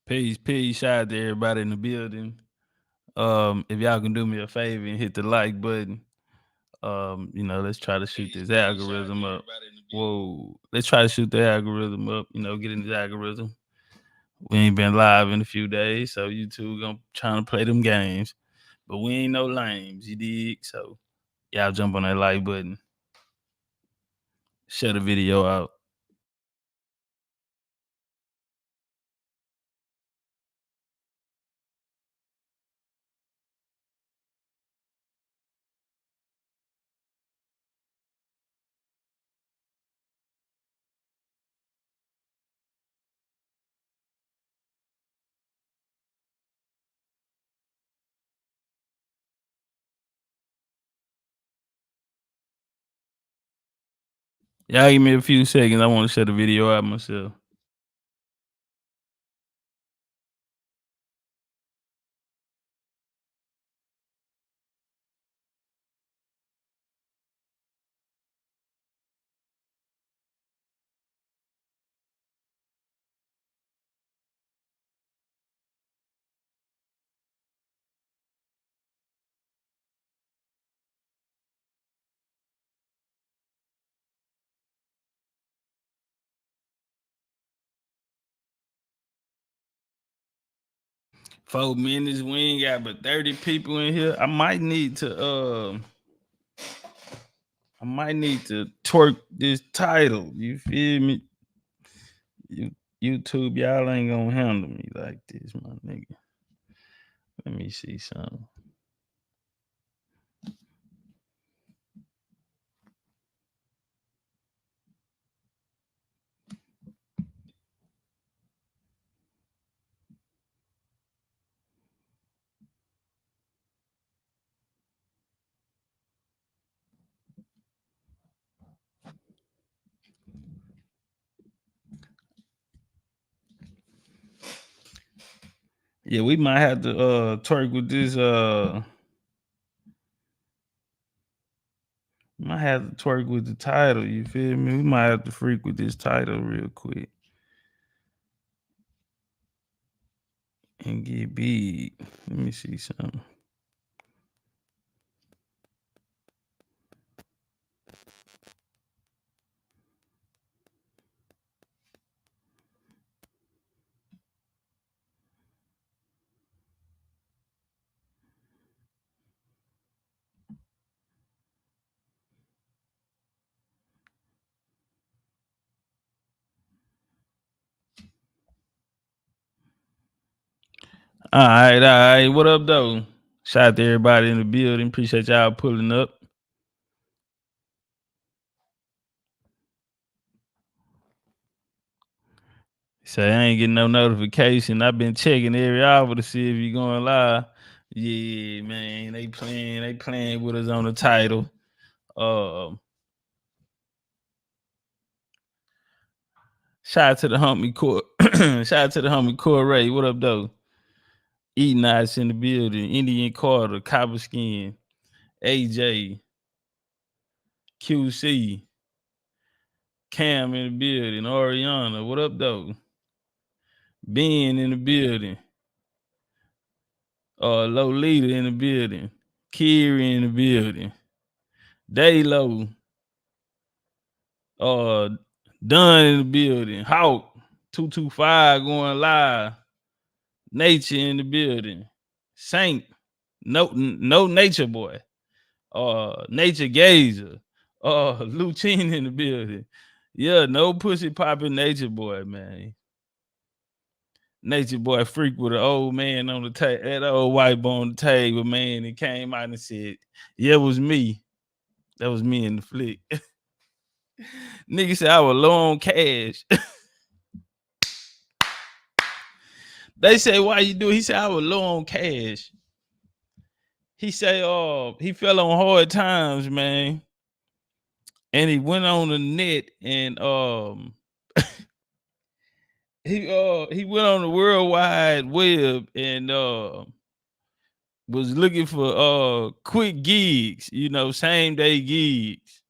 Peace. Shout out to everybody in the building. If y'all can do me a favor and hit the like button, let's try to shoot this algorithm up. Whoa, let's try to shoot the algorithm up. Get in the algorithm. We ain't been live in a few days, so YouTube gonna trying to play them games, but we ain't no lames, you dig? So y'all jump on that like button, share the video out. Y'all give me a few seconds. I want to share the video out myself. Four minutes, we ain't got but 30 people in here. I might need to twerk this title. You feel me? YouTube, y'all ain't gonna handle me like this, my nigga. Let me see something. Yeah, we might have to twerk with this might have to twerk with the title, you feel me? We might have to freak with this title real quick and get big. Let me see something. All right. What up, though? Shout out to everybody in the building. Appreciate y'all pulling up. Say I ain't getting no notification. I've been checking every hour to see if you going live. Yeah, man, they playing with us on the title. Shout out to the homie Core. Shout out to the homie Core Ray. What up, though? Eating Nights in the building. Indian Carter, Copper Skin, AJ, QC, Cam in the building, Oriana. What up, though? Ben in the building. Lolita in the building. Kiri in the building. Daylo. Dunn in the building. Hawk 225 going live. Nature in the building. Saint. No Nature Boy. Nature Gazer. Lucine in the building. Yeah, no pussy popping Nature Boy, man. Nature Boy freak with an old man on the table, that old white boy on the table, man. He came out and said, yeah, it was me. That was me in the flick. Nigga said I was low on cash. They say, why you do it? He said I was low on cash. He say, he fell on hard times, man. And he went on the net and he went on the World Wide Web and was looking for quick gigs, same day gigs.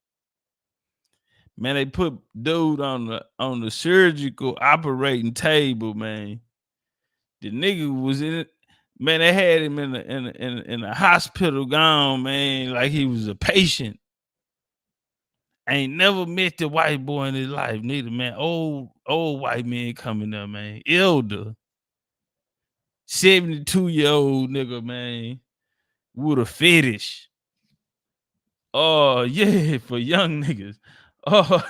Man, they put dude on the surgical operating table, man. The nigga was in it. Man, they had him in a hospital gown, man, like he was a patient. Ain't never met the white boy in his life, neither, man. Old white man coming up, man. Elder, 72-year-old nigga, man, with a fetish. Oh, yeah, for young niggas. Oh,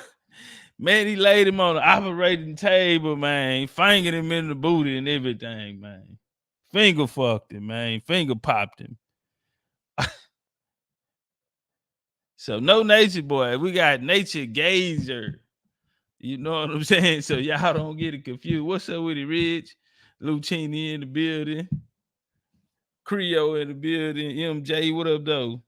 man, he laid him on the operating table, man. Fingered him in the booty and everything, man. Finger fucked him, man. Finger popped him. So no nature boy. We got nature gazer. You know what I'm saying? So y'all don't get it confused. What's up with it, Rich? Lucini in the building. Creole in the building. MJ, what up, though?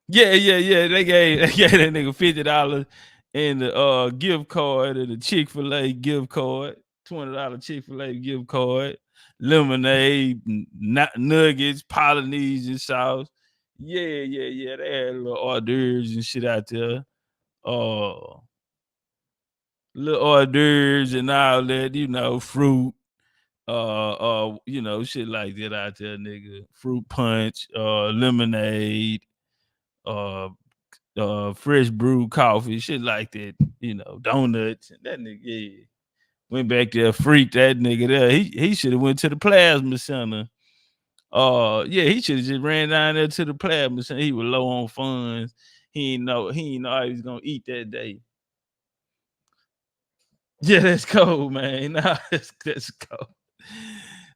Yeah. They gave that nigga $50 in the gift card and the Chick-fil-A gift card, $20 Chick-fil-A gift card, lemonade, nuggets, Polynesian sauce. Yeah. They had little hors d'oeuvres and shit out there. Little hors d'oeuvres and all that, fruit, shit like that out there, nigga. Fruit punch, lemonade, fresh brewed coffee, shit like that, donuts. And that nigga, yeah, went back there, freaked that nigga there. He should have went to the plasma center. He should have just ran down there to the plasma center. He was low on funds. He ain't know how he was gonna eat that day. Yeah, that's cold, man. Nah, that's cold.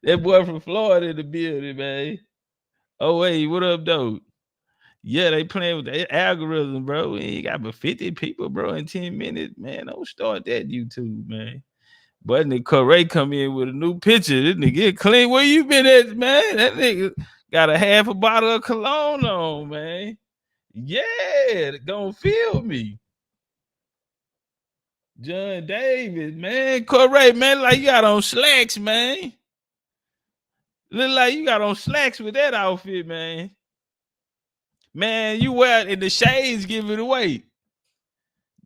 That boy from Florida in the building, man. Oh, wait, what up, though? Yeah, they playing with the algorithm, bro. We ain't got but 50 people, bro, in 10 minutes. Man, don't start that YouTube, man. But Nick Corey come in with a new picture. This nigga get clean. Where you been at, man? That nigga got a half a bottle of cologne on, man. Yeah, gonna feel me. John Davis, man. Corey, man, like you got on slacks, man. Look like you got on slacks with that outfit, man. Man, you wear it in the shades, give it away.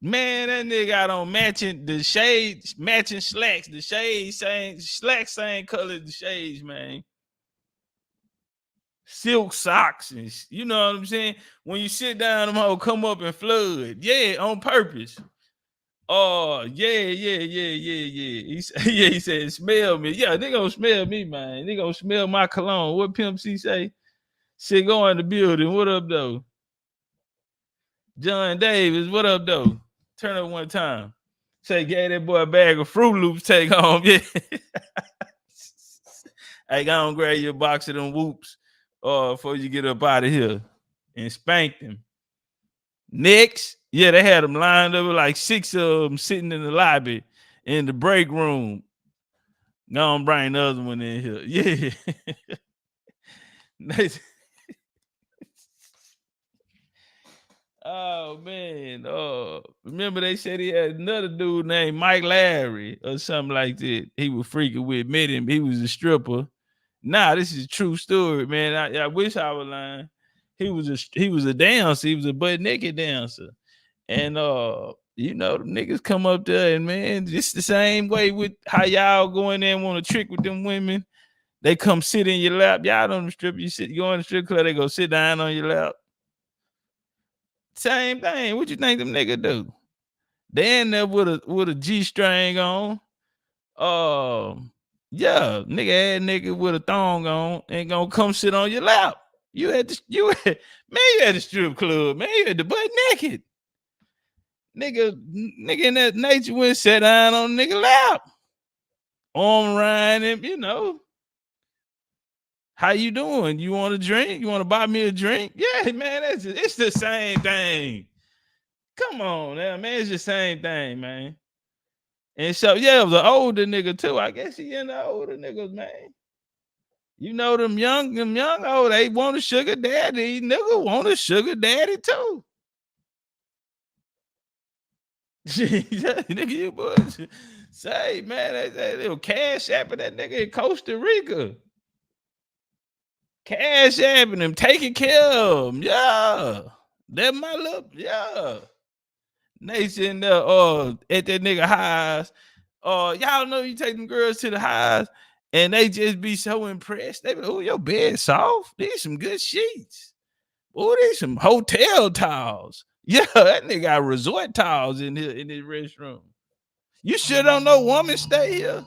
Man, that nigga got on matching the shades, matching slacks. The shades same slacks, same color as the shades, man. Silk socks, and you know what I'm saying? When you sit down, them hoe come up and flood. Yeah, on purpose. Oh, yeah. He said, smell me. Yeah, they gonna smell me, man. They gonna smell my cologne. What Pimp C say? Shit, go in the building. What up, though? John Davis, what up, though? Turn up one time. Say, gave that boy a bag of Fruit Loops, take home. Yeah. Hey, go on, grab your box of them whoops before you get up out of here and spank them. Next, yeah, they had them lined up, like 6 of them sitting in the lobby in the break room. Gonna bring the other one in here. Yeah. Oh, man. Remember they said he had another dude named Mike Larry or something like that. He was freaking with, met him. He was a stripper. Nah, this is a true story, man. I wish I was lying. He was a dancer. He was a butt naked dancer. And the niggas come up there and, man, just the same way with how y'all go in there and want to trick with them women. They come sit in your lap. Y'all don't strip. You go in the strip club, they go sit down on your lap. Same thing. What you think them niggas do? They in there with a G-string on. Yeah, nigga with a thong on ain't gonna come sit on your lap. You at the strip club, man. You at the butt naked. Nigga in that nature went sit down on nigga lap. Arm around him, How you doing? You want a drink? You want to buy me a drink? Yeah, man, it's the same thing. Come on now, man. It's the same thing, man. And so, yeah, it was an older nigga too. I guess he in the older niggas, man. You know them young, they want a sugar daddy. Nigga want a sugar daddy too. Nigga, you boys say, man, they were cash apping that nigga in Costa Rica. Cash apping him, taking care of him. Yeah. That my little, yeah. They sitting there at that nigga highs. Y'all know you take them girls to the highs And they just be so impressed. They be like, oh, your bed soft. These some good sheets. Oh, these some hotel towels. Yeah, that nigga got resort towels in here in this restroom. You sure don't know woman stay here?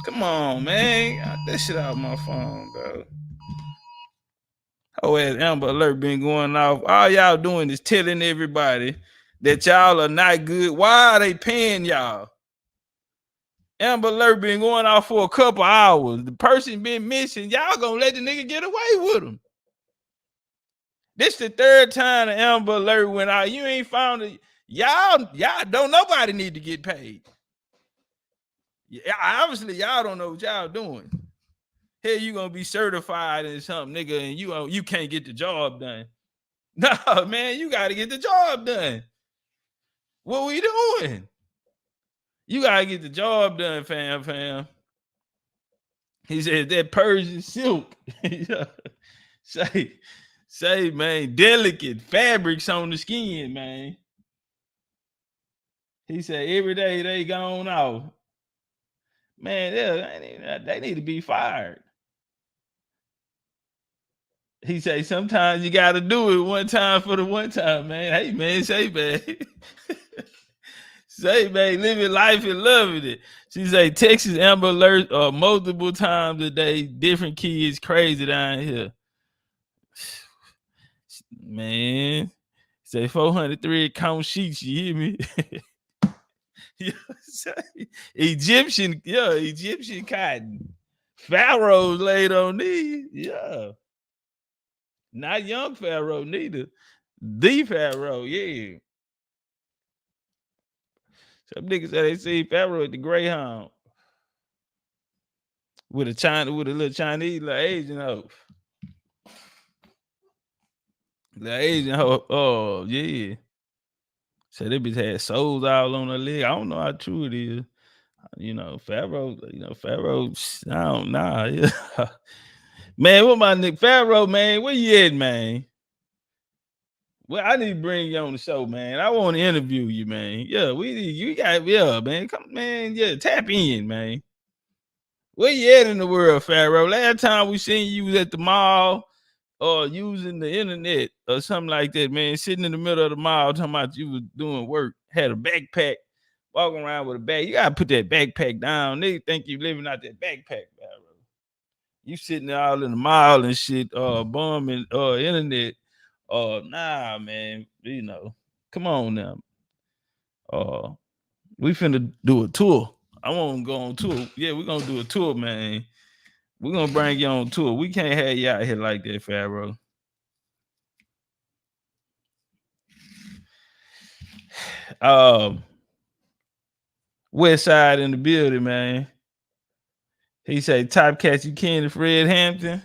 Come on, man. Get this shit out my phone, bro. Oh, as Amber Alert been going off. All y'all doing is telling everybody that y'all are not good. Why are they paying y'all? Amber Alert been going off for a couple hours. The person been missing. Y'all gonna let the nigga get away with him. This the third time the Amber Alert went out. You ain't found it. Y'all don't nobody need to get paid. Yeah, obviously, y'all don't know what y'all doing. Hell, you gonna be certified in something, nigga, and you can't get the job done. No, man, you gotta get the job done. What we doing? You gotta get the job done, fam. He said that Persian silk. Say, man, delicate fabrics on the skin, man. He said every day they gone out. Man, they need to be fired. He say sometimes you got to do it one time for the one time, man. Hey, man, say, man. Say, man, living life and loving it. She say Texas Amber Alert multiple times a day. Different kids crazy down here. Man, say 403 count sheets. You hear me? Egyptian cotton. Pharaohs laid on these. Yeah. Not young Pharaoh, neither. The Pharaoh, yeah. Some niggas say they see Pharaoh at the Greyhound with a little Chinese, little Asian hoe. The Asian hoe, oh yeah. So they bitch had souls all on her leg. I don't know how true it is. Pharaoh, I don't know. Yeah. Man, what my nigga Pharaoh, man? Where you at, man? Well, I need to bring you on the show, man. I want to interview you, man. Yeah, man. Come, man. Yeah, tap in, man. Where you at in the world, Pharaoh? Last time we seen you was at the mall or using the internet or something like that, man. Sitting in the middle of the mall talking about you was doing work, had a backpack, walking around with a bag. You gotta put that backpack down. They think you living out that backpack, Pharaoh. You sitting there all in the mall and shit, bumming internet. Nah, man. Come on now. We finna do a tour. I want to go on tour. Yeah, we're gonna do a tour, man. We're gonna bring you on tour. We can't have you out here like that, Pharaoh. West Side in the building, man. He say Topcatz, you can Fred Hampton.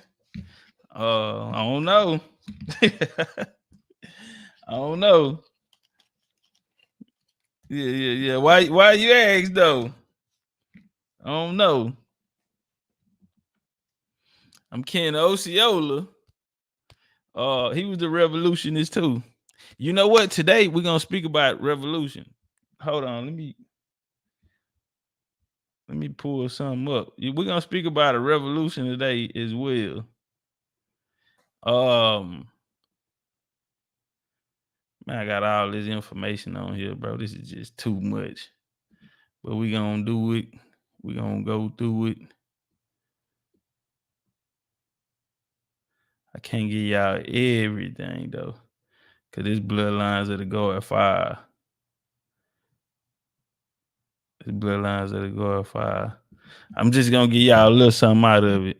I don't know. I don't know. Yeah. Why you ask though? I don't know. I'm Ken Osceola. He was the revolutionist too. You know what? Today we're gonna speak about revolution. Hold on, let me pull something up. We're gonna speak about a revolution today as well. Man, I got all this information on here, bro. This is just too much. But we gonna do it. We gonna go through it. I can't give y'all everything though, cause this Bloodlines of the God Fire. This Bloodlines of the God Fire. I'm just gonna give y'all a little something out of it.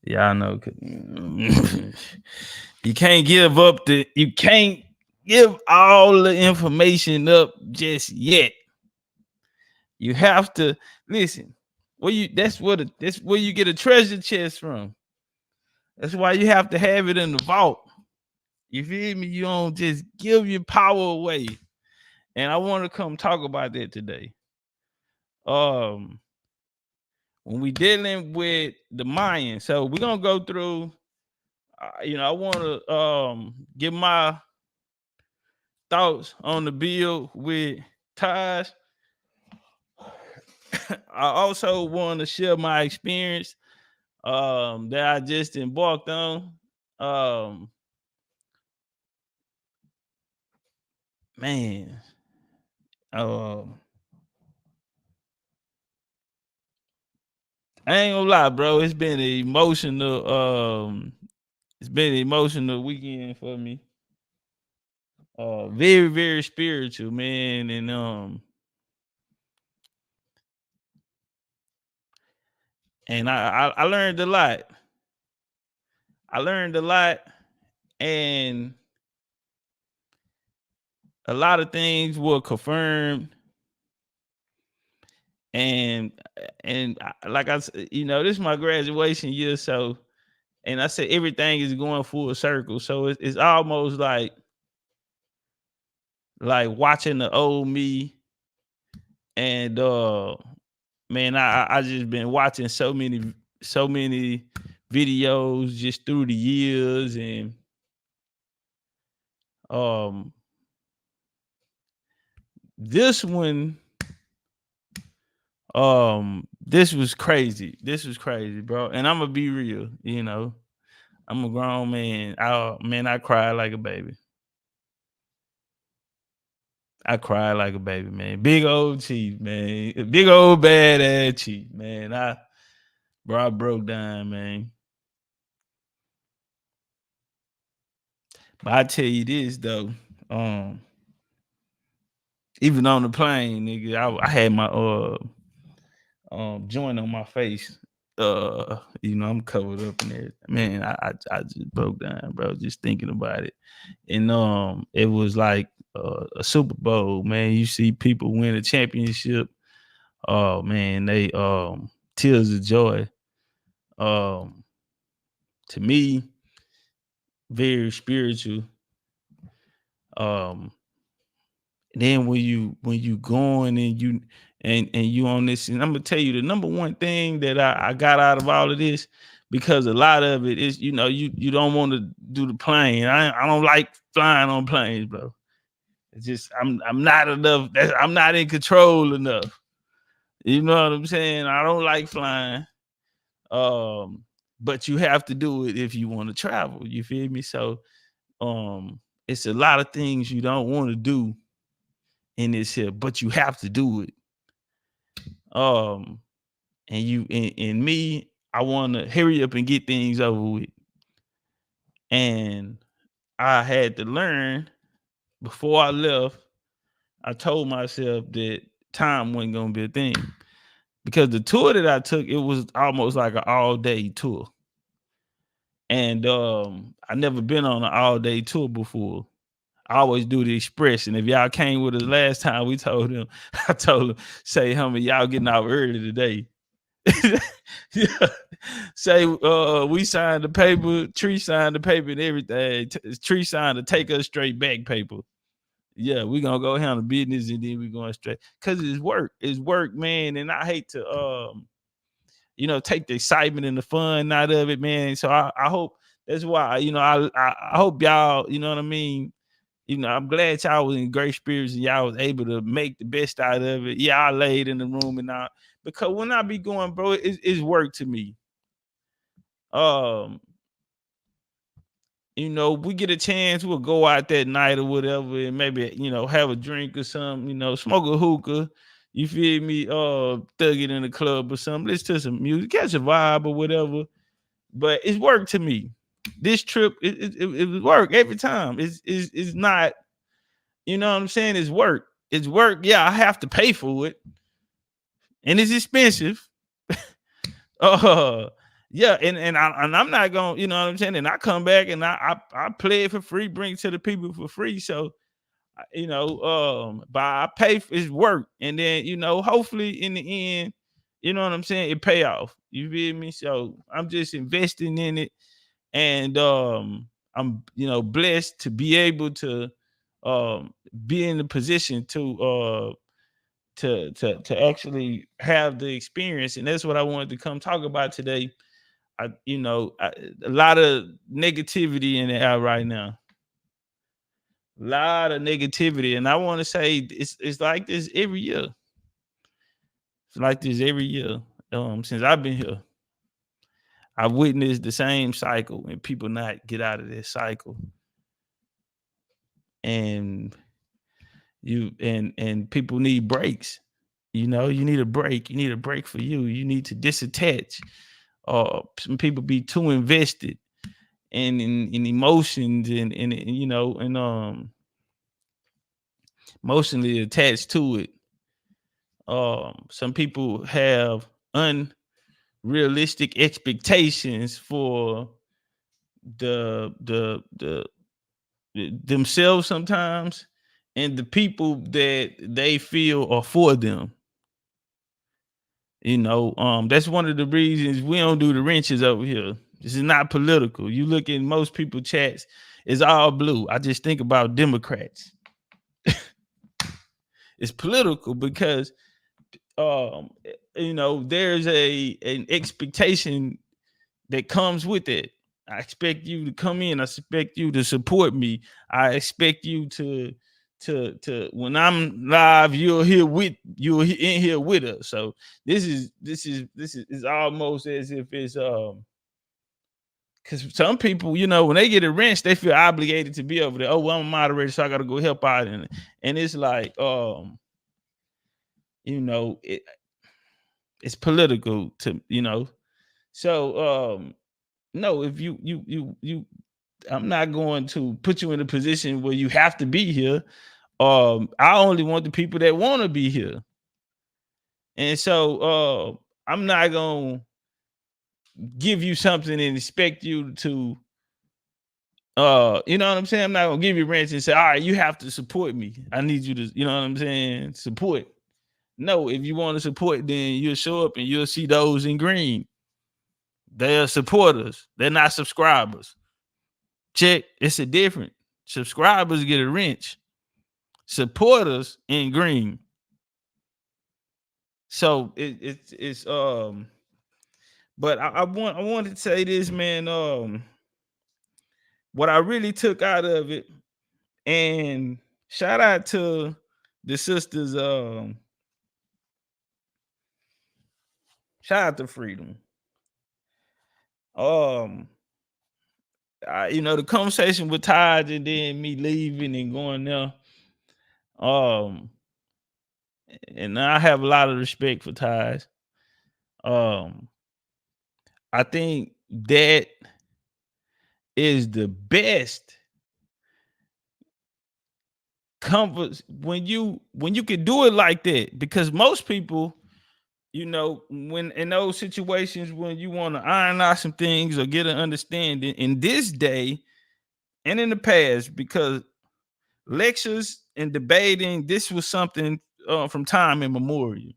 Y'all know, you can't give all the information up just yet. You have to listen. That's where you get a treasure chest from. That's why you have to have it in the vault. You feel me? You don't just give your power away. And I want to come talk about that today. When we dealing with the Mayans, so we're gonna go through. I want to give my thoughts on the bill with Taj I also want to share my experience that I just embarked on. Man, um, I ain't gonna lie, bro. It's been an emotional weekend for me. Very, very spiritual, man. And I learned a lot. I learned a lot, and a lot of things were confirmed. And like I said, this is my graduation year, so and I said everything is going full circle. So it's almost like watching the old me, and man, I just been watching so many videos just through the years, and um this one this was crazy. This was crazy, bro. And I'm gonna be real, I'm a grown man. I cried like a baby. I cried like a baby, man. Big old chief, man. Big old badass chief, man. I broke down, man. But I tell you this though, even on the plane, nigga, I had my joint on my face. I'm covered up in there. Man, I just broke down, bro, just thinking about it. And it was like a Super Bowl, man. You see people win a championship. Oh man, they tears of joy. To me, very spiritual. Um then when you going and you on this, and I'm gonna tell you the number one thing that I got out of all of this, because a lot of it is you don't want to do the plane. I don't like flying on planes, bro. It's just I'm not enough. I'm not in control enough. You know what I'm saying? I don't like flying. But you have to do it if you want to travel. You feel me? So it's a lot of things you don't want to do in this here, but you have to do it. And and me, I want to hurry up and get things over with. And I had to learn before I left. I told myself that time wasn't gonna be a thing, because the tour that I took, it was almost like an all day tour, and I never been on an all day tour before. I always do the express, and if y'all came with us last time, we told him, I told him, say, homie, y'all getting out early today. Yeah. Say we signed the paper, Tree signed the paper and everything. Tree signed to take us straight back paper. Yeah, we're gonna go handle business and then we're going straight. Cause it's work. It's work, man. And I hate to take the excitement and the fun out of it, man. So I hope that's why, I hope y'all, you know what I mean. I'm glad y'all was in great spirits and y'all was able to make the best out of it. Yeah, I laid in the room and all, because when I be going, bro, it's work to me. We get a chance, we'll go out that night or whatever, and maybe have a drink or something, smoke a hookah. You feel me? Thug it in the club or something. Listen to some music, catch a vibe or whatever. But it's work to me. This trip, it work every time. It's not. You know what I'm saying? It's work. It's work. Yeah, I have to pay for it, and it's expensive. Yeah, and I'm not gonna, you know what I'm saying. And I come back and I play it for free, bring it to the people for free. So, but I pay for it's work, and then hopefully in the end, you know what I'm saying, it pay off. You feel me? So I'm just investing in it, and I'm blessed to be able to be in the position to actually have the experience, and that's what I wanted to come talk about today. A lot of negativity in the air right now. A lot of negativity, and I want to say it's like this every year. It's like this every year. Since I've been here, I've witnessed the same cycle and people not get out of this cycle. And and people need breaks. You know, you need a break. You need a break for you. You need to disattach. Some people be too invested in emotions and you know and emotionally attached to it. Some people have unrealistic expectations for the themselves sometimes and the people that they feel are for them. You know, that's one of the reasons we don't do the wrenches over here. This is not political. You look at most people chats, it's all blue. I just think about Democrats. It's political because you know, there's an expectation that comes with it. I expect you to come in. I expect you to support me. I expect you to when I'm live, you're in here with us. So this is almost as if it's because some people, you know, when they get a wrench, they feel obligated to be over there. Oh, well, I'm a moderator, so I gotta go help out. And it's like you know, it's political to, you know. So no, if you I'm not going to put you in a position where you have to be here. I only want the people that want to be here. And so I'm not gonna give you something and expect you to you know what I'm saying? I'm not gonna give you rent and say, all right, you have to support me. I need you to, you know what I'm saying, support. No, if you want to support, then you'll show up and you'll see those in green. They're supporters, they're not subscribers. Check, it's a difference. Subscribers get a wrench, supporters in green. So it's but I wanted to say this, man. What I really took out of it, and shout out to the sisters, shout out to Freedom. You know, the conversation with Taj and then me leaving and going there. Um, and I have a lot of respect for Taj. Um, I think that is the best comfort when you can do it like that, because most people, you know, when in those situations when you want to iron out some things or get an understanding in this day and in the past, because lectures and debating, this was something from time immemorial.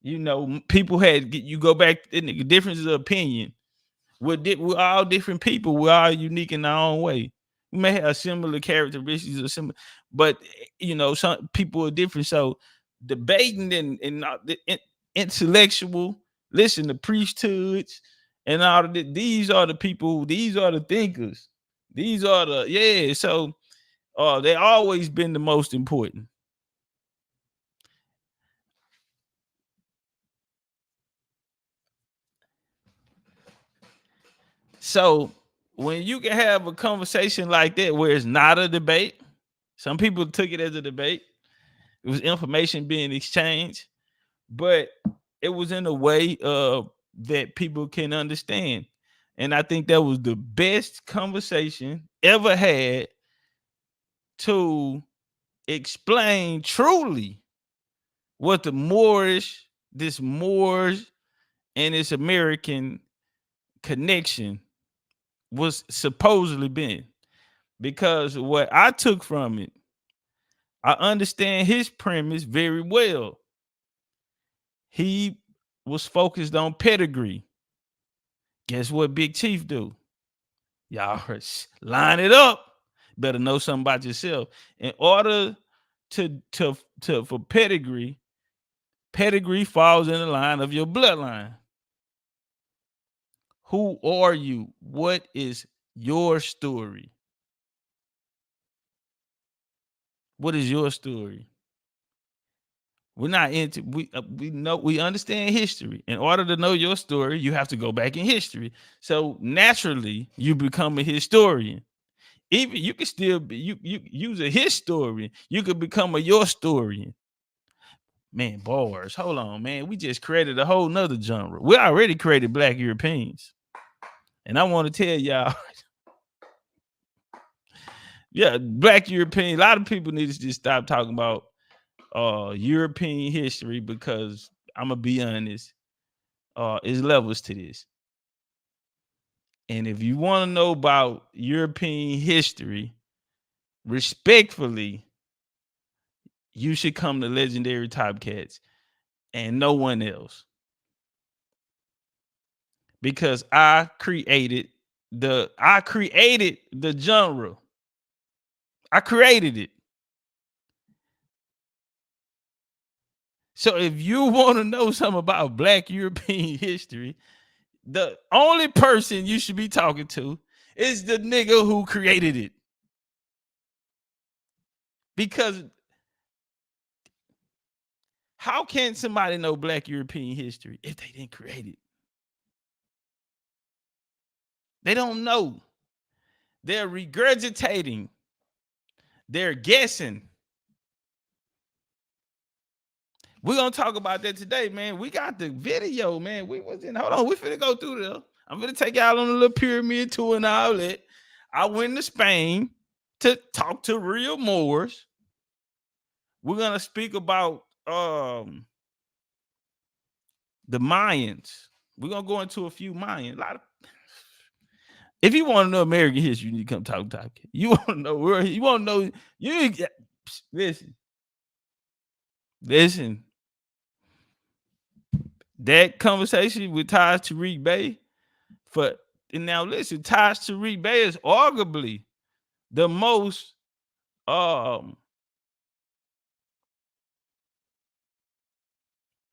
You know, people had, you go back in the differences of opinion. We're all different people. We're all unique in our own way. We may have similar characteristics or similar, but you know, some people are different. So debating and not the intellectual, listen, the priesthoods and all of that. These are the people. These are the thinkers. These are the, yeah. So they always been the most important. So when you can have a conversation like that where it's not a debate, some people took it as a debate. It was information being exchanged, but it was in a way that people can understand. And I think that was the best conversation ever had to explain truly what the Moorish and its American connection was supposedly been. Because what I took from it, I understand his premise very well. He was focused on pedigree. Guess what Big Chief do? Y'all line it up. Better know something about yourself. In order to for pedigree, pedigree falls in the line of your bloodline. Who are you? What is your story? What is your story? We're not into we understand history. In order to know your story, you have to go back in history. So naturally, you become a historian. Even you can still be you use a historian. You could become a your historian. Man, bars. Hold on, man. We just created a whole nother genre. We already created Black Europeans. And I want to tell y'all, yeah, Black European. A lot of people need to just stop talking about European history, because I'm gonna be honest, it's levels to this. And if you want to know about European history, respectfully, you should come to Legendary Topcatz and no one else. Because I created the genre. I created it. So if you want to know something about Black European history, the only person you should be talking to is the nigga who created it. Because how can somebody know Black European history if they didn't create it? They don't know. They're regurgitating. They're guessing. We're gonna talk about that today, man. We got the video, man. We finna go through there. I'm gonna take y'all on a little pyramid tour and all that. I went to Spain to talk to real Moors. We're gonna speak about the Mayans. We're gonna go into a few Mayans. If you want to know American history, you need to come talk. You want to know where you want to know. You listen. That conversation with Taj Tarik Bey now listen, Taj Tarik Bey is arguably the most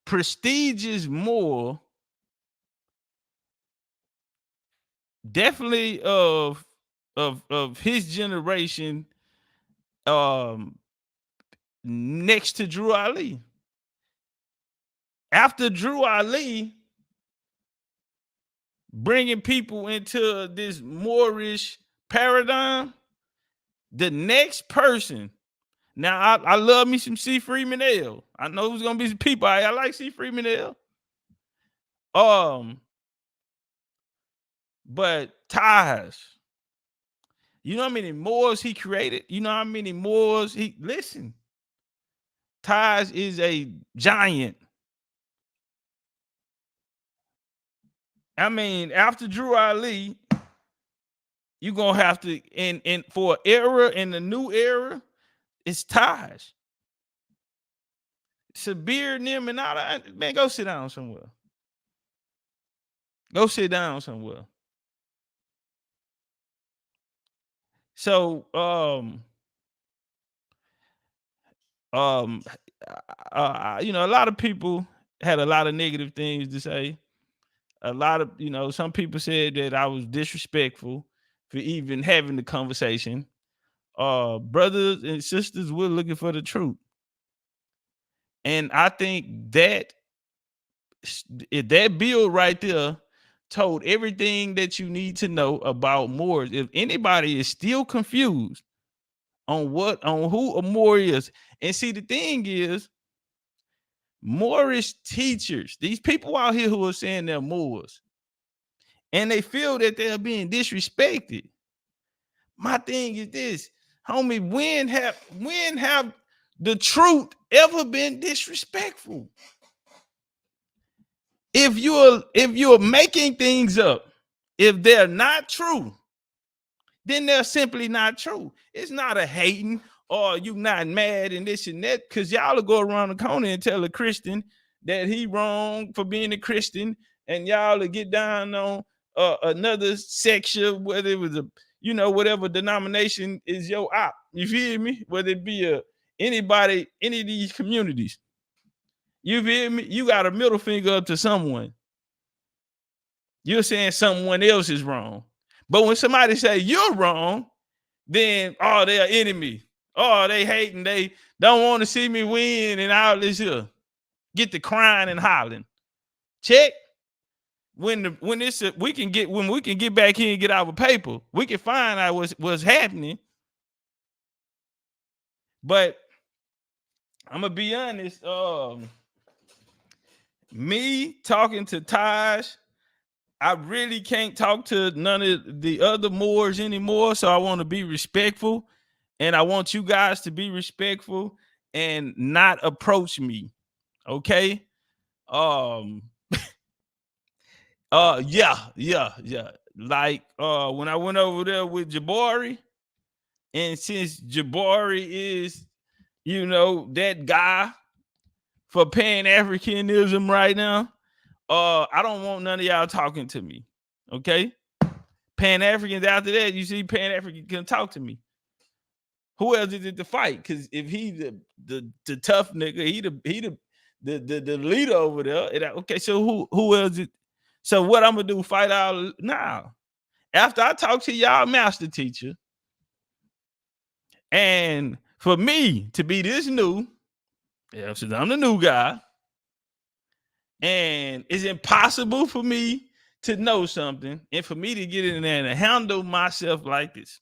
prestigious Moor, definitely of his generation, next to Drew Ali. After Drew Ali bringing people into this Moorish paradigm, the next person. Now I love me some C. Freeman L. I know there's gonna be some people. I like C. Freeman L. But Taj, you know how many Moors he created? You know how many Moors listen. Taj is a giant. I mean, after Drew Ali, you're gonna have to in for an era, in the new era, it's Taj. Sabir and them and all that. Man, go sit down somewhere. Go sit down somewhere. So you know, a lot of people had a lot of negative things to say. A lot of, you know, some people said that I was disrespectful for even having the conversation. Brothers and sisters, we're looking for the truth. And I think that bill right there told everything that you need to know about Moors. If anybody is still confused on who a Moor is, and see, the thing is, Moorish teachers, these people out here who are saying they're Moors, and they feel that they're being disrespected. My thing is this, homie, when have the truth ever been disrespectful? If you're making things up, if they're not true, then they're simply not true. It's not a hating or you not mad and this and that, because y'all will go around the corner and tell a Christian that he wrong for being a Christian, and y'all will get down on another section, whether it was a, you know, whatever denomination is your op. You feel me? Whether it be anybody, any of these communities. You feel me? You got a middle finger up to someone. You're saying someone else is wrong. But when somebody say you're wrong, then, oh, they're enemy. Oh, they hating. They don't want to see me win and all this here. get the crying and hollering. Check. When we can get back here and get our paper, we can find out what's happening. But I'm gonna be honest. Me talking to Taj, I really can't talk to none of the other Moors anymore. So I want to be respectful, and I want you guys to be respectful and not approach me. Okay. Yeah. Like when I went over there with Jabari, and since Jabari is, that guy for Pan-Africanism right now, I don't want none of y'all talking to me. Okay? Pan-Africans after that, you see Pan-African can talk to me. Who else is it to fight? Because if he the tough nigga, he the leader over there. Okay, so who else it? So what I'm gonna do? Fight out now? After I talk to y'all master teacher, and for me to be this new, since I'm the new guy, and it's impossible for me to know something, and for me to get in there and handle myself like this.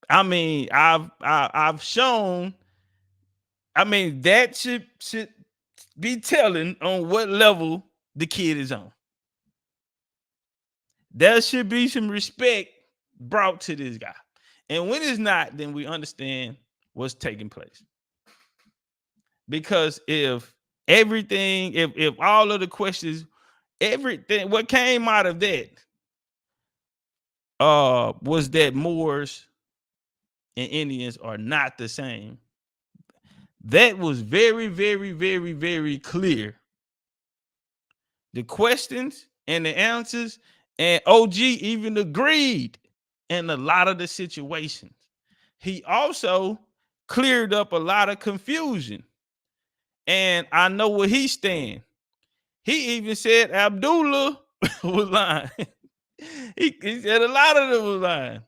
I mean, I've shown. I mean, that should be telling on what level the kid is on. There should be some respect brought to this guy. And when it's not, then we understand what's taking place. Because if all of the questions, everything, what came out of that was that Moors and Indians are not the same. That was very, very, very, very clear. The questions and the answers, and OG even agreed in a lot of the situations. He also cleared up a lot of confusion. And I know where he stands. He even said Abdullah was lying. he said a lot of them was lying.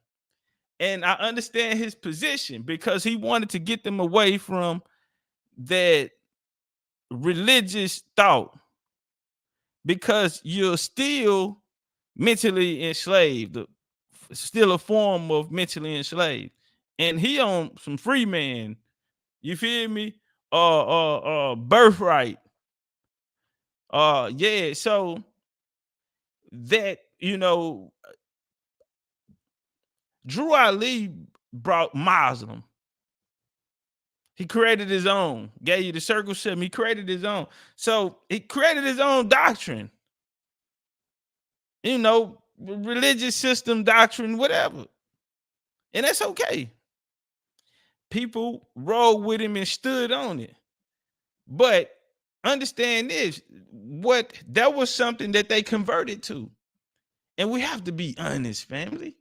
And I understand his position because he wanted to get them away from that religious thought, because you're still mentally enslaved, still a form of mentally enslaved. And he on some free man, you feel me? Birthright. Yeah, so that, Drew Ali brought Muslim. He created his own, gave you the circle system. He created his own. So he created his own doctrine, religious system, doctrine, whatever. And that's okay. People rolled with him and stood on it. But understand this, that was something that they converted to. And we have to be honest, family.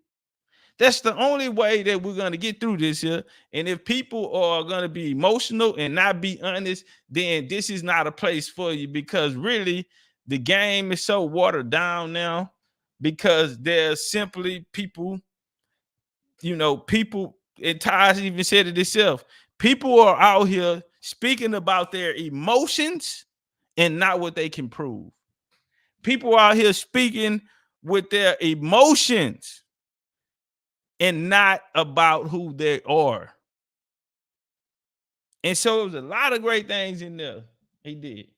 That's the only way that we're going to get through this here. And if people are going to be emotional and not be honest, then this is not a place for you, because really the game is so watered down now, because there's simply people, and Taj even said it himself. People are out here speaking about their emotions and not what they can prove. People out here speaking with their emotions and not about who they are. And so it was a lot of great things in there. He did.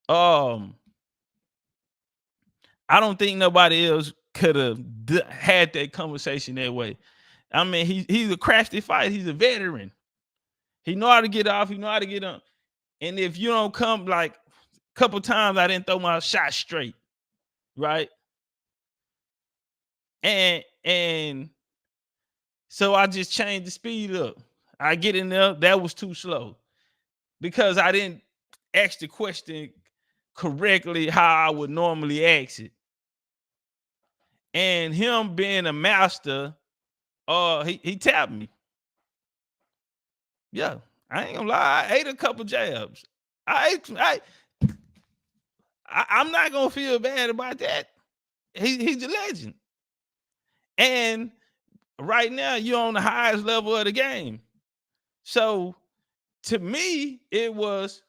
I don't think nobody else could have had that conversation that way. I mean, he's a crafty fighter. He's a veteran. He know how to get off. He know how to get on. And if you don't come, like a couple times, I didn't throw my shot straight, right? And so I just changed the speed up. I get in there. That was too slow because I didn't ask the question correctly how I would normally ask it. And him being a master, he tapped me. Yeah, I ain't gonna lie. I ate a couple jabs. I'm not gonna feel bad about that. He's a legend. And right now, you're on the highest level of the game. So to me, it was,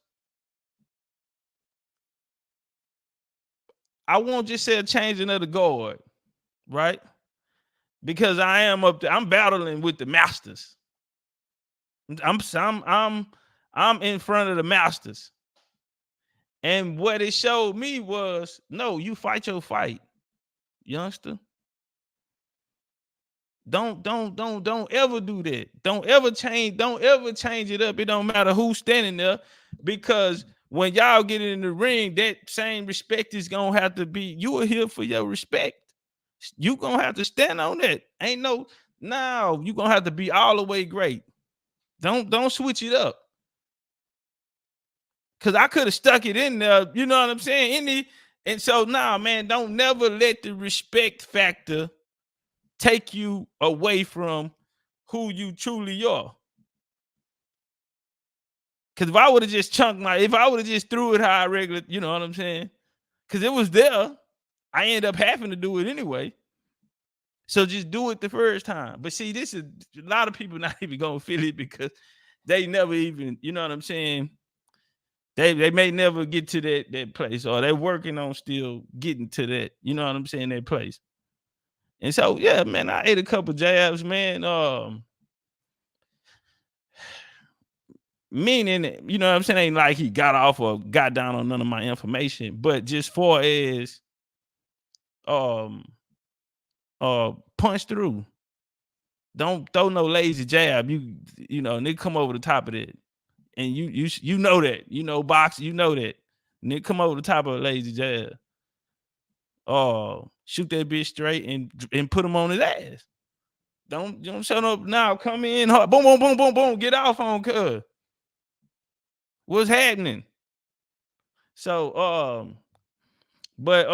I won't just say a changing of the guard, right? Because I am up there, I'm battling with the masters. I'm in front of the masters. And what it showed me was, no, you fight your fight, youngster. Don't ever do that. Don't ever change it up. It don't matter who's standing there, because when y'all get in the ring, that same respect is gonna have to be, you are here for your respect. You gonna have to stand on that. Ain't no, now you gonna have to be all the way great. Don't switch it up. Cause I could have stuck it in there, you know what I'm saying? And so nah, man, don't never let the respect factor take you away from who you truly are. Because if I would have just if I would have just threw it how I regular, you know what I'm saying? Because it was there, I ended up having to do it anyway. So just do it the first time. But see, this is a lot of people not even gonna feel it because they never even, you know what I'm saying? They may never get to that place, or they're working on still getting to that, you know what I'm saying, that place. And so, yeah, man, I ate a couple jabs, man. Meaning, you know what I'm saying, ain't like he got off or got down on none of my information, but just for as punch through. Don't throw no lazy jab. You know, nigga come over the top of it. And you know that. You know, box, you know that. Nigga come over the top of a lazy jab. Shoot that bitch straight and put him on his ass. Don't shut up now. Come in hard. Boom, boom, boom, boom, boom. Get off on cuz. What's happening? So but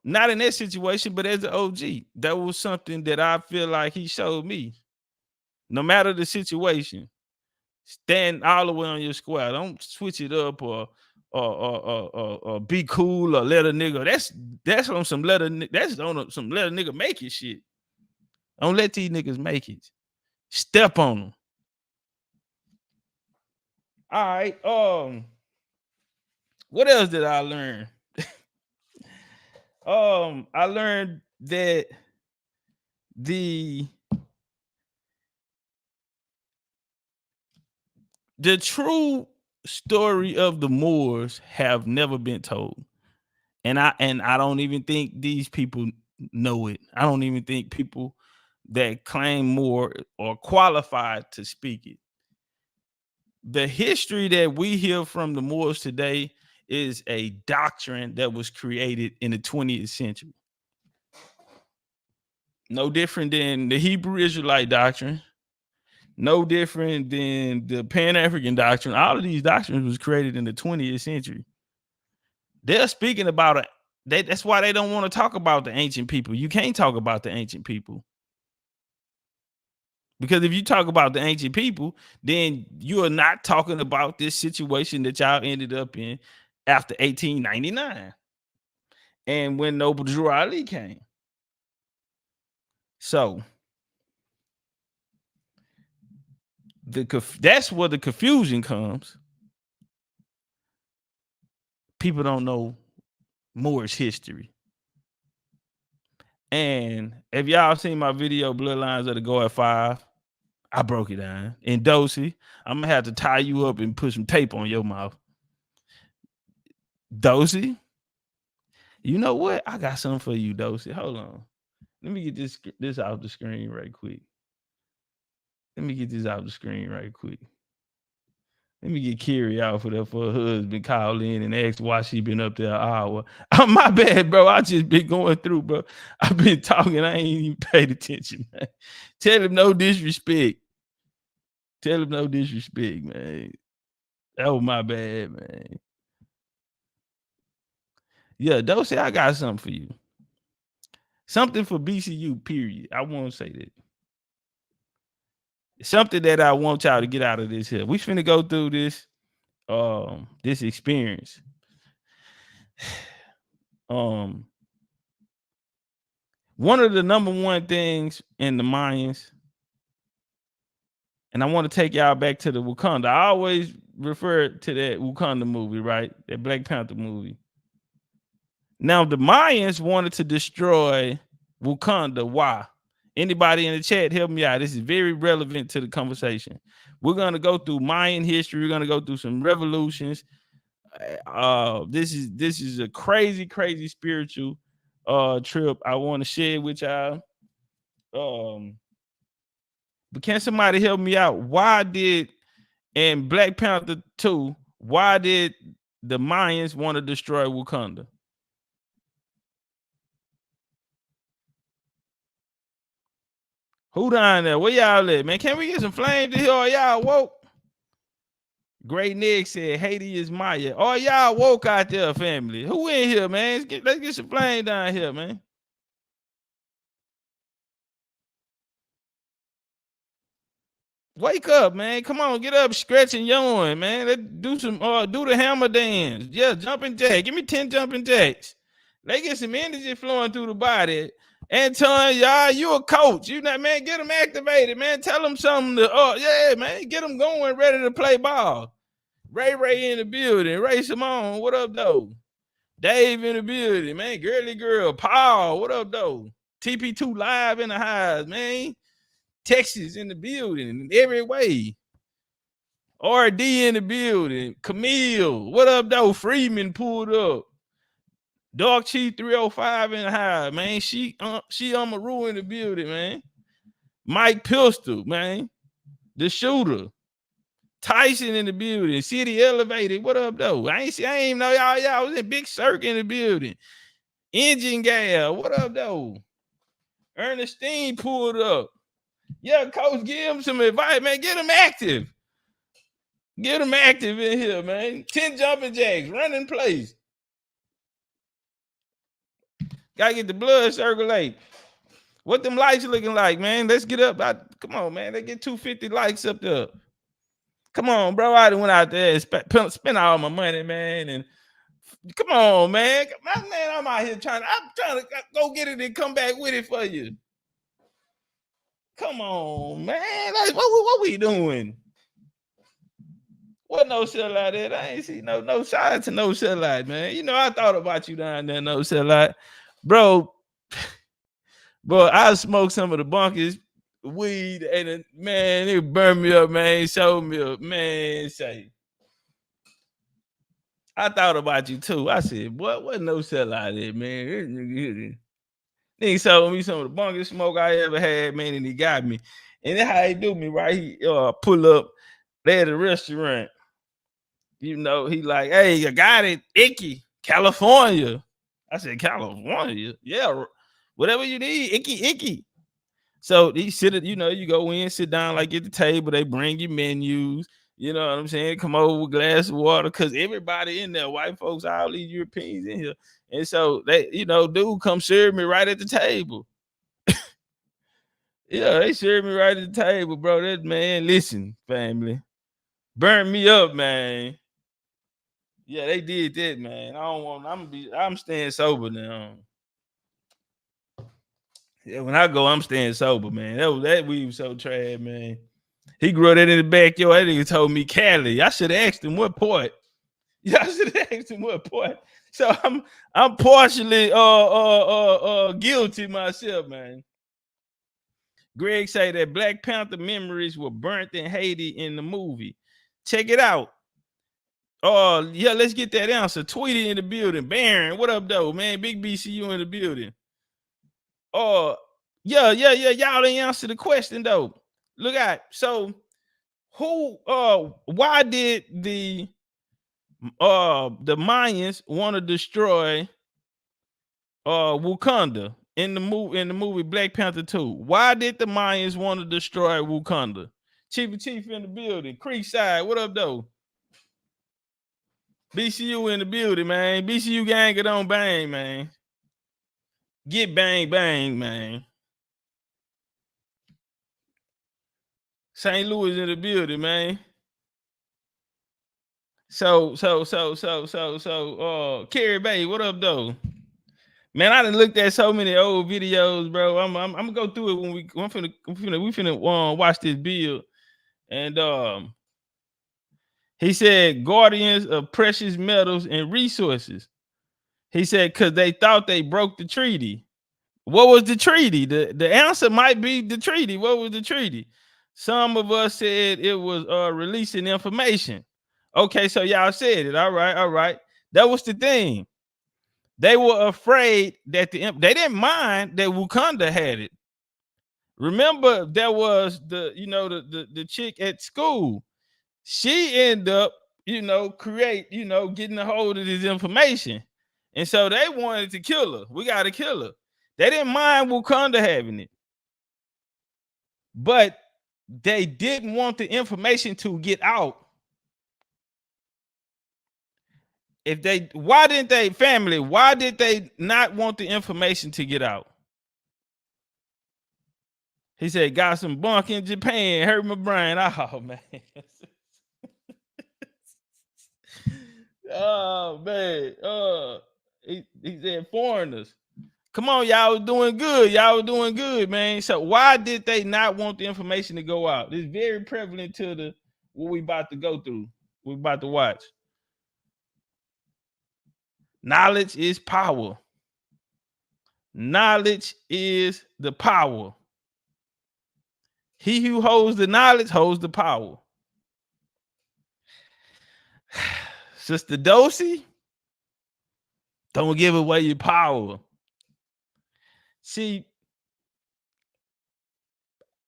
not in that situation, but as an OG, that was something that I feel like he showed me. No matter the situation, stand all the way on your square. Don't switch it up or be cool or let a nigga. That's on some let a nigga make it shit. Don't let these niggas make it. Step on them. All right. What else did I learn? I learned that the true story of the Moors have never been told. And I don't even think these people know it. I don't even think people that claim more or qualified to speak it. The history that we hear from the Moors today is a doctrine that was created in the 20th century. No different than the Hebrew Israelite doctrine, no different than the Pan-African doctrine. All of these doctrines was created in the 20th century. They're speaking about it. That's why they don't want to talk about the ancient people. You can't talk about the ancient people. Because if you talk about the ancient people, then you are not talking about this situation that y'all ended up in after 1899 and when Noble Drew Ali came. So that's where the confusion comes. People don't know Moorish history. And if y'all seen my video, Bloodlines of the Go at 5, I broke it down. And Dosey, I'm gonna have to tie you up and put some tape on your mouth. Dosey, you know what? I got something for you, Dosey. Hold on. Let me get this off the screen right quick. Let me get Kiri out for her husband call in and ask why she been up there an hour. Oh, my bad, bro. I just been going through, bro. I've been talking. I ain't even paid attention, man. Tell him no disrespect. Man. That was my bad, man. Yeah, Dosey, I got something for you. Something for BCU, period. I won't say that. Something that I want y'all to get out of this here. We finna go through this experience. One of the number one things in the Mayans And I want to take y'all back to the Wakanda. I always refer to that Wakanda movie, right? That Black Panther movie. Now, the Mayans wanted to destroy Wakanda. Why? Anybody in the chat, help me out. This is very relevant to the conversation. We're going to go through Mayan history. We're going to go through some revolutions. This is a crazy spiritual trip I want to share with y'all. But can somebody help me out? Why did in Black Panther 2, why did the Mayans want to destroy Wakanda? Who down there? Where y'all at, man? Can we get some flames in here? Or y'all woke? Great Nick said Haiti is Maya. Oh, y'all woke out there, family. Who in here, man? Let's get some flame down here, man. Wake up, man. Come on, get up, stretch and yawn, man. Let's do some do the hammer dance. Yeah, jumping jack. Give me 10 jumping jacks. They get some energy flowing through the body. Anton, y'all, you a coach. You not, man, get them activated, man. Tell them something to yeah, man. Get them going, ready to play ball. Ray in the building. Ray Simone, what up, though? Dave in the building, man. Girly girl. Paul, what up, though? TP2 live in the house, man. Texas in the building in every way. RD in the building. Camille, what up, though? Freeman pulled up. Dog Chi 305 in the house, man. She on Maru in the building, man. Mike Pistol, man. The shooter. Tyson in the building. City Elevated. What up, though? I ain't even know y'all was in Big Cirque in the building. Engine Gal. What up, though? Ernestine pulled up. Yeah, coach, give him some advice, man. Get him active. Get him active in here, man. 10 jumping jacks. Run in place. Gotta get the blood circulating. What them lights looking like, man? Let's get up. Come on, man. Let's get 250 likes up there. Come on, bro. I went out there and spent all my money, man. And come on, man. I'm out here trying to go get it and come back with it for you. Come on, man. What we doing? What no sellout at? I ain't see no shout out to no sellout, man. You know, I thought about you down there, no sellout. Bro, I smoked some of the bunkers weed and man, it burned me up, man. Showed me up, man. Say, I thought about you too. I said, what no sellout there, man. He sold me some of the bunkers smoke I ever had, man, and he got me. And that's how he do me, right? He pull up there at the restaurant. You know, he like, hey, I got it, Icky, California. I said, California? Yeah, whatever you need, Icky. So he sit, you know, you go in, sit down, like at the table, they bring you menus, you know what I'm saying? Come over with a glass of water, because everybody in there, white folks, all these Europeans in here. And so they, you know, dude come serve me right at the table. Yeah, they serve me right at the table, bro. That man, listen, family. Burn me up, man. Yeah, they did that, man. I'm staying sober now. Yeah, when I go, I'm staying sober, man. That weed was so trash, man. He grew that in the backyard. That nigga told me Cali. I should have asked him what part. Yeah, I should have asked him what part. So I'm partially guilty myself, man. Greg say that Black Panther memories were burnt in Haiti in the movie. Check it out. Oh, yeah, let's get that answer. Tweety in the building. Baron, what up, though, man? Big BCU in the building. Oh, yeah. Y'all didn't answer the question, though. Look at so why did the Mayans want to destroy Wakanda in the movie Black Panther 2? Why did the Mayans want to destroy Wakanda? Chief in the building. Creekside, what up, though? BCU in the building, man. BCU gang, get on bang, man. Get bang, man. St. Louis in the building, man. So, Carrie Bay, what up, though? Man, I done looked at so many old videos, bro. I'm gonna go through it when we finna watch this build. And he said guardians of precious metals and resources. He said because they thought they broke the treaty. What was the treaty? The answer might be the treaty. What was the treaty? Some of us said it was releasing information. Okay, so y'all said it. All right, all right. That was the thing. They were afraid that they didn't mind that Wakanda had it. Remember, there was the chick at school. She ended up, getting a hold of this information. And so they wanted to kill her. We got to kill her. They didn't mind Wakanda having it. But they didn't want the information to get out. Why did they not want the information to get out? He said, got some bunk in Japan, hurt my brain. Oh, man. Oh, man. He said foreigners. Come on, y'all was doing good. Y'all was doing good, man. So why did they not want the information to go out? It's very prevalent to what we about to go through. We about to watch. Knowledge is power. Knowledge is the power. He who holds the knowledge holds the power. Sister Dosey, don't give away your power. See,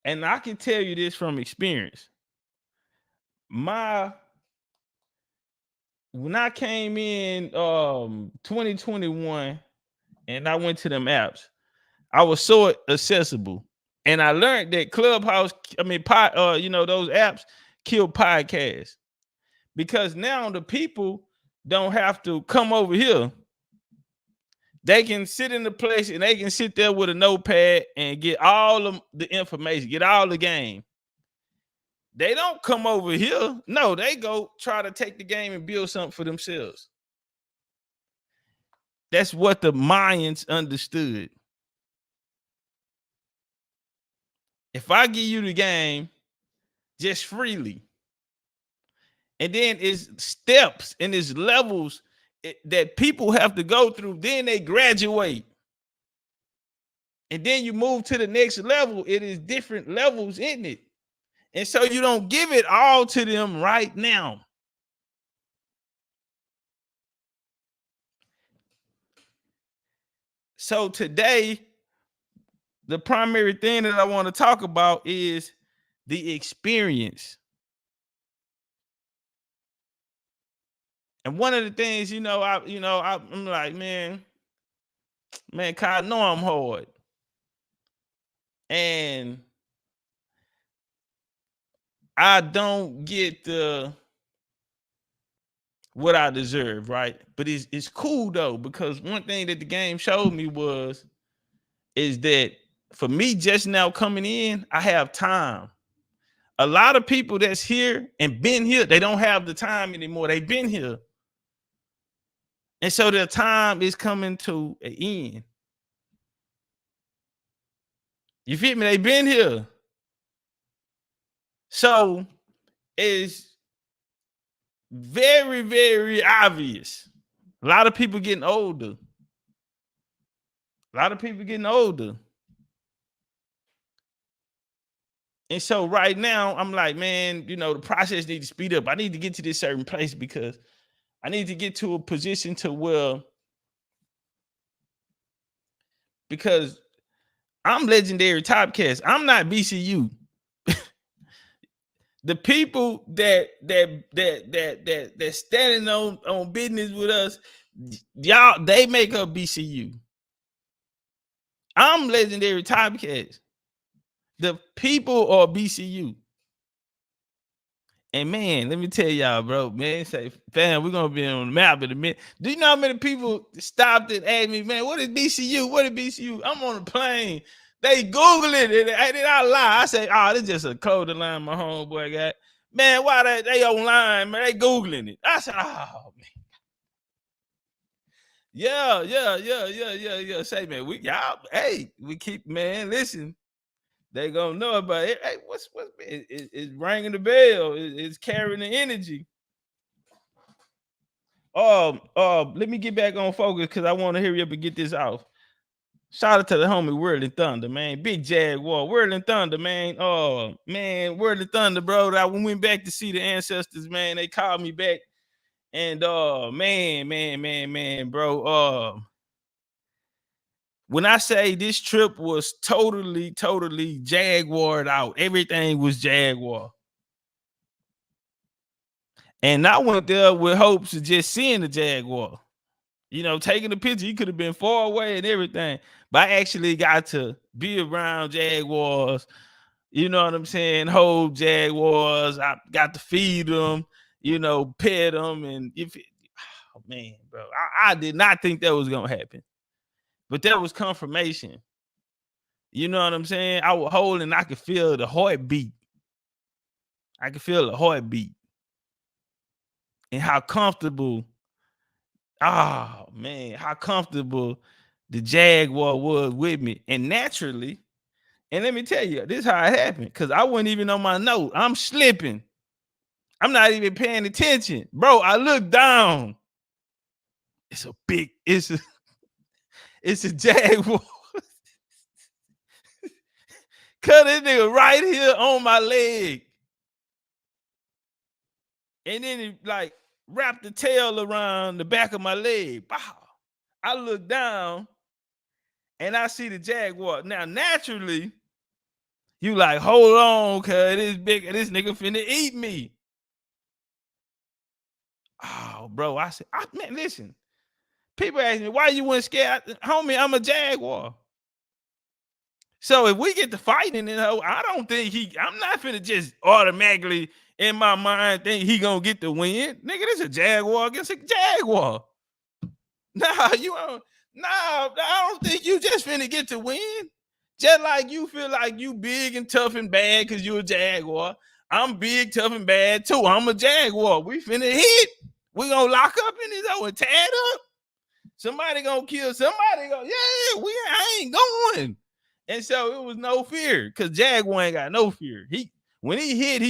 and I can tell you this from experience. When I came in 2021 and I went to them apps, I was so accessible. And I learned that those apps kill podcasts. Because now the people don't have to come over here. They can sit in the place and they can sit there with a notepad and get all of the information, get all the game. They don't come over here. No, they go try to take the game and build something for themselves. That's what the Mayans understood. If I give you the game just freely, and then it's steps and it's levels that people have to go through, then they graduate. And then you move to the next level. It is different levels in it. And so you don't give it all to them right now. So today, the primary thing that I want to talk about is the experience. And one of the things, I'm like, man, I know I'm hard. And I don't get what I deserve, right? But it's cool though, because one thing that the game showed me is that for me just now coming in, I have time. A lot of people that's here and been here, they don't have the time anymore. They've been here. And so their time is coming to an end. You feel me? They've been here. So it's very, very obvious. A lot of people getting older. And so right now, I'm like, man, the process needs to speed up. I need to get to this certain place because I need to get to a position to where, because I'm legendary Topcatz. I'm not BCU. The people that standing on business with us, y'all, they make up BCU. I'm legendary Topcatz. The people are BCU. And man, let me tell y'all, bro, man, say, fam, we're gonna be on the map in a minute. Do you know how many people stopped and asked me, man, what is BCU? What is BCU? I'm on a plane. They Google it and I lie. I say, oh, this is just a clothing line my homeboy got. Man, why they online, man? They Googling it. I said, oh man. Yeah. Say, man, we keep, man, listen. They gonna know about it. Hey, what's it's ringing the bell. It's carrying the energy. Let me get back on focus because I want to hurry up and get this off. Shout out to the homie Whirling Thunder, man. Big Jaguar, Whirling Thunder, man. Oh, man, Whirling Thunder, bro. I went back to see the ancestors, man. They called me back. And man, bro. When I say this trip was totally Jaguared out, everything was Jaguar. And I went there with hopes of just seeing the Jaguar. You know, taking the picture, he could have been far away and everything. But I actually got to be around Jaguars. You know what I'm saying? Hold Jaguars. I got to feed them, you know, pet them. And oh man, bro, I did not think that was going to happen. But that was confirmation. You know what I'm saying? I was holding, I could feel the heartbeat. I could feel the heartbeat. And how comfortable, how comfortable the Jaguar was with me. And naturally, and let me tell you, this is how it happened. Because I wasn't even on my note. I'm slipping. I'm not even paying attention. Bro, I look down. It's a Jaguar. Cut this nigga right here on my leg. And then he like wrapped the tail around the back of my leg. Wow. I look down and I see the Jaguar. Now, naturally, you like, hold on, cuz this nigga finna eat me. Oh, bro. I said, man, listen. People ask me, why you weren't scared? Homie, I'm a Jaguar. So if we get to fighting, you know, I don't think I'm not finna just automatically in my mind think he gonna get the win. Nigga, this a Jaguar against a Jaguar. Nah, I don't think you just finna get to win. Just like you feel like you big and tough and bad because you a Jaguar. I'm big, tough, and bad too. I'm a Jaguar. We finna hit. We gonna lock up in this and tear up. Somebody gonna kill somebody. I ain't going. And so it was no fear because Jaguar ain't got no fear. When he hit.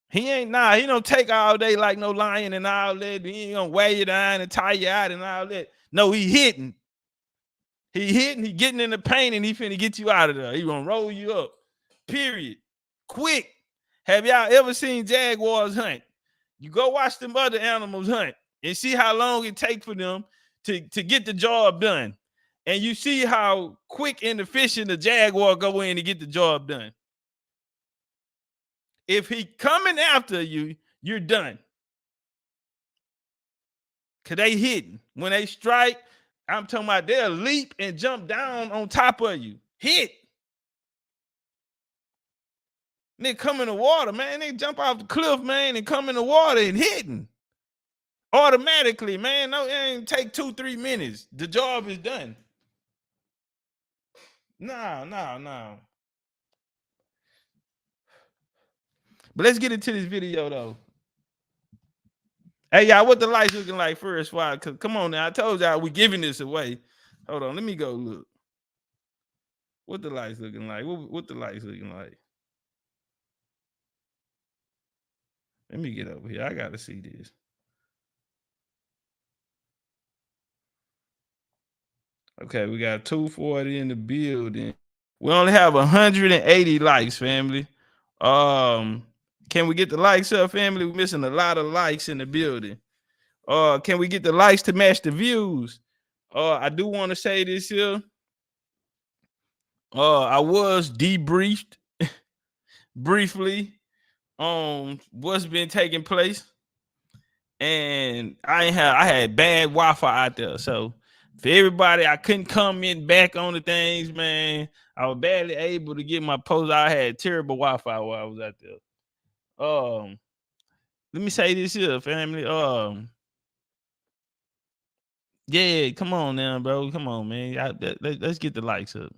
He don't take all day like no lion and all that. He ain't gonna weigh you down and tie you out and all that. No, he hitting. He getting in the paint and he finna get you out of there. He gonna roll you up. Period. Quick. Have y'all ever seen Jaguars hunt? You go watch them other animals hunt and see how long it takes for them to get the job done. And you see how quick and efficient the Jaguar go in to get the job done. If he coming after you, you're done. Cause they hitting. When they strike, I'm talking about they'll leap and jump down on top of you. Hit. They come in the water, man. They jump off the cliff, man, and come in the water and hitting. Automatically, man. No, it ain't take 2-3 minutes. The job is done. No. But let's get into this video though. Hey y'all, what the lights looking like first? Why? Cause come on now, I told y'all we giving this away. Hold on, let me go look. What the lights looking like? What the lights looking like? Let me get over here. I gotta see this. Okay, we got 240 in the building. We only have 180 likes, family. Can we get the likes up, family? We're missing a lot of likes in the building. Can we get the likes to match the views? I do want to say this here. I was debriefed briefly on what's been taking place, and I had bad Wi-Fi out there. So for everybody, I couldn't comment back on the things, man. I was barely able to get my post. I had terrible Wi-Fi while I was out there. Let me say this here, family. Yeah, come on now, bro. Come on, man. Let's get the likes up.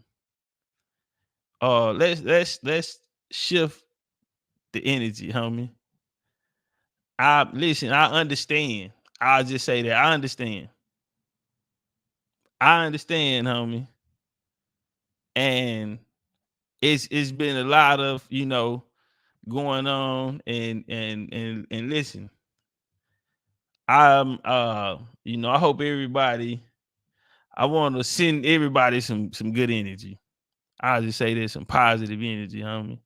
Let's shift the energy, homie. I understand. I'll just say that I understand. I understand, homie. and it's been a lot of going on, and listen, I'm I hope everybody, I want to send everybody some good energy. I'll just say there's some positive energy, homie,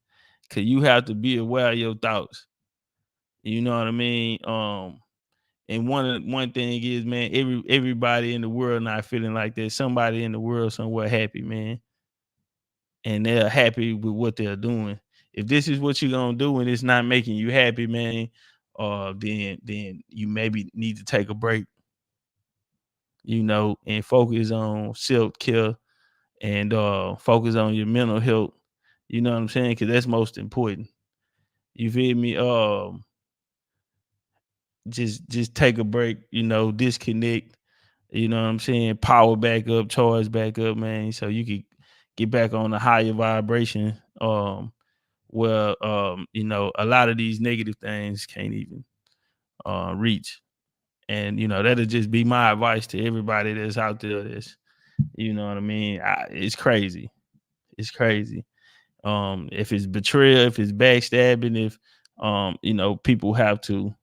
because you have to be aware of your thoughts. You know what I mean? And one thing is, man, everybody in the world not feeling like there's somebody in the world somewhere happy, man, and they're happy with what they're doing. If this is what you're gonna do and it's not making you happy, man, then you maybe need to take a break, and focus on self care, and focus on your mental health. You know what I'm saying? Because that's most important. You feel me? Just take a break. Disconnect. You know what I'm saying? Power back up, charge back up, man. So you can get back on the higher vibration. Where a lot of these negative things can't even reach. And that'll just be my advice to everybody that's out there. That's you know what I mean. It's crazy. It's crazy. If it's betrayal, if it's backstabbing, if people have to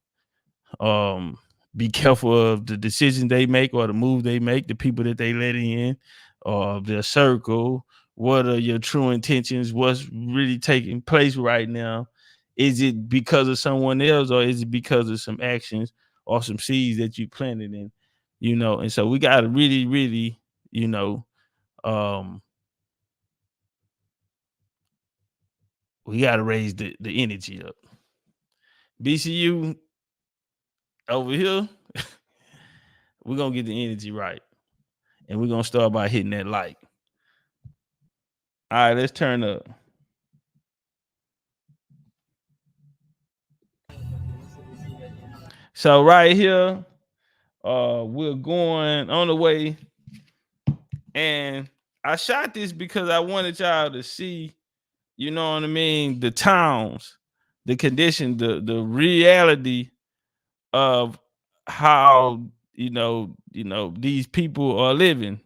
um be careful of the decisions they make or the move they make, the people that they let in, or their circle. What are your true intentions? What's really taking place right now? Is it because of someone else, or is it because of some actions or some seeds that you planted in? And so we gotta really, really, um, we gotta raise the energy up. BCU over here, we're gonna get the energy right. And we're gonna start by hitting that like. All right, let's turn up. So right here, we're going on the way, and I shot this because I wanted y'all to see, you know what I mean, the towns, the condition, the reality of how these people are living.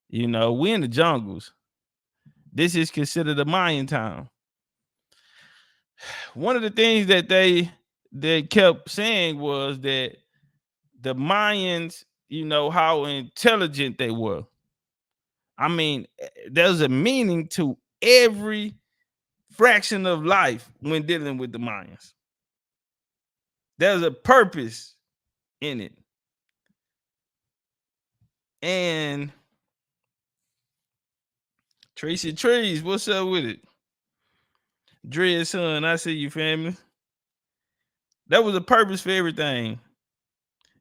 We in the jungles. This is considered a Mayan town. One of the things that they kept saying was that the Mayans, how intelligent they were. I mean, there's a meaning to every fraction of life when dealing with the Mayans. There's a purpose in it. And Tracy Trees, what's up with it? Dread son, I see you, family. That was a purpose for everything.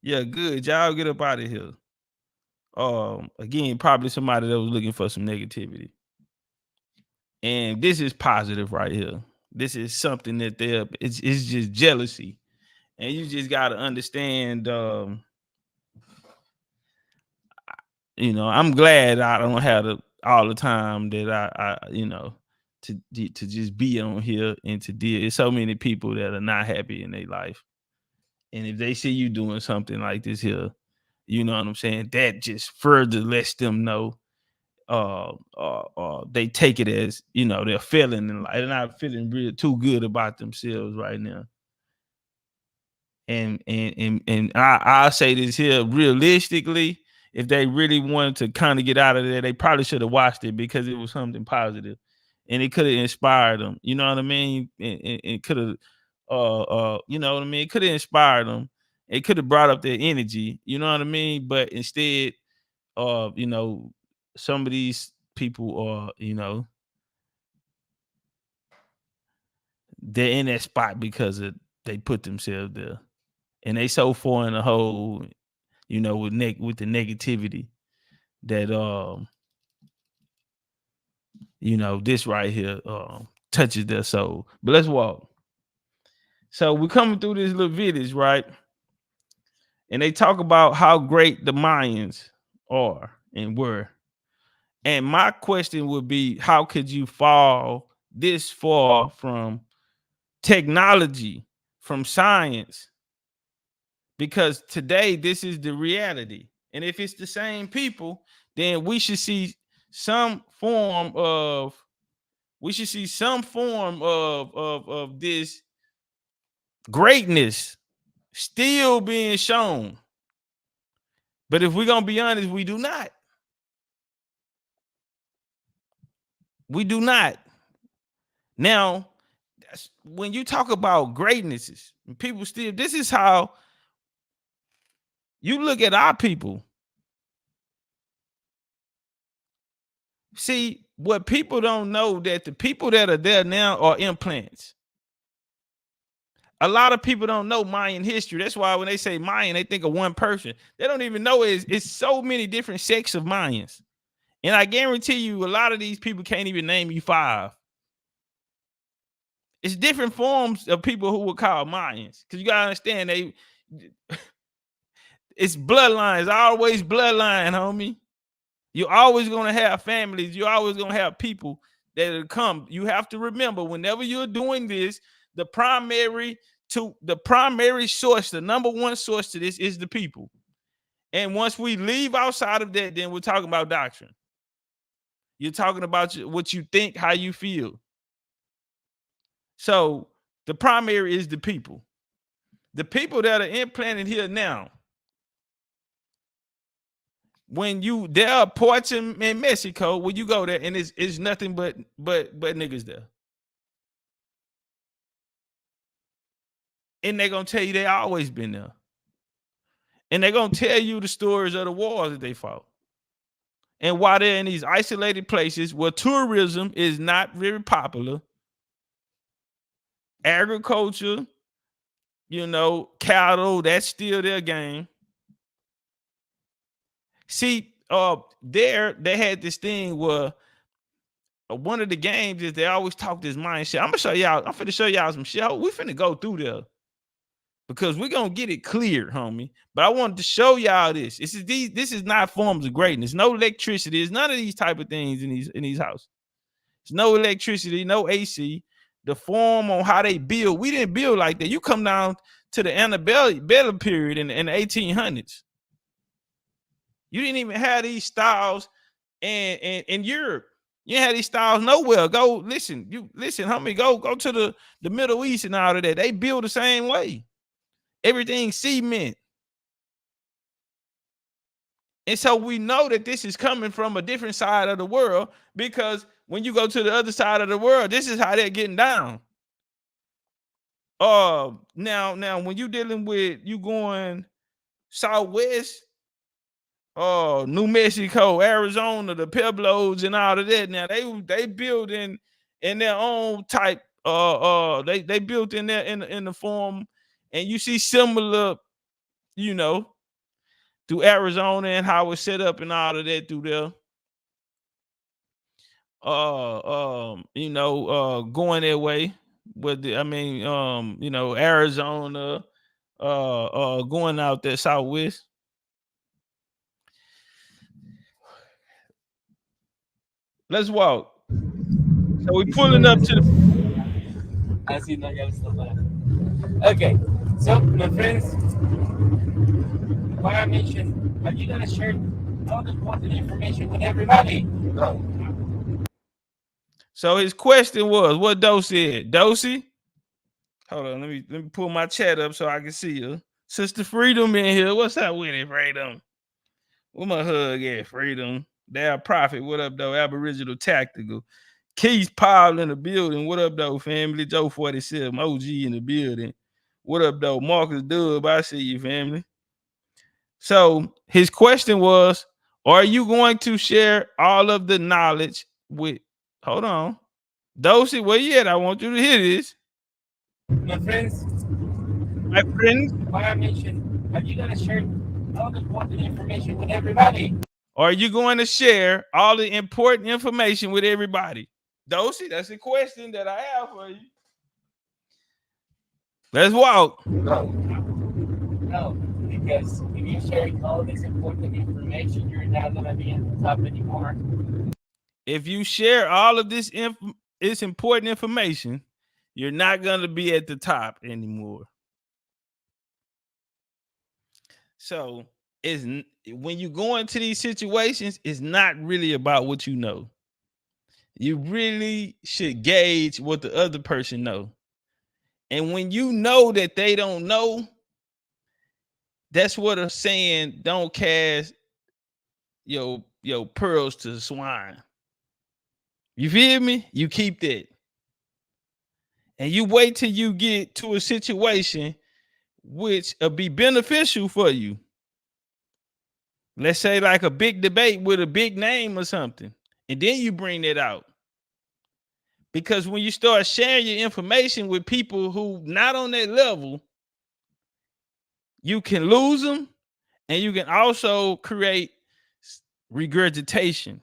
Yeah, good. Y'all get up out of here. Again, probably somebody that was looking for some negativity. And this is positive right here. This is something that it's just jealousy. And you just gotta understand, I'm glad I don't have all the time that I to just be on here and to deal. There's so many people that are not happy in their life. And if they see you doing something like this here, you know what I'm saying, that just further lets them know they take it as they're feeling, and they're not feeling real too good about themselves right now. And I'll say this here realistically, if they really wanted to kind of get out of there, they probably should have watched it, because it was something positive and it could have inspired them. You know what I mean? And it could have you know what I mean? It could have inspired them. It could have brought up their energy, you know what I mean? But instead, some of these people are, they're in that spot because they put themselves there, and they so far in the hole, with the negativity that this right here touches their soul. But let's walk. So we're coming through this little village, right? And they talk about how great the Mayans are and were. And my question would be, how could you fall this far from technology, from science? Because today this is the reality. And if it's the same people, then we should see some form of this greatness still being shown. But if we're gonna be honest, we do not. We do not. Now, when you talk about greatnesses, people still, this is how you look at our people. See, what people don't know, that the people that are there now are implants. A lot of people don't know Mayan history. That's why when they say Mayan, they think of one person. They don't even know it's so many different sects of Mayans. And I guarantee you, a lot of these people can't even name you 5. It's different forms of people who were called Mayans. Because you gotta understand, it's bloodlines, always bloodline, homie. You're always gonna have families, you're always gonna have people that will come. You have to remember, whenever you're doing this, the primary source, the number one source to this is the people. And once we leave outside of that, then we're talking about doctrine. You're talking about what you think, how you feel. So the primary is the people. The people that are implanted here now. When there are ports in Mexico, when you go there, and it's nothing but niggas there. And they're gonna tell you they always been there. And they're gonna tell you the stories of the wars that they fought. And while they're in these isolated places where tourism is not very popular, agriculture, cattle, that's still their game. See, they had this thing where one of the games is they always talk this Mayan shit. I'm finna show y'all some shit. We finna go through there because we're gonna get it clear, homie. But I wanted to show y'all this. This is not forms of greatness. No electricity. There's none of these type of things in these houses. There's no electricity, no AC. The form on how they build, we didn't build like that. You come down to the antebellum period in the 1800s. You didn't even have these styles in Europe. You didn't have these styles nowhere. Go listen, homie. Go to the Middle East and all of that. They build the same way. Everything cement. And so we know that this is coming from a different side of the world, because when you go to the other side of the world, this is how they're getting down. Now when you dealing with, you going southwest, New Mexico, Arizona, the Pueblos and all of that. Now they build in their own type. They built in there in the form, and you see similar, through Arizona and how it's set up and all of that through there. Going their way with Arizona, going out there southwest. Let's walk. So we pulling up to the. I see no yellow stuff. Okay, so my friends, what I mentioned, are you gonna share all the important information with everybody? No. So his question was, what Dosey said? Dosey? Hold on, let me pull my chat up so I can see you. Sister Freedom in here. What's up with it, Freedom? Where my hug at, Freedom? Dad Prophet, what up, though? Aboriginal Tactical. Keith Powell in the building. What up, though, family? Joe 47, OG in the building. What up, though? Marcus Dub, I see you, family. So his question was, are you going to share all of the knowledge with, hold on, Dosey, where you at? I want you to hear this. My friends, what I mentioned, are you going to share all the important information with everybody? Are you going to share all the important information with everybody? Dosey, that's the question that I have for you. Let's walk. No, because if you share all this important information, you're not going to be at the top anymore. If you share all of this important information, you're not going to be at the top anymore. So is when you go into these situations, it's not really about what you know. You really should gauge what the other person know. And when you know that they don't know, that's what I'm saying. Don't cast your pearls to the swine. You feel me? You keep that. And you wait till you get to a situation which will be beneficial for you. Let's say like a big debate with a big name or something. And then you bring that out. Because when you start sharing your information with people who not on that level, you can lose them, and you can also create regurgitation.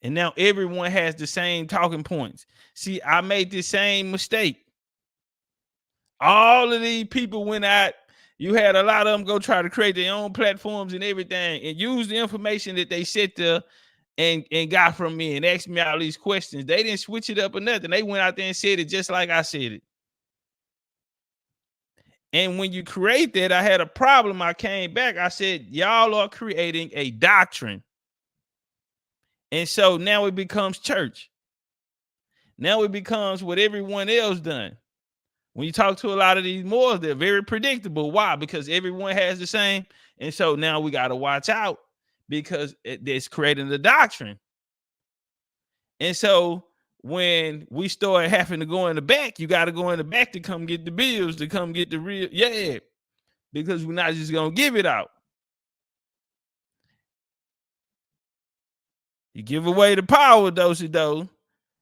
And now everyone has the same talking points. See, I made the same mistake. All of these people went out. You had a lot of them go try to create their own platforms and everything and use the information that they sit there and got from me and asked me all these questions. They didn't switch it up or nothing. They went out there and said it just like I said it. And when you create that, I had a problem. I came back. I said, y'all are creating a doctrine. And so now it becomes church. Now it becomes what everyone else done. When you talk to a lot of these Moors, they're very predictable. Why? Because everyone has the same. And so now we got to watch out because it's creating the doctrine. And so when we start having to go in the back, you got to go in the back to come get the bills, to come get the real, because we're not just going to give it out. You give away the power, though,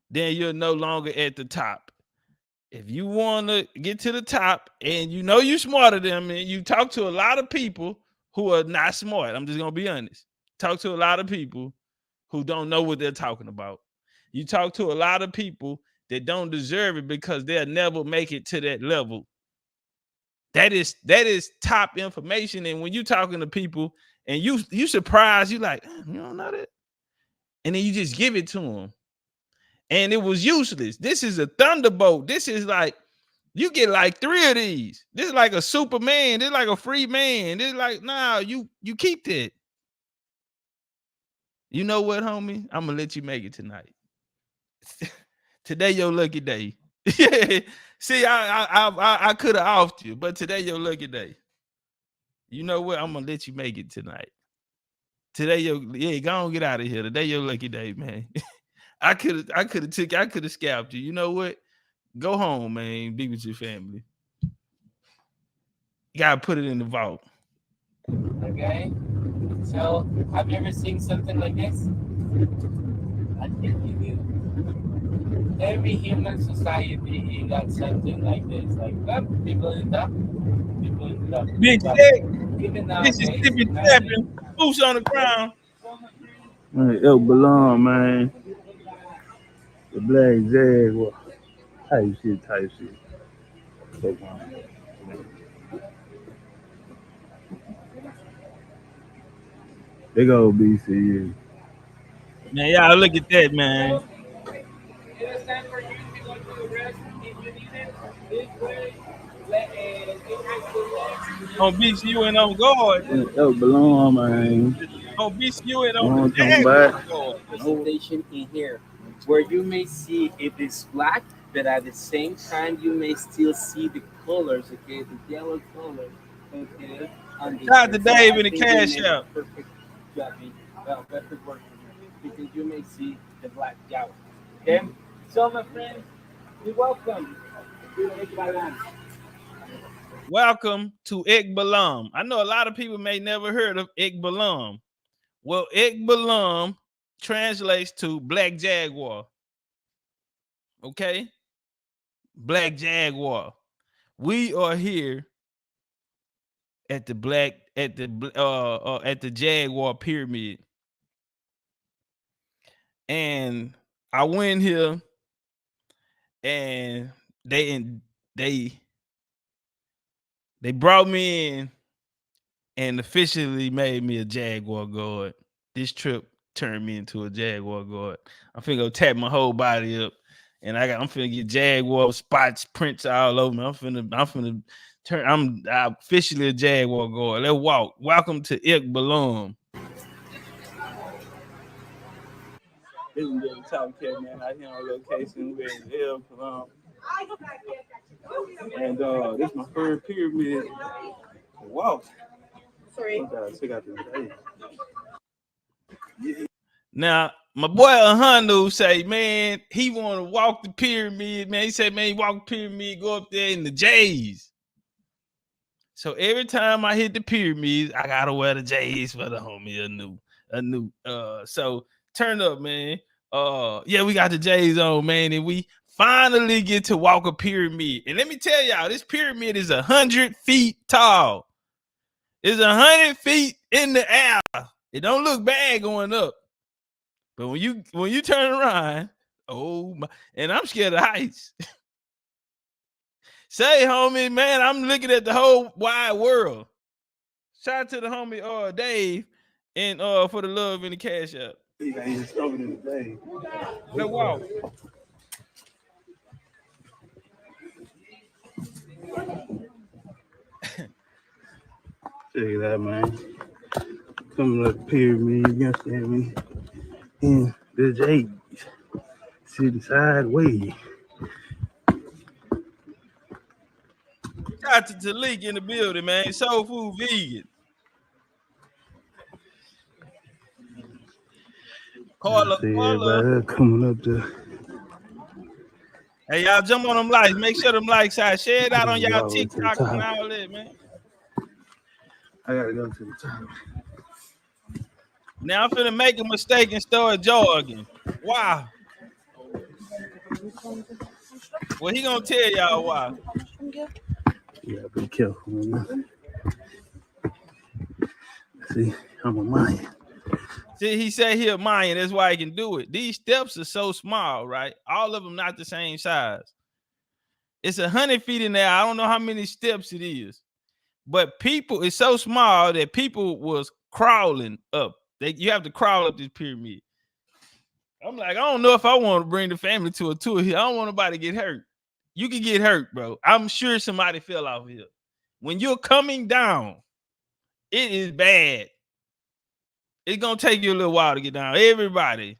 then you're no longer at the top. If you want to get to the top and you know you're smarter than them, and you talk to a lot of people who are not smart, I'm just going to be honest. Talk to a lot of people who don't know what they're talking about. You talk to a lot of people that don't deserve it because they'll never make it to that level. That is top information. And when you're talking to people and you surprised, you like, you don't know that? And then you just give it to them. And it was useless. This is a thunderbolt. This is like, you get like 3 of these. This is like a Superman. This is like a free man. This is like, nah, you keep that. You know what, homie? I'm going to let you make it tonight. Today your lucky day. See, I could have offed you, but today your lucky day. You know what? I'm gonna let you make it tonight. Today go on, get out of here. Today your lucky day, man. I could have scalped you. You know what? Go home, man. Be with your family. You gotta put it in the vault. Okay. So, have you ever seen something like this? I think you do. Every human society got something like this. Like people in the top, people in the top. Big Jack, Even now, this is Tippy tapping, boots on the ground. Hey, yo, belong, man. The Black Jaguar. Type shit. They go BCU. Man, y'all look at that, man. It's time for you to go to the restroom if you need it. This way, on BCU and on guard. Yo, belong, man. On BCU and on the Jaguar. Presentation in here, where you may see it is black, but at the same time you may still see the colors. Okay, the yellow color. Okay. Shout out to Dave in the cash out. Perfect job. Perfect work because you may see the black yellow. Okay. So, my friends, we welcome to Vibrational. Welcome to Ekbalam. I know a lot of people may never heard of Ekbalam. Well, Ekbalam translates to Black Jaguar. Okay? Black Jaguar. We are here at the Jaguar Pyramid. And I went here and they brought me in and officially made me a Jaguar guard. This trip turned me into a Jaguar guard. I'm finna go tap my whole body up and I'm finna get Jaguar spots, prints all over me. I'm finna turn. I'm officially a Jaguar guard. Let's walk. Welcome to Ik Balloon. This is the Topcatz, man. Out here on location with El and this is my first pyramid. Wow. Sorry. Check out this day. Now, my boy Ahanu say, man, he want to walk the pyramid, man. He said, man, walk the pyramid, go up there in the J's. So every time I hit the pyramids, I gotta wear the J's for the homie a new. So turn up, man. Yeah, we got the J's on, man, and we finally get to walk a pyramid. And let me tell y'all, this pyramid is 100 feet tall. It's 100 feet in the air. It don't look bad going up. But when you turn around, oh my, and I'm scared of heights. Say, homie, man, I'm looking at the whole wide world. Shout out to the homie Dave and for the love in the cash app. Let's walk. Check it out, man. Coming up pyramid, you understand me? And the J's sitting sideways. Shout out to Talik in the building, man. Soul food vegan. Carla. Coming up there. Hey, y'all jump on them likes. Make sure them likes out. Share it out on y'all TikTok and all that, man. I gotta go to the top. Now I'm finna make a mistake and start jogging. Wow. Well, he gonna tell y'all why. Yeah, be careful, man. See, I'm a Mayan. See, he said he a Mayan. That's why he can do it. These steps are so small, right? All of them not the same size. It's 100 feet in there. I don't know how many steps it is. But people, it's so small that people was crawling up. You have to crawl up this pyramid. I'm like, I don't know if I want to bring the family to a tour here. I don't want nobody to get hurt. You can get hurt, bro. I'm sure somebody fell off here. When you're coming down, it is bad. It's going to take you a little while to get down. Everybody.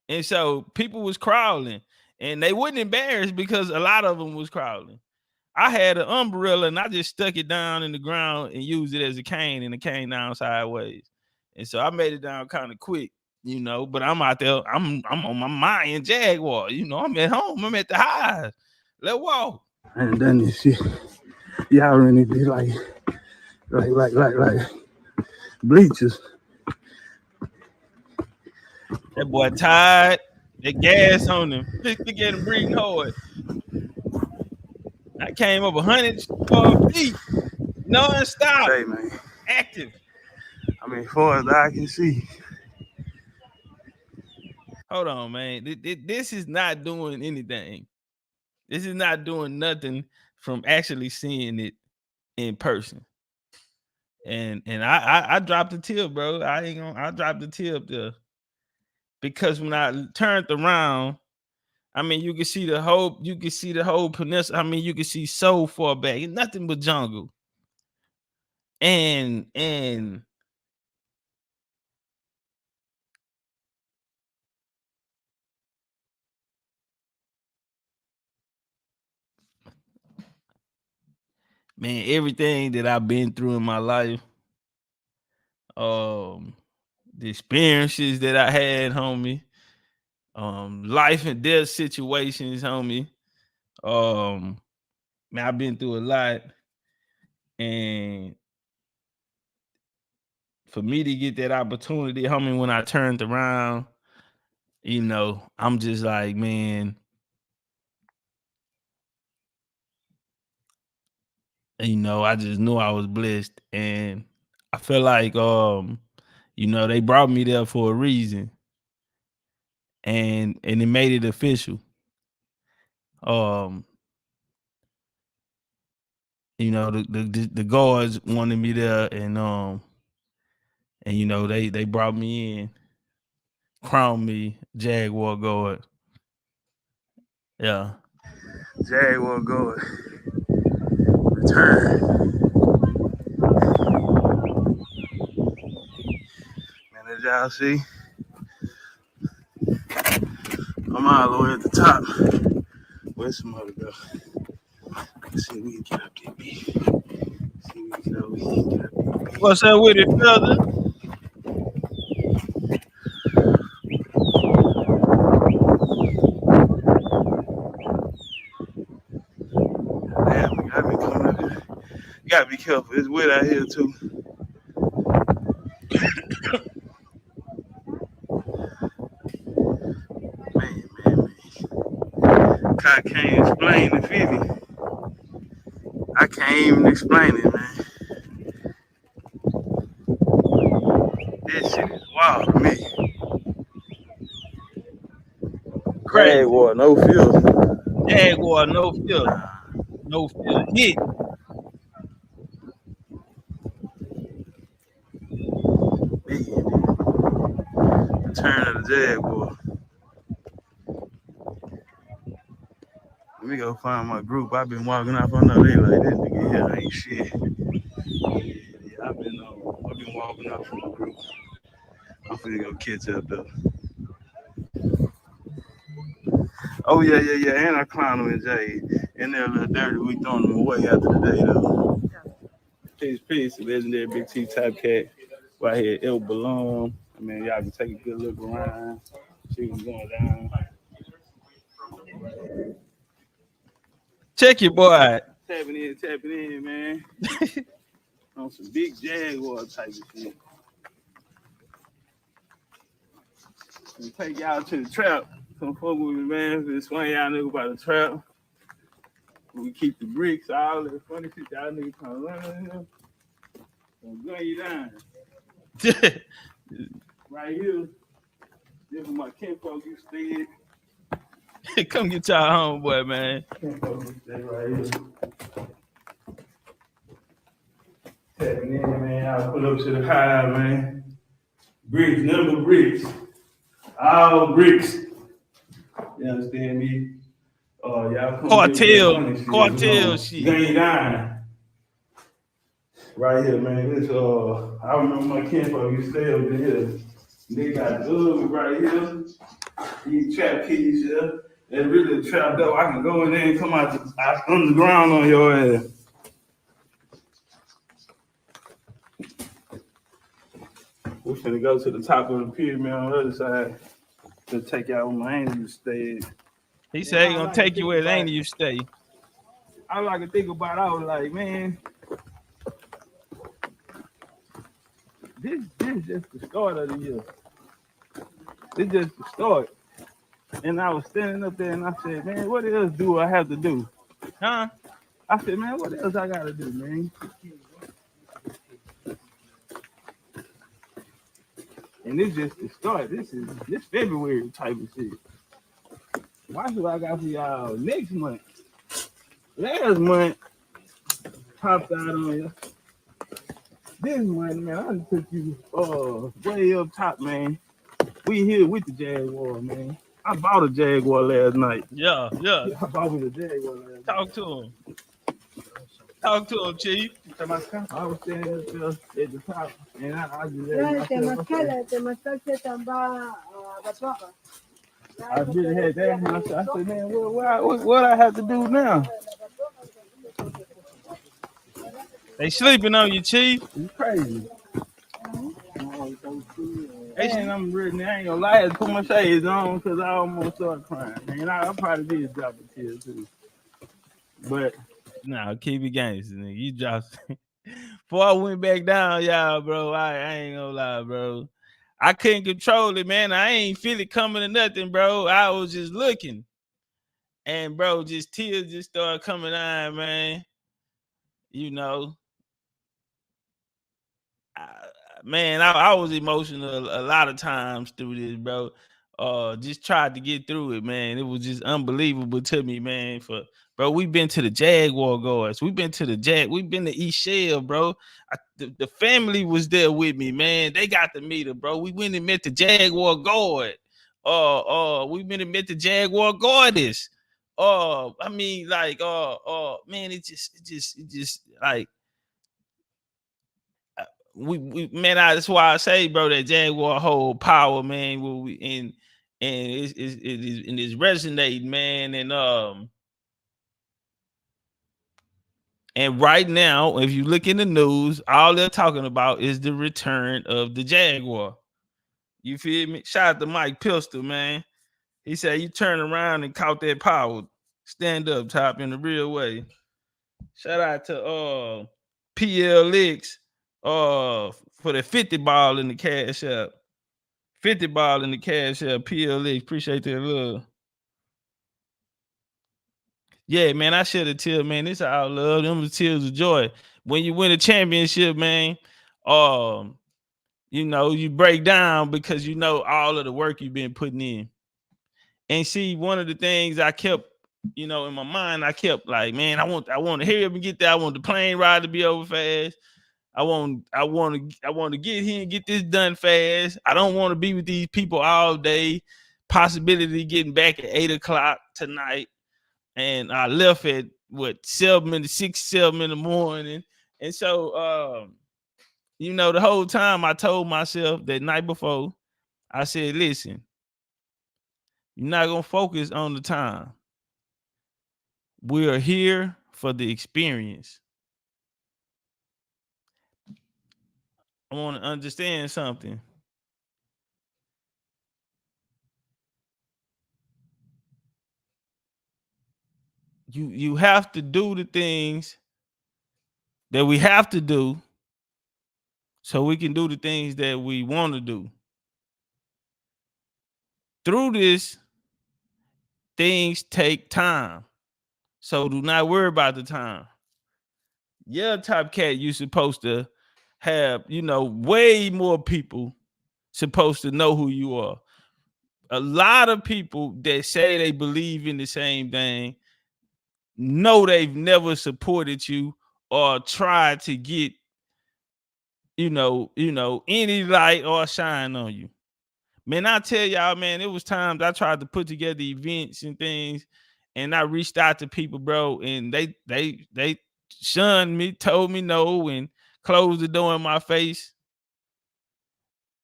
And so people was crawling. And they wasn't embarrassed because a lot of them was crawling. I had an umbrella and I just stuck it down in the ground and used it as a cane, and it came down sideways. And so I made it down kind of quick, you know, but I'm out there. I'm on my Mayan Jaguar. You know, I'm at home. I'm at the highs. Let's walk. I ain't done this shit. Y'all really be like bleachers. That boy tired. That gas on him. Look at him breathing hard. I came up 100 feet. No, and stop. Hey, man. Active. I mean, as far as I can see. Hold on, man. This is not doing anything. This is not doing nothing from actually seeing it in person. And I dropped the tip, bro. I dropped the tip there. Because when I turned around, I mean, you can see the whole peninsula. I mean, you can see so far back. It's nothing but jungle. And man, everything that I've been through in my life, the experiences that I had, homie, life and death situations, homie. Man, I've been through a lot, and for me to get that opportunity, homie, when I turned around, you know, I'm just like, man, you know, I just knew I was blessed, and I feel like, you know, they brought me there for a reason, and it made it official. You know, the guards wanted me there, and you know, they brought me in, crowned me Jaguar guard, Yeah. Jaguar go return. And as y'all see, I'm all the way at the top. Where's some other go? Let's see if we can get up there, B. See if we can get up there. What's that with it, brother? Damn, we gotta be coming up here. You gotta be careful. It's wet out here too. Man. I can't explain the feeling. I can't even explain it, man. This shit is wild to me. Jaguar, no filter. Jaguar, no filter. No filter. Hit. Return of the Jaguar. Let me go find my group. I've been walking off on the day like this nigga here ain't shit. Yeah, I've been walking off from the group. I'm finna go catch up though. Oh yeah. And I climbed them in Jay. And they're a little dirty. We throwing them away after the day though. Peace. Legendary Big T Topcatz. Right here, El Balloon. I mean, y'all can take a good look around. See what's going down. Check your boy out. Tapping in, man. On some big Jaguar type of shit. And take y'all to the trap. Come fuck with me, man. Just swing y'all niggas by the trap. We keep the bricks, all that funny shit y'all niggas come running here. Gonna gun you down. Right here. This is my kinfolk you stayed. Come get y'all homeboy, man. Kinfolk you stay right here. Tapping in, man. I'll pull up to the high, man. Bricks, number bricks. All bricks. You understand me? Y'all come cartel shit. Gun you down. Right here, man. This I remember my kinfolk used to stay over here. They got guns right here. These trap keys here. They're really a trap door. I can go in there and come out underground on your ass. We're finna go to the top of the pyramid on the other side to take out where my angels stayed. He said he gonna take you where ain't you stay. I like to think about it. I was like, man, this is just the start of the year. This just the start. And I was standing up there and I said, man, what else do I have to do? Huh? I said, man, what else I gotta do, man? And this just the start. This February type of shit. Watch what I got for y'all next month. Last month, topped out on you. This month, man, I done took you way up top, man. We here with the Jaguar, man. I bought a Jaguar last night. Yeah. I bought me the Jaguar last night. Talk to him, Chief. I was standing up there at the top, and I just let I really had that. And I said, man, what I have to do now? They sleeping on you, Chief. It's crazy. I'm ready. I ain't gonna lie, I had to put my shades on because I almost started crying. Man, I probably did drop a tear too. But nah, keep it gangster, nigga. You dropped. Before I went back down, y'all, bro, I ain't gonna lie, bro. I couldn't control it, man. I ain't feel it coming or nothing, bro. I was just looking. And, bro, just tears just started coming on, man. You know. I was emotional a lot of times through this, bro. Just tried to get through it, man. It was just unbelievable to me, man. Bro, we've been to the Jaguar Guards. We've been to East Shell, bro. The family was there with me, man. They got to meet her, bro. We went and met the Jaguar Guard. We went and met the Jaguar Goddess. I mean, like, man, it just like we man, that's why I say, bro, that Jaguar hold power, man. And it's resonating, man, and right now, if you look in the news, all they're talking about is the return of the Jaguar. You feel me? Shout out to Mike Pistol, man. He said you turn around and caught that power. Stand up, Top, in the real way. Shout out to PLX for the 50 ball in the cash app. 50 ball in the cash app. PLX. Appreciate that love. Yeah, man, I shed a tear, man. This our love. Them was tears of joy. When you win a championship, man, you know, you break down because you know all of the work you've been putting in. And see, one of the things I kept, you know, in my mind, I kept like, man, I want to hurry up and get there. I want the plane ride to be over fast. I want to get here and get this done fast. I don't want to be with these people all day. Possibility of getting back at 8:00 tonight. And I left at 7 in the morning. And so you know, the whole time I told myself that night before, I said, listen, you're not gonna focus on the time. We are here for the experience. I want to understand something. You have to do the things that we have to do so we can do the things that we want to do. Through this, things take time. So do not worry about the time. Yeah, Topcatz, you're supposed to have, you know, way more people supposed to know who you are. A lot of people that say they believe in the same thing know they've never supported you or tried to get, you know, any light or shine on you. Man, I tell y'all, man, it was times I tried to put together events and things, and I reached out to people, bro, and they shunned me, told me no, and closed the door in my face.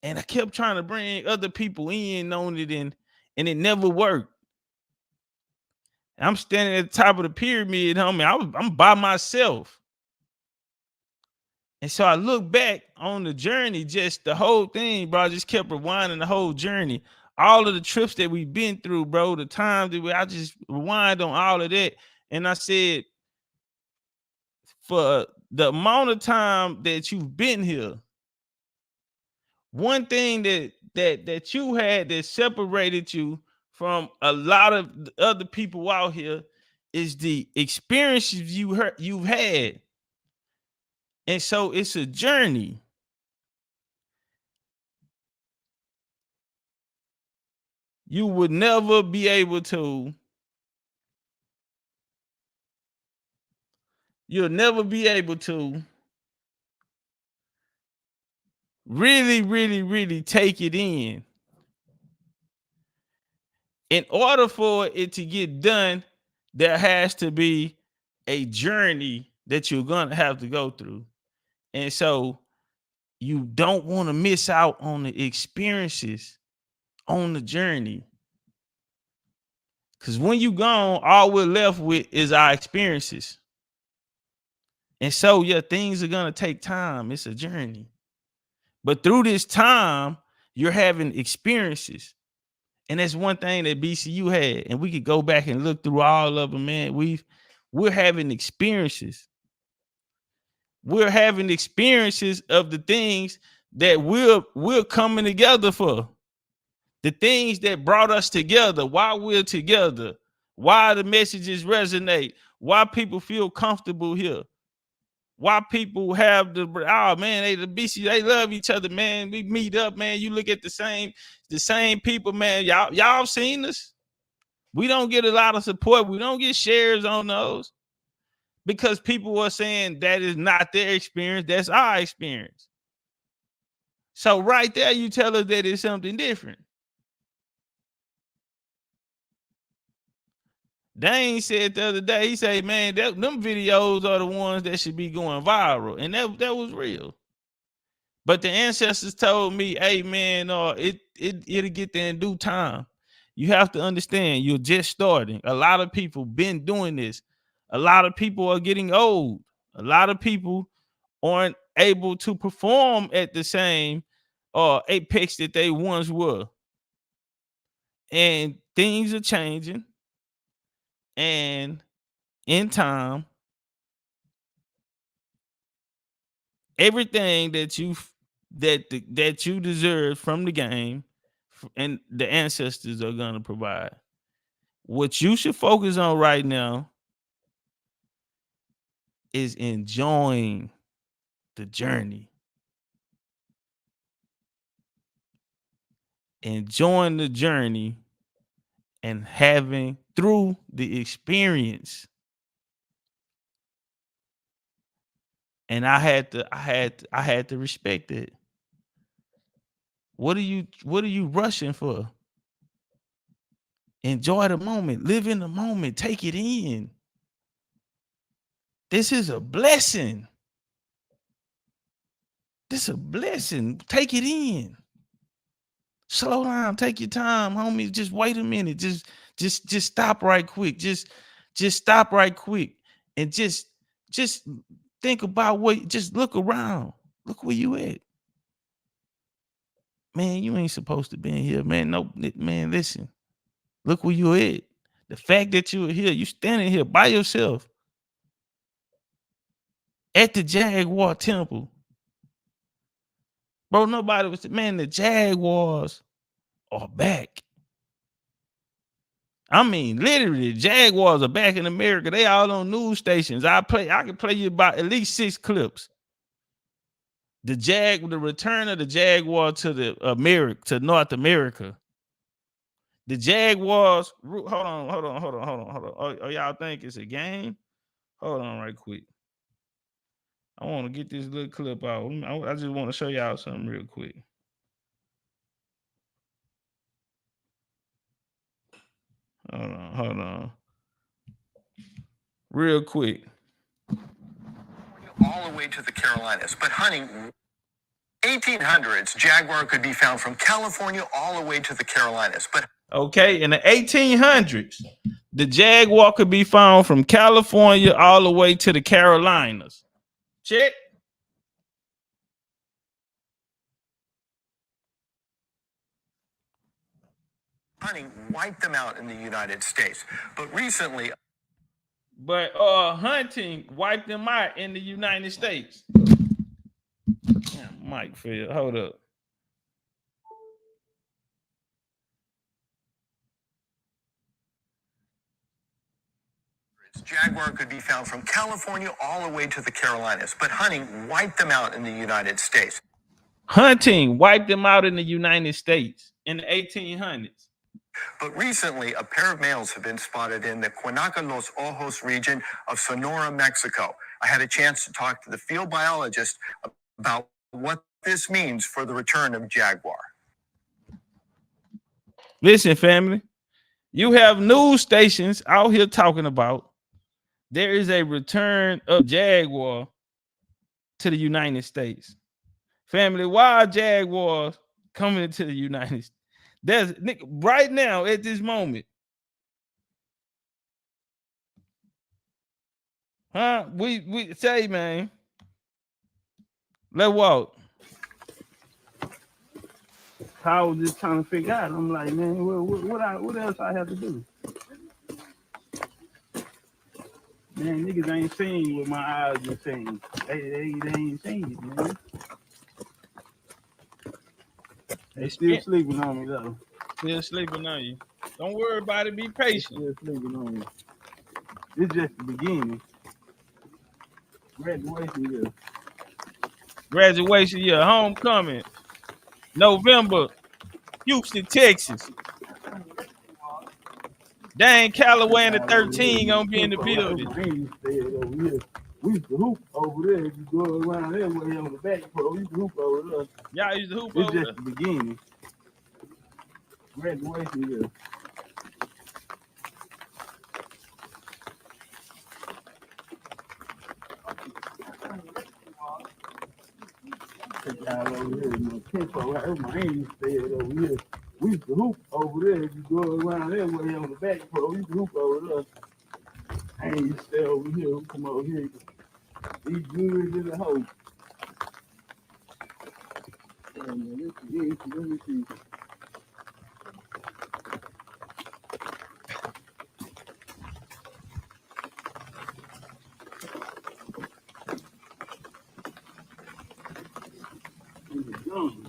And I kept trying to bring other people in on it, and it never worked. I'm standing at the top of the pyramid, homie. I'm by myself. And so I look back on the journey, just the whole thing, bro. I just kept rewinding the whole journey. All of the trips that we've been through, bro, the times that I just rewind on all of that. And I said, for the amount of time that you've been here, one thing that you had that separated you from a lot of other people out here is the experiences you've had. And so it's a journey. You would never be able to, you'll never be able to really take it in. In order for it to get done, there has to be a journey that you're going to have to go through. And so you don't want to miss out on the experiences on the journey. Because when you gone, all we're left with is our experiences. And so, yeah, things are going to take time. It's a journey. But through this time, you're having experiences. And that's one thing that BCU had. And we could go back and look through all of them, man. We're having experiences. We're having experiences of the things that we're coming together for. The things that brought us together, why we're together, why the messages resonate, why people feel comfortable here, why people have the BC, they love each other, man. We meet up, man. You look at the same people, man. Y'all seen us. We don't get a lot of support. We don't get shares on those because people are saying that is not their experience. That's our experience. So right there, you tell us that it's something different. Dane said the other day, he said, man, them videos are the ones that should be going viral. And that was real. But the ancestors told me, hey, man, it'll get there in due time. You have to understand, you're just starting. A lot of people been doing this. A lot of people are getting old. A lot of people aren't able to perform at the same apex that they once were. And things are changing. And in time, everything that you deserve from the game and the ancestors are going to provide. What you should focus on right now is enjoying the journey. Enjoying the journey and having through the experience. And I had to respect it. What are you rushing for? Enjoy the moment. Live in the moment. Take it in. This is a blessing. This is a blessing. Take it in. Slow down. Take your time, homie. Just wait a minute. Just stop right quick. Just stop right quick. And just think about just look around. Look where you at. Man, you ain't supposed to be in here, man. No, man, listen. Look where you at. The fact that you're here, you standing here by yourself at the Jaguar Temple. Bro, nobody was, man, the Jaguars are back. I mean, literally, the Jaguars are back in America. They all on news stations. I can play you about at least 6 clips. The return of the Jaguar to North America. The Jaguars, hold on. Oh, y'all think it's a game? Hold on right quick. I want to get this little clip out. I just want to show y'all something real quick. Hold on. Real quick. All the way to the Carolinas, but hunting 1800s, Jaguar could be found from California all the way to the Carolinas. But okay, in the 1800s, the Jaguar could be found from California all the way to the Carolinas. Check. hunting wiped them out in the United States. But recently, hunting wiped them out in the United States. Mike Field, hold up. Jaguar could be found from California all the way to the Carolinas, but hunting wiped them out in the United States. Hunting wiped them out in the United States in the 1800s. But recently, a pair of males have been spotted in the Cuenca Los Ojos region of Sonora, Mexico. I had a chance to talk to the field biologist about what this means for the return of jaguar. Listen, family, you have news stations out here talking about there is a return of jaguar to the United States. Family, why are jaguars coming into the United States? There's right now at this moment. We say, man, let's walk. I was just trying to figure out. I'm like, man, what else I have to do? Man, niggas ain't seen what my eyes been seeing. They ain't seen it, man. They still sleeping on me though. Still sleeping on you. Don't worry about it. Be patient. Still sleeping on me. It's just the beginning. Graduation year. Homecoming. November. Houston, Texas. Dang, Callaway and the 13 gonna be in the building. We used to hoop over there. If you go around there way on the back, we used to hoop over there. Y'all used to hoop over there? It's just the beginning. Graduation year. Tempo, right? My Amy stayed over here. We used to hoop over there. If you go around there way on the back pole, we used to hoop over there. I ain't used to stay over here. We come over here. These good in the hole. Let me see.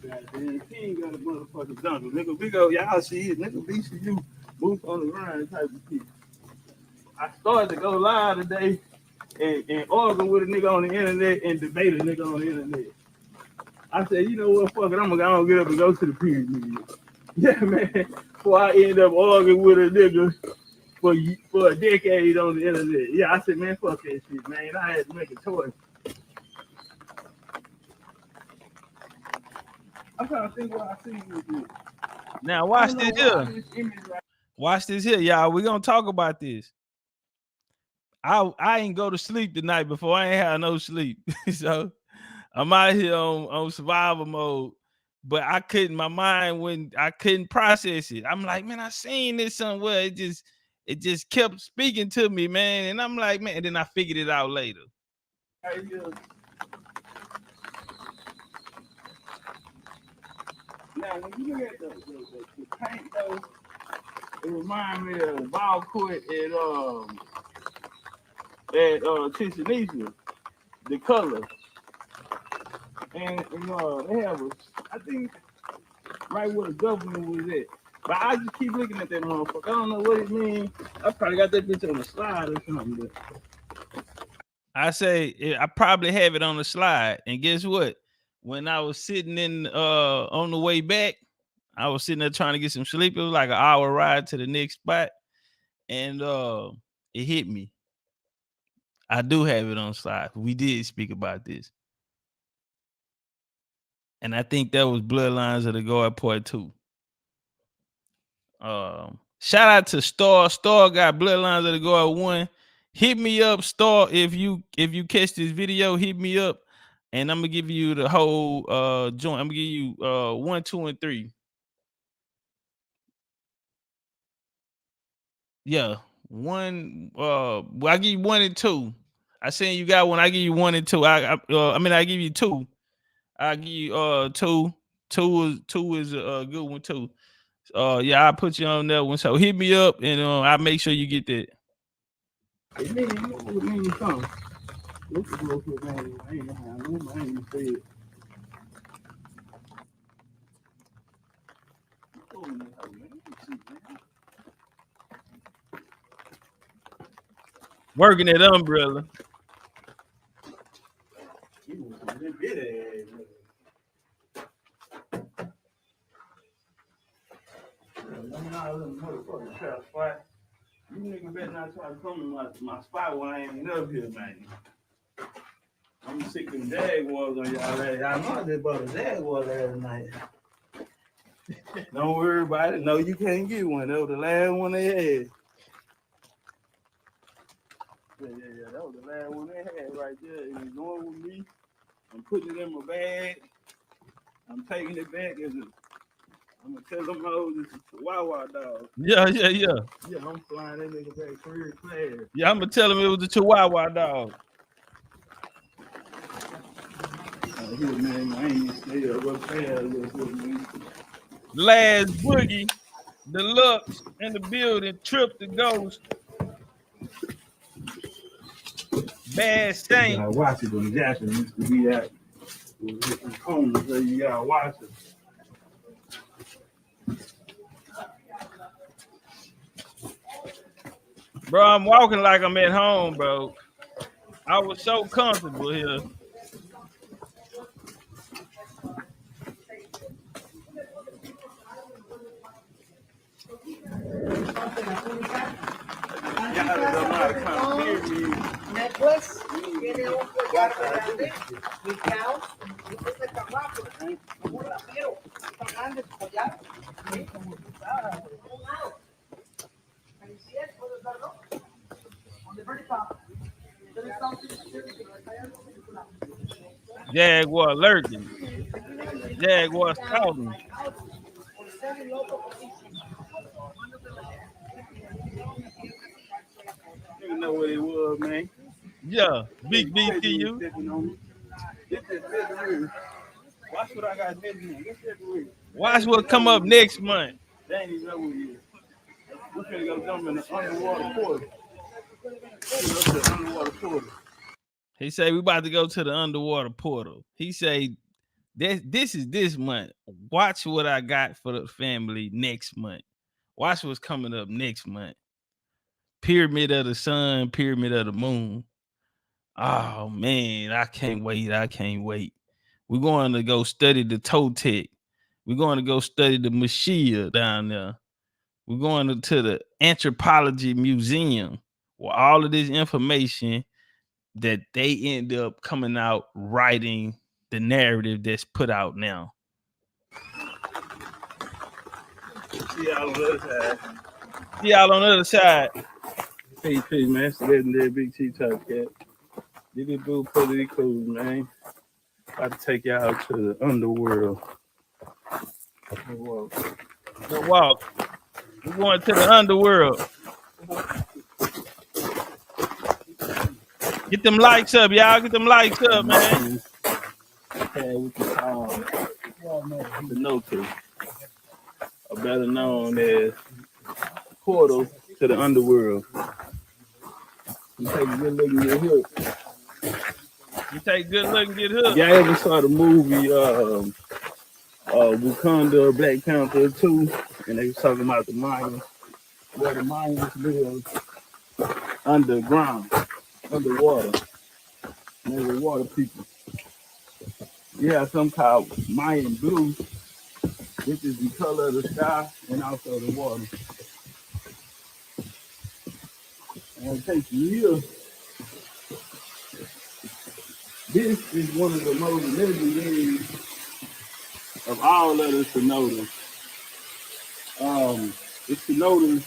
Goddamn, King got a motherfucking jungle. Nigga, we go, y'all see it. Nigga, BCU, boots on the ground type of shit. I started to go live today and argue with a nigga on the internet and debate a nigga on the internet. I said, you know what, fuck it, I'm gonna get up and go to the pyramid. Yeah, man. Before I end up arguing with a nigga for a decade on the internet. Yeah, I said, man, fuck that shit, man. I had to make a choice. I'm trying to think what I see with you. Now watch this here. Watch this here, y'all. We're gonna talk about this. I ain't go to sleep the night before. I ain't had no sleep. So I'm out here on survival mode. But I couldn't process it. I'm like, man, I seen this somewhere. It just kept speaking to me, man. And I'm like, man, and then I figured it out later. Now, when you look at the paint, though, it reminds me of the ball court at Tishanisa, the color. And they have I think, right where the governor was at. But I just keep looking at that motherfucker. I don't know what it means. I probably got that bitch on the slide or something. I say, I probably have it on the slide. And guess what? When I was sitting on the way back, I was sitting there trying to get some sleep. It was like an hour ride to the next spot. And it hit me. I do have it on slide. We did speak about this. And I think that was Bloodlines of the God Part 2. Shout out to Star. Star got Bloodlines of the God 1. Hit me up, Star. If you catch this video, hit me up. And I'm gonna give you the whole joint. I'm gonna give you 1, 2, and 3. Yeah, 1. Well, I give you 1 and 2. I saying you got 1. I give you 1 and 2. I give you 2. I give you 2. 2 is a good one too. Yeah, I'll put you on that one. So hit me up and I'll make sure you get that. Hey, man, you know what mean something. Look at what man. I ain't say it. Working that umbrella. You niggas better not try to come in my spot when I ain't up here, man. I'm sick of Jaguars on y'all. Y'all know I just bought a Jaguar last night. Don't worry about it. No, you can't get one. That was the last one they had. Yeah. That was the last one they had right there. It was going with me. I'm putting it in my bag. I'm taking it back as I'm gonna tell them hoes it's a Chihuahua dog. Yeah. Yeah, I'm flying that nigga back career class. Yeah, I'm gonna tell him it was a Chihuahua dog. Here, man, I ain't stay up what fast. Last Boogie, Deluxe in the building, Trip the Ghost. Bad Saint. I watch it when Jackson used to be at home, so you gotta watch it. Bro, I'm walking like I'm at home, bro. I was so comfortable here. Necklace, tiene un collar grande, mi cow, este es de trabajo, como un rapero, está grande el collar, como tú sabes, un lado. And see it, puedes verlo, on the very top. There is something Jaguar lurking. Jaguars talking. You know what it was, man. Yeah, big BTU. Watch what I got next month. Watch what come up next month. They ain't even know what it is. We're gonna go jump in the underwater portal. The underwater portal. He say we about to go to the underwater portal. He say this is this month. Watch what I got for the family next month. Watch what's coming up next month. Pyramid of the sun, pyramid of the moon. Oh man, I can't wait. I can't wait. We're going to go study the Topcatz. We're going to go study the Mashiach down there. We're going to the Anthropology Museum where all of this information that they end up coming out writing the narrative that's put out now. See y'all on the other side. See y'all on the other side. Peace, man. It's legendary Big T Topcatz. Did it boo pretty cool, man. About to take y'all to the underworld. The walk. We're going to the underworld. Get them likes up, y'all. Get them likes up, man. Okay, we can call the Notu, or better known as portal to the underworld. You take a good look and get hooked. You take a good look and get hooked. Y'all ever saw the movie Wakanda Black Panther 2? And they was talking about the Mayans, where the Mayans live underground, underwater. And they were water people. You have some called Mayan blue, which is the color of the sky and also the water. And it takes years. This is one of the most legendary of all of the cenotes. It's cenotes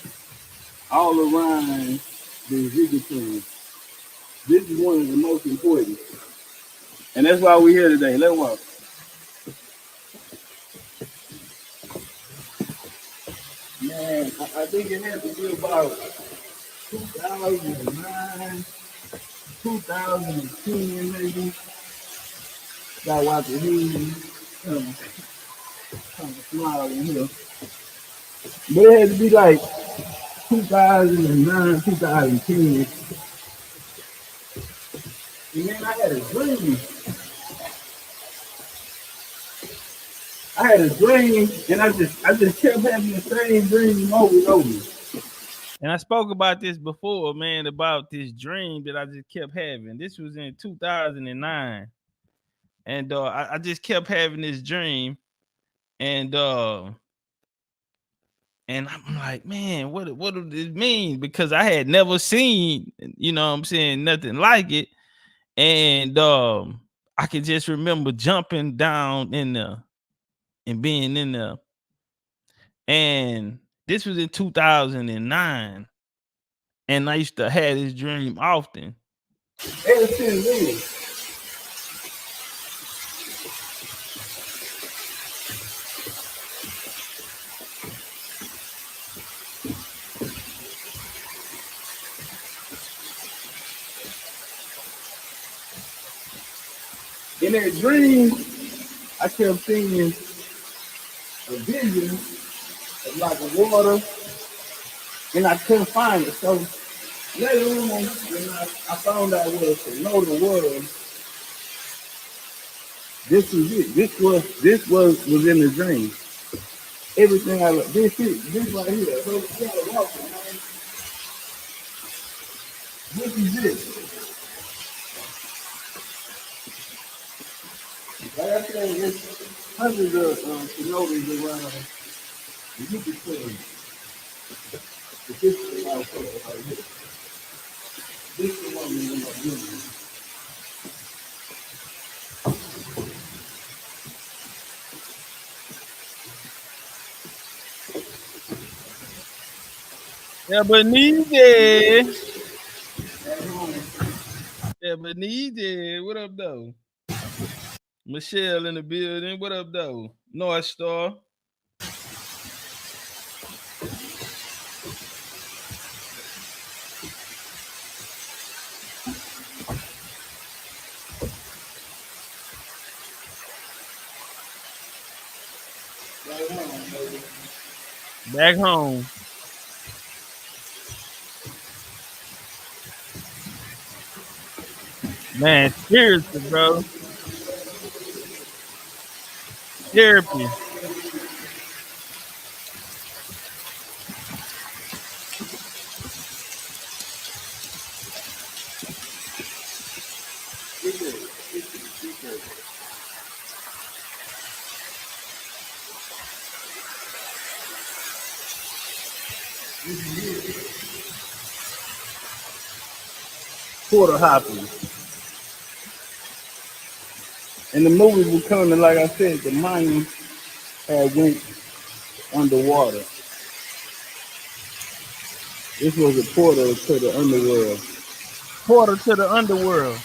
all around the Yucatan. This is one of the most important. And that's why we're here today. Let's walk. Man, I think it had to be about 2009, 2010 maybe. Got watch the heat. Kind of smile in here. But it had to be like 2009, 2010. And then I had a dream. And I just kept having the same dream over and over. And I spoke about this before, man, about this dream that I just kept having. This was in 2009. And I just kept having this dream. And I'm like, man, what does this mean? Because I had never seen, you know what I'm saying, nothing like it. And I can just remember jumping down in there and being in there. And this was in 2009. And I used to have this dream often. Ever since then. In that dream, I kept seeing a vision of like a water, and I couldn't find it. So later on, when I found out what to know the world, this was it. This was in the dream. Everything I looked, this right here. So you gotta walk it, man. This is it. Like I said, it's hundreds of cenotes around the Yucatan. But this is our photo right here. This is the one we end up using. Yeah, but need it. What up, though? Michelle in the building. What up, though? North Star. Back home. Man, seriously, bro. Therapy. Porter hopping. And the movie was coming, like I said, the Mayans had went underwater. This was a portal to the underworld. Portal to the underworld.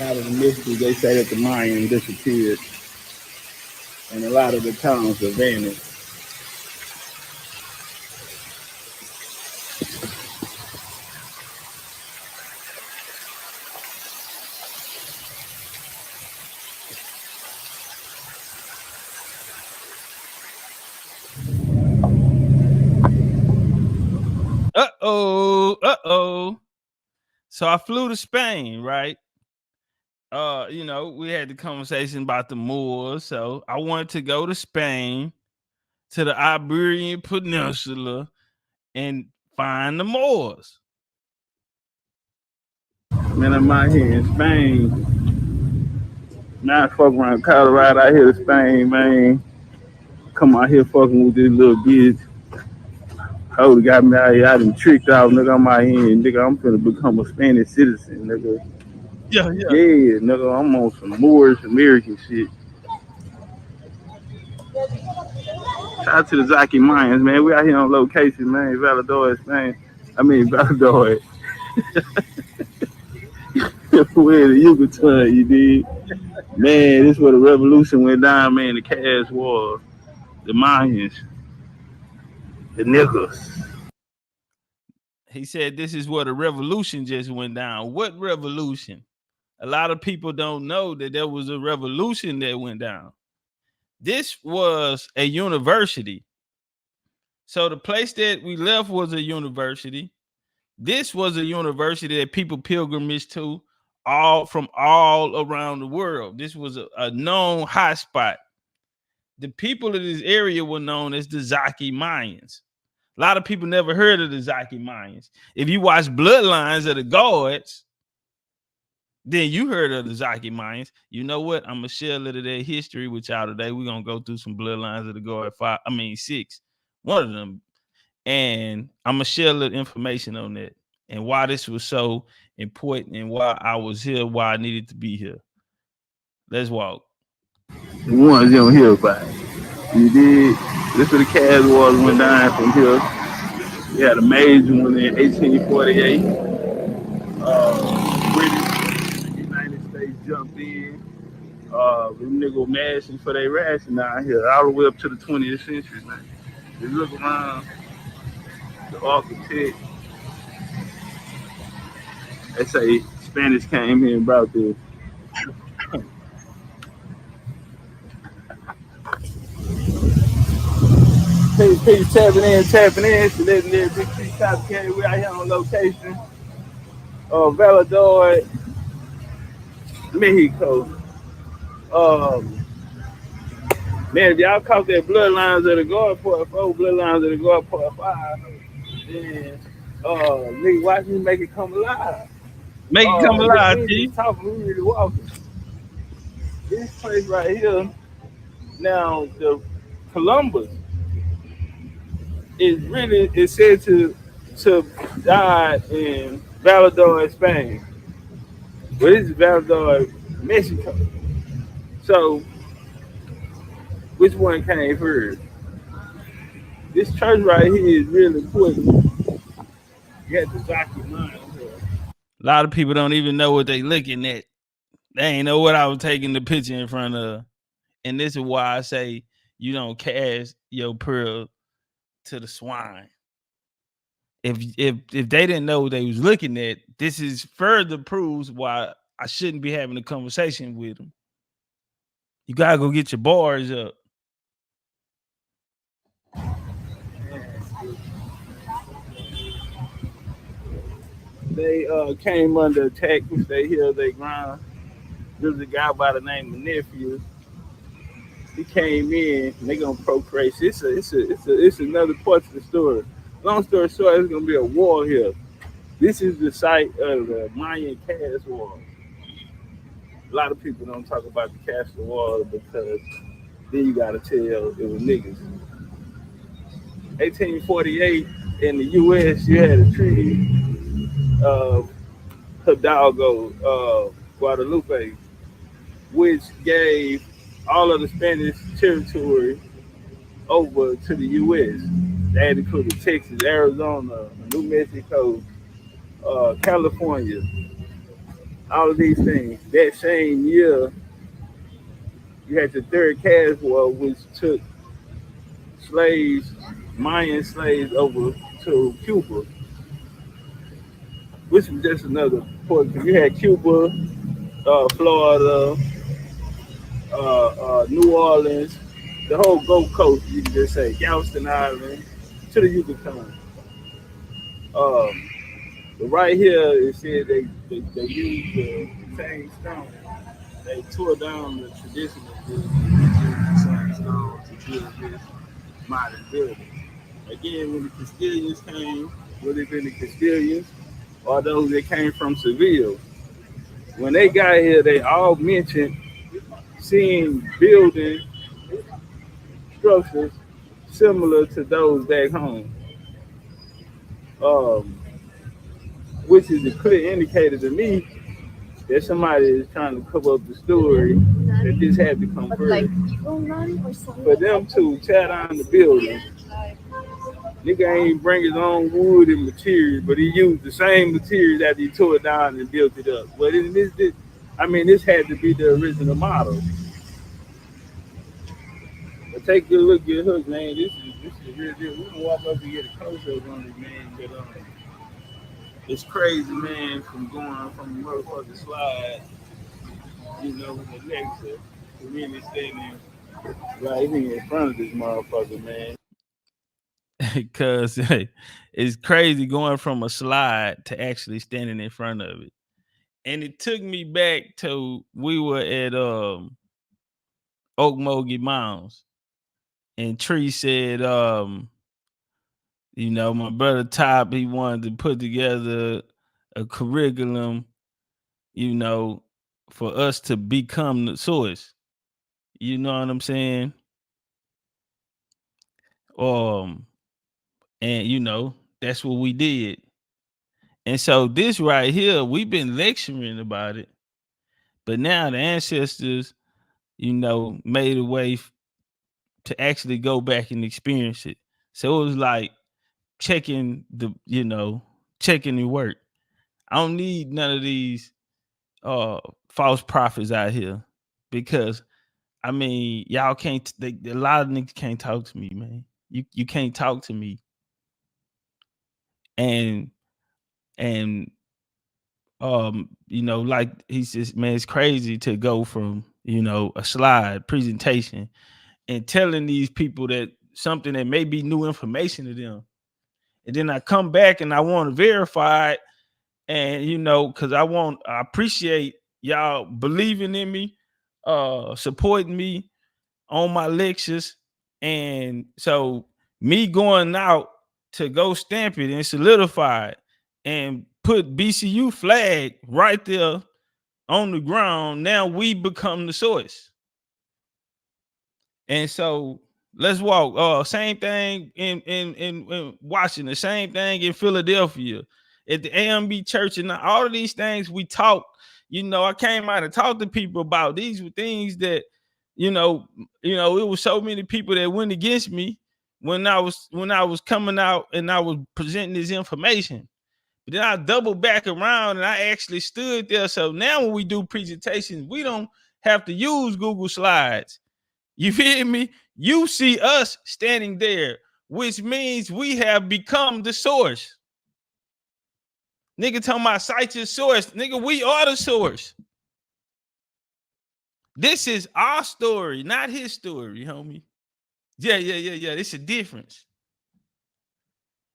Out of the mystery, they say that the Mayans disappeared, and a lot of the towns have vanished. Uh-oh. So I flew to Spain, right? You know, we had the conversation about the Moors. So I wanted to go to Spain, to the Iberian Peninsula, and find the Moors. Man, I'm out here in Spain. Now I fuck around Colorado, out here to Spain, man. Come out here fucking with this little bitch. Holy got me out here. I done tricked out, nigga. I'm out here, and nigga, I'm finna become a Spanish citizen, nigga. Yeah. Yeah, nigga, I'm on some Moorish American shit. Shout out to the Zaki Mayans, man. We out here on location, man. Valladolid, man. I mean, Valladolid. Where the Yucatan, you did. Man, this is where the revolution went down, man. The Caste war. The Mayans. The niggas. He said this is where the revolution just went down. What revolution? A lot of people don't know that there was a revolution that went down. This was a university. So the place that we left was a university. This was a university that people pilgrimaged to from all around the world. This was a known hotspot. The people of this area were known as the Zaki Mayans. A lot of people never heard of the Zaki Mayans. If you watch Bloodlines of the Gods, then you heard of the Zaki Mayans. You know what? I'm gonna share a little of their history with y'all today. We're gonna go through some Bloodlines of the God 6. One of them. And I'm gonna share a little information on that and why this was so important and why I was here, why I needed to be here. Let's walk. The ones you don't hear about. You did. This where the Caste wars went down from here. We had a major one in 1848. British, the United States jumped in. Them niggas mashing for their ration down here, all the way up to the 20th century, man. You look around, the architect, they say Spanish came here and brought this. Peace, tapping in. So letting that big tree Topcatz. We out here on location. Valladolid, Mexico. Man, if y'all caught that Bloodlines of the God part 4, Bloodlines of the God part 5, then nigga, watch me make it come alive. Make it come alive, G. Talking, we really walking. This place right here, now the Columbus is said to die in Valladolid, Spain. But this is Valladolid, Mexico. So which one came first? This church right here is really important. You got the Zaki Mayans here. A lot of people don't even know what they looking at. They ain't know what I was taking the picture in front of. And this is why I say you don't cast your pearl to the swine. If they didn't know what they was looking at, this is further proves why I shouldn't be having a conversation with them. You gotta go get your bars up. They came under attack, which they held their ground. There's a guy by the name of Nephew. He came in, and they gonna procreate. It's another part of the story. Long story short, it's gonna be a war here. This is the site of the Mayan Caste War. A lot of people don't talk about the Caste War because then you gotta tell it was niggas. 1848 in the U.S., you had a treaty of Hidalgo, Guadalupe, which gave all of the Spanish territory over to the U.S. That included Texas, Arizona, New Mexico, California, all of these things. That same year, you had the Third Caste War, which took slaves, Mayan slaves, over to Cuba, which was just another point. You had Cuba, Florida, New Orleans, the whole Gulf Coast, you can just say, Galveston Island, to the Yucatan. But right here, it said they used the same stone. They tore down the traditional building and used the same stone to build this modern building. Again, when the Castilians came, would have been the Castilians or those that came from Seville. When they got here, they all mentioned seeing building structures similar to those back home, um, which is a clear indicator to me that somebody is trying to cover up the story that this had to come first. For them to tear down the building, nigga ain't bring his own wood and material, but he used the same material that he tore it down and built it up. But this had to be the original model. But take a look at Hook, man. This is real deal. We're gonna walk up and get a close up on it, man. But it's crazy, man, from going from the motherfucking slide, with Alexa, to really standing right here in front of this motherfucker, man. Because hey, it's crazy going from a slide to actually standing in front of it. And it took me back to we were at Okmulgee Mounds. And Tree said, my brother Top, he wanted to put together a curriculum, for us to become the source. You know what I'm saying? And that's what we did. And so this right here, we've been lecturing about it, but now the ancestors, made a way to actually go back and experience it. So it was like checking the work. I don't need none of these false prophets out here, because y'all can't. A lot of niggas can't talk to me, man. You can't talk to me, and like he says, man, it's crazy to go from a slide presentation and telling these people that something that may be new information to them, and then I come back and I want to verify it, and because I appreciate y'all believing in me, supporting me on my lectures, and so me going out to go stamp it and solidify it and put BCU flag right there on the ground. Now we become the source. And so let's walk. Same thing in Washington, same thing in Philadelphia, at the AMB church, and all of these things we talk. I came out and talked to people about these were things that, it was so many people that went against me when I was coming out and I was presenting this information. But then I doubled back around and I actually stood there. So now when we do presentations, we don't have to use Google Slides. You feel me? You see us standing there, which means we have become the source. Nigga talking about cite your source. Nigga, we are the source. This is our story, not his story, homie. Yeah. It's a difference.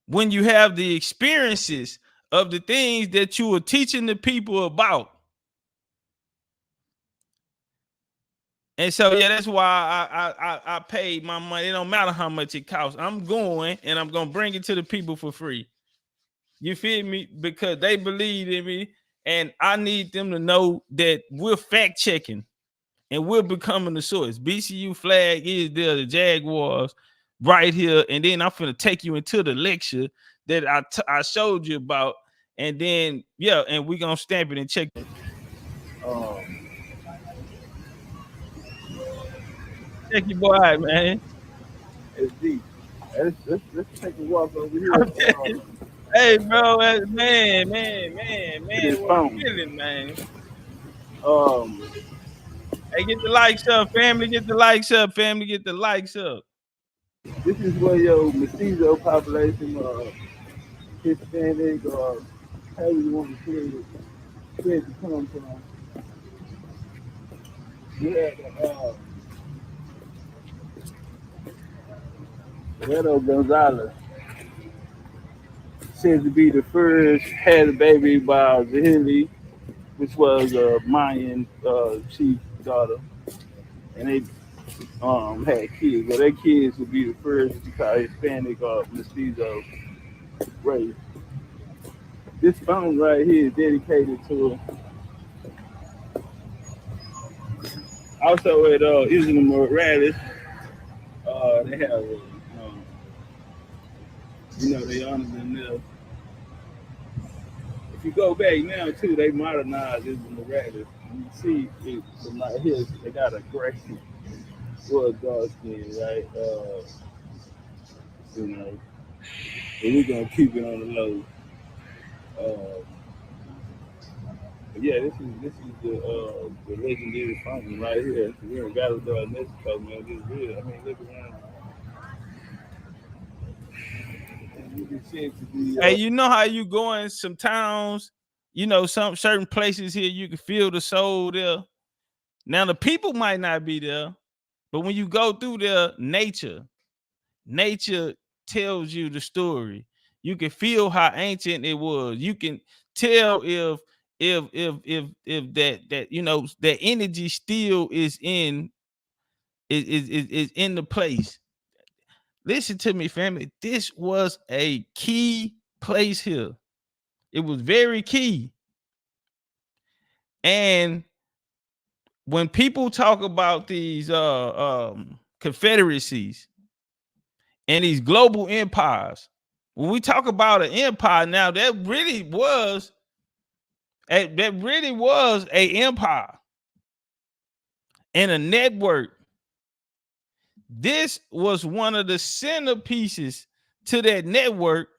When you have the experiences of the things that you are teaching the people about. And so, yeah, that's why I paid my money. It don't matter how much it costs. I'm going and I'm going to bring it to the people for free. You feel me? Because they believe in me and I need them to know that we're fact checking and we're becoming the source. BCU flag is there, the Jaguars right here. And then I'm finna take you into the lecture that I showed you about. And then, yeah, and we're going to stamp it and check it. Check your boy out, man. It's deep. Let's take a walk over here. Okay. Hey, bro, man, It's what fun. feeling, man? Hey, get the likes up, family. Get the likes up, family. Get the likes up. This is where your mestizo population, Hispanic, or how you want to say it, come from. Yeah, Redo Gonzalez said to be the first had a baby by Zahili, which was a Mayan chief daughter, and they had kids. But their kids would be the first Hispanic or mestizo race. This fountain right here is dedicated to also at Isla Morales. They have they honor them there. If you go back now too, they modernized Isla Morales. You see it from right here, they got a gray or dark skin, right? And we're gonna keep it on the low. Yeah, this is the legendary fountain right here. We're in Valladolid, Mexico, man. This is real. I mean, look around. You can see it to be, hey, you know how you go in some towns, some certain places here, you can feel the soul there. Now the people might not be there, but when you go through there, nature tells you the story. You can feel how ancient it was. You can tell if that that energy still is in in the place. Listen to me, family. This was a key place here. It was very key. And when people talk about these confederacies and these global empires, when we talk about an empire now, that really was a empire and a network. This was one of the centerpieces to that network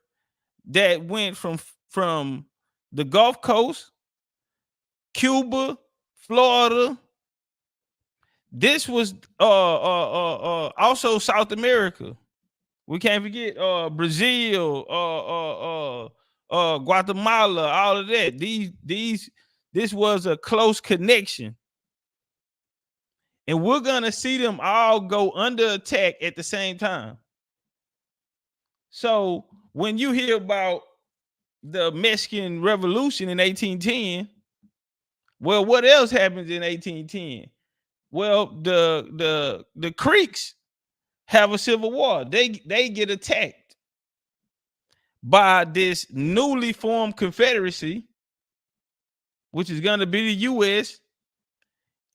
that went from the Gulf Coast, Cuba, Florida. This was also South America. We can't forget Brazil, Guatemala, all of that. This was a close connection. And we're gonna see them all go under attack at the same time. So when you hear about the Mexican Revolution in 1810, well, what else happens in 1810? Well, the Creeks have a civil war. They get attacked by this newly formed confederacy, which is going to be the U.S.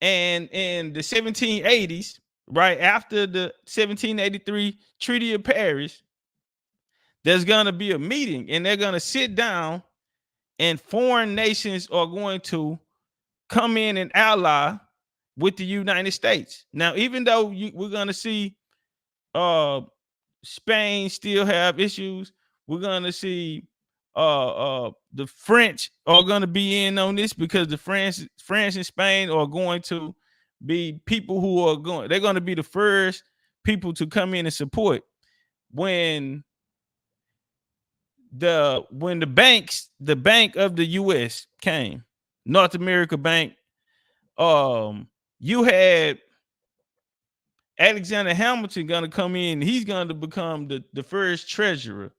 And in the 1780s, right after the 1783 Treaty of Paris, there's going to be a meeting, and they're going to sit down, and foreign nations are going to come in and ally with the United States. Now, even though we're going to see Spain still have issues, we're going to see the French are going to be in on this, because the France and Spain are going to be people who are they're going to be the first people to come in and support when the bank of the US came, North America Bank. You had Alexander Hamilton going to come in. He's going to become the first treasurer.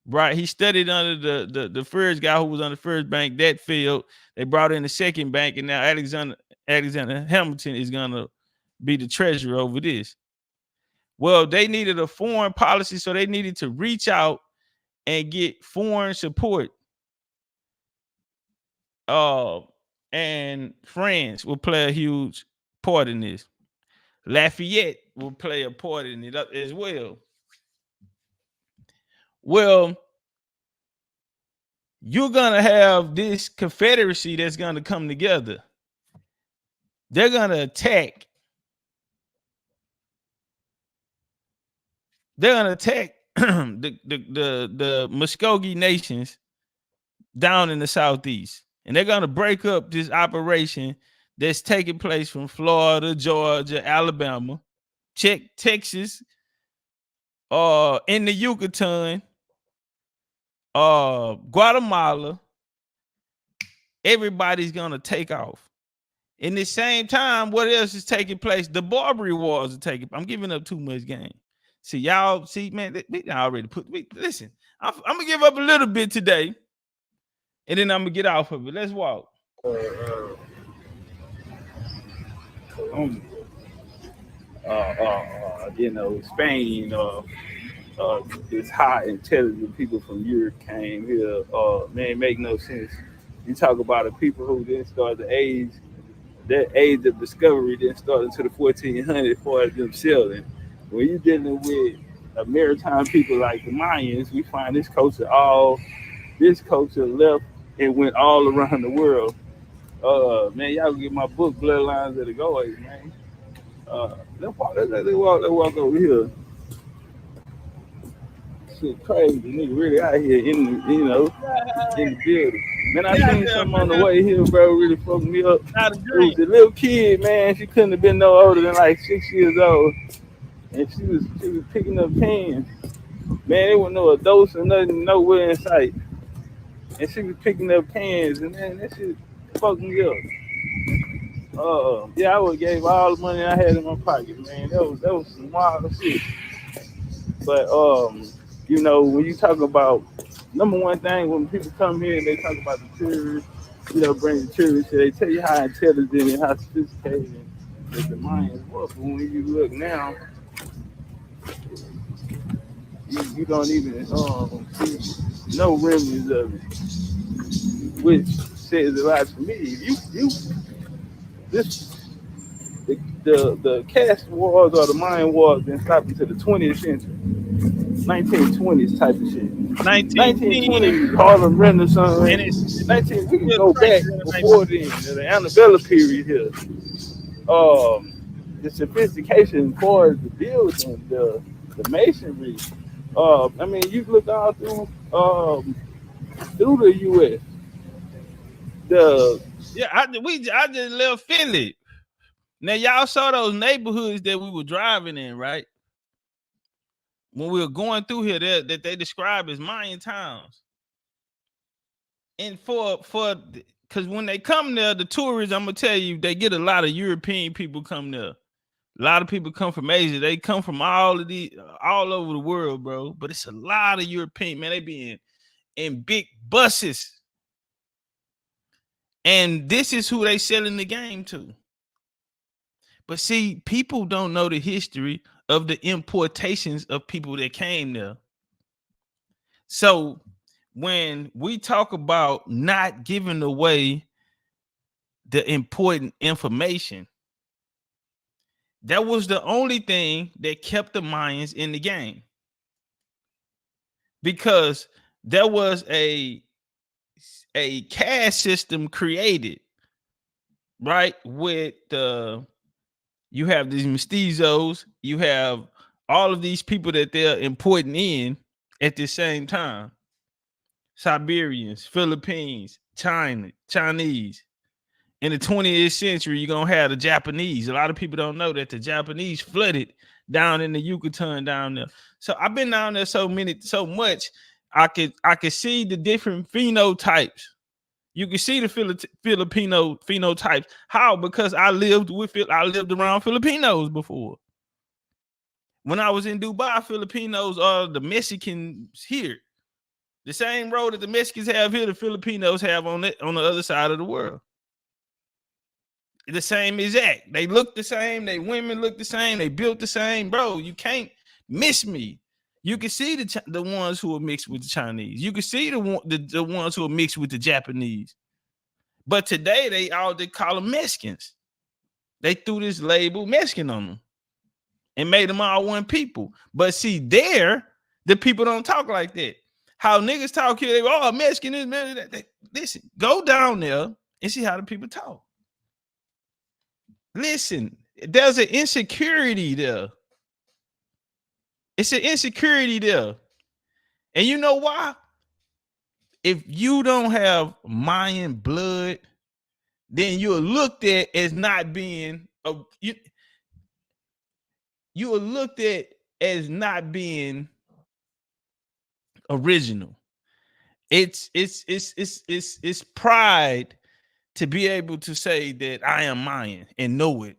Right, he studied under the first guy who was on the first bank. That failed. They brought in the second bank, and now Alexander Hamilton is gonna be the treasurer over this. Well, they needed a foreign policy, so they needed to reach out and get foreign support. And France will play a huge part in this. Lafayette will play a part in it as well. Well, you're gonna have this confederacy that's gonna come together. They're gonna attack. They're gonna attack the Muskogee nations down in the southeast, and they're gonna break up this operation that's taking place from Florida, Georgia, Alabama, Texas, in the Yucatan, Guatemala. Everybody's gonna take off. In the same time, what else is taking place? The Barbary Wars are taking. I'm giving up too much game. See, y'all, man, they already put. Listen, I'm gonna give up a little bit today, and then I'm gonna get off of it. Let's walk. You know, Spain, this high intelligent people from Europe came here. Man, make no sense. You talk about the people who didn't start the age. That age of discovery didn't start until the 1400s for them sailing. When you're dealing with a maritime people like the Mayans, we find this culture left and went all around the world. Man, y'all get my book, Bloodlines of the Goys, man. Let's walk over here. Shit crazy, nigga, really out here in the, in the building. Man, I seen something on the way here, bro, really fucked me up. It was a little kid, man. She couldn't have been no older than like 6 years old, and she was picking up cans. Man, there was no adults or nothing, nowhere in sight, and she was picking up cans, and man, that shit fucked me up. Yeah, I would have gave all the money I had in my pocket, man. That was some wild shit. But you know, when you talk about number one thing, when people come here and they talk about the tourists, you know, bring the tourists, they tell you how intelligent and how sophisticated that the Mayans were. But when you look now, you don't even see no remnants of it, which says a lot to me. The Caste wars or the Mayan wars didn't stop until the 20th century. 1920s type of shit. 1920s, Harlem Renaissance. And we can go back before then, the antebellum period here. The sophistication as far as the building, the masonry. I mean, you look all through the U.S. I just left Philly. Now y'all saw those neighborhoods that we were driving in, right? When we were going through here, that they describe as Mayan towns. And because when they come there, the tourists, I'm gonna tell you, they get a lot of European people come there. A lot of people come from Asia. They come from all over the world, bro. But it's a lot of European, man. They be in big buses. And this is who they selling the game to. But see, people don't know the history of the importations of people that came there. So when we talk about not giving away the important information, that was the only thing that kept the Mayans in the game. Because there was a caste system created, right? With you have these mestizos, you have all of these people that they're importing in at the same time. Siberians, Philippines, Chinese. In the 20th century, you're gonna have the Japanese. A lot of people don't know that the Japanese flooded down in the Yucatan down there. So I've been down there so much. I could see the different phenotypes. You can see the Filipino phenotypes. How? Because I lived around Filipinos before. When I was in Dubai, Filipinos are the Mexicans here. The same road that the Mexicans have here, the Filipinos have on the other side of the world. The same exact. They look the same. They women look the same. They built the same. Bro, you can't miss me. You can see the ones who are mixed with the Chinese. You can see the ones who are mixed with the Japanese. But today they call them Mexicans. They threw this label Mexican on them and made them all one people. But see, there, the people don't talk like that. How niggas talk here, they go, oh, Mexican is man. Listen, go down there and see how the people talk. Listen, there's an insecurity there. It's an insecurity there. And you know why? If you don't have Mayan blood, then you're looked at as not being you are looked at as not being original. It's pride to be able to say that I am Mayan and know it.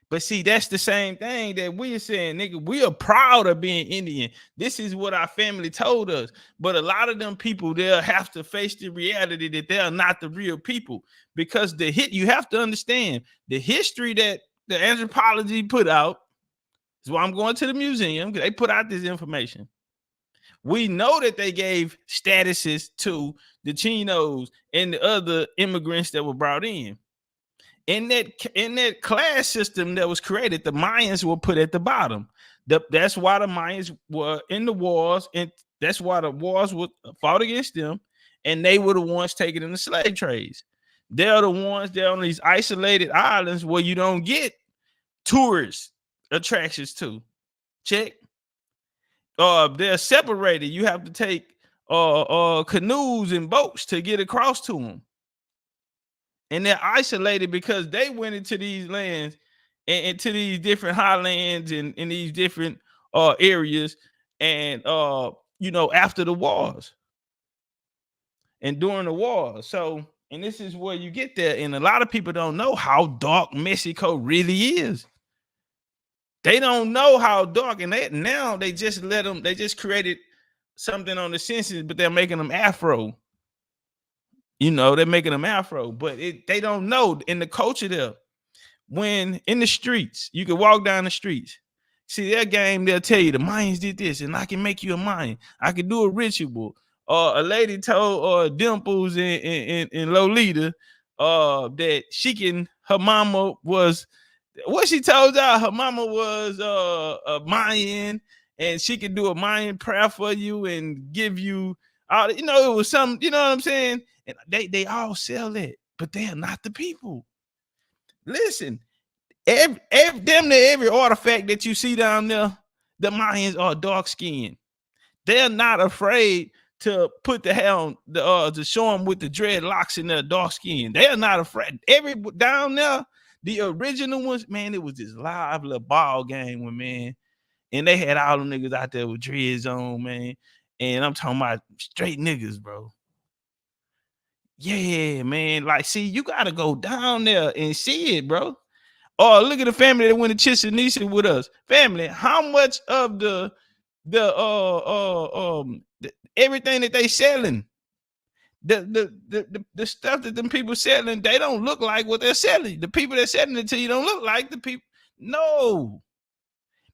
But see, that's the same thing that we're saying, nigga. We are proud of being Indian. This is what our family told us. But a lot of them people, they'll have to face the reality that they're not the real people. Because you have to understand the history that the anthropology put out. Is why I'm going to the museum, because they put out this information. We know that they gave statuses to the Chinos and the other immigrants that were brought in. In that class system that was created, the Mayans were put at the bottom. That's why the Mayans were in the wars, and that's why the wars were fought against them, and they were the ones taken in the slave trades. They're the ones that are on these isolated islands where you don't get tourist attractions to. Check. They're separated. You have to take canoes and boats to get across to them. And they're isolated because they went into these lands and into these different highlands and in these different areas and after the wars and during the war. So, and this is where you get there. And a lot of people don't know how dark Mexico really is. They don't know how dark, and they just created something on the census, but they're making them Afro. They're making them Afro, but they don't know in the culture there. When in the streets, you can walk down the streets. See their game, they'll tell you the Mayans did this, and I can make you a Mayan. I can do a ritual. A lady told Dimples and Lolita that her mama was. What she told y'all, her mama was a Mayan, and she could do a Mayan prayer for you and give you all. It was some. You know what I'm saying? And they all sell that, but they are not the people. Listen, every artifact that you see down there, the Mayans are dark skinned. They're not afraid to put the hair on to show them with the dreadlocks in their dark skin. They are not afraid. Down there. The original ones, man, it was this live little ball game man. And they had all them niggas out there with dreads on, man. And I'm talking about straight niggas, bro. Yeah, man. Like, see, you gotta go down there and see it, bro. Oh, look at the family that went to Chichen Itza with us. Family, how much of the everything that they selling? The stuff that them people selling, they don't look like what they're selling. The people that selling it to you don't look like the people. No.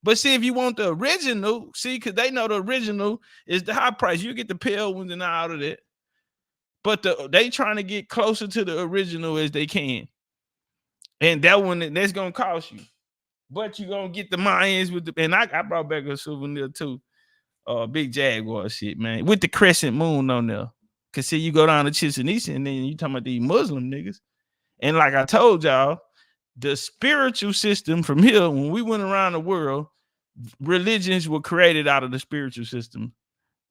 But see, if you want the original, because they know the original is the high price. You get the pale ones and all of that. But they trying to get closer to the original as they can. And that's gonna cost you. But you're gonna get the Mayans with and I brought back a souvenir too. Big Jaguar shit, man. With the crescent moon on there. Cause see, you go down to Chichen Itza and then you talking about these Muslim niggas. And like I told y'all, the spiritual system from here, when we went around the world, religions were created out of the spiritual system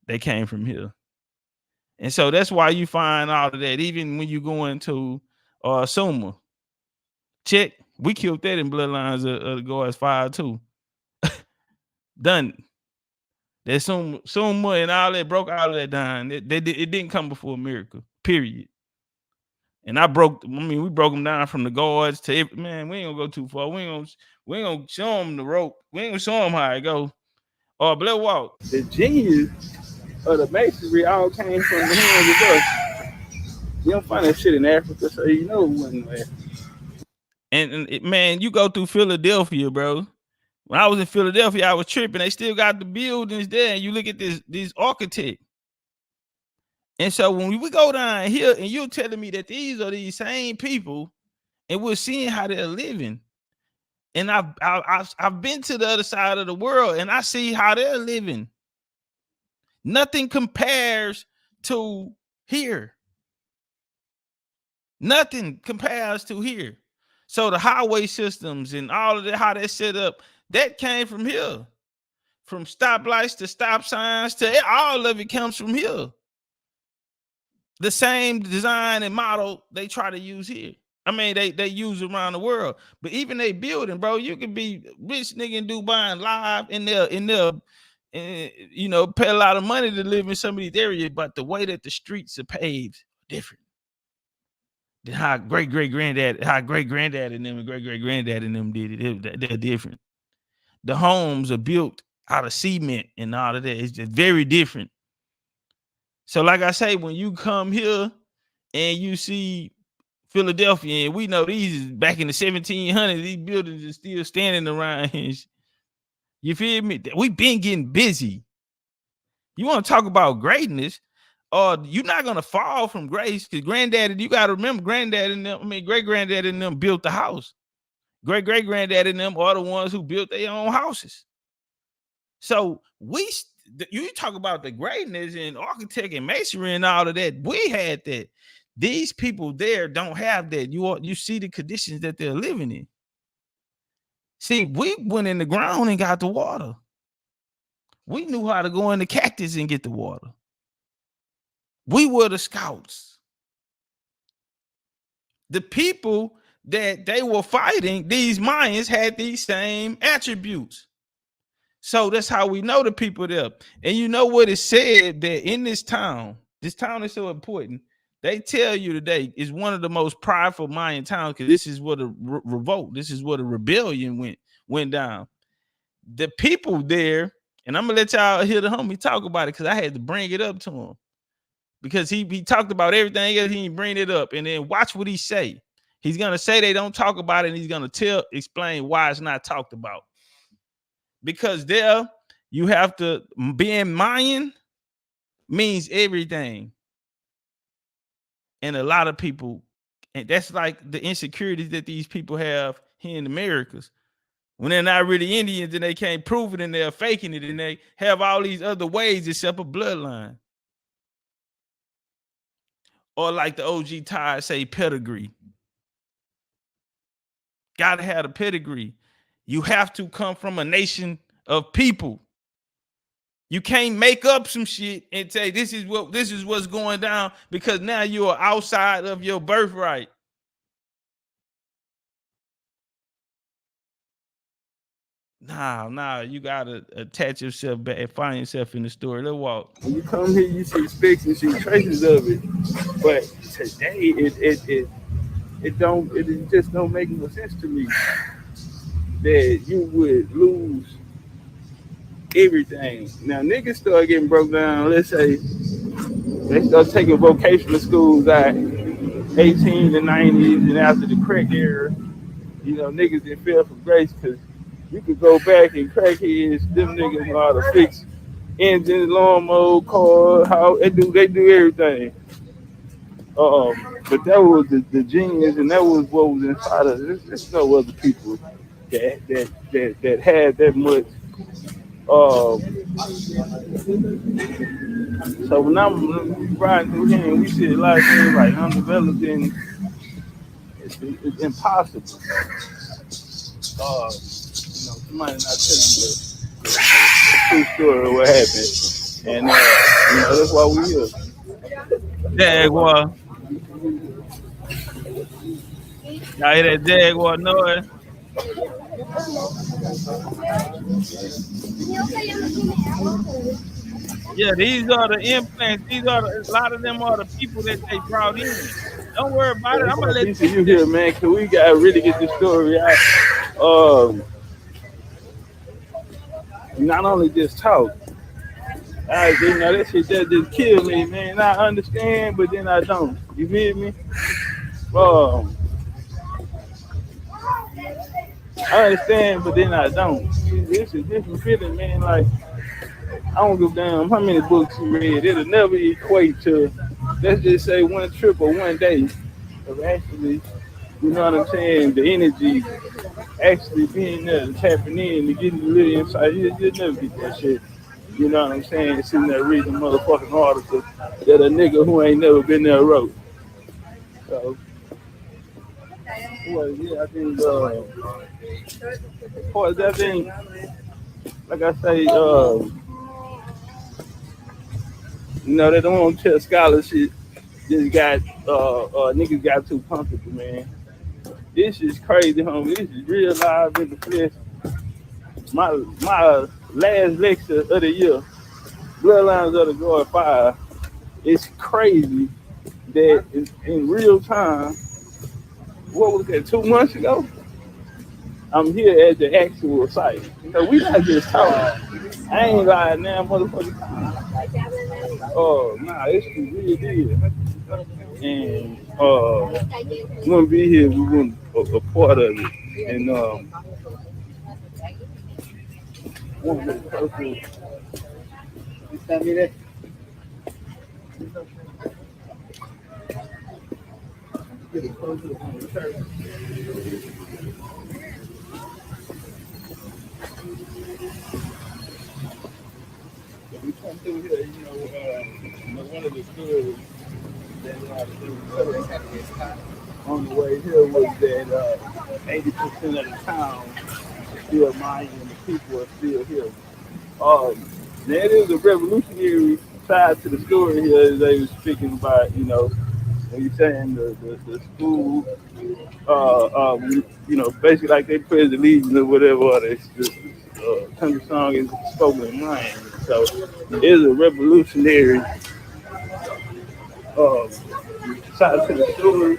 They came from here. And so that's why you find all of that. Even when you go into Suma, check, we killed that in Bloodlines of the Guards 5 too. Done. That Suma and all that broke all of that down. It didn't come before a miracle, period. And we broke them down from the guards to every, man, we ain't gonna go too far. We ain't gonna show them the rope. We ain't gonna show them how it go. Or blood walk. The genius of the masonry all came from the hands of us. You don't find that shit in Africa, so you know it wasn't there. And man, you go through Philadelphia, bro. When I was in Philadelphia, I was tripping. They still got the buildings there. And you look at these architects. And so when we go down here and you're telling me that these are these same people and we're seeing how they're living. And I've been to the other side of the world and I see how they're living. Nothing compares to here. Nothing compares to here. So the highway systems and all of that, how they're set up, that came from here. From stoplights to stop signs to all of it comes from here. The same design and model they try to use here. I mean, they use around the world. But even they building, bro, you can be rich nigga in Dubai and live in there, you know, pay a lot of money to live in some of these areas, but the way that the streets are paved different than how great-great-granddad and them and great-great-granddad and them did it. They're different. The homes are built out of cement and all of that. It's just very different. So like I say, when you come here and you see Philadelphia, and we know these is back in the 1700s, these buildings are still standing around here. You feel me? We've been getting busy. You want to talk about greatness, or you're not going to fall from grace, because granddaddy, you got to remember, granddad and them, I mean, great-granddad and them built the house. Great-great-granddad and them are the ones who built their own houses. So you talk about the greatness in architect and masonry and all of that. We had that. These people there don't have that. You see the conditions that they're living in. See, we went in the ground and got the water. We knew how to go in the cactus and get the water. We were the scouts. The people that they were fighting, these Mayans, had these same attributes. So that's how we know the people there. And you know what it said, that in this town is so important. They tell you today is one of the most prideful Mayan towns, because this is where the revolt, this is where the rebellion went down. The people there, and I'm gonna let y'all hear the homie talk about it, because I had to bring it up to him, because he talked about everything else, he didn't bring it up. And then watch what he say. He's gonna say they don't talk about it, and he's gonna explain why it's not talked about. Because there you have to, being Mayan means everything. And a lot of people, and that's like the insecurities that these people have here in Americas. When they're not really Indians and they can't prove it and they're faking it and they have all these other ways except a bloodline. Or like the OG Taj say, pedigree. Gotta have a pedigree. You have to come from a nation of people. You can't make up some shit and say this is what's going down, because now you are outside of your birthright. Nah, you gotta attach yourself back and find yourself in the story. Let's walk. When you come here, you see specks and see traces of it. But today, it just don't make no sense to me that you would lose everything. Now niggas start getting broke down. Let's say they start taking vocational schools out 18 to 90s, and after the crack era, you know, niggas that fell from grace, because you could go back and crackheads, them niggas know how to fix engines, lawnmower, car, how they do everything. But that was the genius, and that was what was inside of it. There's no other people that had that much. So when I'm riding through here and we see a lot of things like undeveloped, and it's impossible. You know, somebody not telling you the true story of what happened. And that's why we here. Jaguar. Y'all hear that Jaguar noise? Yeah, these are the implants. These are a lot of them are the people that they brought in. Don't worry about it. I'm gonna let you here, man. Cause we gotta really get this story out. Not only just talk. That shit that just killed me, man. I understand, but then I don't. You feel me? I understand, but then I don't. It's a different feeling, man. Like, I don't give a damn how many books you read. It'll never equate to, let's just say, one trip or one day of actually, you know what I'm saying, the energy actually being there, tapping in, and getting a little insight. You'll never get that shit. You know what I'm saying? Sitting there reading a motherfucking article that a nigga who ain't never been there wrote. So, well, yeah, I think, like I say, they don't want to tell scholarship. Just got, niggas got too comfortable, man. This is crazy, homie. This is real live in the flesh. My last lecture of the year, Bloodlines of the God Fire. It's crazy that in real time, what was that, 2 months ago? I'm here at the actual site. So we not just talking. I ain't lying now, motherfucker. Oh, nah, it's the real deal. And we gonna be here, we want a part of it. And one of the purpose. We come through here, one of the stories that on the way here was that 80% of the town is still Mayan and the people are still here. There is a revolutionary side to the story here, as they were speaking about, when you're saying the school, basically like they pledge allegiance or whatever, or the country song is spoken in Mayan. So it is a revolutionary side to the story,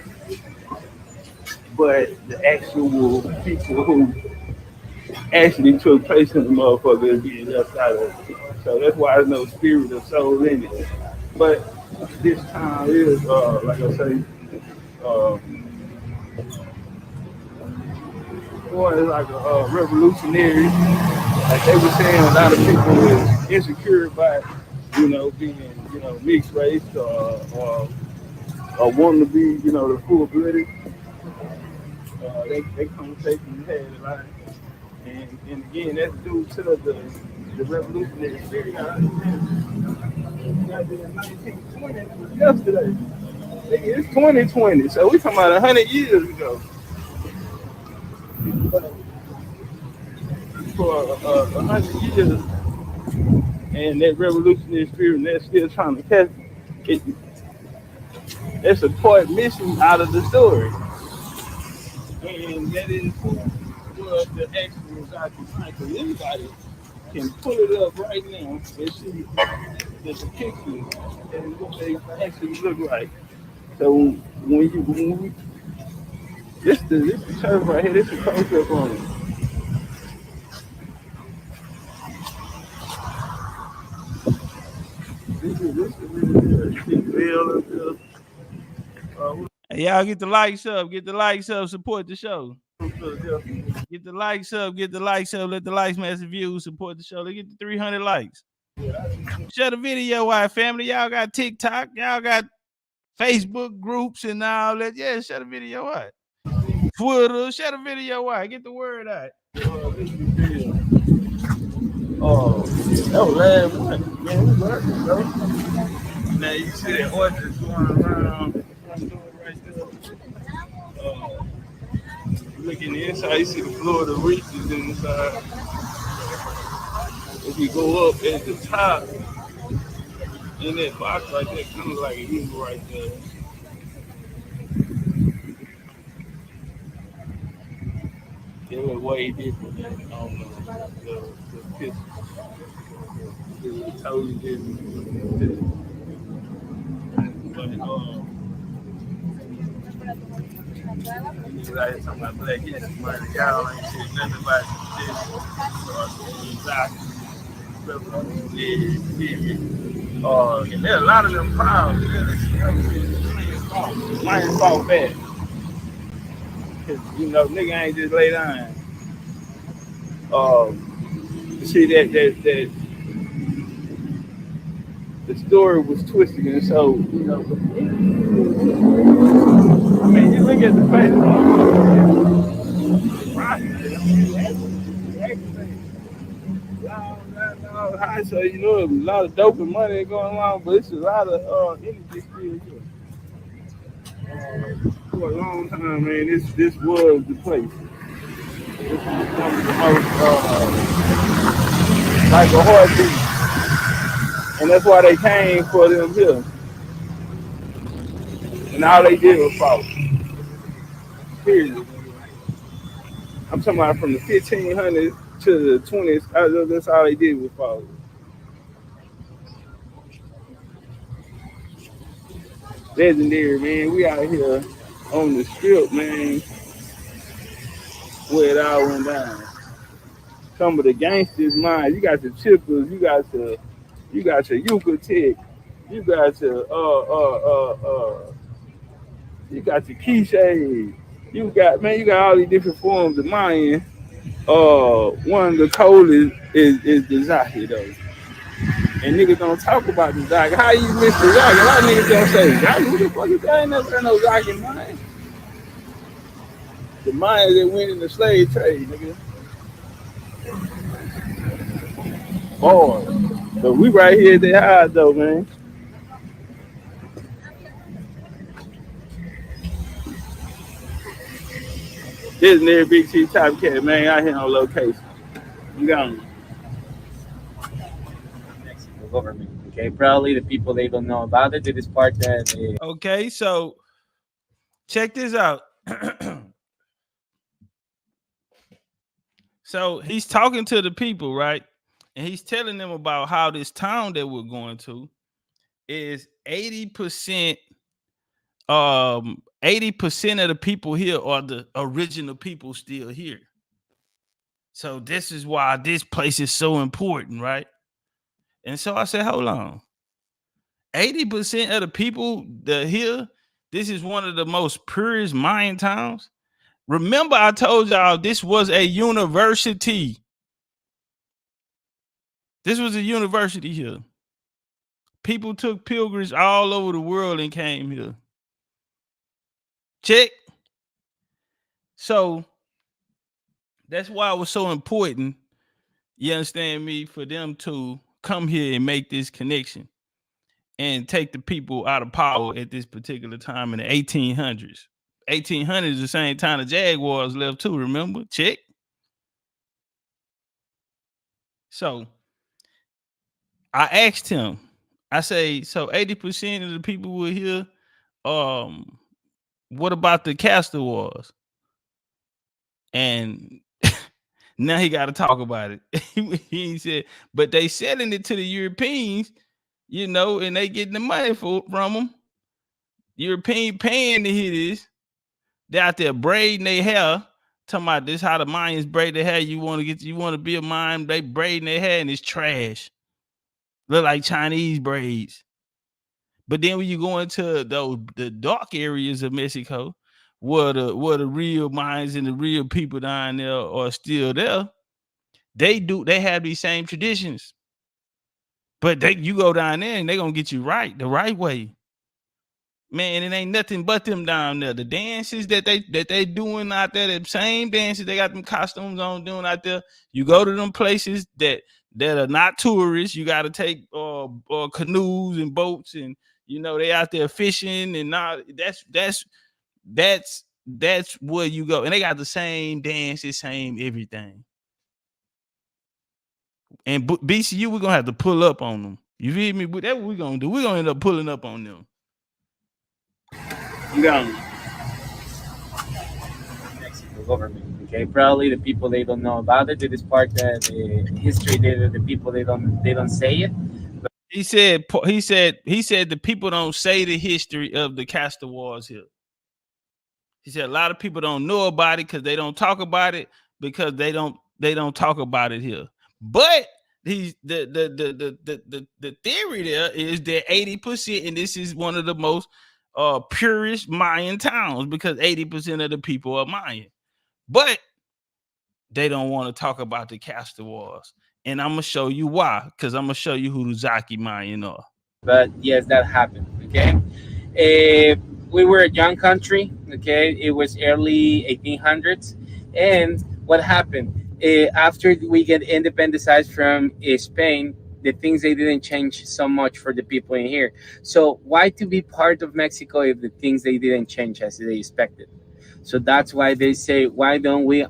but the actual people who actually took place in the motherfucker is being left out of it. So that's why there's no spirit or soul in it. But this time is, like I say, it's like a revolutionary. Like they were saying, a lot of people is insecure about, being, mixed race or wanting to be, the full-blooded. That conversation we had a lot. And again, that's due to the revolutionary spirit. Yesterday. It's 2020, so we're talking about 100 years ago. For 100 years, and that revolutionary spirit, and they're still trying to catch it. That's a part missing out of the story. And that is what the actual Zaki. Anybody can pull it up right now and see the pictures and what they actually look like. So when we this the church right here, this is a close up on it. Hey, y'all get the likes up, support the show. Get the likes up, let the likes massive views, support the show. Let's get the 300 likes. Share the video out, family. Y'all got TikTok, y'all got Facebook groups and all that. Yeah, share the video out. Twitter, share the video out. Get the word out. Oh, that was last month. Man, we working, bro. Now you see that orchard going around right there. Look in the inside, you see the Florida reaches inside. If you go up at the top, in that box right there, kind of like an eagle right there. It was way different than the pistol. It was totally different. But like talking about black history money, y'all ain't shit nothing about this Zaki. And there are a lot of them problems. Mine fall back. Cause you know, nigga ain't just lay down. See that the story was twisted, and so you know. I mean, you look at the face. So you know, a lot of dope and money going on, but it's a lot of energy still here. For a long time, man, this was the place. This was one of the most like a heartbeat, and that's why they came for them here. And all they did was follow. Period. I'm talking about from the 1500s to the 20s. That's all they did was follow. Legendary, man. We out here on the strip, man, where it all went down. Some of the gangsters, man. You got the chippers. You got your Yucatan. You got your you got your Quiche. You got all these different forms of Mayan. One of the coldest is the Zaki though. And niggas don't talk about the Zaki. How you miss the Zaki? A lot of niggas don't say Zaki. Who the fuck is that? I ain't never heard no Zaki Mayan. The Mayans that went in the slave trade, nigga. Boy. So we right here at the high though, man. This is near Big T Topcatz, man, out here on location. You got me. Mexico government. Okay, probably the people they don't know about it. It is part that they... Okay, so check this out. So he's talking to the people, right? And he's telling them about how this town that we're going to is 80%. 80% of the people here are the original people still here. So this is why this place is so important, right? And so I said, hold on. 80% of the people that here, this is one of the most purest Mayan towns. Remember, I told y'all this was a university. This was a university here. People took pilgrims all over the world and came here. Check. So that's why it was so important, you understand me, for them to come here and make this connection and take the people out of power at this particular time in the 1800s. 1800s is the same time the Jaguars left too, remember? Check. So I asked him, I say, so 80% of the people were here. What about the Caste wars? And now he got to talk about it. He said, but they selling it to the Europeans, you know, and they getting the money from them. European paying to hear this. They out there braiding their hair. Talking about this, how the Mayans braid their hair. You want to be a Mayan, they braiding their hair and it's trash. Look like Chinese braids. But then when you go into the dark areas of Mexico, where the real Mayans and the real people down there are still there, they have these same traditions. But you go down there and they're gonna get you right, the right way. Man, it ain't nothing but them down there. The dances that they doing out there, the same dances they got them costumes on doing out there. You go to them places that are not tourists. You got to take canoes and boats, and you know they out there fishing and not. That's where you go, and they got the same dances, same everything. And BCU, we're gonna have to pull up on them. You feel me? But that's what we're gonna do. We're gonna end up pulling up on them. Yeah. Mexico government. Okay, probably the people they don't know about it. It is part of the history. The people they don't say it. He said the people don't say the history of the Caste Wars here. He said a lot of people don't know about it because they don't talk about it because they don't talk about it here. But the theory there is that 80%, and this is one of the most purest Mayan towns because 80% of the people are Mayan. But they don't want to talk about the Caste Wars. And I'm gonna show you why, because I'm gonna show you who the Zaki Mayan are. But yes, that happened. Okay, we were a young country. Okay, it was early 1800s, and what happened after we get independentized from Spain? The things they didn't change so much for the people in here. So why to be part of Mexico if the things they didn't change as they expected? So that's why they say, why don't we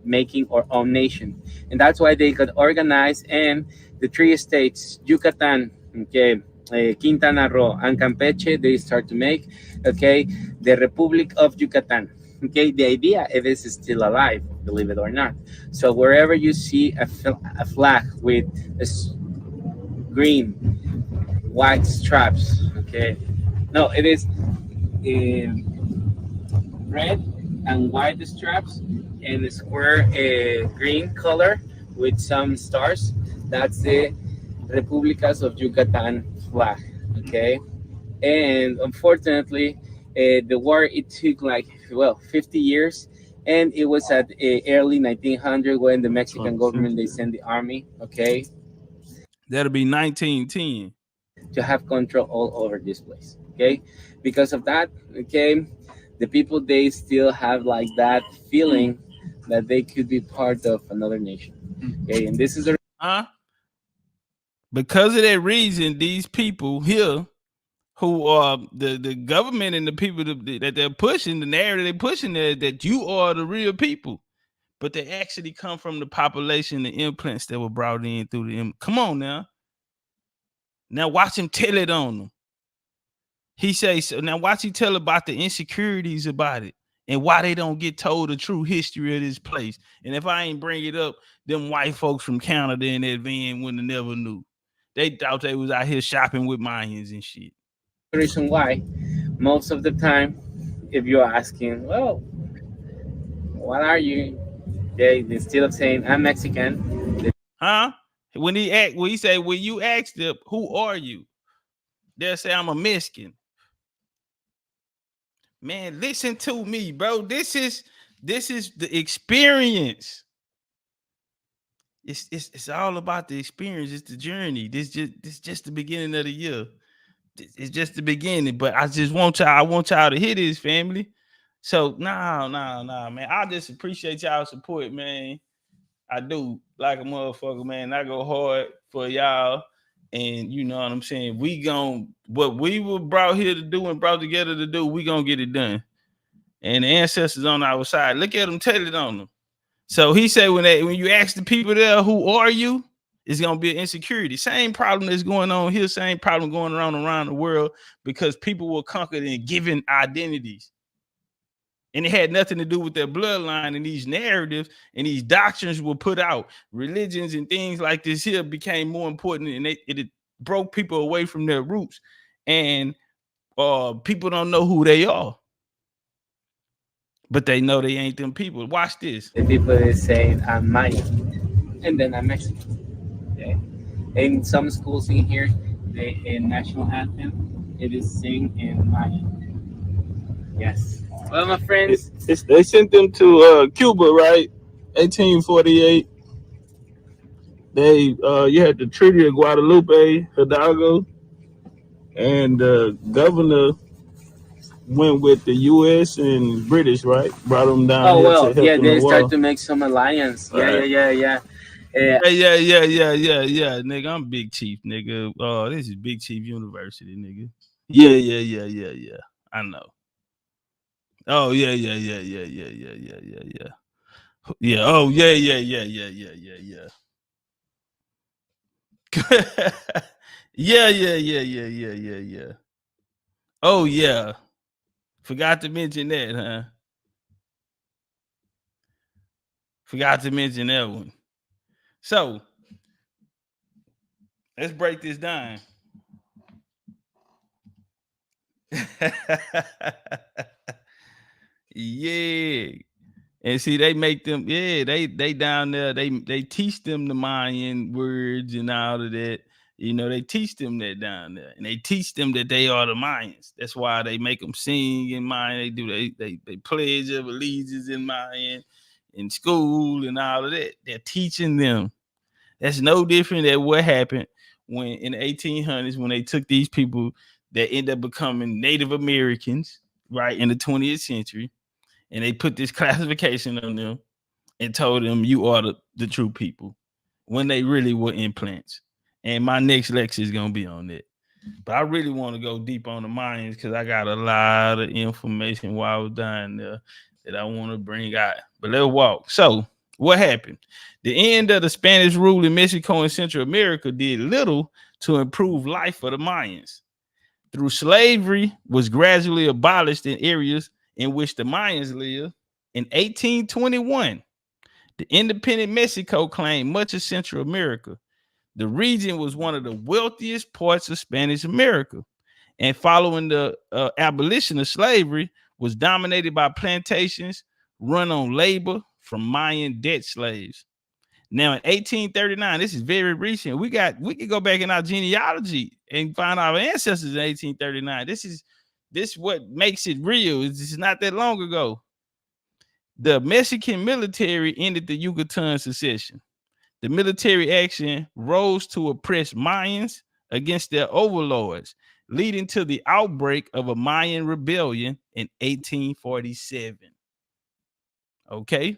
making our own nation? And that's why they got organized, and the three states, Yucatan, okay, Quintana Roo, and Campeche, they start to make, okay, the Republic of Yucatan. Okay, the idea it is still alive, believe it or not. So wherever you see a flag with green, white straps, okay, no, it is red and white straps and a square green color with some stars. That's the Republicas of Yucatan flag. Okay, and unfortunately, the war it took like 50 years, and it was at early 1900 when the Mexican government they sent the army. Okay, that'll be 1910 to have control all over this place. Okay, because of that, okay, the people they still have like that feeling that they could be part of another nation. Okay, and this is the because of that reason, these people here who are the government and the people that they're pushing, the narrative they're pushing there, that you are the real people, but they actually come from the population, the implants that were brought in through the come on now watch him tell it on them. He says, so now watch him tell about the insecurities about it and why they don't get told the true history of this place. And if I ain't bring it up, them white folks from Canada in that van wouldn't have never knew. They thought they was out here shopping with Mayans and shit. The reason why most of the time, if you're asking, well, what are you? They instead of saying I'm Mexican, when he say, when you ask them, who are you? They'll say I'm a Mexican. Man, listen to me, bro. This is the experience. It's all about the experience. It's the journey. This just the beginning of the year. It's just the beginning. But I just want y'all. I want y'all to hear this, family. So nah, man. I just appreciate y'all support, man. I do, like a motherfucker, man. I go hard for y'all. And you know what I'm saying? What we were brought here to do and brought together to do, we gonna get it done. And the ancestors on our side, look at them, tell it on them. So he said when you ask the people there, who are you? It's gonna be an insecurity. Same problem that's going on here, same problem going around the world, because people were conquered and given identities. And it had nothing to do with their bloodline, and these narratives and these doctrines were put out. Religions and things like this here became more important, and it broke people away from their roots. And people don't know who they are, but they know they ain't them people. Watch this. The people is saying I'm Mayan, and then I'm Mexican. Okay. In some schools in here, the national anthem it is sing in Mayan. Yes. Well, my friends, they sent them to Cuba, right? 1848. They you had the Treaty of Guadalupe, Hidalgo, and the governor went with the U.S. and British, right? Brought them down. Oh well, yeah, they start to make some alliance. Right. Yeah. Yeah, nigga. I'm Big Chief, nigga. Oh, this is Big Chief University, nigga. Yeah. I know. Oh yeah. Yeah. Oh yeah. Yeah. Oh yeah. Forgot to mention that, huh? Forgot to mention that one. So let's break this down. Yeah. And see, they make them, they down there, they teach them the Mayan words and all of that. You know, they teach them that down there, and they teach them that they are the Mayans. That's why they make them sing in Mayan. They do they pledge of allegiance in Mayan in school and all of that. They're teaching them. That's no different than what happened when in the 1800s when they took these people that end up becoming Native Americans, right, in the 20th century, and they put this classification on them and told them you are the true people when they really were implants. And my next lecture is gonna be on that. But I really want to go deep on the Mayans because I got a lot of information while I was down there that I want to bring out. But let's walk. So what happened? The end of the Spanish rule in Mexico and Central America did little to improve life for the Mayans. Through slavery was gradually abolished in areas in which the Mayans lived. In 1821, the independent Mexico claimed much of Central America. The region was one of the wealthiest parts of Spanish America, and following the abolition of slavery, was dominated by plantations run on labor from Mayan debt slaves. Now, in 1839, this is very recent. We could go back in our genealogy and find our ancestors in 1839. This what makes it real. It's not that long ago. The Mexican military ended the Yucatan secession. The military action rose to oppress Mayans against their overlords, leading to the outbreak of a Mayan rebellion in 1847. Okay.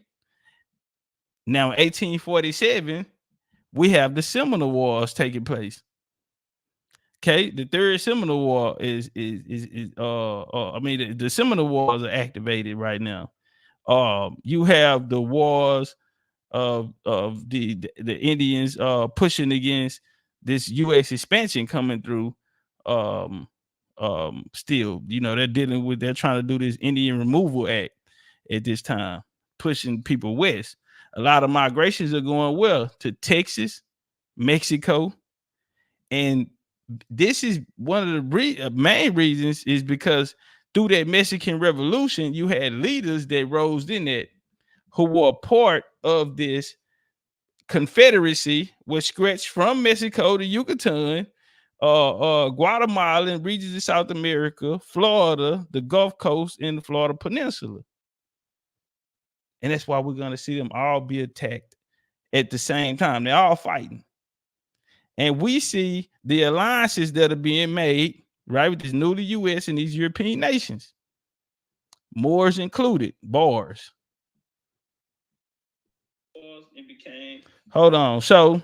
Now, in 1847, we have the Seminole Wars taking place. Okay, the Third Seminole War is the Seminole Wars are activated right now. You have the wars of the Indians pushing against this U.S. expansion coming through. Still, you know, they're trying to do this Indian Removal Act at this time, pushing people west. A lot of migrations are going well to Texas, Mexico, and this is one of the main reasons is because through that Mexican Revolution, you had leaders that rose in that who were a part of this confederacy, which stretched from Mexico to Yucatan, Guatemala, and regions of South America, Florida, the Gulf Coast, and the Florida Peninsula. And that's why we're going to see them all be attacked at the same time. They're all fighting. And we see the alliances that are being made, right, with this newly U.S. and these European nations, Moors included, bars. Hold on. So,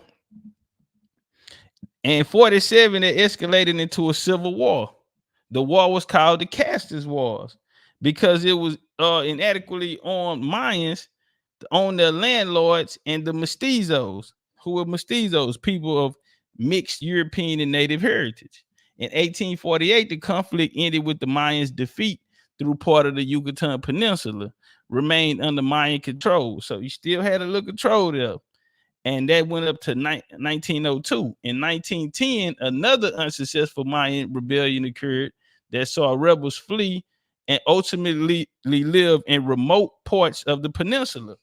in 47, it escalated into a civil war. The war was called the Caste Wars because it was inadequately on Mayans, on their landlords, and the mestizos, who were mestizos, people of mixed European and native heritage. In 1848, the conflict ended with the Mayans' defeat through part of the Yucatan Peninsula, remained under Mayan control. So you still had a little control there. And that went up to 1902. In 1910, another unsuccessful Mayan rebellion occurred that saw rebels flee and ultimately live in remote parts of the peninsula.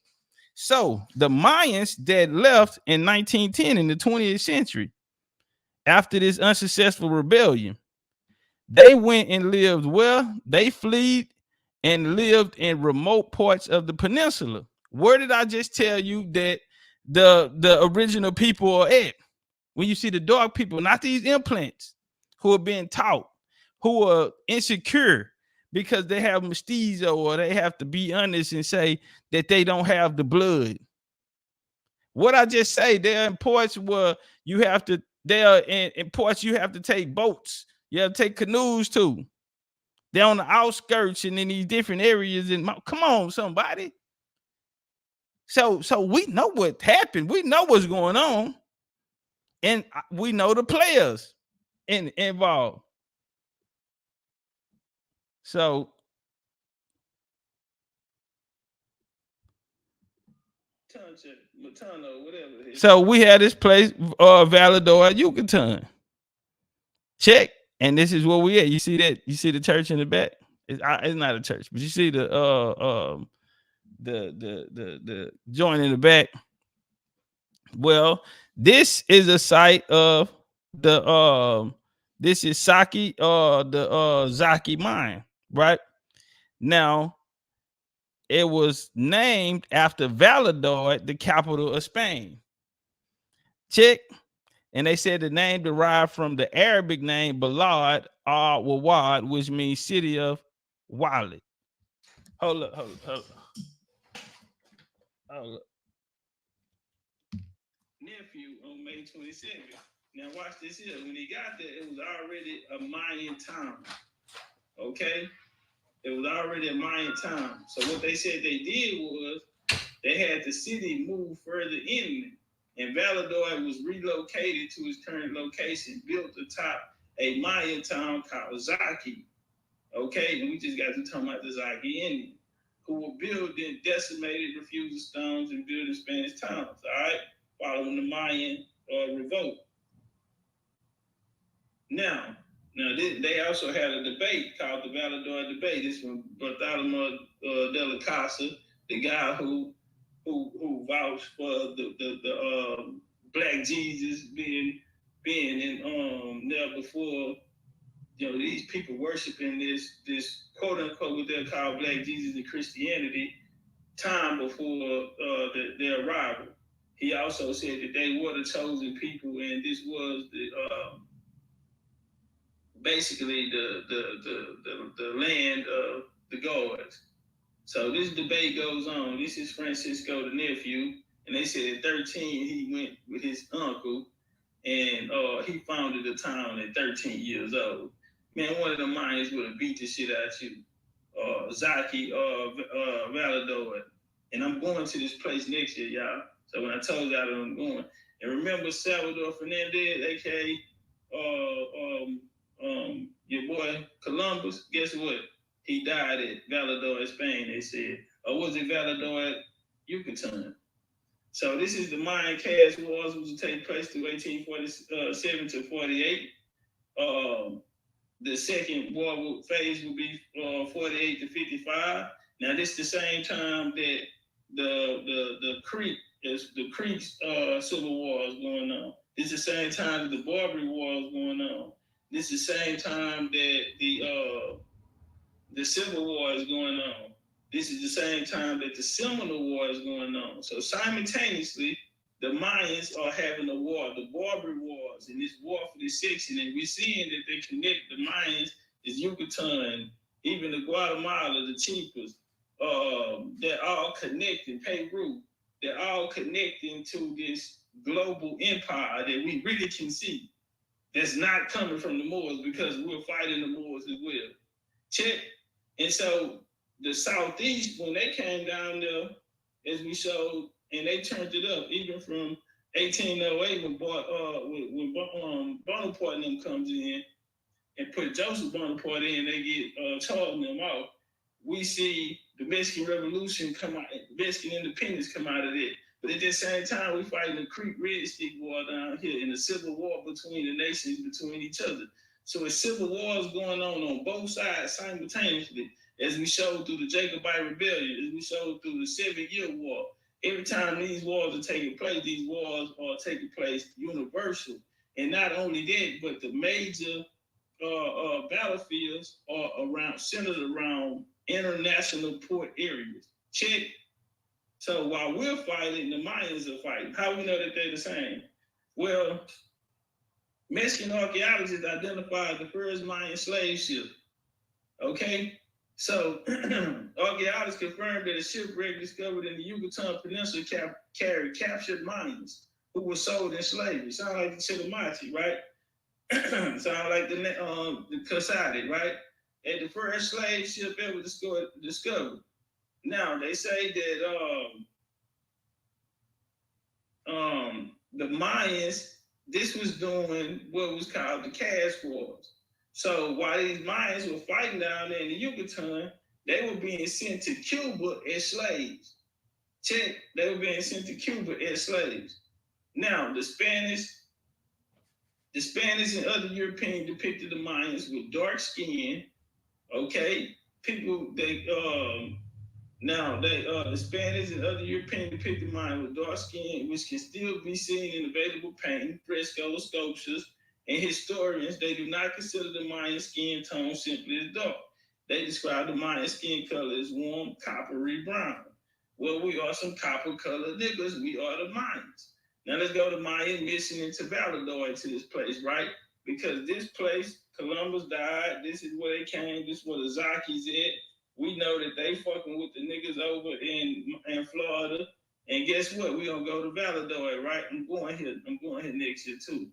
So the Mayans that left in 1910 in the 20th century, after this unsuccessful rebellion, they went and lived well. They fled and lived in remote parts of the peninsula. Where did I just tell you that the original people are at? When you see the dark people, not these implants who are being taught, who are insecure because they have mestizo, or they have to be honest and say that they don't have the blood. What I just say, they're in ports where you have to, they're in ports you have to take boats. You have to take canoes too. They're on the outskirts and in these different areas. And come on, somebody. So we know what happened. We know what's going on. And we know the players. involved. So so we had this place, Vallador, Yucatan. Check. And this is where we at. You see that? You see the church in the back? It's not a church, but you see the joint in the back. Well, this is a site of the this is Zaki, the Zaki mine, right? Now it was named after Valladolid, the capital of Spain. Check. And they said the name derived from the Arabic name Balad Wawad, which means city of Wallet. Hold up. Nephew on May 27th. Now watch this here. When he got there, it was already a Mayan town. Okay? It was already a Mayan town. So what they said they did was they had the city move further inland. And Valladolid was relocated to its current location, built atop a Mayan town called Zaki. Okay, and we just got to talk about the Zaki Indians, who were building decimated refusal stones and building Spanish towns, all right, following the Mayan revolt. Now they also had a debate called the Valladolid debate. This from Bartholomew de la Casa, the guy who vouched for the Black Jesus being in there before, you know, these people worshiping this quote unquote what they call Black Jesus in Christianity time before their arrival. He also said that they were the chosen people, and this was the basically the land of the gods. So this debate goes on. This is Francisco, the nephew, and they said at 13 he went with his uncle, and he founded a town at 13 years old. Man, one of the Mayans would have beat the shit out of you, Zaki, Valladolid. And I'm going to this place next year, y'all. So when I told y'all that I'm going, and remember Salvador Fernandez, aka your boy Columbus. Guess what? He died at Valladolid, Spain. They said, or was it Valladolid, Yucatan? So this is the Mayan Caste Wars, which will take place through 1847 to 48. The second war phase will be 48 to 55. Now this is the same time that the Creeks Civil War is going on. This is the same time that the Barbary War is going on. This is the same time that the Civil War is going on. This is the same time that the Seminole War is going on. So simultaneously, the Mayans are having a war, the Barbary Wars, and this war for this section. And we're seeing that they connect the Mayans, the Yucatan, even the Guatemala, the Chipas. They're all connecting, Peru. They're all connecting to this global empire that we really can see. That's not coming from the Moors, because we're fighting the Moors as well. Check. And so the Southeast, when they came down there, as we showed, and they turned it up, even from 1808 when Bonaparte and them comes in and put Joseph Bonaparte in, they get Charles and them off. We see the Mexican Revolution come out, Mexican independence come out of it. But at the same time, we're fighting the Creek Red Stick War down here, in the civil war between the nations, between each other. So a civil war is going on both sides simultaneously, as we showed through the Jacobite Rebellion, as we showed through the 7-Year War. Every time these wars are taking place, these wars are taking place universal. And not only that, but the major battlefields are centered around international port areas. Check. So while we're fighting, the Mayans are fighting. How do we know that they're the same? Well, Mexican archaeologists identified the first Mayan slave ship. Okay? So archaeologists confirmed that a shipwreck discovered in the Yucatan Peninsula carried captured Mayans who were sold in slavery. Sound like the Chitamachi, right? Sound like the Caste, right? And the first slave ship ever discovered. Now they say that the Mayans this was doing what was called the Caste Wars. So while these Mayans were fighting down there in the Yucatan, they were being sent to Cuba as slaves. Check, they were being sent to Cuba as slaves. Now, the Spanish and other Europeans depicted the Mayans with dark skin. Okay, people the Spanish and other Europeans depicted the Mayans with dark skin, which can still be seen in available painting, frescoes, sculptures, and historians. They do not consider the Mayan skin tone simply as dark. They describe the Mayan skin color as warm, coppery brown. Well, we are some copper-colored niggas. We are the Mayans. Now let's go to Mayan mission into Valladolid to this place, right? Because this place, Columbus died. This is where they came. This is where the Zaki's at. We know that they fucking with the niggas over in Florida. And guess what? We gonna go to Valladolid, right? I'm going here next year too.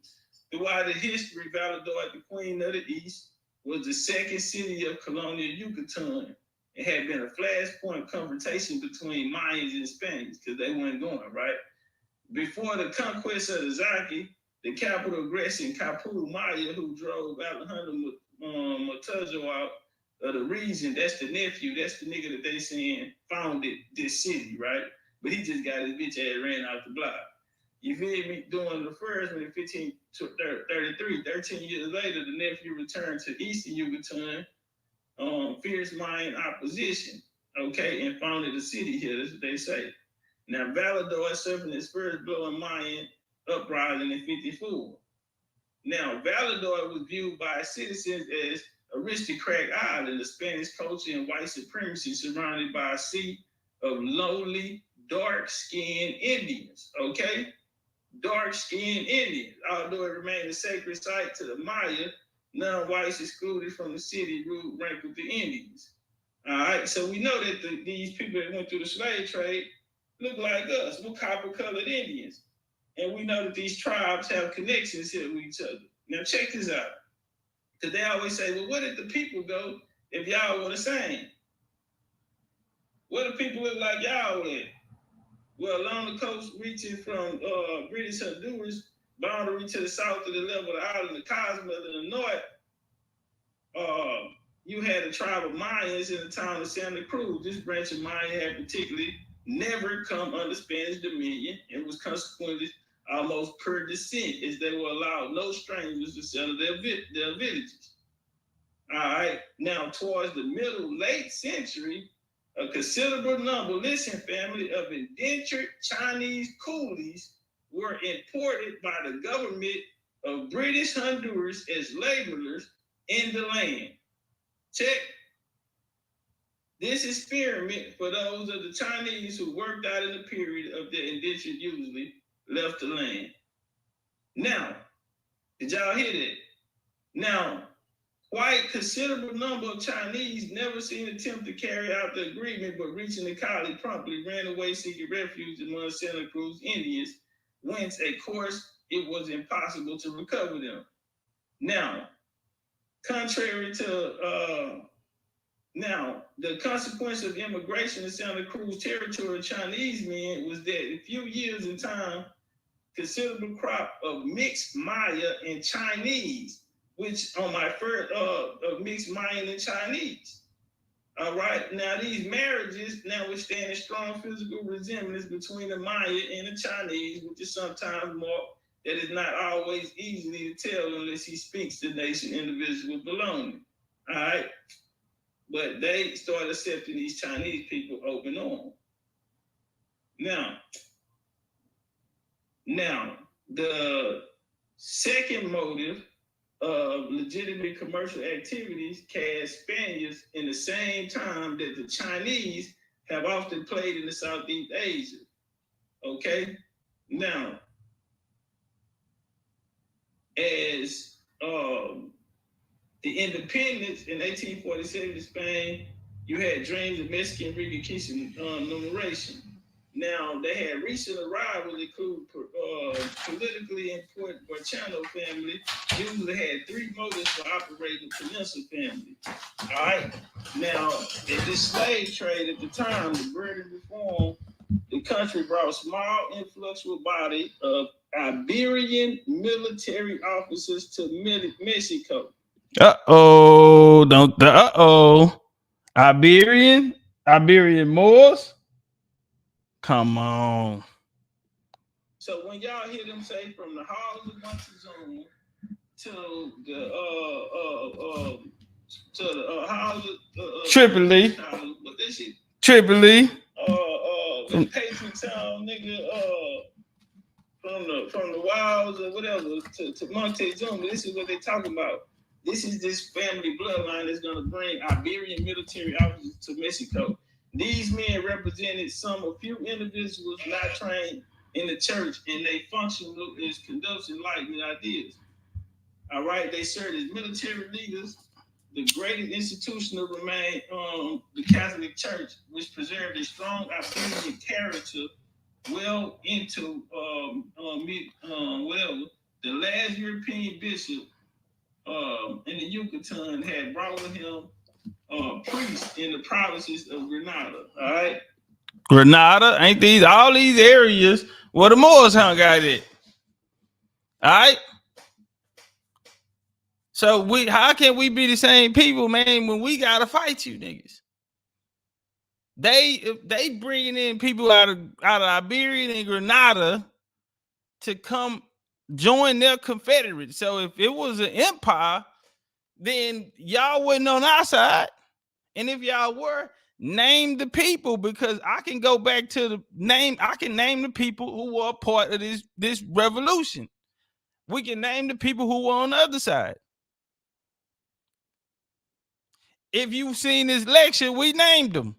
Throughout the history, Valladolid, the Queen of the East, was the second city of colonial Yucatan. It had been a flashpoint confrontation between Mayans and Spaniards because they weren't going, right? Before the conquest of the Zaki, the capital aggressing Capu Maya, who drove Alejandro Montejo out of the region, that's the nephew, that's the nigga that they saying founded this city, right? But he just got his bitch ass ran out the block. You feel me? During the first one in 1533, 13 years later, the nephew returned to Eastern Yucatan, fierce Mayan opposition, okay, and founded a city here, that's what they say. Now, Valladolid suffered its first blow in Mayan uprising in 54. Now, Valladolid was viewed by citizens as aristocratic island, the Spanish culture and white supremacy surrounded by a sea of lowly, dark-skinned Indians, okay? Dark-skinned Indians. Although it remained a sacred site to the Maya, non-whites excluded from the city ruled rank with the Indians. All right, so we know that these people that went through the slave trade look like us. We're copper-colored Indians. And we know that these tribes have connections here with each other. Now check this out. Because they always say, well, where did the people go if y'all were the same? Where do people look like y'all at? Well, along the coast reaching from British Honduras boundary to the south of the level of the island of Cosmo to the north, you had a tribe of Mayans in the town of Santa Cruz. This branch of Mayan had particularly never come under Spanish dominion and was consequently almost per descent, as they were allowed no strangers to settle their villages. All right, now towards the late century, a considerable number, listen family, of indentured Chinese coolies were imported by the government of British Honduras as laborers in the land. Check this experiment for those of the Chinese who worked out in the period of their indentured usually left the land. Now, did y'all hear that? Now, quite considerable number of Chinese never seen an attempt to carry out the agreement, but reaching the colony promptly ran away seeking refuge among Santa Cruz Indians, whence, of course, it was impossible to recover them. Now, contrary to the consequence of immigration to Santa Cruz territory of Chinese men was that in a few years in time, considerable crop of mixed Maya and Chinese, which on my first of mixed Mayan and Chinese. All right, now these marriages now withstand a strong physical resemblance between the Maya and the Chinese, which is sometimes more that is not always easily to tell unless he speaks the nation individual belonging. All right. But they started accepting these Chinese people open arms. Now, the second motive of legitimate commercial activities cast Spaniards in the same time that the Chinese have often played in the Southeast Asia. Okay? Now, as the independence in 1847 in Spain, you had dreams of Mexican reconquista enumeration. Now, they had recent arrivals include politically important Vibrational family, usually had three motives for operating the Peninsula family. All right. Now, in this slave trade at the time, the British reform, the country brought small influxual body of Iberian military officers to Mexico. Iberian Moors. Come on. So when y'all hear them say from the halls of Montezuma to the halls of Tripoli. What this shit? Tripoli. Payson Town, nigga. From the wilds or whatever to Montezuma. This is what they talking about. This is this family bloodline that's gonna bring Iberian military officers to Mexico. These men represented a few individuals not trained in the church, and they function as conducting enlightenment ideas. All right, they served as military leaders. The greatest institution to remain the Catholic Church, which preserved a strong Iberian character well into the last European bishop in the Yucatan had brought with him priests in the provinces of Granada. All right. Granada, ain't these all these areas where the Moors hung out at? All right. So how can we be the same people, man, when we gotta fight you niggas? They bringing in people out of Iberia and Granada to come join their confederate. So if it was an empire, then y'all wasn't on our side. And if y'all were, name the people, because I can go back to the name. I can name the people who were a part of this revolution. We can name the people who were on the other side. If you've seen this lecture, we named them.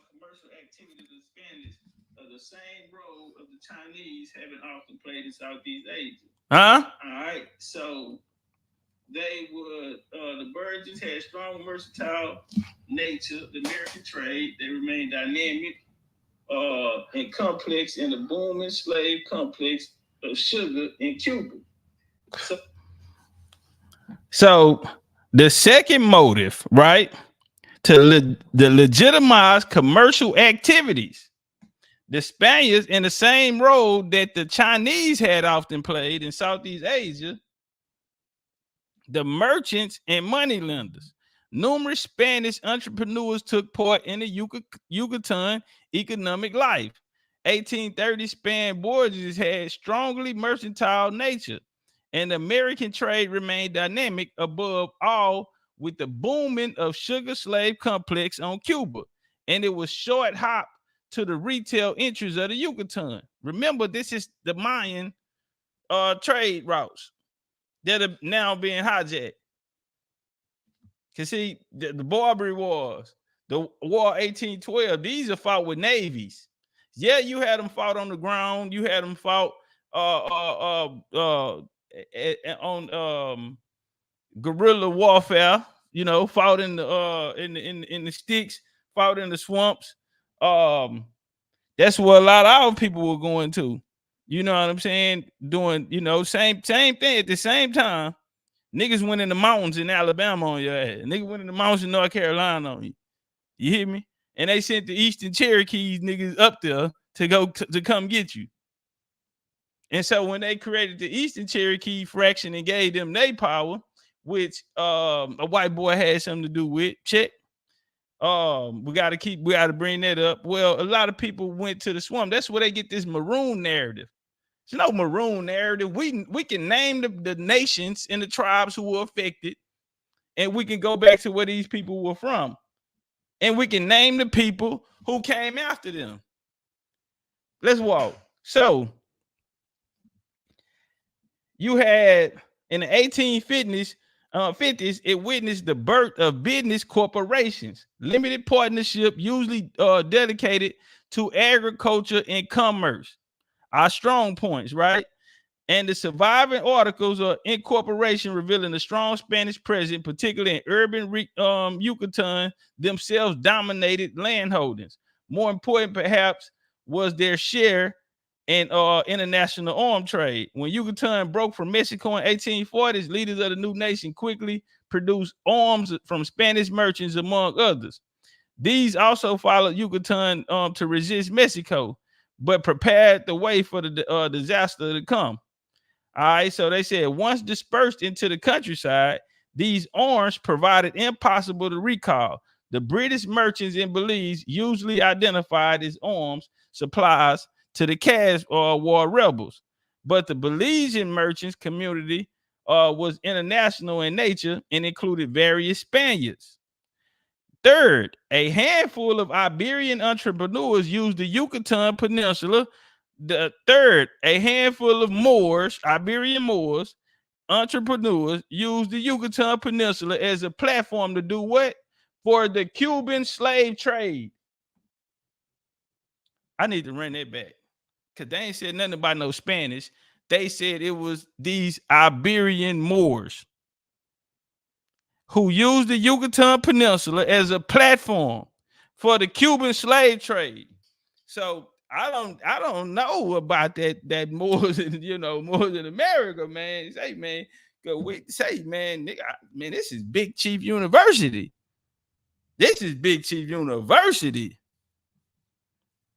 Commercial activity of the Spanish are the same role of the Chinese having often played in Southeast Asia. Huh? All right. So they would the virgins had strong, versatile nature. The American trade, they remained dynamic and complex in the booming slave complex of sugar in Cuba. So the second motive, right, to legitimize commercial activities, the Spaniards, in the same role that the Chinese had often played in Southeast Asia, the merchants and moneylenders. Numerous Spanish entrepreneurs took part in the Yucatan economic life. 1830 Spanish voyages had strongly mercantile nature, and the American trade remained dynamic above all with the booming of sugar slave complex on Cuba, and it was short hop to the retail interests of the Yucatan. Remember, this is the Mayan trade routes that are now being hijacked. Cause see, the Barbary Wars, the War 1812, these are fought with navies. Yeah, you had them fought on the ground. You had them fought on guerrilla warfare. You know, fought in the sticks, fought in the swamps. That's where a lot of our people were going to. You know what I'm saying? Doing, same thing at the same time. Niggas went in the mountains in Alabama on your ass. Niggas went in the mountains in North Carolina on you. You hear me? And they sent the Eastern Cherokees niggas up there to go to come get you. And so when they created the Eastern Cherokee fraction and gave them their power, which a white boy had something to do with, check. We gotta bring that up. Well, a lot of people went to the swamp. That's where they get this maroon narrative. There's no maroon narrative. We can name the nations and the tribes who were affected, and we can go back to where these people were from, and we can name the people who came after them. Let's walk. So you had in the 1850s, it witnessed the birth of business corporations, limited partnership, usually dedicated to agriculture and commerce. Our strong points, right? And the surviving articles of incorporation revealing a strong Spanish presence, particularly in urban Yucatan, themselves dominated landholdings. More important, perhaps, was their share in international arms trade. When Yucatan broke from Mexico in 1840s, leaders of the new nation quickly produced arms from Spanish merchants, among others. These also followed Yucatan to resist Mexico, but prepared the way for the disaster to come. All right, so they said once dispersed into the countryside, these arms provided impossible to recall. The British merchants in Belize usually identified as arms supplies to the Caste or war rebels, but the Belizean merchants community was international in nature and included various Spaniards. Third, a handful of Iberian entrepreneurs used the Yucatan Peninsula. The third, a handful of Moors, Iberian Moors, entrepreneurs used the Yucatan Peninsula as a platform to do what? For the Cuban slave trade. I need to run that back because they ain't said nothing about no Spanish. They said it was these Iberian Moors who used the Yucatan Peninsula as a platform for the Cuban slave trade. So I don't know about that Moors in Moors in America, man. Say, man, nigga, man, this is Big Chief University. This is Big Chief University.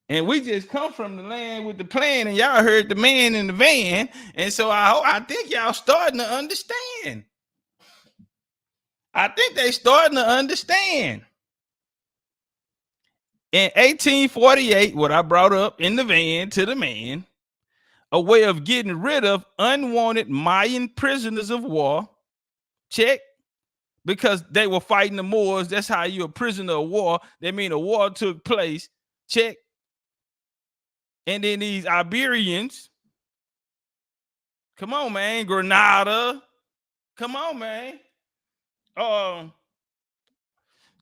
And we just come from the land with the plan, and y'all heard the man in the van. And so I think y'all starting to understand. I think they starting to understand. In 1848, what I brought up in the van to the man, a way of getting rid of unwanted Mayan prisoners of war. Check. Because they were fighting the Moors. That's how you're a prisoner of war. That means a war took place. Check. And then these Iberians. Come on, man. Grenada. Come on, man.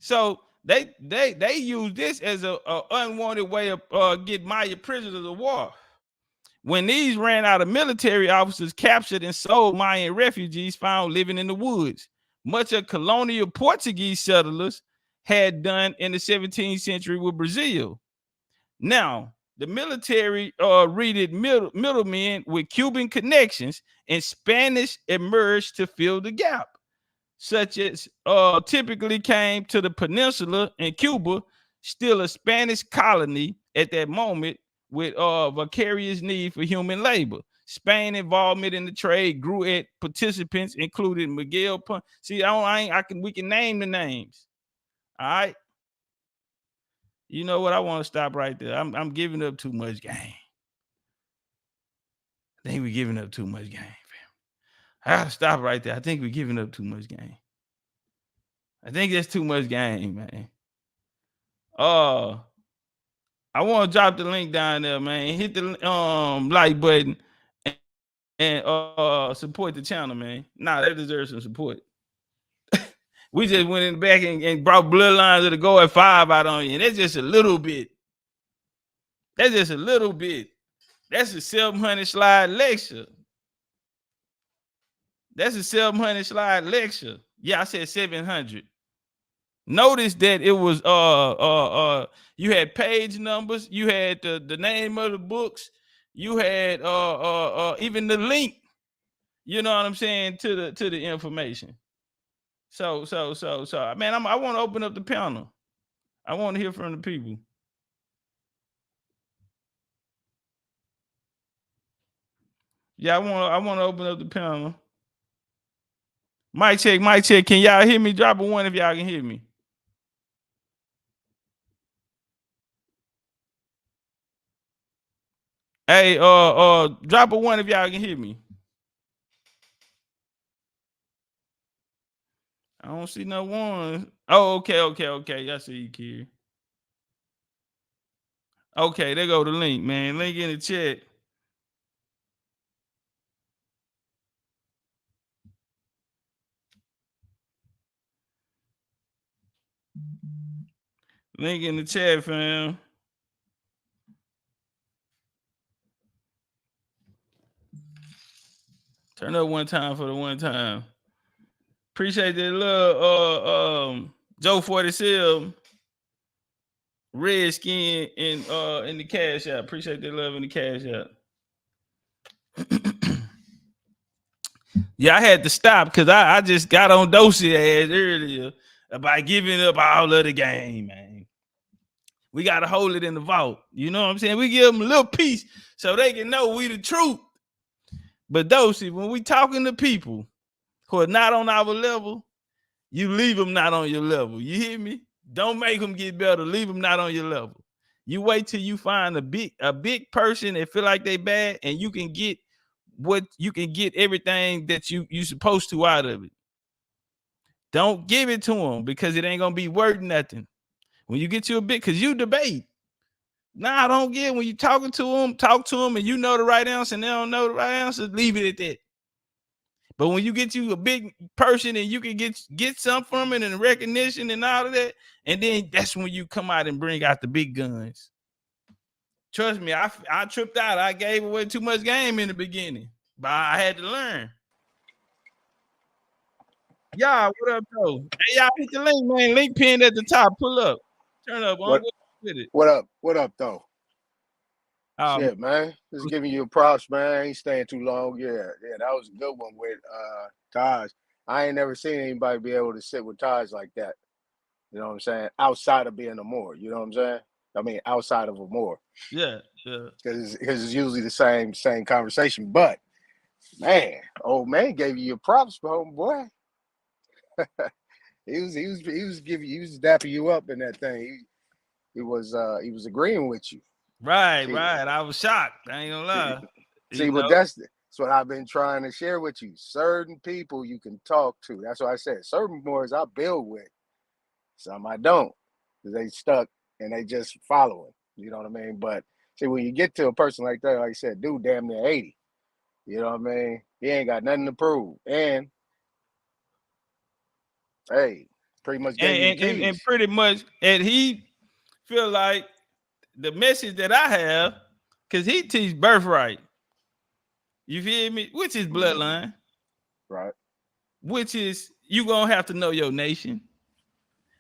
So they use this as a unwanted way of getting Mayan prisoners of war. When these ran out of military officers captured and sold Mayan refugees found living in the woods, much of colonial Portuguese settlers had done in the 17th century with Brazil. Now, the military raided middlemen with Cuban connections, and Spanish emerged to fill the gap, such as typically came to the peninsula in Cuba, still a Spanish colony at that moment, with vicarious need for human labor. Spain involvement in the trade grew at participants included Miguel. See, we can name the names. All right. You know what? I want to stop right there. I'm giving up too much game. I think we're giving up too much game, fam. I gotta stop right there. I think we're giving up too much game. I think that's too much game, man. I want to drop the link down there, man. Hit the like button and support the channel, man. Nah, they deserve some support. We just went in the back and brought Bloodlines to the go at 5 out on you. And that's just a little bit. That's just a little bit. That's a 700 slide lecture. That's a 700 slide lecture. Yeah, I said 700. Notice that it was you had page numbers, you had the name of the books, you had even the link, you know what I'm saying, to the information. So man, I want to open up the panel. I want to hear from the people. Yeah, I want to open up the panel. Mic check. Can y'all hear me? Drop a 1 if y'all can hear me. Hey, drop a 1 if y'all can hear me. I don't see no 1. Oh, okay. I see you, kid. Okay, there go the link, man. Link in the chat. Link in the chat, fam. Turn up one time for the one time. Appreciate that love, Joe 47, Redskin in the cash app. Appreciate that love in the cash app. Yeah, I had to stop because I just got on Dosey ass earlier about giving up all of the game, man. We got to hold it in the vault. You know what I'm saying? We give them a little piece so they can know we the truth. But those, when we talking to people who are not on our level, you leave them not on your level. You hear me? Don't make them get better. Leave them not on your level. You wait till you find a big person that feel like they bad, and you can get everything that you supposed to out of it. Don't give it to them because it ain't gonna be worth nothing. When you get you a bit, because you debate. Nah, don't get when you talking to them, talk to them, and you know the right answer and they don't know the right answer, leave it at that. But when you get you a big person and you can get some from it and recognition and all of that, and then that's when you come out and bring out the big guns. Trust me, I tripped out. I gave away too much game in the beginning, but I had to learn. Y'all, what up, though? Hey, y'all hit the link, man. Link pinned at the top. Pull up. Turn up, on. With it. What up? What up, though? Um, Shit, man. Just giving you props, man. I ain't staying too long. Yeah, that was a good one with Taj. I ain't never seen anybody be able to sit with Taj like that. You know what I'm saying? Outside of being a Moor. You know what I'm saying? I mean, outside of a Moor. Yeah. Because it's usually the same conversation. But, man, old man gave you your props, homeboy. he was dapping you up in that thing. He was agreeing with you. Right. I was shocked. I ain't gonna lie. See, but that's what I've been trying to share with you. Certain people you can talk to. That's what I said. Certain Moors I build with. Some I don't. Because they stuck and they just following. You know what I mean? But see, when you get to a person like that, like I said, dude damn near 80. You know what I mean? He ain't got nothing to prove. And hey, pretty much gave you the keys. And pretty much, and he feel like the message that I have, because he teach birthright. You feel me? Which is bloodline. Right. Which is you gonna have to know your nation.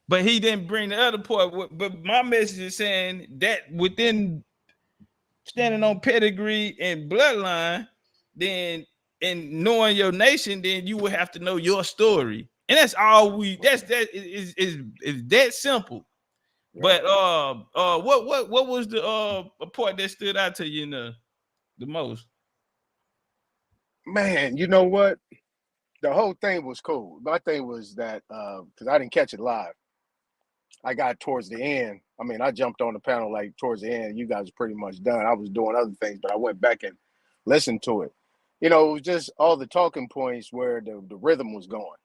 But he didn't bring the other part. But my message is saying that within standing on pedigree and bloodline, then and knowing your nation, then you will have to know your story. And that's all is that simple. But what was the part that stood out to you the most? Man, you know what? The whole thing was cool. My thing was that because I didn't catch it live. I got towards the end. I mean, I jumped on the panel like towards the end. You guys were pretty much done. I was doing other things, but I went back and listened to it. You know, it was just all the talking points where the rhythm was going.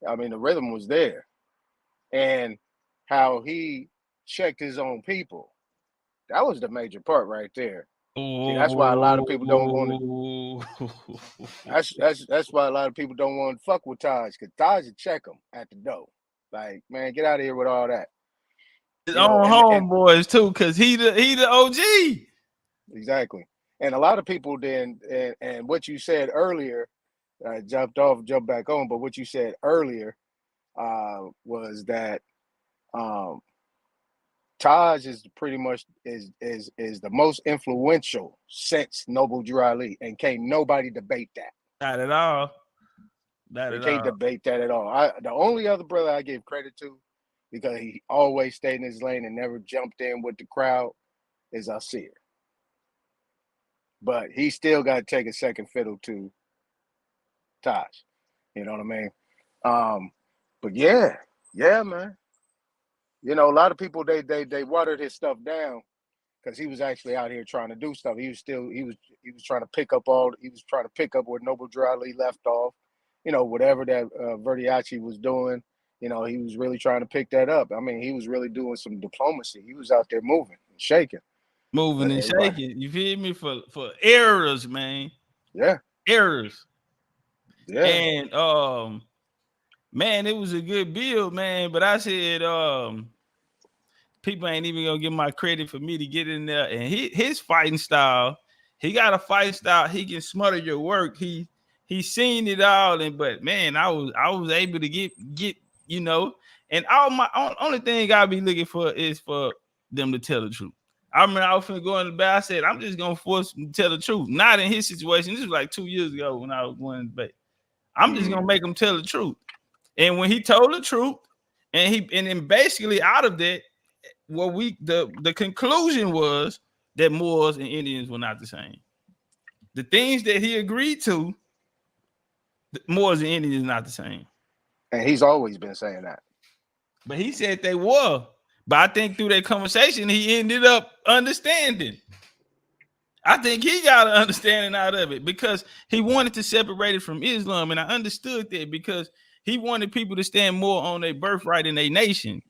I mean, the rhythm was there. And how he checked his own people. That was the major part right there. See, that's why a lot of people don't want to. That's why a lot of people don't want to fuck with Taj, because Taj will check them at the door. Like, man, get out of here with all that. His own homeboys too, because he the OG. Exactly. And a lot of people then, and what you said earlier, I jumped back on, but what you said earlier was that Taj is pretty much is the most influential since Noble Drew Ali, and can't nobody debate that. Not at all. They can't debate that at all. The only other brother I give credit to, because he always stayed in his lane and never jumped in with the crowd, is Asir. But he still got to take a second fiddle to Taj. You know what I mean? But yeah, man. You know, a lot of people they watered his stuff down because he was actually out here trying to do stuff. He was trying to pick up where Noble Drew Ali left off. You know, whatever that Verdiachi was doing, you know, he was really trying to pick that up. I mean, he was really doing some diplomacy. He was out there moving and shaking. Moving and shaking. You feel me? For errors, man. Yeah. Errors. Yeah. And man, it was a good build, man. But I said, people ain't even gonna give my credit for me to get in there. And his fighting style, he got a fighting style. He can smother your work. He's seen it all. But man, I was able to get you know. And only thing I be looking for is for them to tell the truth. I remember I was finna go in the back. I said, I'm just gonna force him to tell the truth. Not in his situation. This was like 2 years ago when I was going to debate. I'm just gonna make him tell the truth. And when he told the truth, and then basically out of that, the conclusion was that Moors and Indians were not the same. The things that he agreed to, Moors and Indians are not the same. And he's always been saying that. But he said they were. But I think through that conversation, he ended up understanding. I think he got an understanding out of it because he wanted to separate it from Islam. And I understood that because he wanted people to stand more on their birthright in their nation.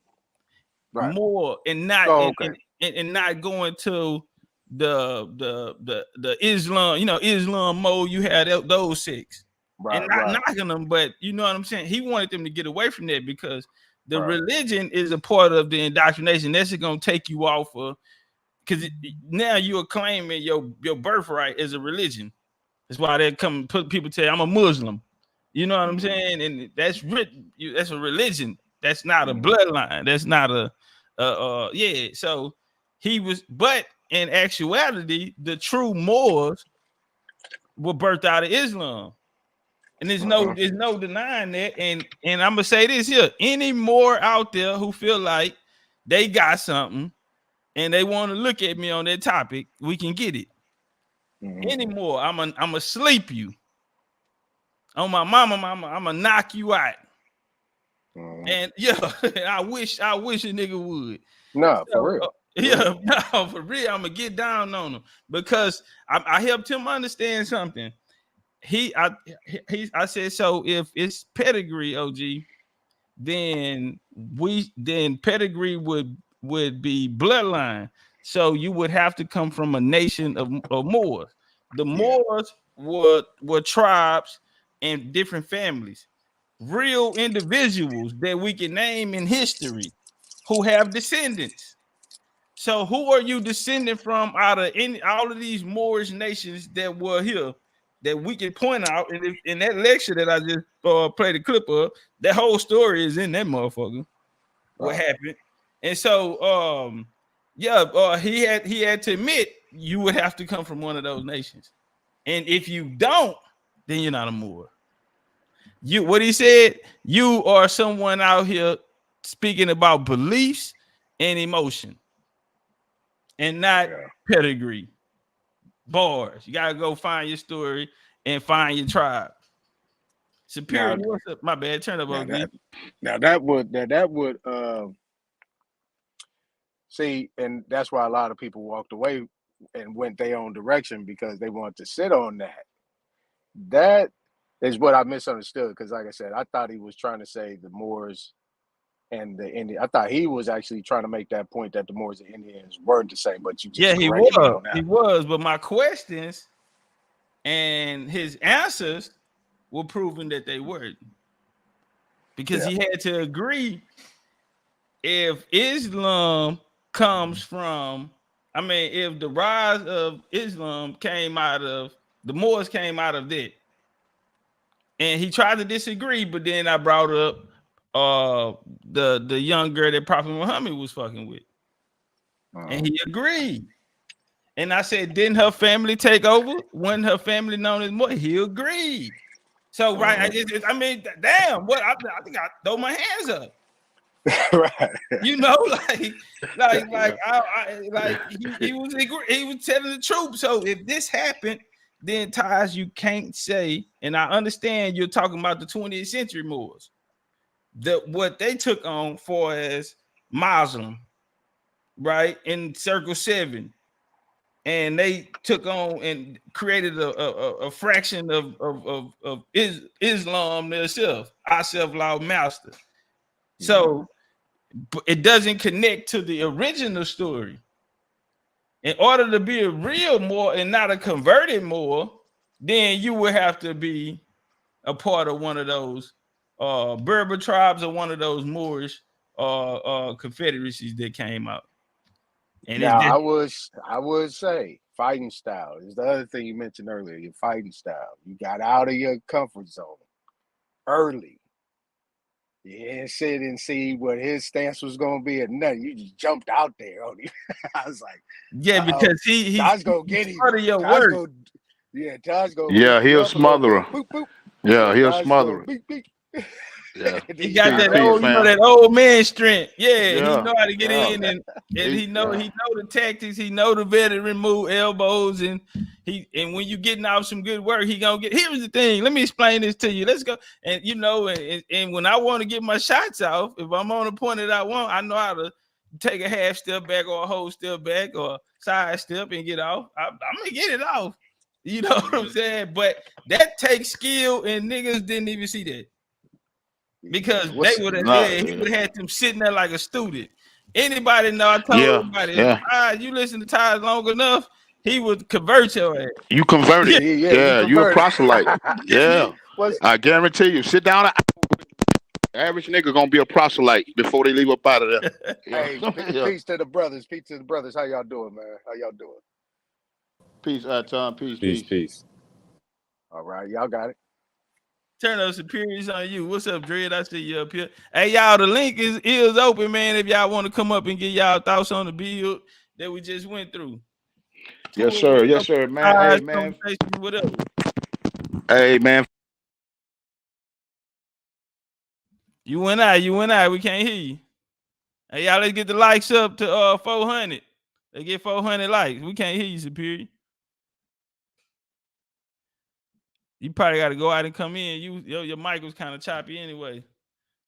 Right. More and not and not going to the Islam, Islam mode. You had those six. Right, and not knocking them, but you know what I'm saying? He wanted them to get away from that because the religion is a part of the indoctrination. That's going to take you off of, because now you're claiming your birthright as a religion. That's why they people tell you, I'm a Muslim. You know what I'm saying? And that's written. That's a religion. That's not a bloodline. That's not a So he was, but in actuality, the true Moors were birthed out of Islam. And there's no denying that. And I'm gonna say this here: any Moor out there who feel like they got something and they want to look at me on that topic, we can get it. Any more, I'm gonna sleep you. On my mama, I'm gonna knock you out. And I wish a nigga would. No, for real. No, for real. I'm gonna get down on him because I helped him understand something. I said, so if it's pedigree, OG, then pedigree would be bloodline. So you would have to come from a nation of Moors. The Moors were tribes and different families, real individuals that we can name in history who have descendants. So who are you descending from out of all of these Moorish nations that were here? That we can point out in that lecture that I just played a clip of, that whole story is in that motherfucker. What happened? And so he had to admit you would have to come from one of those nations. And if you don't, then you're not a Moor. What he said, you are someone out here speaking about beliefs and emotion and not pedigree. Bars. You gotta go find your story and find your tribe. Superior. What's up? My bad. Turn up on that would see, and that's why a lot of people walked away and went their own direction because they wanted to sit on that. That is what I misunderstood because, like I said, I thought he was trying to say the Moors and the Indians. I thought he was actually trying to make that point that the Moors and Indians weren't the same, but you just he was. But my questions and his answers were proving that they weren't, because he had to agree if Islam comes from, if the rise of Islam came out of the Moors, came out of that, and he tried to disagree, but then I brought up the young girl that Prophet Muhammad was fucking with, and he agreed. And I said, didn't her family take over? Wasn't her family known as Moor? He agreed. So damn, what I think I throw my hands up. Right. He was telling the truth. So if this happened, then Taj, you can't say, and I understand you're talking about the 20th century Moors. What they took on for as Muslim, right, in Circle 7, and they took on and created a fraction of Islam themselves, our self-law master. So it doesn't connect to the original story. In order to be a real Moor and not a converted Moor, then you would have to be a part of one of those Berber tribes or one of those Moorish confederacies that came out. And now, I would say fighting style is the other thing you mentioned earlier. Your fighting style. You got out of your comfort zone early. You didn't sit and see what his stance was going to be or nothing. You just jumped out there on him. I was like, because Taj go get him. Part of your work. Taj go. Yeah, he'll smother her. Boop, boop. Yeah, he'll smother her. Beep, beep. Yeah. He got that Peace, old, fam. that old man strength. Yeah, he Yeah, know how to get yeah. in, and he know Yeah. the tactics. He know the veteran move elbows, and when you getting off some good work, he gonna get. Here's the thing. Let me explain this to you. Let's go. And and when I want to get my shots off, if I'm on the point that I want, I know how to take a half step back or a whole step back or side step and get off. I'm gonna get it off. You know what I'm saying? But that takes skill, and niggas didn't even see that. Because they would have, he would have had them sitting there like a student. Anybody know? I told everybody, you listen to Taj long enough, he would convert your ass. You converted. Yeah, you a proselyte. Yeah. What's- I guarantee you. Sit down. Average nigga gonna be a proselyte before they leave up out of there. Hey, peace to the brothers. Peace to the brothers. How y'all doing, man? How y'all doing? Peace, Tom. Peace. All right, y'all got it. Turn those superiors on you. What's up, Dread? I see you up here. Hey, y'all, the link is open, man. If y'all want to come up and get y'all thoughts on the build that we just went through. Yes, sir. Yes, sir, man. Hey, man. Whatever. Hey, man. You went out. We can't hear you. Hey, y'all, let's get the likes up to 400. Let's get 400 likes. We can't hear you, Superior. You probably got to go out and come in. Your mic was kind of choppy anyway.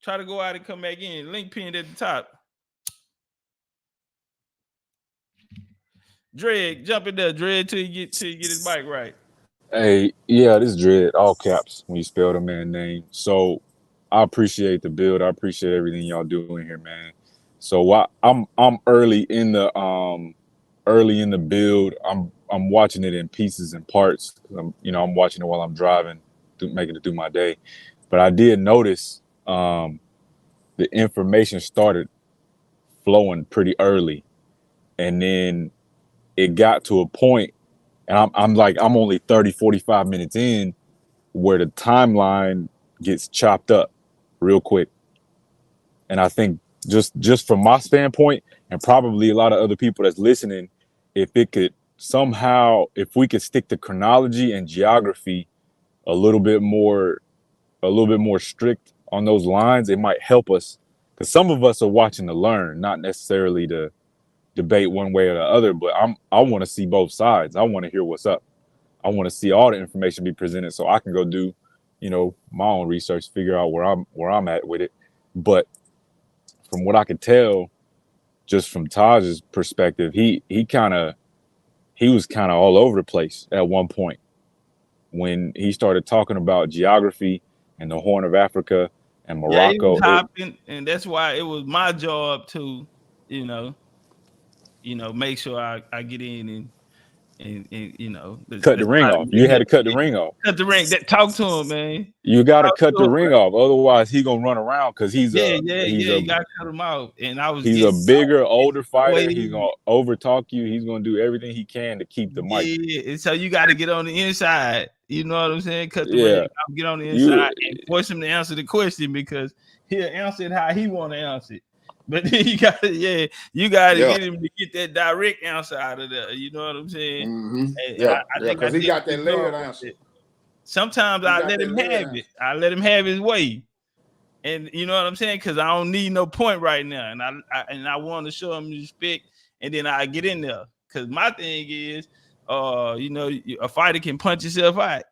Try to go out and come back in. Link pinned at the top. Dread, jump in there, Dread, till you get his mic right. Hey, yeah, this is Dread, all caps when you spell the man's name. So I appreciate the build. I appreciate everything y'all doing here, man. So I'm early in the build. I'm watching it in pieces and parts. I'm watching it while I'm driving, making it through my day. But I did notice the information started flowing pretty early, and then it got to a point, and I'm only 30, 45 minutes in, where the timeline gets chopped up real quick. And I think just from my standpoint, and probably a lot of other people that's listening, if we could stick to chronology and geography a little bit more strict on those lines, it might help us. Because some of us are watching to learn, not necessarily to debate one way or the other. But I want to see both sides. I want to hear what's up. I want to see all the information be presented so I can go do, my own research, figure out where I'm at with it. But from what I could tell, just from Taj's perspective, he was kind of all over the place at one point when he started talking about geography and the Horn of Africa and Morocco. Yeah, he was hopping, and that's why it was my job to, make sure I get in and cut the ring off. You had to cut the ring off. Cut the ring. Talk to him, man. You got to cut the ring off, otherwise he gonna run around because he's you gotta cut him out. And he's a bigger, older fighter. He's gonna overtalk you. He's gonna do everything he can to keep the mic. Yeah, and so you got to get on the inside. You know what I'm saying? Cut the ring off, get on the inside, and force him to answer the question because he'll answer it how he want to answer it. But then you gotta get him to get that direct answer out of there. You know what I'm saying? Mm-hmm. Because he got that layered answer. Sometimes I let him have it. I let him have his way, and you know what I'm saying? Because I don't need no point right now, and I want to show him respect, and then I get in there. Because my thing is, a fighter can punch himself out.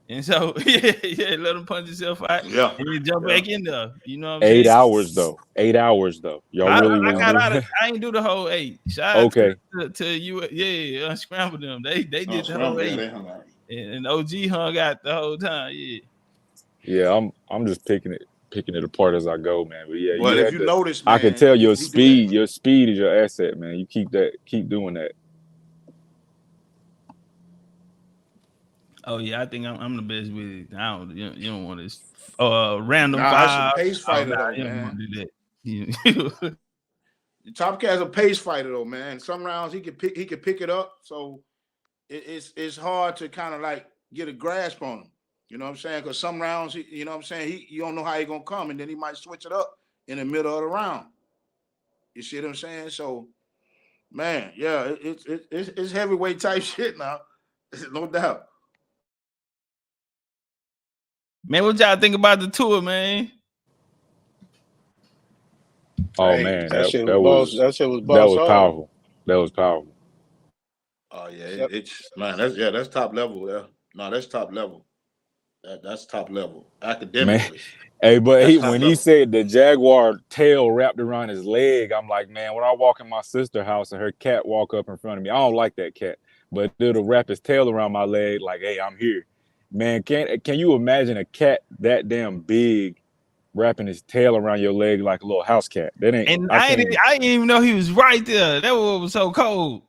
And so, let him punch himself out. Yeah. And then jump back in there. You know what I'm saying? 8 hours, though. 8 hours, though. Y'all I got out of, I ain't do the whole 8. Shout out to you. Unscramble them. They did the whole 8. And OG hung out the whole time. Yeah, I'm just picking it apart as I go, man. But yeah, well, if you notice, man, I can tell your speed is your asset, man. You keep doing that. Oh yeah, I think I'm the best with it. You don't want this random vibe. It's a pace fighter though, man. Don't want to do that. Topcatz a pace fighter though, man. Some rounds he could pick it up, so it's hard to kind of like get a grasp on him. You know what I'm saying? Because some rounds, you know what I'm saying, you don't know how he's gonna come, and then he might switch it up in the middle of the round. You see what I'm saying? So, man, yeah, it's heavyweight type shit now, no doubt. Man, what y'all think about the tour, man? Oh Hey, man, that shit was that boss. was That shit was boss hard. powerful. That was powerful. Oh yeah, Yep. it's man. That's top level. Yeah, no, that's top level. That's top level Man, academically. hey, but That's top when he level. said the jaguar tail wrapped around his leg, I'm like, man, when I walk in my sister's house and her cat walk up in front of me, I don't like that cat, but it'll wrap his tail around my leg, like, hey, I'm here. Man, can you imagine a cat that damn big wrapping his tail around your leg like a little house cat? That ain't. And I I can't. didn't even know he was right there. That was so cold.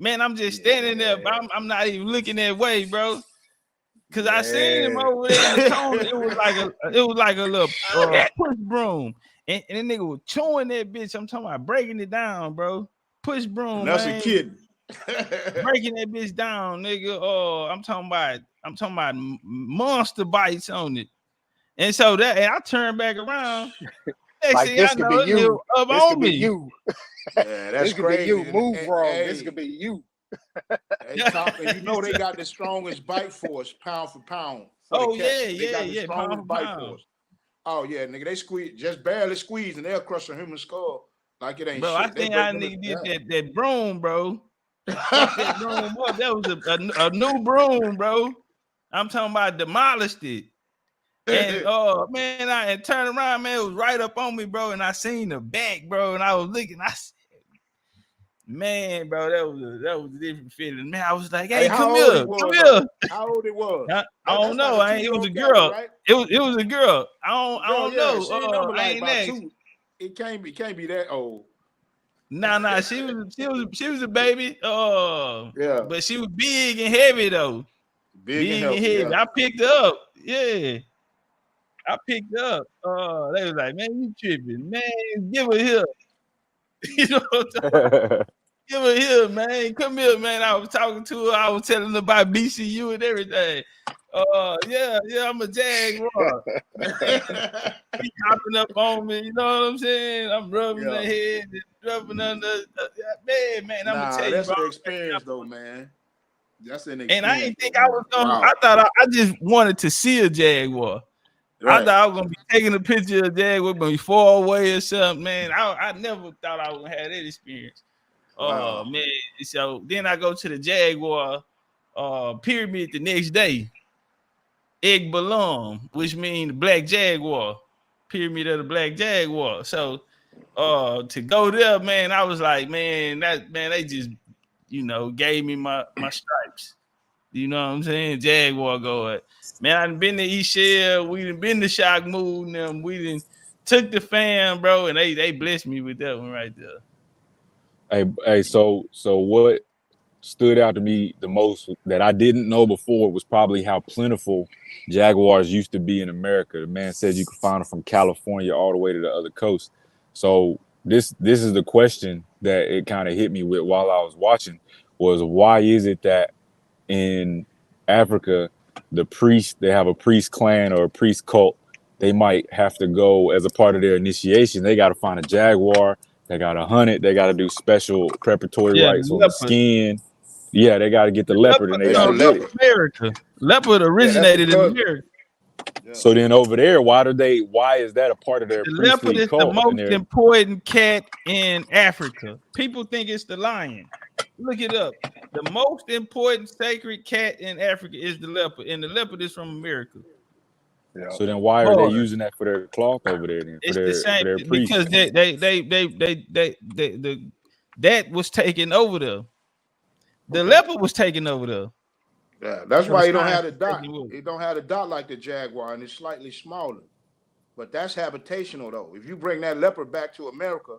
Man, I'm just standing there, but I'm not even looking that way, bro. Cause I seen him over there in the corner. It was like a little push broom. And that nigga was chewing that bitch. I'm talking about breaking it down, bro. Push broom, And that's man. a kid. Breaking that bitch down, nigga. Oh, I'm talking about monster bites on it. And so and I turned back around. Next Like thing this I could know, be you. up This on could be me. you. Yeah, that's This could crazy. be you. Move wrong. Hey, This could be you. Hey, Top, and you know they got the strongest bite force, pound for pound. Oh the cats. yeah, They got the yeah, strongest pound for bite pound. force. Oh yeah, nigga, they squeeze, just barely squeeze, and they'll crush a human skull like it ain't Bro, shit. I think I nigga did that broom, bro. Fuck that broom up. That was a new broom, bro. I'm talking about demolished it. And man, I turned around, man, it was right up on me, bro. And I seen the back, bro. And I was looking, I said, man, bro, that was a different feeling. Man, I was like, hey, come here. How old it was? I don't know. It was a girl. Right? It was a girl. I don't know. She ain't number like about next. 2. It can't be that old. Nah, she was a baby. Yeah. But she was big and heavy though. Big and heavy. Yeah. I picked her up. Yeah. I picked her up. They was like, man, you tripping, man. Give her here. You know what I'm talking? Give her here, man. Come here, man. I was talking to her. I was telling her about BCU and everything. Yeah, I'm a jaguar. He hopping up on me, you know what I'm saying? I'm rubbing the head and rubbing under. Man, I'm gonna tell you, that's bro. an experience, though, man. That's an experience. And I didn't think I was gonna. Wow. I thought I just wanted to see a jaguar. Right. I thought I was gonna be taking a picture of a jaguar, but far away or something. Man, I never thought I was gonna have that experience. Wow. Man. So then I go to the jaguar pyramid the next day. Egg Balloon, which means the black jaguar, pyramid of the black jaguar. So to go there, man, I was like, man, they just, gave me my stripes. You know what I'm saying? Jaguar guard. Man, I done been to East Shell, we done been to Shock Mood and them. We done took the fam, bro, and they blessed me with that one right there. Hey, so what stood out to me the most that I didn't know before was probably how plentiful jaguars used to be in America. The man said you could find them from California all the way to the other coast. So this is the question that it kind of hit me with while I was watching was, why is it that in Africa they have a priest clan or a priest cult, they might have to go as a part of their initiation, they got to find a jaguar, they got to hunt it, they got to do special preparatory rites on the skin. Yeah, they got to get the leopard, and they got to get it. America. Leopard originated in America. Yeah. So then over there, why is that a part of their priestly cult? The leopard is the most important cat in Africa. People think it's the lion. Look it up. The most important sacred cat in Africa is the leopard, and the leopard is from America. Yeah. So then why are they using that for their cloth over there then? It's the same because that was taken over there. The leopard was taken over there. Yeah, that's why you don't have the dot. It don't have the dot like the jaguar, and it's slightly smaller. But that's habitational though. If you bring that leopard back to America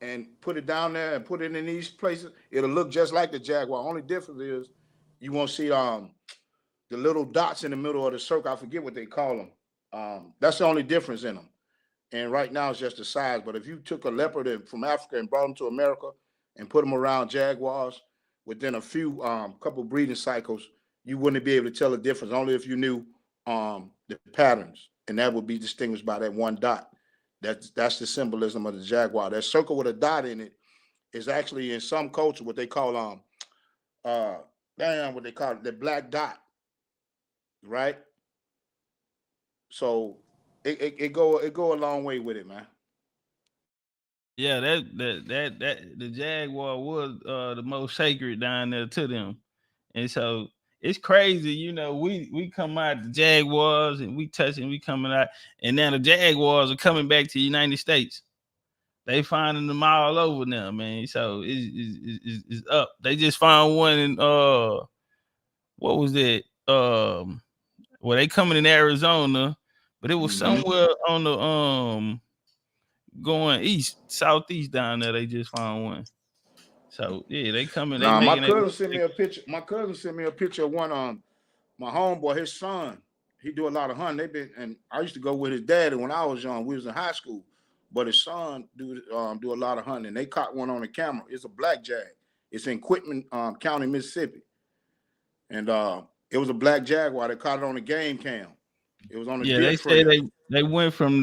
and put it down there and put it in these places, it'll look just like the jaguar. Only difference is you won't see the little dots in the middle of the circle. I forget what they call them. That's the only difference in them. And right now it's just the size. But if you took a leopard from Africa and brought them to America and put them around jaguars, within a few couple breeding cycles, you wouldn't be able to tell the difference, only if you knew the patterns, and that would be distinguished by that one dot. That's the symbolism of the jaguar. That circle with a dot in it is actually in some culture what they call what they call it, the black dot, right? So it go a long way with it, man. Yeah, that the jaguar was the most sacred down there to them, and so it's crazy. You know, we come out the jaguars and we touching, we coming out, and now the jaguars are coming back to the United States. They finding them all over now, man. So it's up. They just found one in what was that? Well, they coming in Arizona, but it was somewhere on the going east, southeast down there. They just found one. So yeah, they coming. They Nah, my making cousin sent me a picture. My cousin sent me a picture of one my homeboy, his son. He do a lot of hunting. And I used to go with his daddy when I was young. We was in high school, but his son do a lot of hunting. They caught one on the camera. It's a black jag. It's in Quitman County, Mississippi, and it was a black jaguar. They caught it on the game cam. It was on the they trail. say they went from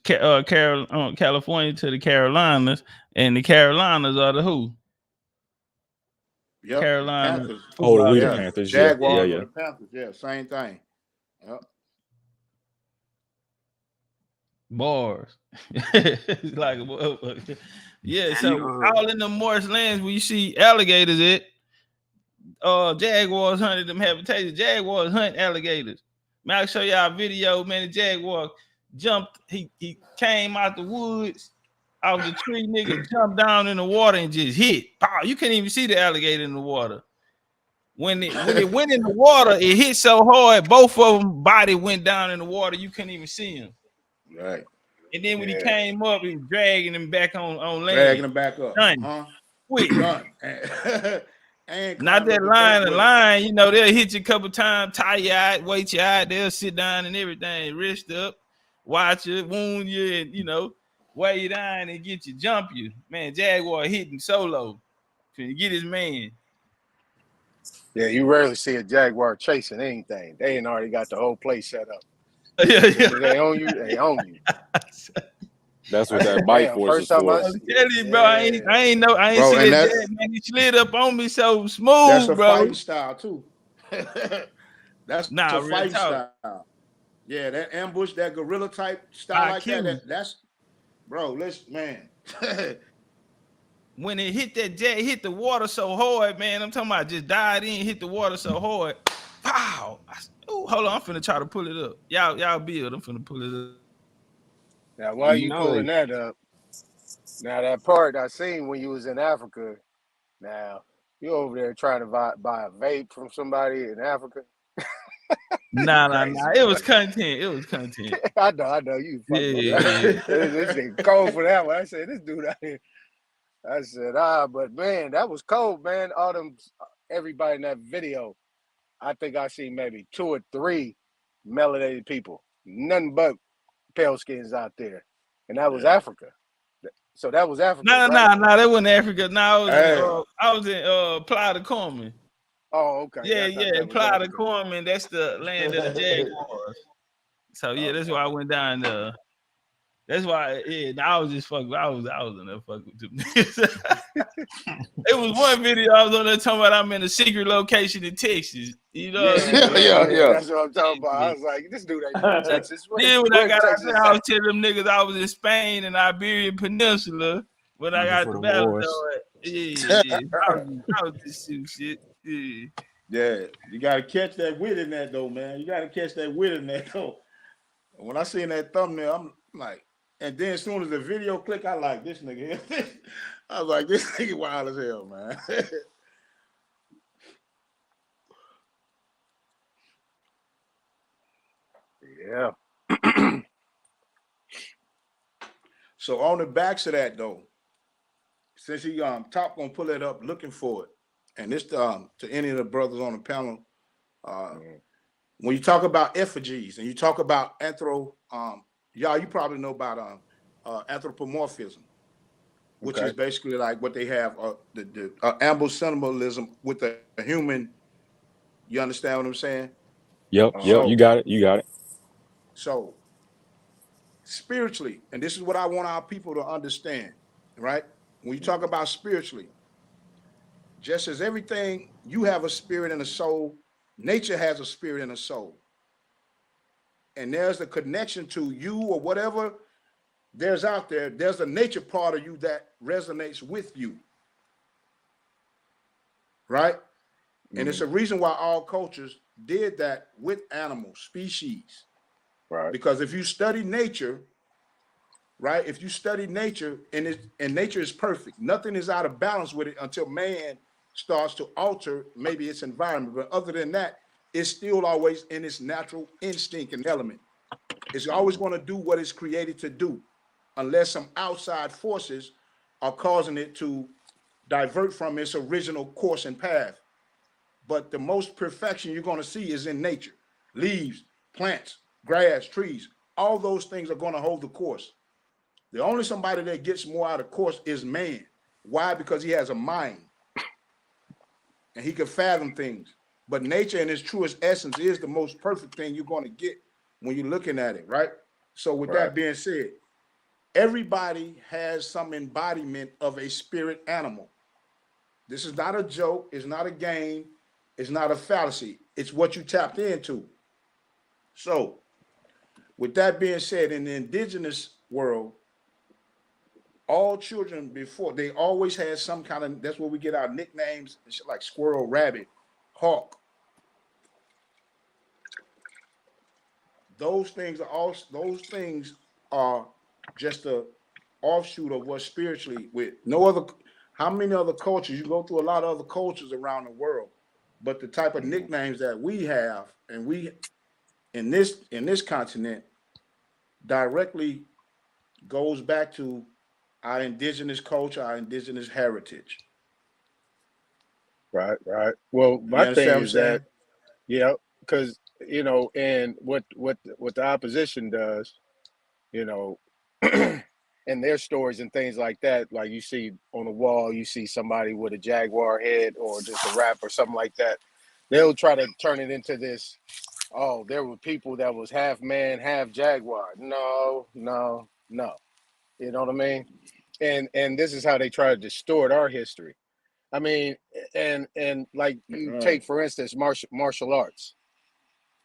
California to the Carolinas, and the Carolinas are the who? Yep. Carolina. Panthers. Oh, the Panthers. Jaguars yeah. The Panthers. Yeah, same thing. Yep. Bars. It's like yeah. So all in the marsh lands where you see alligators at, jaguars hunted them habitats. Jaguars hunt alligators. Man, I'll show y'all a video, man. The jaguar jumped, he came out the woods, out the tree, nigga, jumped down in the water and just hit. Pow, you couldn't even see the alligator in the water. When it went in the water, it hit so hard, both of them body went down in the water, you couldn't even see him. Right. And then when he came up, he was dragging him back on land. Dragging him back up. Done. Quick. Done. Not that line, you know, they'll hit you a couple times, tie you out, wait you out, they'll sit down and everything, wrist up, watch you, wound you, and, you know, weigh you down and get you, jump you. Man, Jaguar hitting solo. Can you get his man? Yeah, you rarely see a jaguar chasing anything. They ain't already got the whole place set up. Yeah. They own you, they own you. That's what that bite force is for. I tell you, bro, I ain't see that, man. He slid up on me so smooth, that's a bro. fighting style too. That's a fighting style. Yeah, that ambush, that gorilla type style like that. That's bro. Listen, man. When it hit that jet, it hit the water so hard, man. I'm talking about just died in, hit the water so hard. Pow! Oh, hold on, I'm finna try to pull it up. Y'all build. I'm finna pull it up. Now, while you pulling that up, now that part I seen when you was in Africa, now you over there trying to buy a vape from somebody in Africa. Nah. It was content. I know you. Yeah. This thing cold for that one. I said, this dude out here. I said, but man, that was cold, man. Everybody in that video, I think I seen maybe 2 or 3 melanated people. Nothing but pale skins out there, and that was Africa. So that was Africa. No, that wasn't Africa. No, I was in Playa del Carmen. Oh, okay. Yeah, Playa del Carmen. That's the land of the Jaguars. So yeah, that's why I went down there. That's why, I was just fucking. I was in there fucking with them niggas. It was one video I was on there talking about I'm in a secret location in Texas. You know? Yeah. That's what I'm talking about. I was like, this dude ain't in Texas. Then when I got out there, I was telling them niggas I was in Spain and Iberian Peninsula when I got the battle. Yeah. I was just shooting shit. Yeah, you gotta catch that wit in that though, man. You gotta catch that wit in that though. When I seen that thumbnail, I'm like, and then as soon as the video click, I like this nigga. I was like, this nigga wild as hell, man. Yeah. So on the backs of that though, since he Top gonna pull it up looking for it, and this to any of the brothers on the panel, when you talk about effigies and you talk about y'all, you probably know about anthropomorphism, which is basically like what they have the ambush symbolism with the human. You understand what I'm saying? Yep. You got it. So spiritually, and this is what I want our people to understand, right? When you talk about spiritually, just as everything, you have a spirit and a soul, nature has a spirit and a soul. And there's the connection to you or whatever there's a nature part of you that resonates with you, right? And it's a reason why all cultures did that with animals, species. Right. Because if you study nature, right? If you study nature and nature is perfect, nothing is out of balance with it until man starts to alter maybe its environment. But other than that, it's still always in its natural instinct and element. It's always going to do what it's created to do, unless some outside forces are causing it to divert from its original course and path. But the most perfection you're going to see is in nature. Leaves, plants, grass, trees, all those things are going to hold the course. The only somebody that gets more out of course is man. Why? Because he has a mind and he can fathom things. But nature in its truest essence is the most perfect thing you're going to get when you're looking at it, right? So with that being said, everybody has some embodiment of a spirit animal. This is not a joke. It's not a game. It's not a fallacy. It's what you tapped into. So with that being said, in the indigenous world, all children before, they always had some kind of, that's where we get our nicknames, like squirrel, rabbit, hawk. Those things are just a offshoot of what spiritually with no other. How many other cultures? You go through a lot of other cultures around the world, but the type of nicknames that we have and we in this continent directly goes back to our indigenous culture, our indigenous heritage. Right. Well, my thing is that, yeah, because you know, and what the opposition does, you know, and their stories and things like that, like you see on the wall, you see somebody with a jaguar head or just a rap or something like that. They'll try to turn it into this. Oh, there were people that was half man, half jaguar. No. You know what I mean? And this is how they try to distort our history. I mean, and like you take, for instance, martial arts.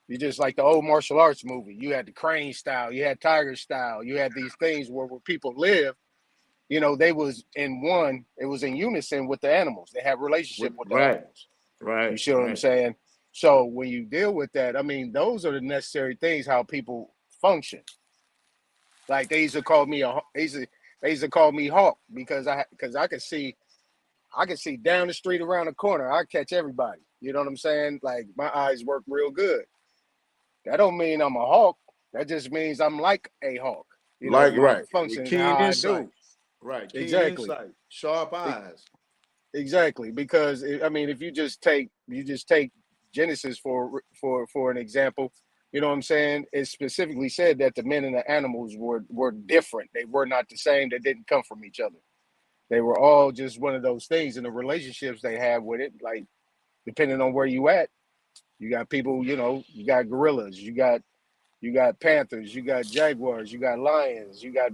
You just like the old martial arts movie. You had the crane style, you had tiger style, you had these things where people live, you know, they was it was in unison with the animals. They had relationship with the animals. Right. You see what I'm saying? So when you deal with that, I mean, those are the necessary things, how people function. Like they used to call me Hawk because I could see down the street, around the corner. I catch everybody. You know what I'm saying? Like my eyes work real good. That don't mean I'm a hawk. That just means I'm like a hawk. You know, like right. Function keen how insight. I do. Right. Keen Exactly. insight. Sharp eyes. Exactly. Because I mean, if you just take Genesis for an example, you know what I'm saying? It specifically said that the men and the animals were different. They were not the same. They didn't come from each other. They were all just one of those things, and the relationships they have with it, like depending on where you at, you got people, you know, you got gorillas, you got panthers, you got jaguars, you got lions, you got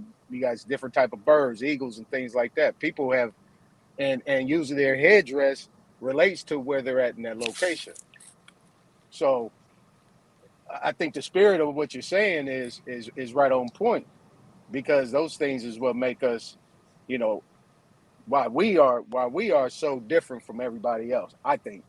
different type of birds, eagles, and things like that. People have, and usually their headdress relates to where they're at in that location. So I think the spirit of what you're saying is right on point, because those things is what make us, you know, why we are so different from everybody else. I think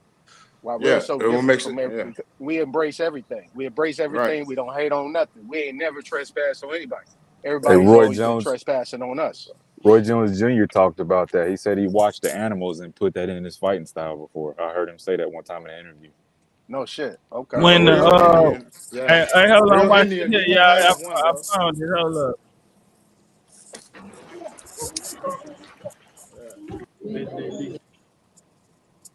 why we're so different from everybody. We embrace everything. We embrace everything. Right. We don't hate on nothing. We ain't never trespassed on anybody. Everybody's always been trespassing on us. Roy Jones Jr. talked about that. He said he watched the animals and put that in his fighting style before. I heard him say that one time in an interview. No shit. Okay. When hey, hold on, watch it. Yeah, I found it. Hold up.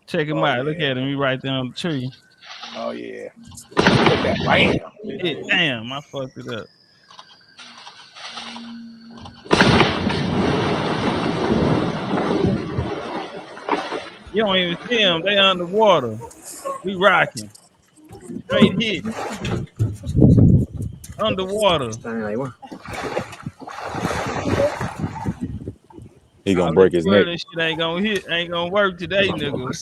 Check him out. Look at him. He right there on the tree. Oh yeah. Look at that. Bam. Yeah, damn, I fucked it up. You don't even see them. They underwater. We rocking. Straight hit. Underwater. He gonna break his neck. This shit ain't gonna work today, nigga.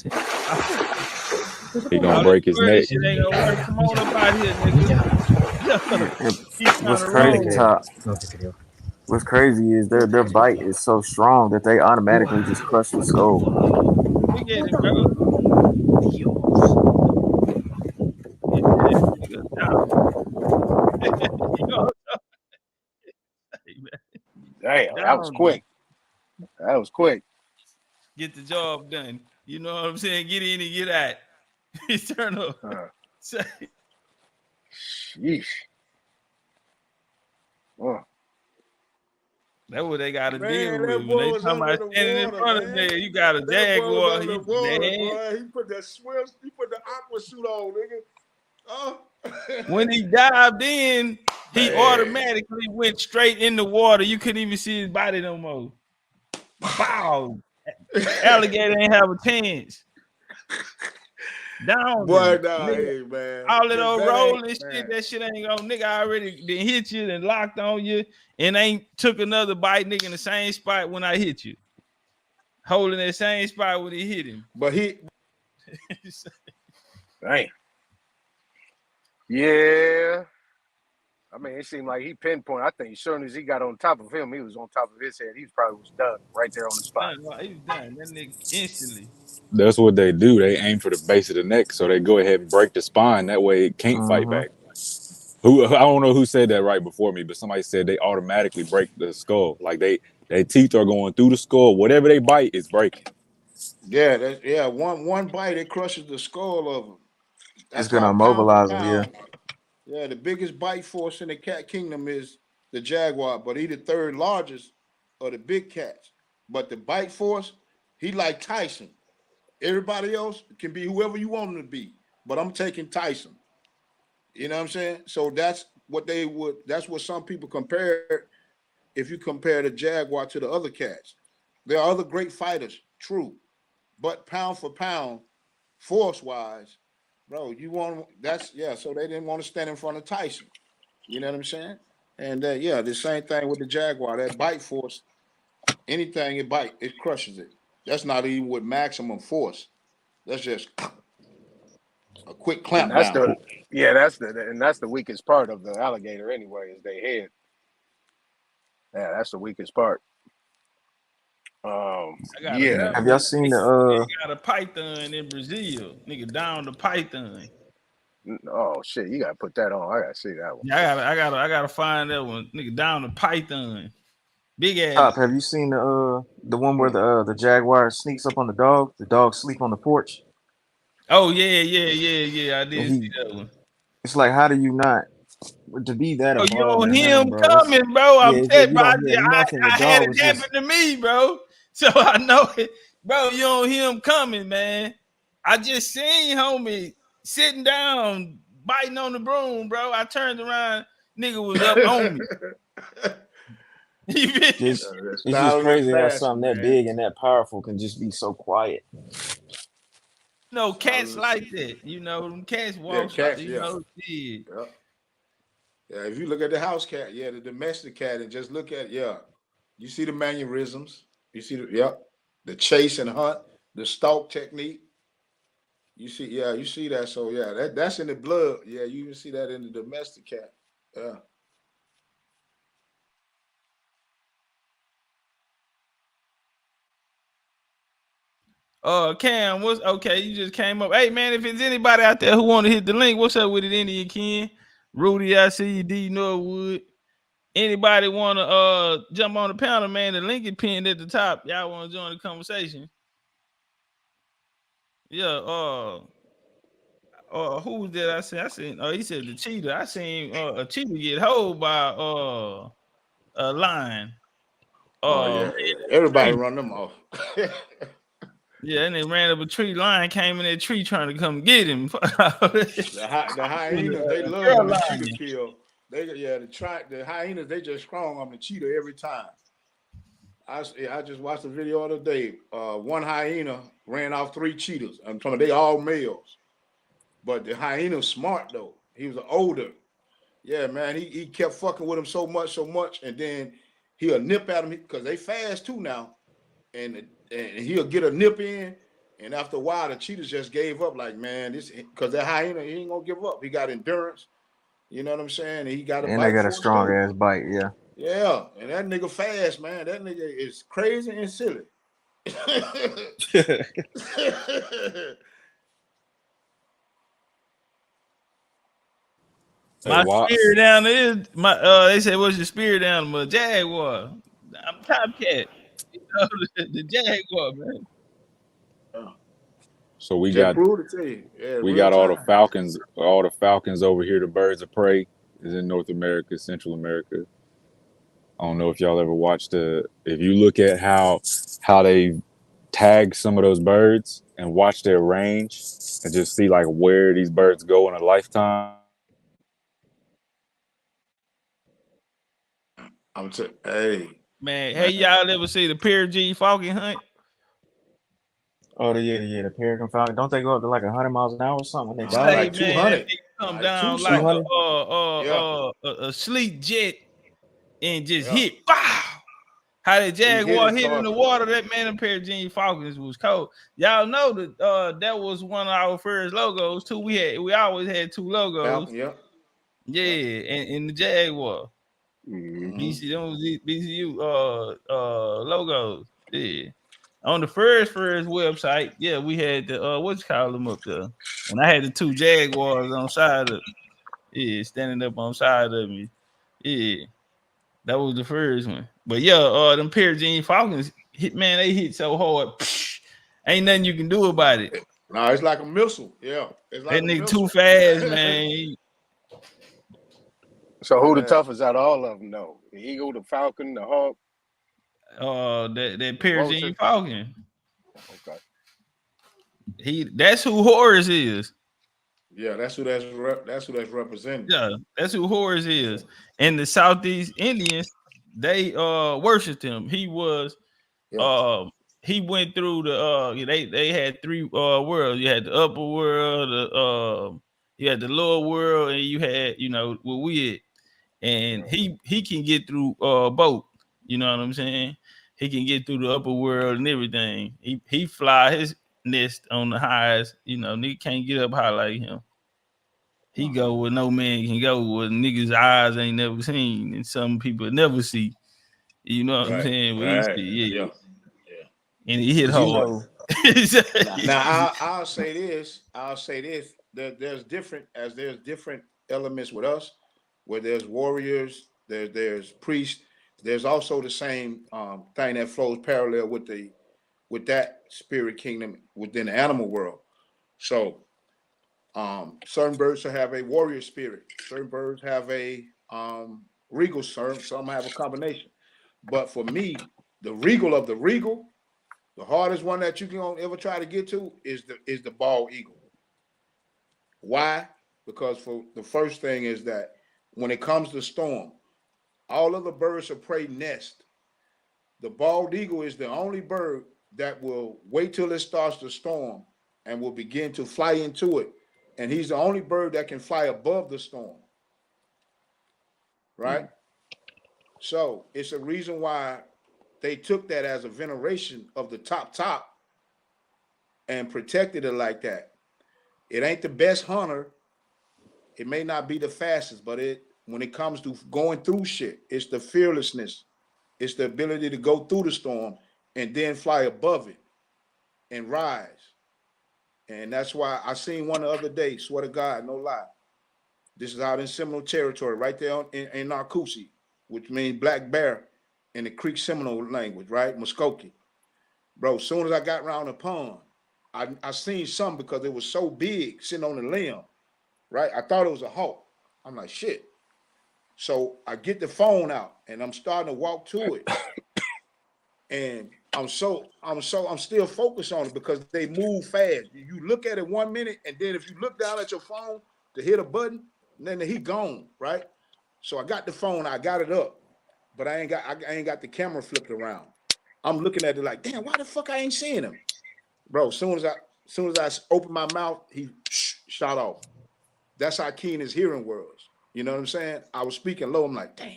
He gonna break his neck. Shit ain't gonna work. Come on up out here, nigga. What's crazy, Top? What's crazy is their bite is so strong that they automatically just crush the skull. Look at it, bro. Damn, that was quick. That was quick. Get the job done. You know what I'm saying? Get in and get out. Turn up. Sheesh. That's what they got to deal with. When they talking about standing in front of there, you got a Jaguar. He put the swim, he put the aqua suit on, nigga. Oh. When he dived in, he automatically went straight in the water. You couldn't even see his body no more. Wow. Alligator ain't have a chance. Down. Boy, nah, hey, man. All that old rolling shit, that shit ain't gonna, nigga already done hit you and locked on you and ain't took another bite, nigga, in the same spot when I hit you. Holding that same spot when he hit him. But he Dang. Yeah. I mean, it seemed like he pinpointed. I think as soon as he got on top of him, he was on top of his head. He probably was done right there on the spot. He was done. That nigga instantly. That's what they do. They aim for the base of the neck, so they go ahead and break the spine. That way, it can't fight back. I don't know who said that right before me, but somebody said they automatically break the skull. Like their teeth are going through the skull. Whatever they bite is breaking. Yeah, one bite it crushes the skull of them. It's gonna immobilize them. Yeah. Yeah, the biggest bite force in the cat kingdom is the jaguar, but he the third largest of the big cats. But the bite force, he like Tyson. Everybody else can be whoever you want them to be, but I'm taking Tyson. You know what I'm saying? So that's what some people compare. If you compare the jaguar to the other cats, there are other great fighters, true, but pound for pound, force wise, bro, so they didn't want to stand in front of Tyson. You know what I'm saying? And the same thing with the jaguar. That bite force, anything it bite, it crushes it. That's not even with maximum force. That's just a quick clamp down. That's the weakest part of the alligator anyway, is their head. Yeah, that's the weakest part. Have y'all seen the got a python in Brazil, nigga, down the python. Oh shit, you gotta put that on. I gotta see that one. Yeah, I gotta find that one, nigga, down the python. Big ass. Top, have you seen the one where the jaguar sneaks up on the dog sleep on the porch? Oh yeah, I did see that one. It's like, how do you not to be that? Oh, you don't hear him coming, bro. I'm telling you, I had it happen to me, bro. So I know it, bro. You don't hear him coming, man. I just seen homie sitting down, biting on the broom, bro. I turned around, nigga was up on me. It's just crazy how something that big and that powerful can just be so quiet. No, cats like that. You know, them cats walk. Yeah, if you look at the house cat, the domestic cat, and just look at you see the mannerisms. You see the chase and hunt, the stalk technique. You see that. So that's in the blood. Yeah, you even see that in the domestic cat. Yeah. Cam, what's okay? You just came up. Hey man, if there's anybody out there who want to hit the link, what's up with it, Indian Ken? Rudy, I see you, D Norwood. Anybody want to jump on the panel, man? The link is pinned at the top. Y'all want to join the conversation? Yeah. Who was that? I seen. He said the cheetah. I seen a cheetah get hold by a lion. Everybody run them off. Yeah, and they ran up a tree. Lion came in that tree trying to come get him. The hyenas, they love the cheetah kill. The hyenas, they just strong on the cheetah every time. I just watched the video the other day. One hyena ran off 3 cheetahs. I'm talking, they all males. But the hyena's smart though. He was older. Yeah, man. He kept fucking with him so much, and then he'll nip at him because they fast too now. And he'll get a nip in, and after a while, the cheetahs just gave up. Like, man, this because that hyena, he ain't gonna give up. He got endurance. You know what I'm saying? And he got they got a strong ass bite. Yeah. Yeah, and that nigga fast, man. That nigga is crazy and silly. My spirit animal is my. They say, "What's your spirit animal?" Jaguar. I'm Topcatz. You know, the Jaguar, man. So we Just got all the falcons. All the falcons over here. The birds of prey is in North America, Central America. I don't know if y'all ever watched if you look at how they tag some of those birds and watch their range and just see like where these birds go in a lifetime. Hey man, hey, y'all ever see the Peregrine falcon hunt? Oh, the peregrine falcon. Don't they go up to like 100 miles an hour or something? They die like 200. They come down like a sleek jet and just hit. Wow! How the Jaguar hit in the water? That man, the Peregrine falcons was cold. Y'all know that that was one of our first logos too. We always had two logos. Falcon, and the Jaguar. Mm-hmm. BCU logos. Yeah. On the first website, we had the what you call them up there. And I had the two Jaguars on side of standing up on side of me. Yeah. That was the first one. But them Peregrine falcons they hit so hard. Ain't nothing you can do about it. No, it's like a missile. Yeah. It's like that nigga too fast, man. So who the toughest out of all of them though? The eagle, the falcon, the hawk? That Peregrine falcon. Okay. That's who Horus is. Yeah, that's who that's representing. Yeah, that's who Horus is. And the Southeast Indians, they worshiped him. He was he went through the they had three worlds. You had the upper world, you had the lower world, and you had what we had. And he can get through both. You know what I'm saying? He can get through the upper world and everything. He fly his nest on the highest. Nigga can't get up high like him. He go where no man can go, where niggas' eyes ain't never seen, and some people never see. You know what I'm saying? Yeah. And he hit hard. Now I'll say this. There's different elements with us, where there's warriors, there's priests. There's also the same thing that flows parallel with that spirit kingdom within the animal world. So certain birds have a warrior spirit. Certain birds have a regal. Some have a combination. But for me, the regal of the regal, the hardest one that you can ever try to get to is the bald eagle. Why? Because for the first thing is that when it comes to storm, all of the birds of prey nest. The bald eagle is the only bird that will wait till it starts to storm and will begin to fly into it. And he's the only bird that can fly above the storm. Right? Mm-hmm. So it's a reason why they took that as a veneration of the top and protected it like that. It ain't the best hunter. It may not be the fastest, but when it comes to going through shit, it's the fearlessness. It's the ability to go through the storm and then fly above it and rise. And that's why I seen one the other day, swear to God, no lie. This is out in Seminole territory, right there in Narcoossee, which means black bear in the Creek Seminole language, right? Muskogee. Bro, as soon as I got around the pond, I seen something because it was so big sitting on the limb, right? I thought it was a hawk. I'm like, shit. So I get the phone out and I'm starting to walk to it. And I'm still focused on it because they move fast. You look at it 1 minute, and then if you look down at your phone to hit a button, then he gone, right? So I got the phone, I got it up, but I ain't got the camera flipped around. I'm looking at it like, damn, why the fuck I ain't seeing him? Bro, as soon as I open my mouth, he shot off. That's how keen his hearing was. You know what I'm saying? I was speaking low. I'm like, damn.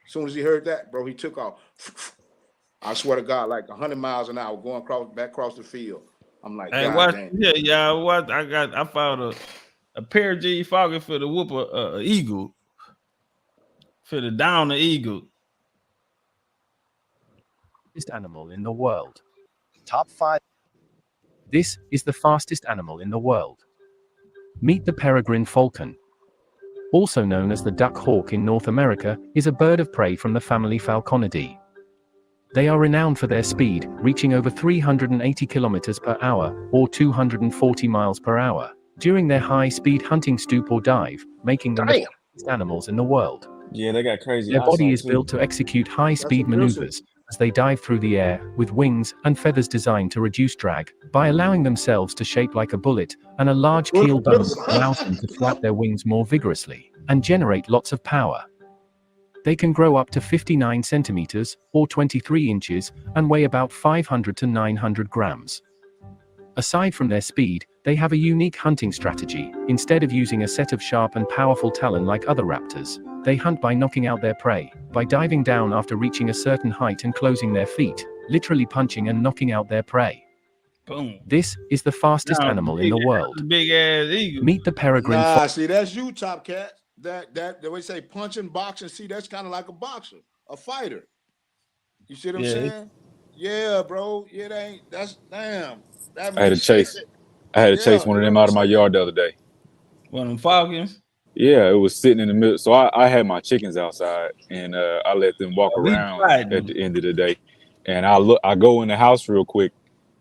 As soon as he heard that, bro, he took off. I swear to God, like 100 miles an hour going back across the field. I'm like, hey, I found a Peregrine falcon for the whooper eagle. For the down the eagle. Animal in the world. Top 5. This is the fastest animal in the world. Meet the peregrine falcon. Also known as the duck hawk in North America, is a bird of prey from the family Falconidae. They are renowned for their speed, reaching over 380 kilometers per hour, or 240 miles per hour, during their high-speed hunting stoop or dive, making them the fastest animals in the world. Yeah, they got crazy. Their body is too. built to execute high-speed maneuvers as they dive through the air, with wings and feathers designed to reduce drag, by allowing themselves to shape like a bullet, and a large keel dome allows them to flap their wings more vigorously, and generate lots of power. They can grow up to 59 centimeters, or 23 inches, and weigh about 500 to 900 grams. Aside from their speed, they have a unique hunting strategy. Instead of using a set of sharp and powerful talon like other raptors, they hunt by knocking out their prey, by diving down after reaching a certain height and closing their feet, literally punching and knocking out their prey. Boom. This is the fastest animal in the world. Big ass eagle. Meet the peregrine Nah, falcon. see, that's you, Topcatz. That the way say punching, boxing. See, that's kind of like a boxer, a fighter. You see what I'm saying? Yeah, bro. Yeah, that ain't. That's damn. That I had to chase. I had to chase one of them out of my yard the other day. One of them falcons. Yeah, it was sitting in the middle. So I had my chickens outside, and I let them walk around at the end of the day. And I go in the house real quick,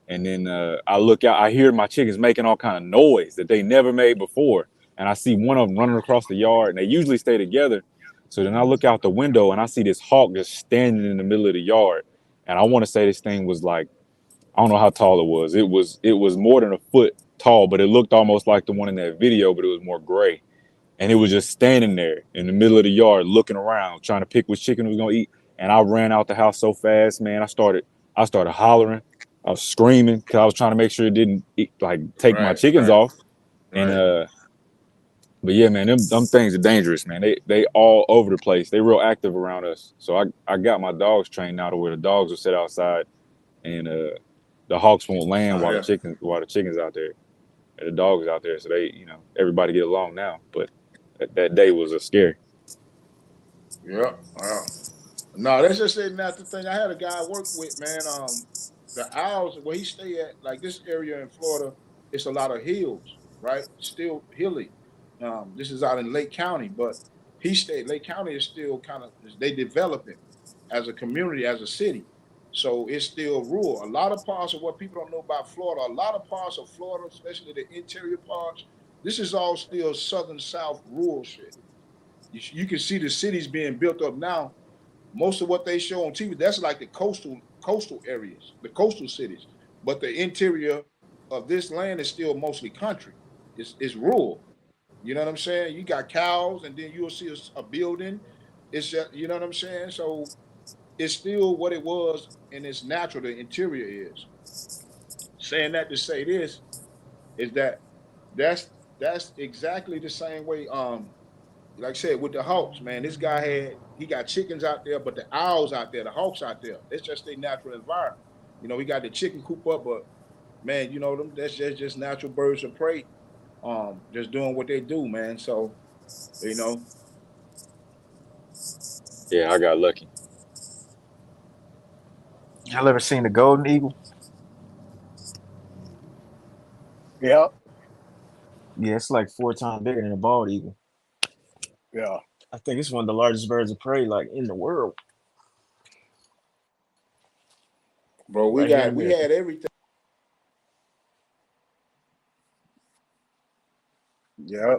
and then I look out. I hear my chickens making all kind of noise that they never made before. And I see one of them running across the yard, and they usually stay together. So then I look out the window, and I see this hawk just standing in the middle of the yard. And I want to say this thing was like, I don't know how tall it was. It was more than a foot tall, but it looked almost like the one in that video, but it was more gray. And it was just standing there in the middle of the yard, looking around, trying to pick which chicken it was gonna eat. And I ran out the house so fast, man. I started hollering. I was screaming because I was trying to make sure it didn't take my chickens off. And but yeah, man, them things are dangerous, man. They all over the place. They real active around us. So I got my dogs trained now to where the dogs will sit outside, and the hawks won't land while the chickens out there, and the dogs out there. So they, everybody get along now. But that day was a scary. Yeah. Wow. No, that's just saying that's the thing. I had a guy I work with, man. The owls where he stay at, like this area in Florida, it's a lot of hills, right? Still hilly. This is out in Lake County, but Lake County is still kind of, they develop it as a community, as a city. So it's still rural. A lot of parts of what people don't know about Florida, a lot of parts of Florida, especially the interior parts, this is all still southern South rural shit. You can see the cities being built up now. Most of what they show on TV, that's like the coastal areas, the coastal cities. But the interior of this land is still mostly country. It's rural. You know what I'm saying? You got cows, and then you'll see a building. It's just, you know what I'm saying? So it's still what it was, and it's natural. The interior is. Saying that to say this is that's exactly the same way. Like I said, with the hawks, man, this guy he got chickens out there, but the owls out there, the hawks out there, it's just their natural environment. He got the chicken coop up, but man, them that's just natural birds of prey. Just doing what they do, man. So, Yeah, I got lucky. Y'all ever seen the golden eagle? Yeah. Yeah, it's like 4 times bigger than a bald eagle. Yeah. I think it's one of the largest birds of prey in the world. Bro, we had everything. Yeah.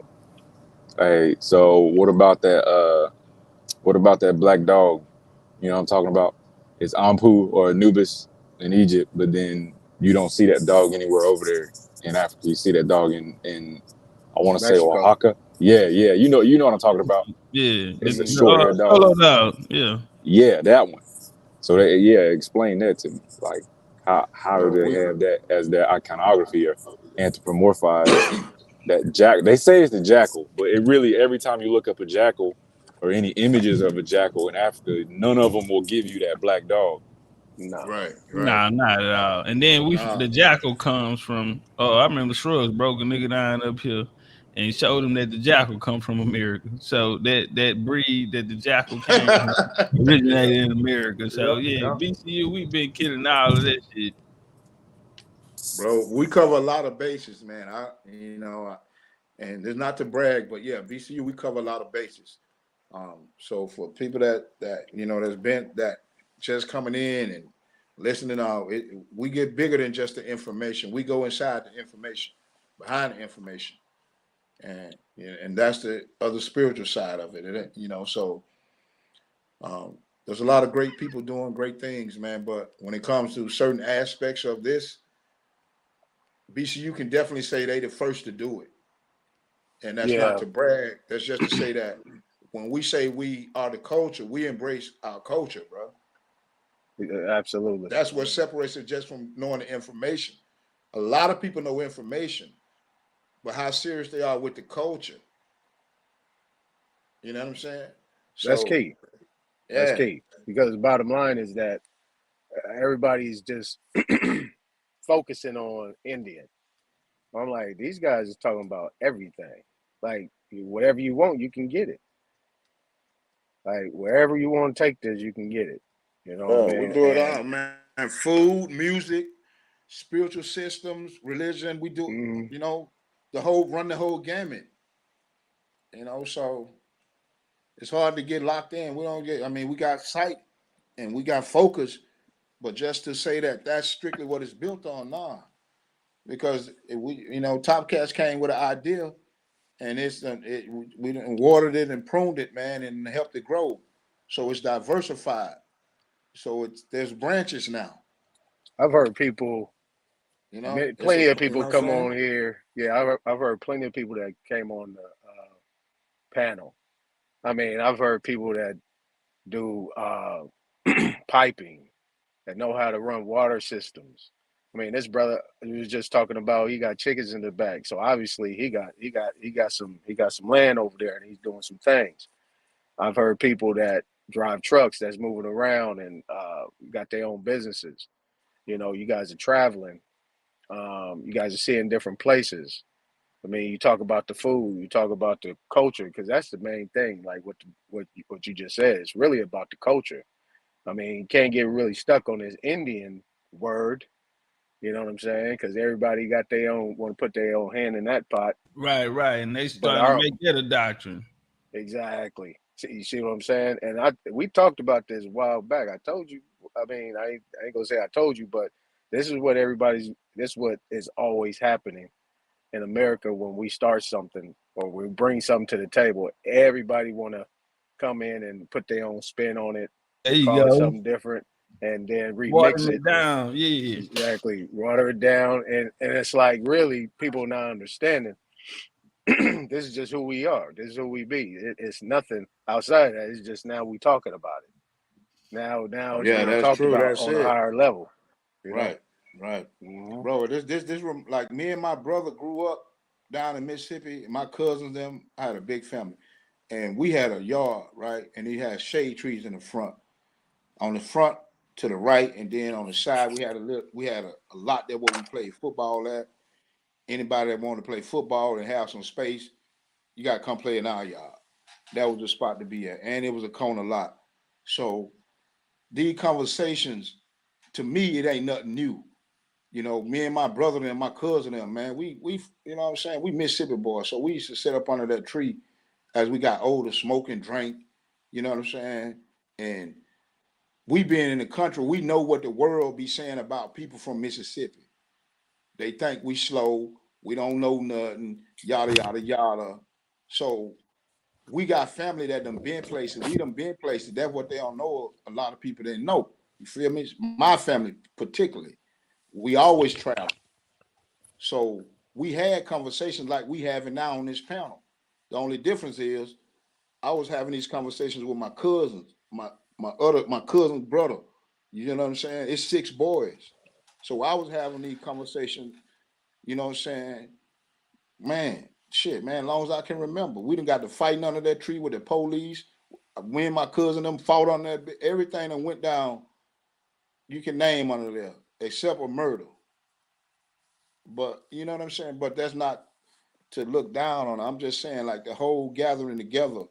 Hey, so what about that? What about that black dog? You know what I'm talking about? It's Ampu or Anubis in Egypt, but then you don't see that dog anywhere over there in Africa. You see that dog in I want to say Oaxaca. Yeah. You know what I'm talking about. Yeah, it's a short-haired dog. Yeah, that one. So explain that to me. Like how do they have that as their iconography or anthropomorphize that jack? They say it's the jackal, but it really, every time you look up a jackal or any images of a jackal in Africa, none of them will give you that black dog. No. Right. Nah, not at all. And then the jackal comes from, I remember Shrugs broke a nigga down up here and showed them that the jackal come from America. So that breed that the jackal came from originated in America. So yeah, BCU, we've been killing all of that shit. Bro, we cover a lot of bases, man. And there's not to brag, but yeah, VCU, we cover a lot of bases. So for people that that's been that just coming in and listening out, we get bigger than just the information. We go inside the information, behind the information, and that's the other spiritual side of it. So there's a lot of great people doing great things, man. But when it comes to certain aspects of this, BCU can definitely say they the first to do it. And that's not to brag. That's just to say that when we say we are the culture, we embrace our culture, bro. Absolutely. That's what separates it just from knowing the information. A lot of people know information, but how serious they are with the culture. You know what I'm saying? So, that's key. Yeah. That's key. Because the bottom line is that everybody's just focusing on Indian. I'm like, these guys is talking about everything. Like, whatever you want, you can get it. Like, wherever you want to take this, you can get it. You know what I mean? We do it all, man. Food, music, spiritual systems, religion. We do, the whole gamut. So it's hard to get locked in. We got sight and we got focus, but just to say that that's strictly what it's built on, nah. Because Topcatz came with an idea, and we watered it and pruned it, man, and helped it grow. So it's diversified. So there's branches now. I've heard people, plenty of people come on here. Yeah, I've heard plenty of people that came on the panel. I mean, I've heard people that do piping, that know how to run water systems. I mean, this brother was just talking about he got chickens in the back, so obviously he got some land over there, and he's doing some things. I've heard people that drive trucks that's moving around and got their own businesses. You guys are traveling. You guys are seeing different places. I mean, you talk about the food, you talk about the culture, because that's the main thing. Like what you just said, it's really about the culture. I mean, you can't get really stuck on this Indian word. You know what I'm saying? Because everybody got their own, want to put their own hand in that pot. Right. And they starting to make that a doctrine. Exactly. You see what I'm saying? And we talked about this a while back. I told you. I mean, I ain't gonna say I told you, but this is what is always happening in America when we start something or we bring something to the table. Everybody want to come in and put their own spin on it. There you call go. it something different, and then remix Watering it down. Yeah, exactly. Water it down, and it's like really people not understanding. This is just who we are. This is who we be. It's nothing outside of that. It's just now we talking about it. Now it's being talked about on a higher level. Right. Mm-hmm. Bro, this like me and my brother grew up down in Mississippi. My cousins, I had a big family, and we had a yard, right? And he had shade trees in the front. On the front to the right, and then on the side we had a lot there where we played football at. Anybody that wanted to play football and have some space, you got to come play in our yard. That was the spot to be at, and it was a corner lot. So these conversations, to me, it ain't nothing new. Me and my brother and my cousin and man, we you know what I'm saying, we Mississippi boys, so we used to sit up under that tree as we got older, smoke and drink. You know what I'm saying? And we been in the country, we know what the world be saying about people from Mississippi. They think we slow, we don't know nothing, yada, yada, yada. So we got family that done been places. We done been places. That's what they don't know. A lot of people didn't know. You feel me? My family particularly. We always travel. So we had conversations like we having now on this panel. The only difference is I was having these conversations with my cousins, my cousin's brother. You know what I'm saying? It's 6 boys. So I was having these conversations, you know what I'm saying? Man, shit, man, as long as I can remember. We done got to fighting under that tree with the police. When my cousin them fought on that, everything that went down, you can name under there, except a murder. But you know what I'm saying? But that's not to look down on. I'm just saying, like the whole gathering together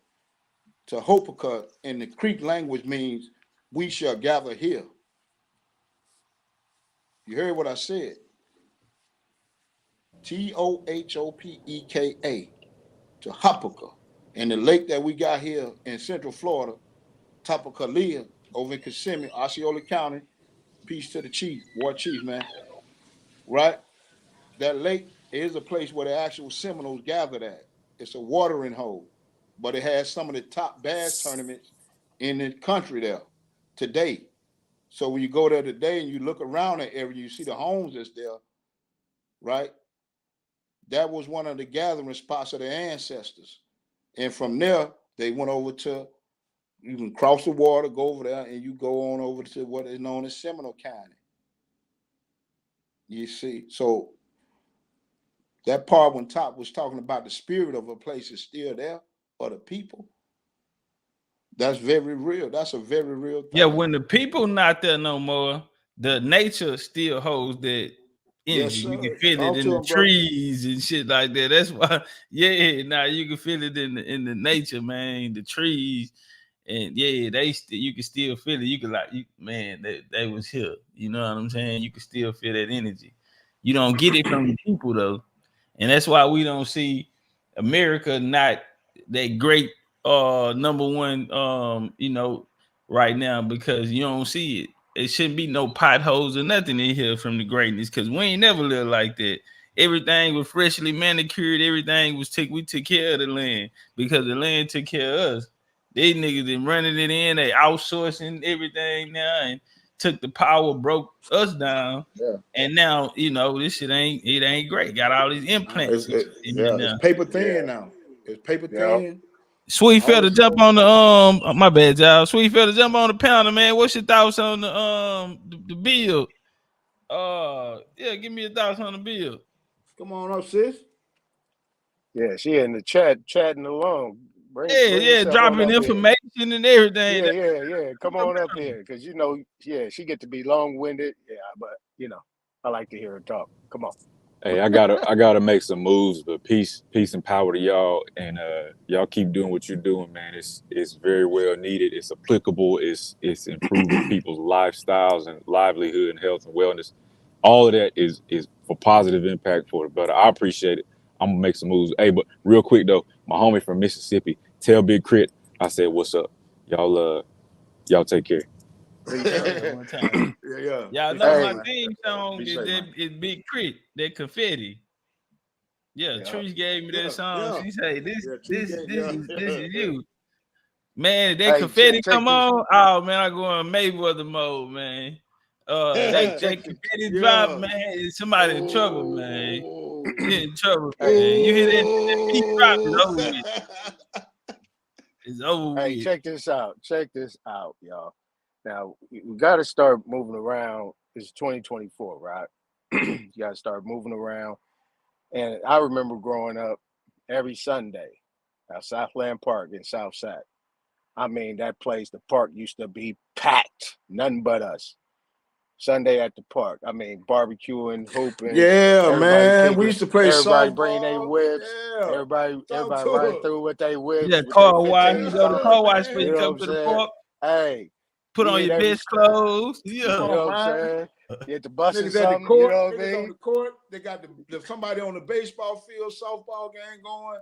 to Hopoka in the Creek language means we shall gather here. You heard what I said? Tohopeka to Hopoka. And the lake that we got here in Central Florida, Topcatz over in Kissimmee, Osceola County. Peace to the chief, war chief, man. Right? That lake is a place where the actual Seminoles gathered at. It's a watering hole, but it has some of the top bass tournaments in the country there today. So when you go there today and you look around that area, you see the homes that's there, right? That was one of the gathering spots of the ancestors. And from there, they went over to, you can cross the water, go over there, and you go on over to what is known as Seminole County. You see, so that part when Top was talking about the spirit of a place is still there, or the people, that's very real. That's a very real thing. Yeah, when the people not there no more, the nature still holds that energy. Yes, you can sir. feel Talk it in to the 'em, bro. trees and shit like that. That's why, yeah, now you can feel it in the nature, man, the trees. And yeah, you can still feel it. You can man, they was here. You know what I'm saying? You can still feel that energy. You don't get it from the people though. And that's why we don't see America not that great number one right now, because you don't see it. It shouldn't be no potholes or nothing in here from the greatness, because we ain't never lived like that. Everything was freshly manicured, everything was we took care of the land because the land took care of us. These niggas been running it in, they outsourcing everything now and took the power, broke us down. Yeah. And now, this shit ain't great. Got all these implants. It's paper thin now. It's paper thin. Sweet fella jump on the my bad, y'all. Sweet fella jump on the pounder, man. What's your thoughts on the bill? Yeah, give me your thoughts on the bill. Come on up, sis. Yeah, she in the chat chatting along. Bring dropping information and everything. Yeah. Come on up here, because she get to be long-winded. Yeah, but I like to hear her talk. Come on. Hey, I gotta make some moves, but peace and power to y'all, and y'all keep doing what you're doing, man. It's very well needed. It's applicable. It's improving people's lifestyles and livelihood and health and wellness. All of that is for positive impact for the better. I appreciate it. I'm gonna make some moves. Hey, but real quick though, my homie from Mississippi, tell Big Crit I said what's up. Y'all take care. Yeah. Y'all know my theme song is Big Crit, that confetti. Yeah, Trish gave me that song. She said, "This is you, man." That confetti come on. Oh man, I go in Mayweather mode, man. That confetti drop, man. Somebody in trouble, man. You in trouble, man. You hear that beat drop? It's over with. It's over with. Hey, check this out, y'all. Now, we got to start moving around. It's 2024, right? You got to start moving around. And I remember growing up every Sunday at Southland Park in South Sac. I mean, that place, the park used to be packed. Nothing but us. Sunday at the park. I mean, barbecuing, hooping. Yeah, man. We used to play everybody softball. Bring their whips. Yeah. Everybody ride through with their whips. Yeah, car wash. You go to car wash when you come to the park. Hey. Put on your best clothes. Yeah. You know what I'm saying? Get the bus or Niggas something. at the court, you know what I mean? on the court. They got somebody on the baseball field, softball game going.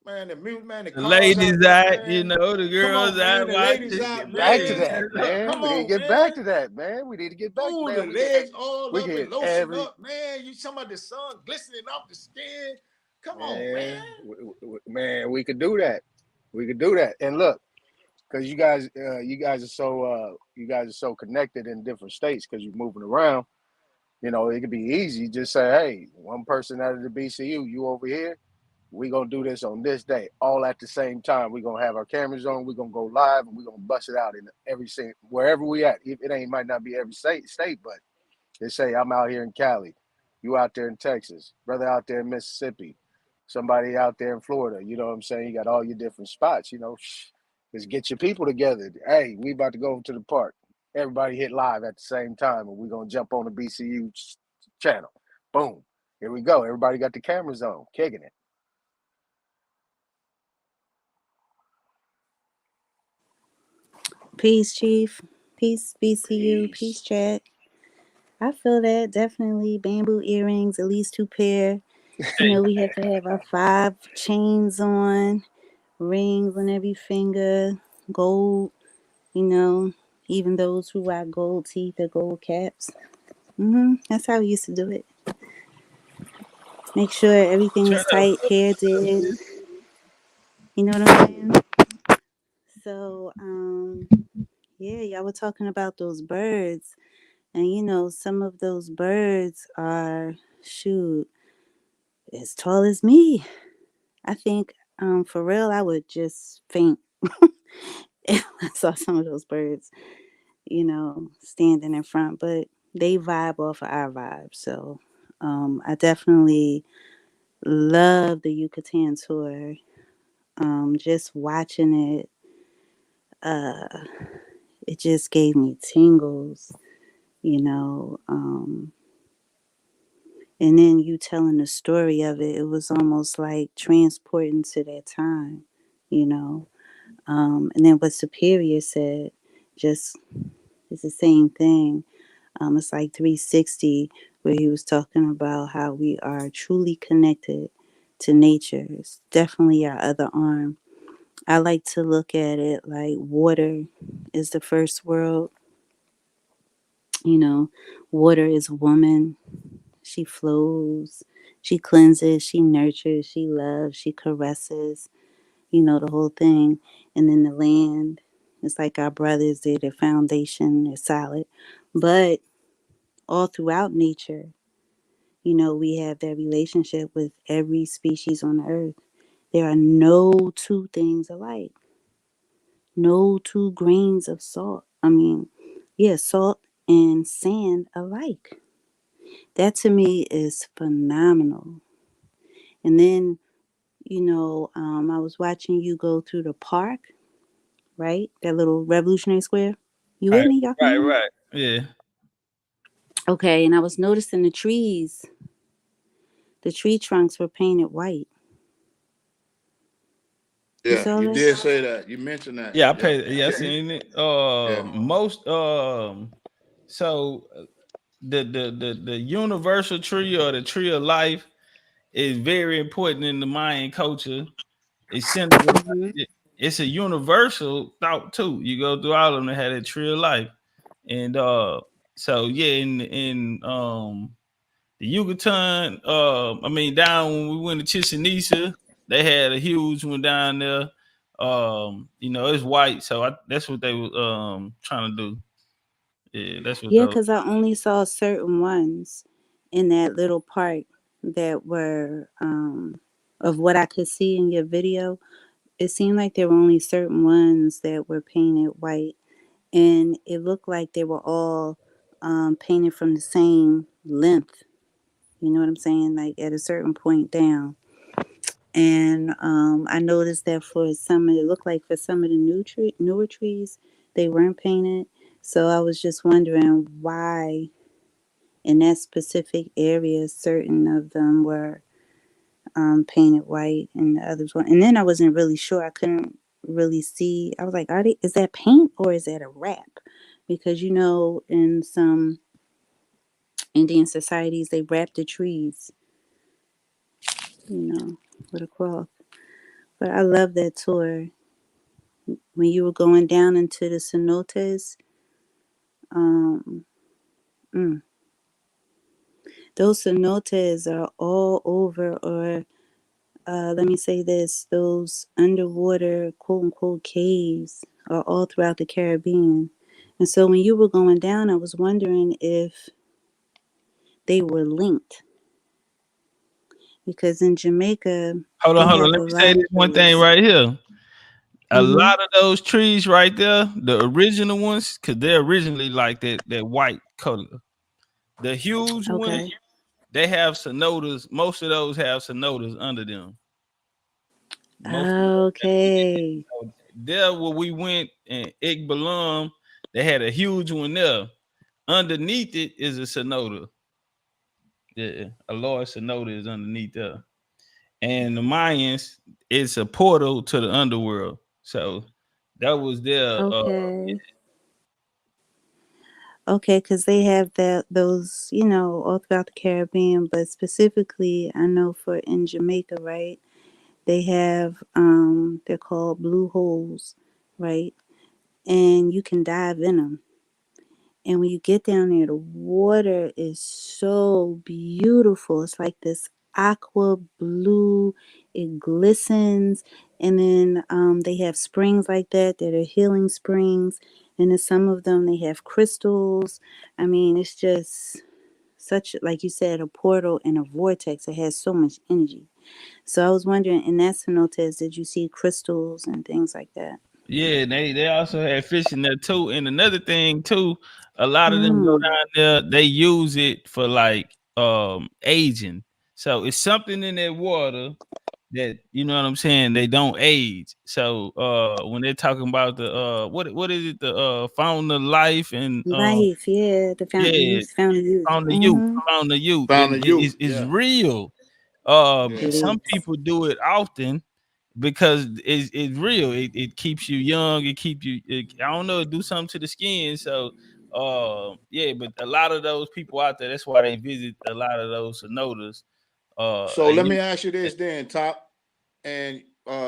Man, the music, man, the ladies out, the girls out. The ladies out. Back to that, man. We need to get back to that, man. We need to get back to that. The legs all up and lotion up, man. You talking about the sun glistening off the skin. Come on, man. Man, we could do that. And look, because you guys are so connected in different states because you're moving around. It could be easy. Just say, hey, one person out of the BCU, you over here. We're going to do this on this day, all at the same time. We're going to have our cameras on. We're going to go live, and we're going to bust it out in wherever we at. It might not be every state, but they say I'm out here in Cali. You out there in Texas. Brother out there in Mississippi. Somebody out there in Florida. You know what I'm saying? You got all your different spots, Just get your people together. Hey, we about to go to the park. Everybody hit live at the same time, and we're going to jump on the BCU channel. Boom. Here we go. Everybody got the cameras on, kicking it. Peace, Chief. Peace, BCU. Peace, chat. I feel that definitely bamboo earrings, at least 2 pair. You know, we have to have our 5 chains on, rings on every finger, gold. You know, even those who rock gold teeth or gold caps. That's how we used to do it. Make sure everything was tight, hair did. You know what I'm saying? So, yeah, y'all were talking about those birds. And you know, some of those birds are, shoot, as tall as me. I think, for real, I would just faint if I saw some of those birds, you know, standing in front. But they vibe off of our vibe. So I definitely love the Yucatan tour. Just watching it, it just gave me tingles, you know. And then you telling the story of it, it was almost like transporting to that time, you know. And then what Superior said, just it's the same thing. It's like 360, where he was talking about how we are truly connected to nature. It's definitely our other arm. I like to look at it like water is the first world. You know, water is woman. She flows, she cleanses, she nurtures, she loves, she caresses, you know, the whole thing. And then the land, it's like our brothers, they're the foundation, they're solid. But all throughout nature, you know, we have that relationship with every species on the earth. There are no 2 things alike, no 2 grains of salt. I mean, yeah, salt and sand alike. That to me is phenomenal. And then, you know, I was watching you go through the park, right? That little Revolutionary Square. You with me? Y'all can hear me? Right. Yeah. Okay, and I was noticing the trees. The tree trunks were painted white. You Yeah, saw you that? did say that. You mentioned that. Yeah, I Yep. paid. Yeah, I seen it. Yeah. Most so the universal tree or the tree of life is very important in the Mayan culture. It's it's a universal thought too. You go through all of them that had a tree of life, and so yeah, in the Yucatan, I mean down when we went to Chichen Itza, they had a huge one down there. You know, it's white, so that's what they were trying to do. Yeah, that's what Yeah, those. because I only saw certain ones in that little park that were, of what I could see in your video. It seemed like there were only certain ones that were painted white. And it looked like they were all painted from the same length. You know what I'm saying? Like at a certain point down. And I noticed that for some, it looked like for some of the newer trees, they weren't painted. So I was just wondering why in that specific area, certain of them were painted white and the others weren't. And then I wasn't really sure. I couldn't really see. I was like, is that paint or is that a wrap? Because, you know, in some Indian societies, they wrap the trees, you know, with a cloth. But I love that tour. When you were going down into the cenotes, um, mm, those cenotes are all over, or let me say this, those underwater quote unquote caves are all throughout the Caribbean. And so when you were going down, I was wondering if they were linked. Because in Jamaica, Hold they on. have Let a me say lot this of one thing those. right here. A Mm-hmm. lot of those trees right there, the original ones, because they're originally like that white color. The huge ones, Okay. they have cenotes. Most of those have cenotes under them. Most of Okay. them. There where we went in Igbalum, they had a huge one there. Underneath it is a cenote. Yeah, a large cenote is underneath there. And the Mayans, it's a portal to the underworld. So That was their Okay. Okay, because they have those, all throughout the Caribbean, but specifically, I know for in Jamaica, right? They have they're called blue holes, right? And you can dive in them. And when you get down there, the water is so beautiful. It's like this aqua blue. It glistens. And then they have springs like that are healing springs. And in some of them, they have crystals. I mean, it's just such, like you said, a portal and a vortex. It has so much energy. So I was wondering, in that cenotes, did you see crystals and things like that? Yeah, they also had fish in there too. And another thing too, a lot of them go Mm. down there, they use it for like aging. So it's something in that water that, you know what I'm saying, they don't age. So when they're talking about the what is it, the fountain of life and Life, yeah, the fountain yeah, youth, fountain youth. fountain of youth, Mm-hmm. fountain of youth. Found And the youth. it's Yeah. real. Yeah. It Some is. people do it often because it's real. It keeps you young. It keeps you. I don't know. It do something to the skin. So, yeah. But a lot of those people out there, that's why they visit a lot of those cenotes. So And let me ask you this then, Top and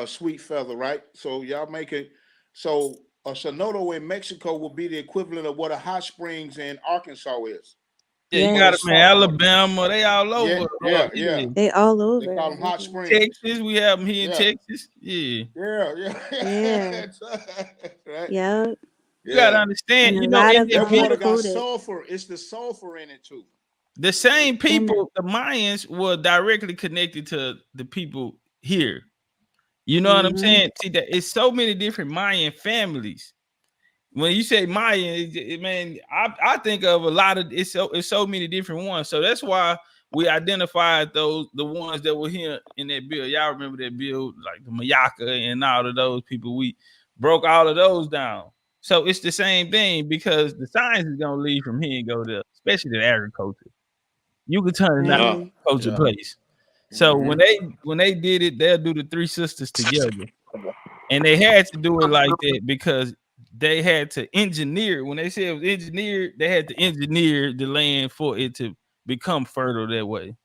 Sweet Feather, right? So y'all make it. So a cenote in Mexico will be the equivalent of what a hot springs in Arkansas is, yeah, you or the got them in Yes. salt water. Alabama. They all Yeah, over. yeah, Yeah, yeah. They all They call them over. hot Yeah. springs. Texas. We have them here in Yeah, Texas. Yeah, yeah, yeah. Yeah. Right. Yep. you gotta Yeah. understand. And a You know, lot in of that That them are water video, got coated. sulfur. It's the sulfur in it too. the same And people, the Mayans, were directly connected to the people here. You know what I'm mm-hmm. saying? See, that it's so many different Mayan families. When you say Mayan, man, I think of a lot of it's so many different ones. So that's why we identified the ones that were here in that bill. Y'all remember that bill, like the Mayaka and all of those people. We broke all of those down. So it's the same thing because the science is gonna leave from here and go there, especially the agriculture. You could turn it Yeah, Right. into a culture yeah. place. So Mm-hmm. when they did it, they'll do the three sisters together. And they had to do it like that because they had to engineer. When they said it was engineered, they had to engineer the land for it to become fertile that way.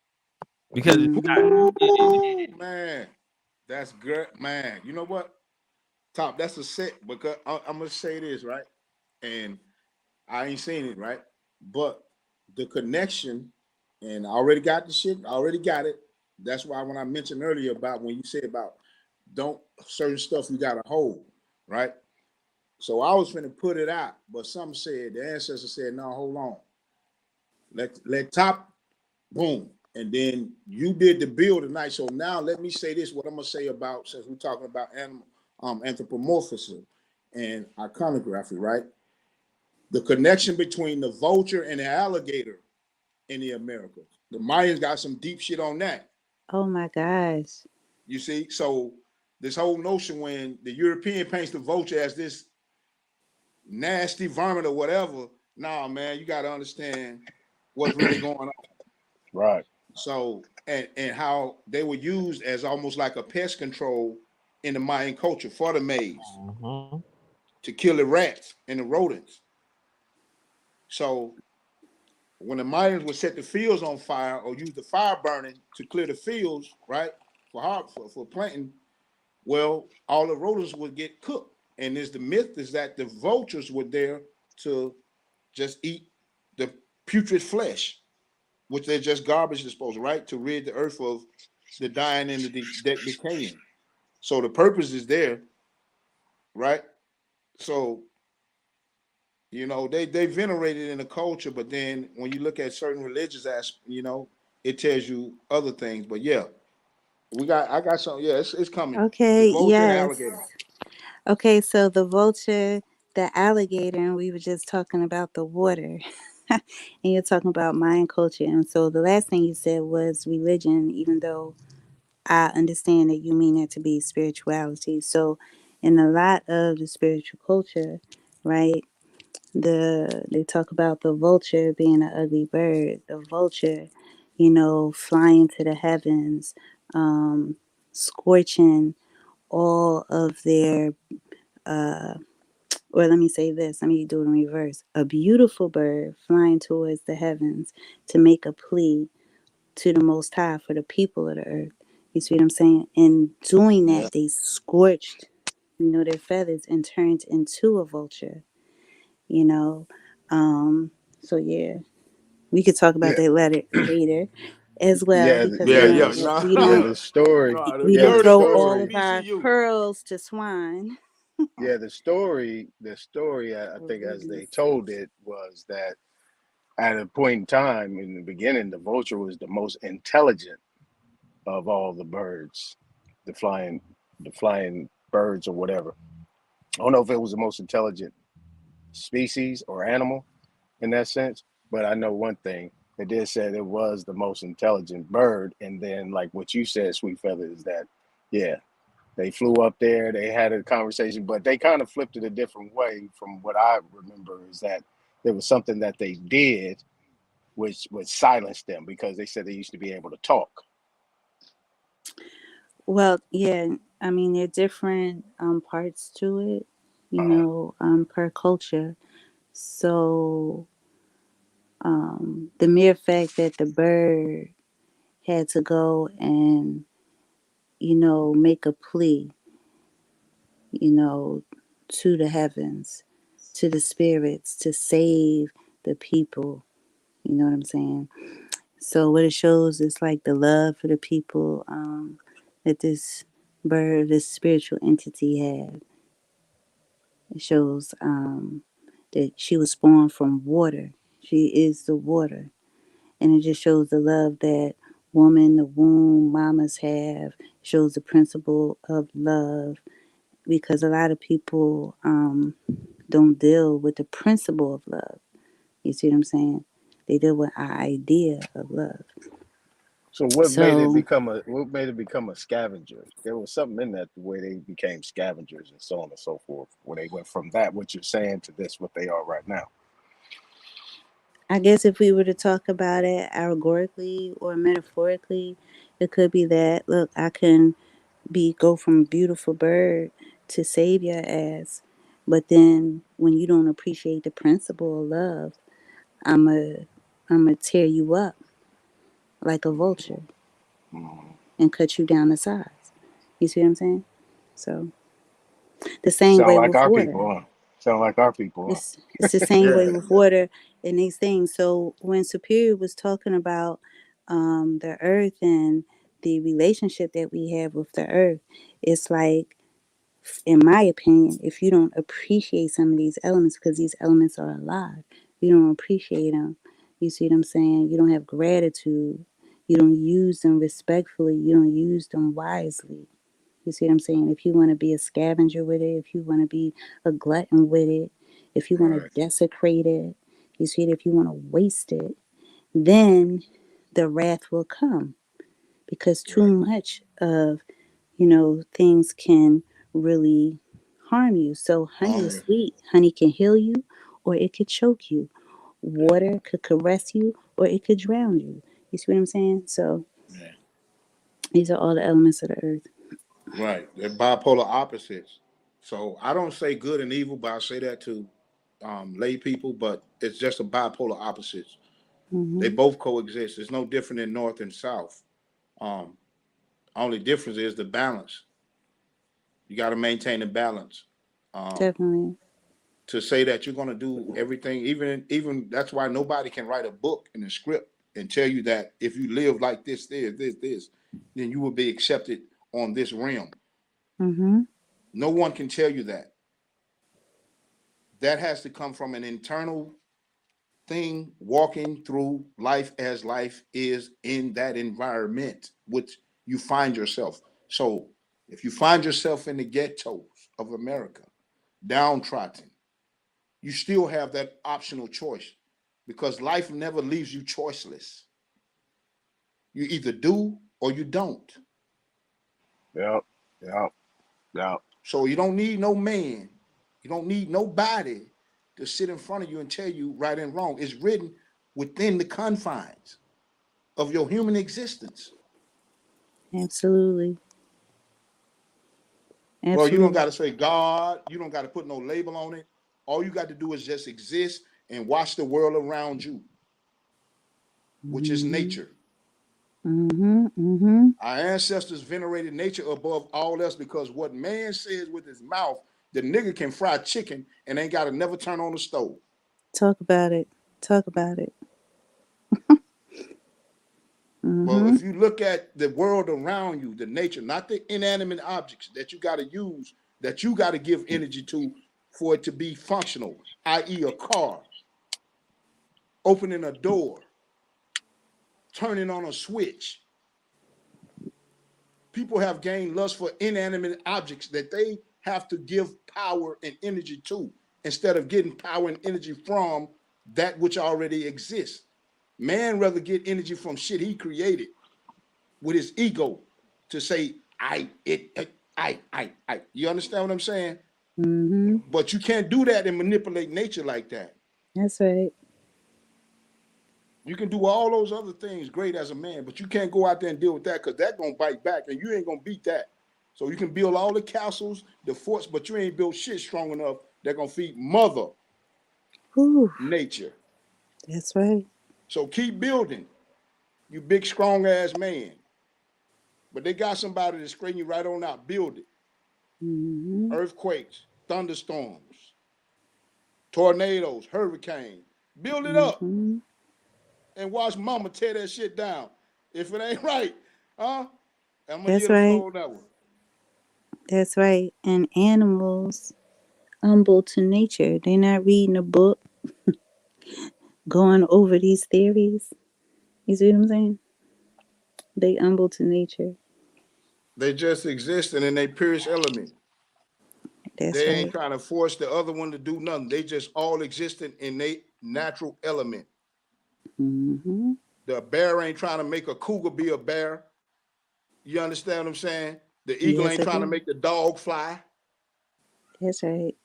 Because it's Mm-hmm. Ooh, man, that's good, man. You know what, Top? That's a set because I'm gonna say this right, and I ain't seen it right, but the connection, and I already got the shit. I already got it. That's why when I mentioned earlier about when you said about don't certain stuff you gotta hold, right? So I was finna put it out, but some said the ancestor said, no, hold on. Let Top boom. And then you did the build tonight. So now let me say this, what I'm gonna say about since we're talking about animal anthropomorphism and iconography, right? The connection between the vulture and the alligator in the Americas. The Mayans got some deep shit on that. Oh my gosh. You see, so this whole notion when the European paints the vulture as this nasty varmint or whatever, nah, man, you got to understand what's really going on. Right. So, and how they were used as almost like a pest control in the Mayan culture for the maize Mm-hmm. to kill the rats and the rodents. So when the Mayans would set the fields on fire or use the fire burning to clear the fields, right, for planting, well, all the rodents would get cooked. And the myth is that the vultures were there to just eat the putrid flesh, which they're just garbage disposal, right? To rid the earth of the dying and the decaying. So the purpose is there, right? So, you know, they venerate it in the culture, but then when you look at certain religious aspects, you know, it tells you other things. But yeah, I got something. Yeah, it's coming. The Okay, vulture and the yes. alligator. Okay, so the vulture, the alligator, and we were just talking about the water. And you're talking about Mayan culture. And so the last thing you said was religion, even though I understand that you mean that to be spirituality. So in a lot of the spiritual culture, right, they talk about the vulture being an ugly bird, the vulture, flying to the heavens, scorching all of their or let me say this, let me do it in reverse. A beautiful bird flying towards the heavens to make a plea to the Most High for the people of the earth. You see what I'm saying? And doing Yeah. that, they scorched, their feathers and turned into a vulture, you know. So yeah, we could talk about Yeah. that later as well, Yeah. because Yeah, Yeah. yeah. This. No, we Yeah. don't The story. no, the we Yeah. didn't The birds throw supposed to all story. of speak to our you. pearls to swine. Yeah. The story. The story. I Oh think, as they goodness. told it, was that at a point in time in the beginning, the vulture was the most intelligent of all the birds, the flying birds or whatever. I don't know if it was the most intelligent species or animal in that sense, but I know one thing. It did say it was the most intelligent bird. And then, like what you said, Sweet Feather, is that, yeah, they flew up there, they had a conversation, but they kind of flipped it a different way from what I remember, is that there was something that they did which would silence them because they said they used to be able to talk. Well, yeah, I mean, there are different parts to it, per culture. So the mere fact that the bird had to go and, make a plea, to the heavens, to the spirits, to save the people, you know what I'm saying? So what it shows is like the love for the people that this bird, this spiritual entity had. It shows that she was spawned from water. She is the water. And it just shows the love that woman, the womb, mamas have. It shows the principle of love, because a lot of people don't deal with the principle of love. You see what I'm saying? They deal with our idea of love. So So what made it become a scavenger? There was something in that, the way they became scavengers and so on and so forth, where they went from that, what you're saying, to this, what they are right now. I guess if we were to talk about it allegorically or metaphorically, it could be that, look, I can go from beautiful bird to save your ass. But then when you don't appreciate the principle of love, I'ma tear you up like a vulture Mhm. and cut you down to size. You see what I'm saying? So the same Sound way like with our water. people, huh? Sound like our people, huh? It's the same way Yeah. with water and these things. So when Superior was talking about the earth and the relationship that we have with the earth, it's like, in my opinion, if you don't appreciate some of these elements, because these elements are alive, you don't appreciate them. You see what I'm saying? You don't have gratitude. You don't use them respectfully. You don't use them wisely. You see what I'm saying? If you want to be a scavenger with it, if you want to be a glutton with it, if you want to Right. desecrate it, you see it, if you want to waste it, then the wrath will come, because too Right. much of, things can really harm you. So honey is sweet. Honey can heal you or it could choke you. Water could caress you or it could drown you. You see what I'm saying? So Yeah. these are all the elements of the earth. Right. They're bipolar opposites. So I don't say good and evil, but I say that to lay people, but it's just a bipolar opposites. They Hmm. both coexist. It's no different than north and south. Um, Only difference is the balance. You got to maintain the balance. Um, Definitely. to say that you're going to do everything, even that's why nobody can write a book in a script and tell you that if you live like this, then you will be accepted on this realm. Hmm. No one can tell you that. That has to come from an internal thing, walking through life as life is in that environment which you find yourself. So if you find yourself in the ghettos of America, downtrodden, you still have that optional choice, because life never leaves you choiceless. You either do or you don't. Yep. Yep. Yep. So you don't need no man, you don't need nobody to sit in front of you and tell you right and wrong. It's written within the confines of your human existence. Absolutely. Well, you don't Absolutely. got to say God. You don't got to put no label on it. All you got to do is just exist and watch the world around you, which is nature. Our ancestors venerated nature above all else because what man says with his mouth, the nigga can fry chicken and ain't got to never turn on the stove. Talk about it. Talk about it. Well, if you look at the world around you, the nature, not the inanimate objects that you got to use, that you got to give energy to for it to be functional, i.e., a car, opening a door, turning on a switch. People have gained lust for inanimate objects that they have to give power and energy to instead of getting power and energy from that which already exists. Man rather get energy from shit he created with his ego to say, I. You understand what I'm saying? But you can't do that and manipulate nature like that. That's right. You can do all those other things great as a man, but you can't go out there and deal with that because that's going to bite back and you ain't going to beat that. So you can build all the castles, the forts, but you ain't built shit strong enough that's going to feed mother nature. That's right. So keep building, you big, strong ass man. But they got somebody to straighten you right on out. Build it. Earthquakes, thunderstorms, tornadoes, hurricanes. Build it up. And watch mama tear that shit down. If it ain't right, I'm gonna That's give the right. floor on that one. That's right. And animals humble to nature. They're not reading a book, going over these theories. You see what I'm saying? They humble to nature. They just exist in their purest element. That's They right. ain't trying to force the other one to do nothing. They just all existing in their natural element. The bear ain't trying to make a cougar be a bear. You understand what I'm saying? The eagle Yes, ain't I trying to do. make the dog fly. That's right.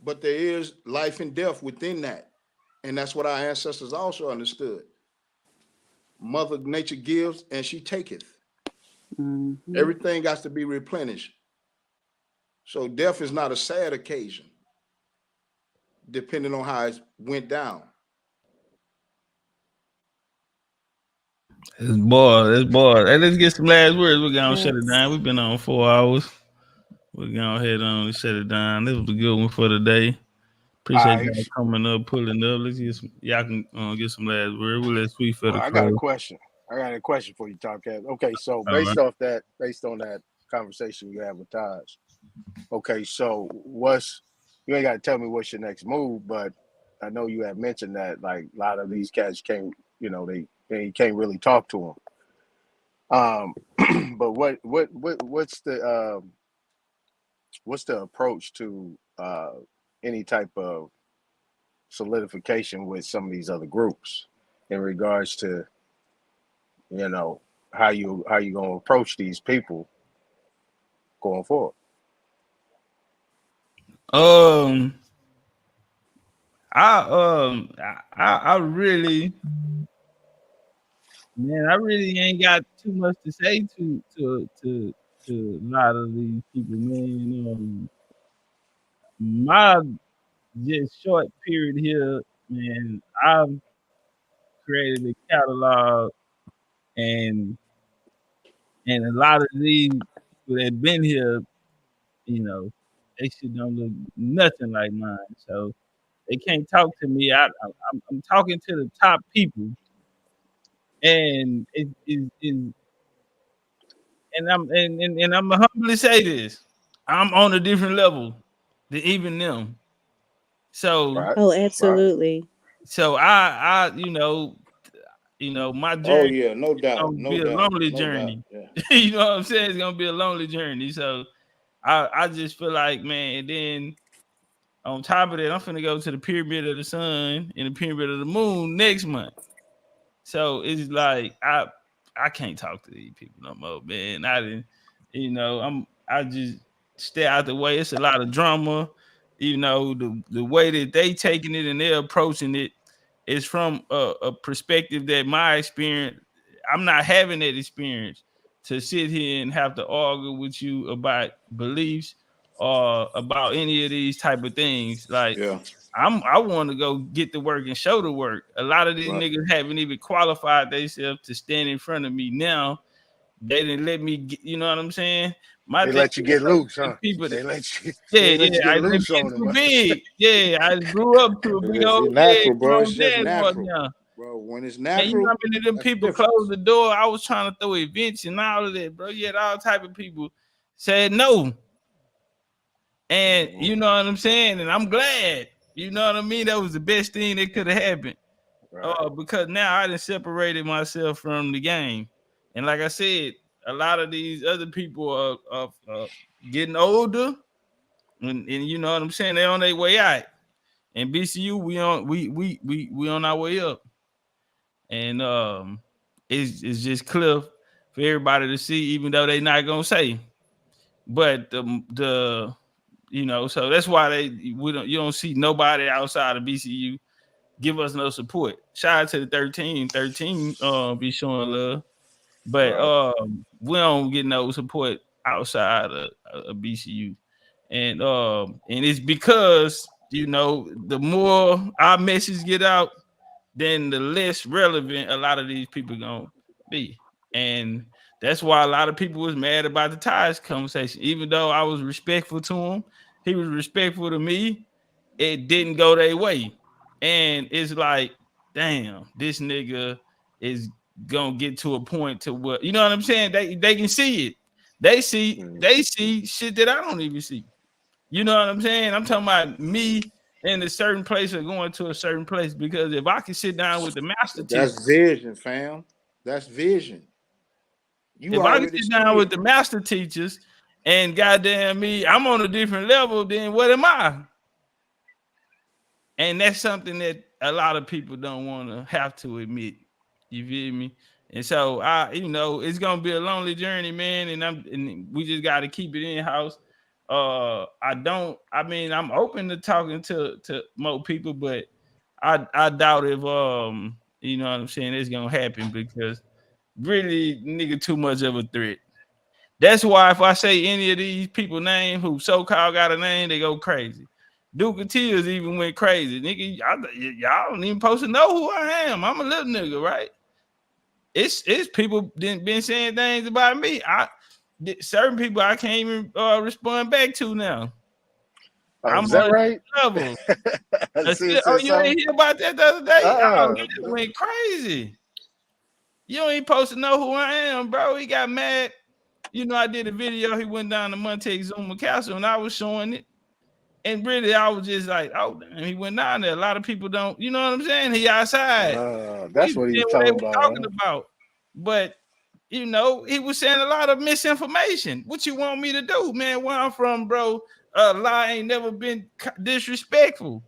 But there is life and death within that. And that's what our ancestors also understood. Mother nature gives and she taketh. Everything got to be replenished. So death is not a sad occasion, depending on how it went down. It's bored. It's bored. Hey, let's get some last words. We're gonna shut it Yes. down. We've been on 4 hours. We're gonna head on and shut it down. This was a good one for today. Appreciate All right. y'all coming up, pulling up. Let's get some. Y'all can get some last words. We'll let Sweet for Well, the I got a close. question. I got a question for you, Topcatz. Okay, so All right. based on that conversation you had with Taj. Okay, so you ain't got to tell me what's your next move, but I know you had mentioned that like a lot of these cats can't, they can't really talk to them. But what's the approach to any type of solidification with some of these other groups in regards to how you gonna approach these people going forward? Um, I really, man, I really ain't got too much to say to a lot of these people, man. My just short period here, man. I've created a catalog, and a lot of these people that been here, they shit don't look nothing like mine. So they can't talk to me. I'm talking to the top people, and and I'm gonna humbly say this: I'm on a different level than even them. So Right, Oh, right. absolutely. so I my Oh journey yeah, no is doubt, gonna no be a doubt, lonely no doubt. journey. Yeah. You know what I'm saying? It's gonna be a lonely journey. So I just feel like, man, and then on top of that, I'm finna go to the pyramid of the sun and the pyramid of the moon next month. So it's like I can't talk to these people no more, man. I didn't, I just stay out the way. It's a lot of drama. The way that they taking it and they're approaching it is from a perspective that my experience, I'm not having that experience. to sit here and have to argue with you about beliefs or about any of these type of things. Like, I want to go get to work and show the work. A lot of these niggas haven't even qualified themselves to stand in front of me now. They didn't let me get, you know what I'm saying? They let you get loose, huh? People they let you I get loose on too them. big. Yeah, I grew up to a big old natural, bro. It's just natural. Bro, when it's Man, you natural, know how many of them people closed the door? I was trying to throw events and all of that, bro. You had all type of people said no. And you know what I'm saying? And I'm glad. You know what I mean? That was the best thing that could have happened. Because now I done separated myself from the game. And like I said, a lot of these other people are getting older. And you know what I'm saying? They're on their way out. And BCU, we on our way up. And it's just clear for everybody to see, even though they not gonna say. But the you know, so that's why you don't see nobody outside of BCU give us no support. Shout out to the 13 be showing love. But we don't get no support outside of BCU. And it's because, you know, the more our message get out, then the less relevant a lot of these people gonna be. And that's why a lot of people was mad about the Taj conversation. Even though I was respectful to him, he was respectful to me, it didn't go their way. And it's like, damn, this nigga is gonna get to a point to what, you know what I'm saying? They can see it. They see shit that I don't even see. You know what I'm saying? I'm talking about me in a certain place or going to a certain place, because if I can sit down with the master teacher, that's vision, fam. That's vision. If I can sit down with the master teachers and goddamn me, I'm on a different level, then what am I? And that's something that a lot of people don't want to have to admit. You feel me? And so you know, it's gonna be a lonely journey, man. And we just got to keep it in house. I'm open to talking to more people, but I doubt if you know what I'm saying, it's gonna happen, because really nigga too much of a threat. That's why if I say any of these people name who so-called got a name, they go crazy. Duke Tears even went crazy. Nigga, y'all don't even supposed to know who I am. I'm a little nigga, right? It's people been saying things about me. Certain people I can't even respond back to now. I'm is that on right? Level. You ain't hear about that the other day? That went crazy. You don't even supposed to know who I am, bro. He got mad. You know, I did a video. He went down to Montezuma Castle and I was showing it. And really, I was just like, oh, damn, he went down there. A lot of people don't, you know what I'm saying? He outside. That's what he was talking about. But, you know, he was saying a lot of misinformation. What you want me to do, man? Where I'm from, bro, lie ain't never been disrespectful.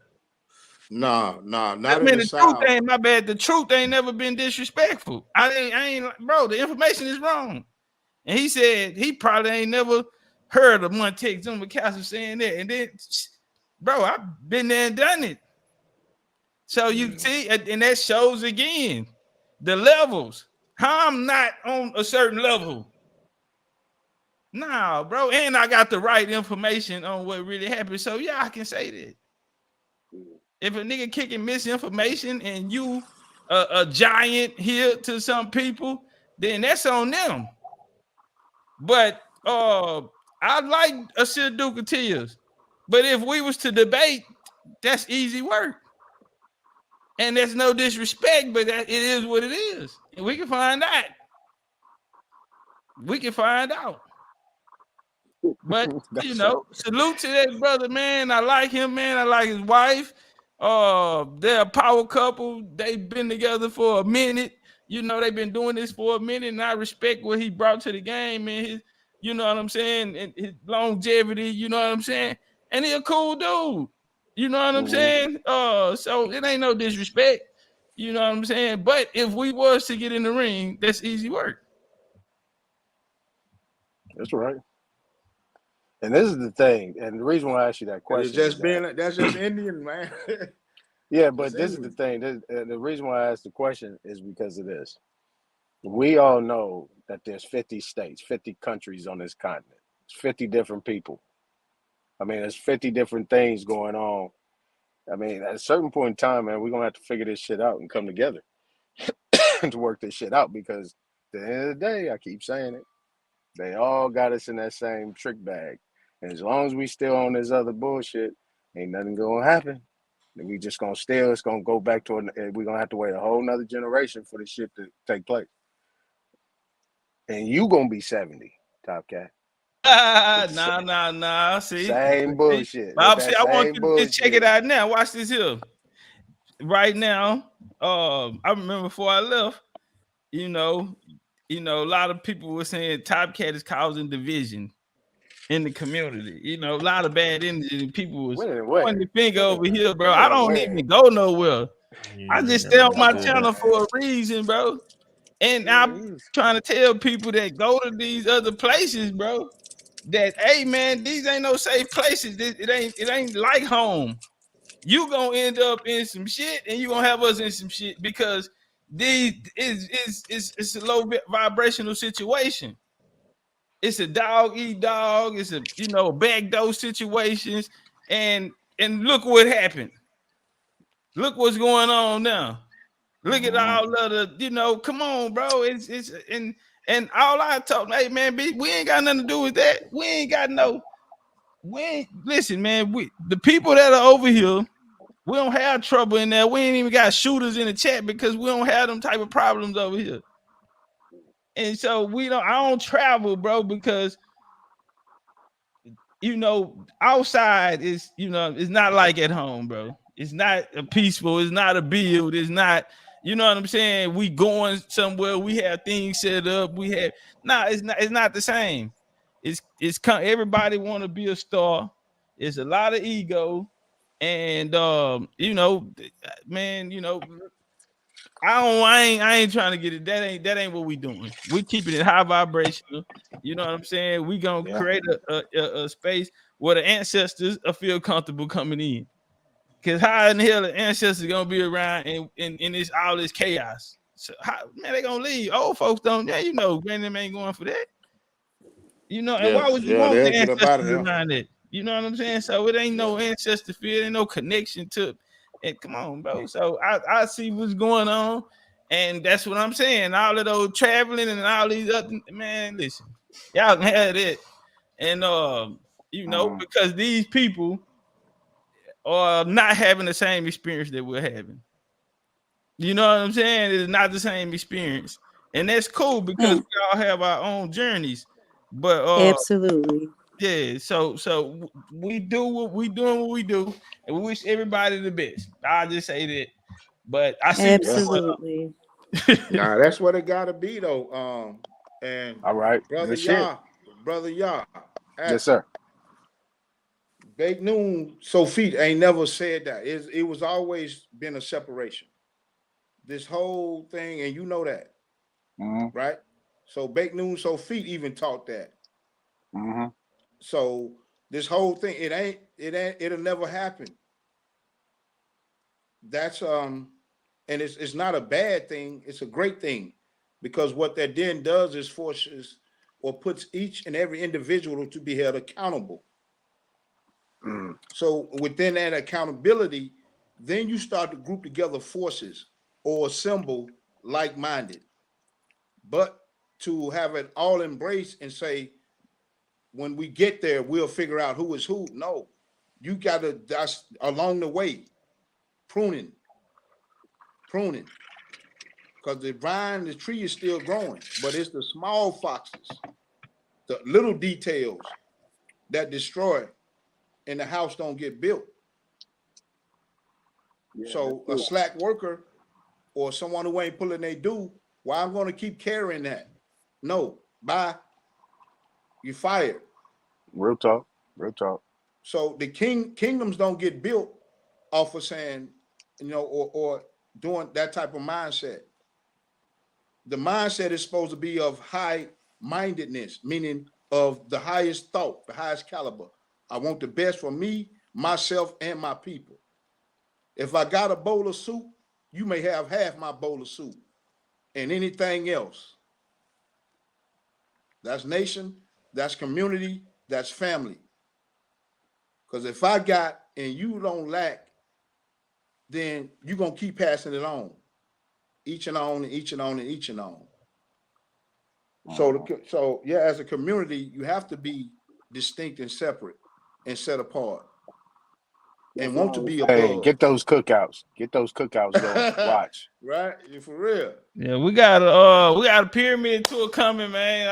Nah, not the truth ain't my bad. The truth ain't never been disrespectful. I ain't, bro, the information is wrong. And he said he probably ain't never heard of Montezuma Castle saying that. And then, bro, I've been there and done it. So you see, and that shows again the levels. How I'm not on a certain level. Nah, bro. And I got the right information on what really happened. So yeah, I can say that. If a nigga kicking misinformation and you a giant here to some people, then that's on them. But I like a Sir Duke of Tears. But if we was to debate, that's easy work. And there's no disrespect, but it is what it is. And we can find out. We can find out. But, you know, salute to that brother, man. I like him, man. I like his wife. They're a power couple. They've been together for a minute. You know, they've been doing this for a minute, and I respect what he brought to the game, and his, you know what I'm saying, and his longevity, you know what I'm saying? And he a cool dude. You know what I'm saying? So it ain't no disrespect. You know what I'm saying? But if we was to get in the ring, that's easy work. That's right. And this is the thing, and the reason why I asked you that question. It's just that's just Indian, man. Yeah, but this is the thing. The reason why I asked the question is because of this. We all know that there's 50 states, 50 countries on this continent. It's 50 different people. I mean, there's 50 different things going on. I mean, at a certain point in time, man, we're going to have to figure this shit out and come together to work this shit out, because at the end of the day, I keep saying it, they all got us in that same trick bag. And as long as we still on this other bullshit, ain't nothing going to happen. And we just going to still, it's going to go back to, we're going to have to wait a whole nother generation for this shit to take place. And you going to be 70, Topcatz. Nah. See, same bullshit. I want you to just check it out now. Watch this here. Right now, I remember before I left, you know, a lot of people were saying Topcatz is causing division in the community. You know, a lot of bad energy. People was pointing the finger over here, bro. I don't even go nowhere. I just stay on my channel for a reason, bro. And I'm trying to tell people that go to these other places, bro, that, hey, man, these ain't no safe places. It ain't like home. You gonna end up in some shit, and you gonna have us in some shit, because these it's a low vibrational situation. It's a dog eat dog. It's a backdoor situations, and look what happened. Look what's going on now. Look at all of the, come on, bro. It's and all I told, hey man, we ain't got nothing to do with that. Listen, man. The people that are over here, we don't have trouble in there. We ain't even got shooters in the chat because we don't have them type of problems over here. And so I don't travel, bro, because outside is, it's not like at home, bro. It's not a peaceful, it's not a build, it's not, you know what I'm saying? We going somewhere, we have things set up, it's not the same. It's everybody want to be a star. It's a lot of ego. And man, I ain't trying to get it. That ain't what we doing. We keeping it high vibrational. You know what I'm saying? We gonna create a space where the ancestors feel comfortable coming in. Cause how in the hell the ancestors gonna be around in this all this chaos? So man, they gonna leave. Old folks don't. Yeah, granddam ain't going for that. And why would you want the ancestors around it? You know what I'm saying? So it ain't no ancestor feel, ain't no connection to it. Come on, bro. So I see what's going on, and that's what I'm saying. All of those traveling and all these other, man, listen, y'all can have it. And because these people are not having the same experience that we're having. You know what I'm saying? It's not the same experience. And that's cool because we all have our own journeys. But absolutely. Yeah, so we do what we do, and we wish everybody the best. I'll just say that. But I see absolutely. Nah, that's what it gotta be though. And all right, brother Yah. Yes, sir. Bake Noon Sofit ain't never said that. It was always been a separation. This whole thing, and you know that, right? So Bake Noon Sofit even taught that. So this whole thing, it'll never happen. That's and it's not a bad thing, it's a great thing, because what that then does is forces or puts each and every individual to be held accountable. So within that accountability, then you start to group together forces or assemble like-minded. But to have it all embraced and say, when we get there, we'll figure out who is who. No, you got to, that's along the way, pruning. Because the tree is still growing, but it's the small foxes, the little details that destroy and the house don't get built. So a slack worker or someone who ain't pulling their due, well, I'm going to keep carrying that. No, bye. You fired. Real talk. So the kingdoms don't get built off of saying, or doing that type of mindset. The mindset is supposed to be of high-mindedness, meaning of the highest thought, the highest caliber. I want the best for me, myself, and my people. If I got a bowl of soup, you may have half my bowl of soup and anything else. That's nation, that's community, that's family. Because if I got and you don't lack, then you're going to keep passing it on. Each and on and each and on and each and on. So yeah, as a community, you have to be distinct and separate and set apart and want to be above. Hey, get those cookouts. Get those cookouts going. Watch. Right? For real. Yeah, we got a pyramid tour coming, man.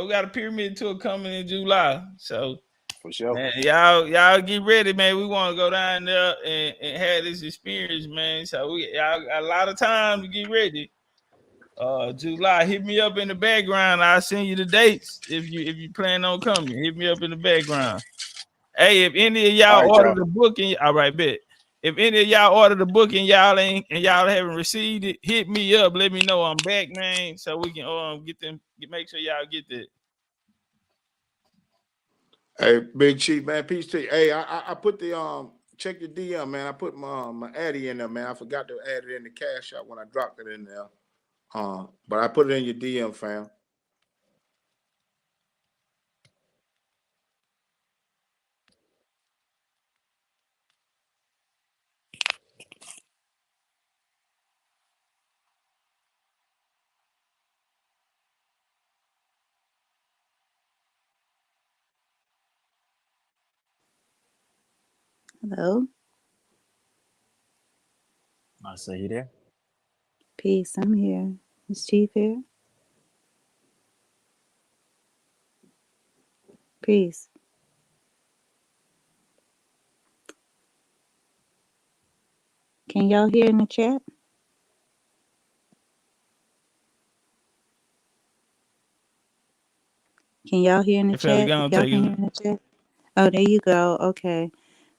We got a pyramid tour coming in July. So for sure. Man, y'all get ready, man. We want to go down there and have this experience, man. So y'all got a lot of time to get ready. July, hit me up in the background. I'll send you the dates if you plan on coming. Hit me up in the background. Hey, if any of y'all order the booking, all right, bet. If any of y'all order the book and y'all haven't received it, hit me up. Let me know I'm back, man, so we can make sure y'all get that. Hey, Big Chief, man, peace to you. Hey, I put the check your DM, man. I put my Addy in there, man. I forgot to add it in the cash out when I dropped it in there. But I put it in your DM, fam. Hello. I say you there? Peace. I'm here. Is Chief here? Peace. Can y'all hear in the chat? Can y'all hear in the chat? If y'all can hear in the chat. Oh, there you go. Okay.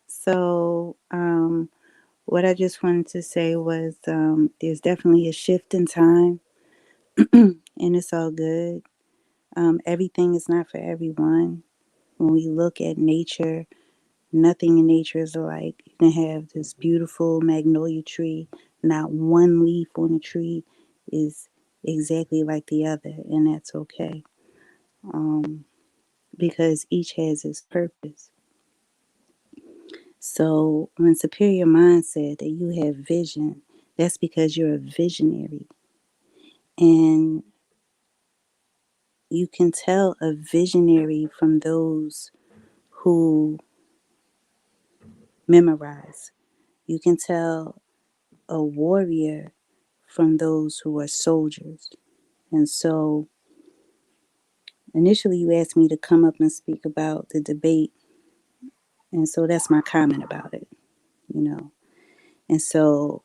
So, what I just wanted to say was there's definitely a shift in time, and it's all good. Everything is not for everyone. When we look at nature, nothing in nature is alike. You can have this beautiful magnolia tree, not one leaf on the tree is exactly like the other, and that's okay. Because each has its purpose. So when Superior Mind said that you have vision, that's because you're a visionary. And you can tell a visionary from those who memorize. You can tell a warrior from those who are soldiers. And so initially you asked me to come up and speak about the debate. And so that's my comment about it, you know. And so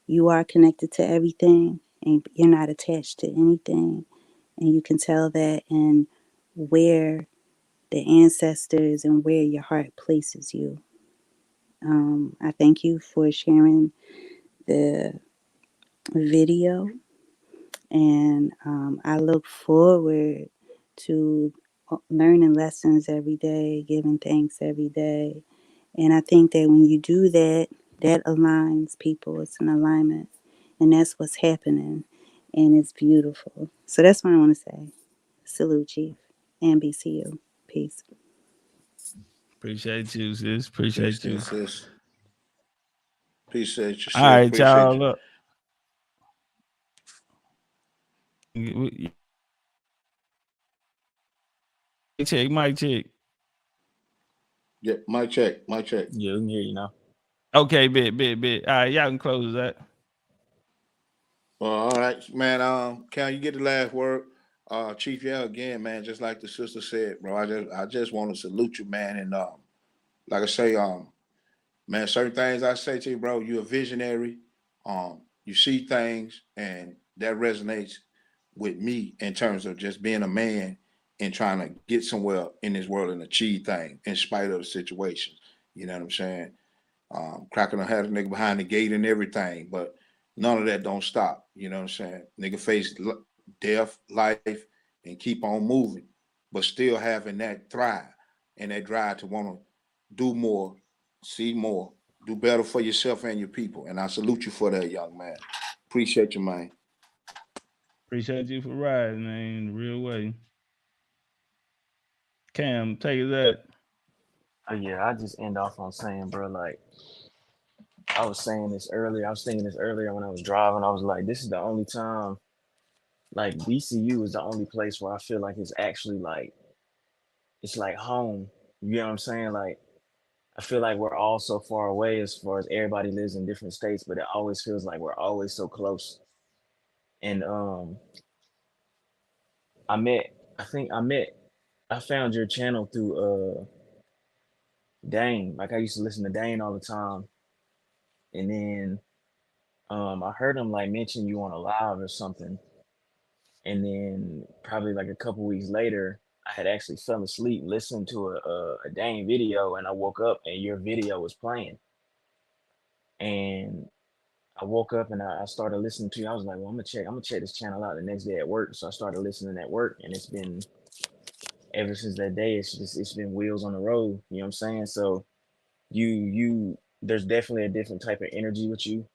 you are connected to everything and you're not attached to anything. And you can tell that in where the ancestors and where your heart places you. I thank you for sharing the video. And I look forward to learning lessons every day, giving thanks every day. And I think that when you do that, that aligns people. It's an alignment. And that's what's happening. And it's beautiful. So that's what I want to say. Salute, Chief. And BCU. Peace. Appreciate you, sis. Appreciate you. Sis. Appreciate you, sis. All right, Appreciate y'all. you. Look. Mic check. Yeah, mic check. Yeah, we can hear you now. Okay, bet. All right, y'all can close that. Well, all right, man. Can you get the last word? Chief, yeah, again, man, just like the sister said, bro. I just want to salute you, man. And like I say, man, certain things I say to you, bro, you're a visionary. You see things, and that resonates with me in terms of just being a man and trying to get somewhere in this world and achieve things in spite of the situation. You know what I'm saying? Cracking a head, a nigga behind the gate and everything, but none of that don't stop. You know what I'm saying? Nigga face death, life, and keep on moving, but still having that thrive and that drive to want to do more, see more, do better for yourself and your people. And I salute you for that, young man. Appreciate you, man. Appreciate you for riding, man, the real way. Cam, take it that. Yeah, I just end off on saying, bro, like I was saying this earlier. I was thinking this earlier when I was driving. I was like, this is the only time, like BCU is the only place where I feel like it's actually like it's like home. You know what I'm saying? Like I feel like we're all so far away as far as everybody lives in different states, but it always feels like we're always so close. And I met, I think I found your channel through Dane. Like I used to listen to Dane all the time, and then I heard him like mention you on a live or something, and then probably like a couple weeks later, I had actually fell asleep listening to a Dane video, and I woke up and your video was playing, and I woke up and I started listening to you. I was like, well, I'm gonna check this channel out the next day at work. So I started listening at work, and it's been ever since that day. It's been wheels on the road. You know what I'm saying? So you there's definitely a different type of energy with you,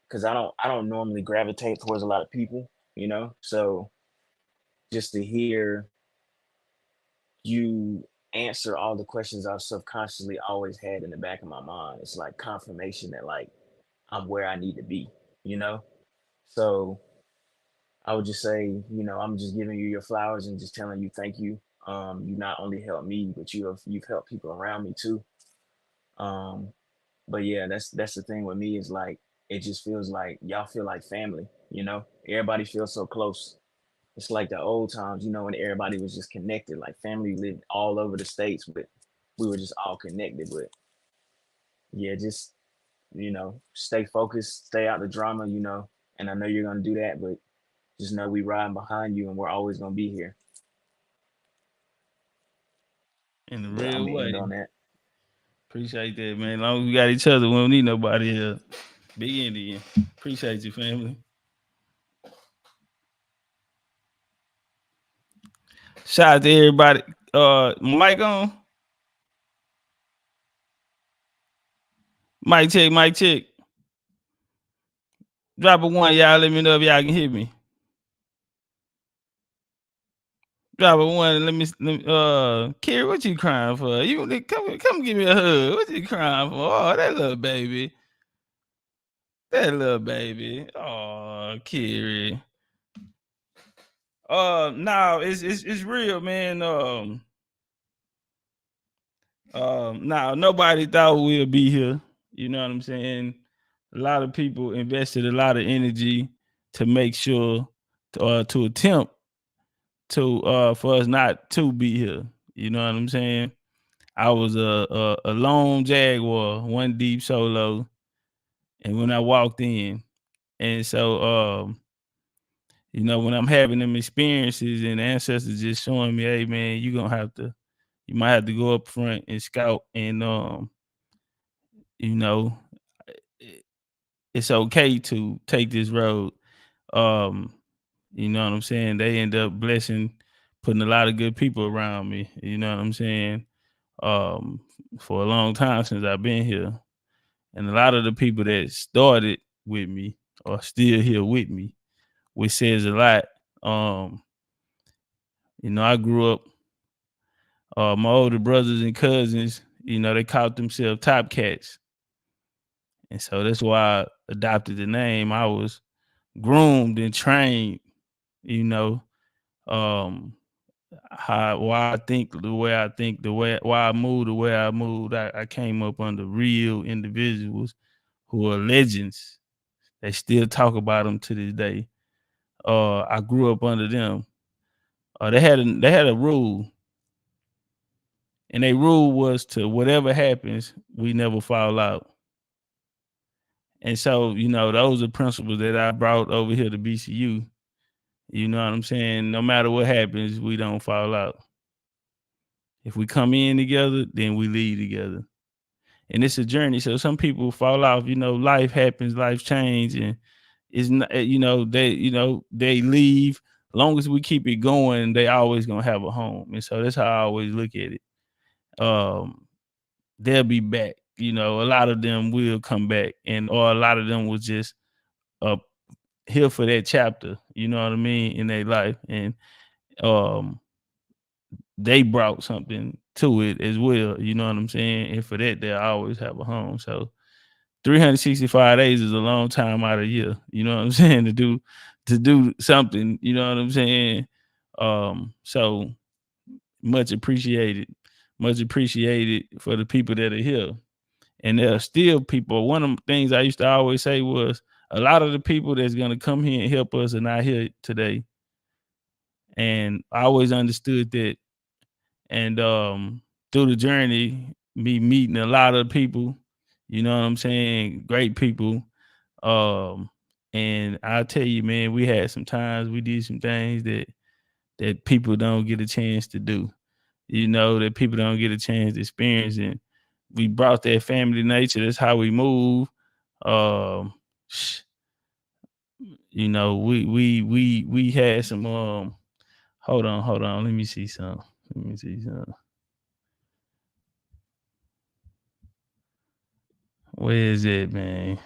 because I don't normally gravitate towards a lot of people, you know. So just to hear you answer all the questions I've subconsciously always had in the back of my mind, it's like confirmation that like I'm where I need to be, you know? So I would just say, you know, I'm just giving you your flowers and just telling you thank you. You not only helped me, but you've helped people around me too. Um, but yeah, that's the thing with me is like it just feels like y'all feel like family, you know? Everybody feels so close. It's like the old times, you know, when everybody was just connected, like family lived all over the states, but we were just all connected. But yeah, just you know, stay focused, stay out the drama, you know. And I know you're gonna do that, but just know we riding behind you and we're always gonna be here. In the But I'm real gonna end way. on that. Appreciate that, man. Long as we got each other, we don't need nobody else. Big Indian. Appreciate you, family. Shout out to everybody. Mic on. Mic check, mic check. Drop a one, y'all. Let me know if y'all can hear me. Drop a one and let me Kerry, what you crying for? You come give me a hug. What you crying for? Oh, that little baby. That little baby. Oh, Kerry. No, it's real, man. Now nobody thought we'd be here. You know what I'm saying? A lot of people invested a lot of energy to make sure to attempt to for us not to be here. You know what I'm saying? I was a lone Jaguar, one deep solo, and when I walked in, and so you know, when I'm having them experiences and the ancestors just showing me, hey man, you might have to go up front and scout, and you know, it's okay to take this road. Um, you know what I'm saying? They end up putting a lot of good people around me. You know what I'm saying? Um, for a long time since I've been here. And a lot of the people that started with me are still here with me, which says a lot. You know, I grew up, my older brothers and cousins, you know, they called themselves Topcatz. And so that's why I adopted the name. I was groomed and trained, you know, why I think the way I think, why I move the way I moved. I came up under real individuals who are legends. They still talk about them to this day. I grew up under them. They had a rule, and their rule was to whatever happens, we never fall out. And so, you know, those are principles that I brought over here to BCU. You know what I'm saying? No matter what happens, we don't fall out. If we come in together, then we leave together. And it's a journey. So some people fall off, you know, life happens, life change, and it's not, they leave. Long as we keep it going, they always gonna have a home. And so that's how I always look at it. They'll be back. You know, a lot of them will come back, or a lot of them was just here for that chapter, you know what I mean, in their life. And they brought something to it as well, you know what I'm saying? And for that, they'll always have a home. So 365 days is a long time out of the year, you know what I'm saying, to do something, you know what I'm saying? So much appreciated for the people that are here. And there are still people. One of the things I used to always say was a lot of the people that's going to come here and help us are not here today. And I always understood that. And through the journey, me meeting a lot of people, you know what I'm saying? Great people. And I'll tell you, man, we had some times, we did some things that people don't get a chance to do, you know, that people don't get a chance to experience. And we brought that family nature. That's how we move. You know, we had some hold on. Let me see something. Where is it, man?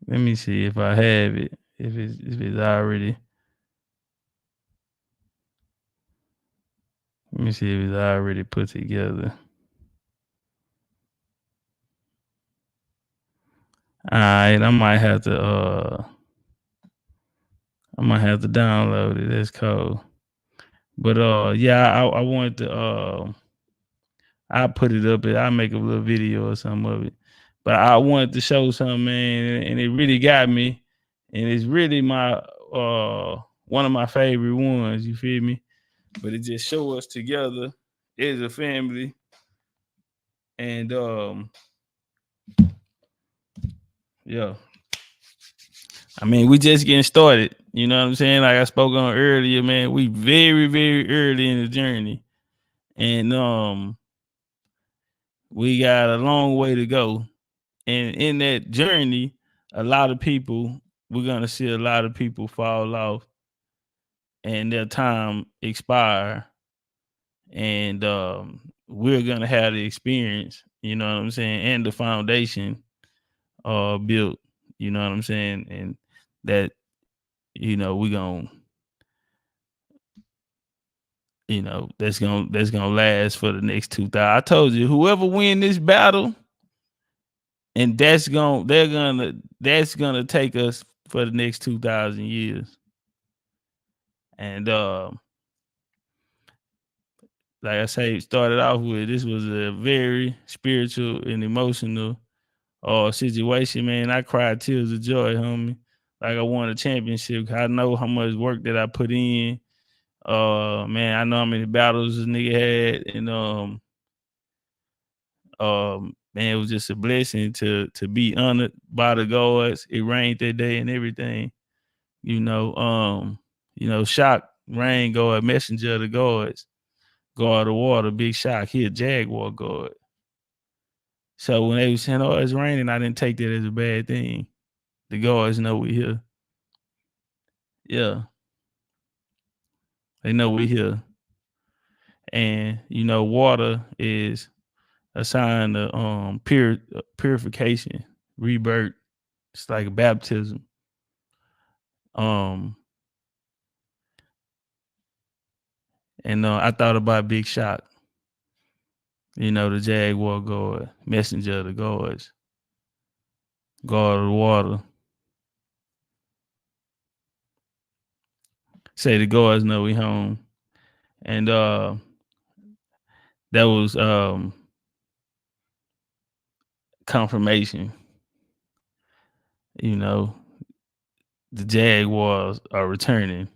Let me see if I have it. If it's already. Let me see if it's already put together. All right, I might have to download it. That's cool. But yeah, I wanted to I'll put it up. I'll make a little video or something of it. But I wanted to show something, man, and it really got me. And it's really my one of my favorite ones, you feel me? But it just show us together as a family. And yeah. I mean, we just getting started. You know what I'm saying? Like I spoke on earlier, man. We very, very early in the journey. And we got a long way to go. And in that journey, we're gonna see a lot of people fall off and their time expire. And we're gonna have the experience, you know what I'm saying, and the foundation built, you know what I'm saying, and that, you know, we're gonna, you know, that's gonna last for the next 2,000. I told you, whoever win this battle, and that's gonna take us for the next 2,000 years. And like I say, started off with, this was a very spiritual and emotional situation, man. I cried tears of joy, homie. Like I won a championship. I know how much work that I put in. Man, I know how many battles this nigga had, and man, it was just a blessing to be honored by the gods. It rained that day and everything. You know, Shock, rain god, messenger of the gods, god of water, big Shock. He a jaguar god. So when they were saying, "Oh, it's raining," I didn't take that as a bad thing. The gods know we here. Yeah, they know we here. And you know, water is a sign of purification, rebirth. It's like a baptism. And I thought about Big Shock. You know, the jaguar god, messenger of the gods, god of the water. Say the gods know we home. And that was confirmation. You know, the jaguars are returning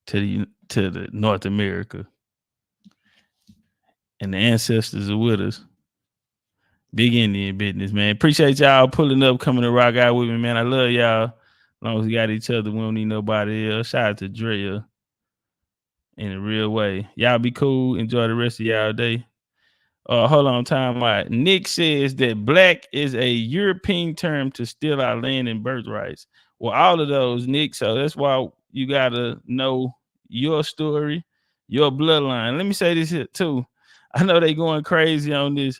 to the North America. And the ancestors are with us. Big Indian business, man. Appreciate y'all pulling up, coming to rock out with me, man. I love y'all. As long as we got each other, we don't need nobody else. Shout out to Drea in a real way. Y'all be cool. Enjoy the rest of y'all day. Hold on, time out. Nick says that black is a European term to steal our land and birthrights. Well, all of those, Nick. So that's why you gotta know your story, your bloodline. Let me say this here too. I know they going crazy on this.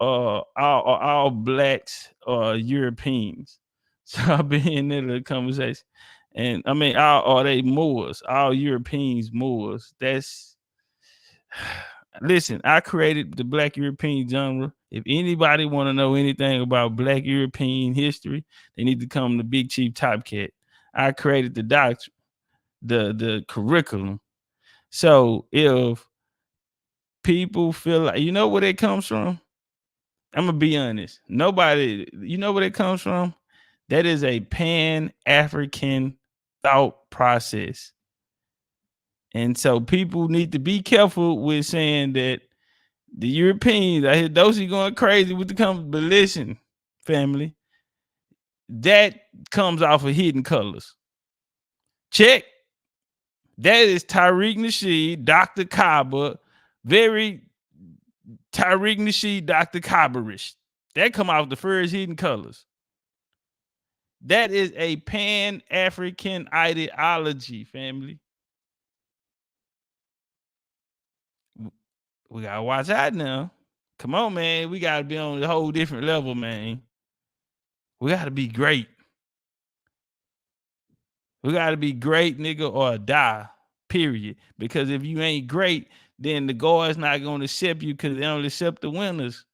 All blacks are Europeans. So I've been in that little conversation. And I mean, are they Moors? All Europeans Moors. That's listen, I created the Black European genre. If anybody want to know anything about Black European history, they need to come to Big Chief Topcatz. I created the doctrine, the curriculum. So if people feel like, you know where it comes from? I'm gonna be honest. Nobody, you know where it comes from? That is a Pan-African thought process. And so people need to be careful with saying that the Europeans, I hear Dosi going crazy with the company, but listen, family, that comes off of hidden colors. Check. That is Tariq Nasheed, Dr. Kaba, very Tariq Nasheed, Dr. Kabarish. That come off the first hidden colors. That is a Pan-African ideology, family. We gotta watch out now. Come on, man. We gotta be on a whole different level, man. We gotta be great. We gotta be great, nigga, or die. Period. Because if you ain't great, then the God's not gonna accept you because they only accept the winners.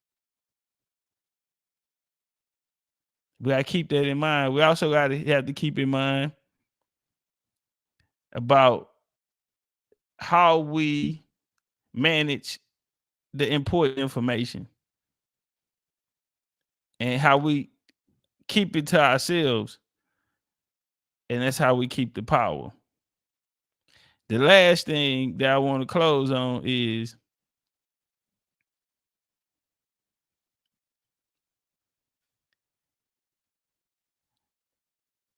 We gotta keep that in mind. We also gotta have to keep in mind about how we manage the important information and how we keep it to ourselves. And that's how we keep the power. The last thing that I want to close on is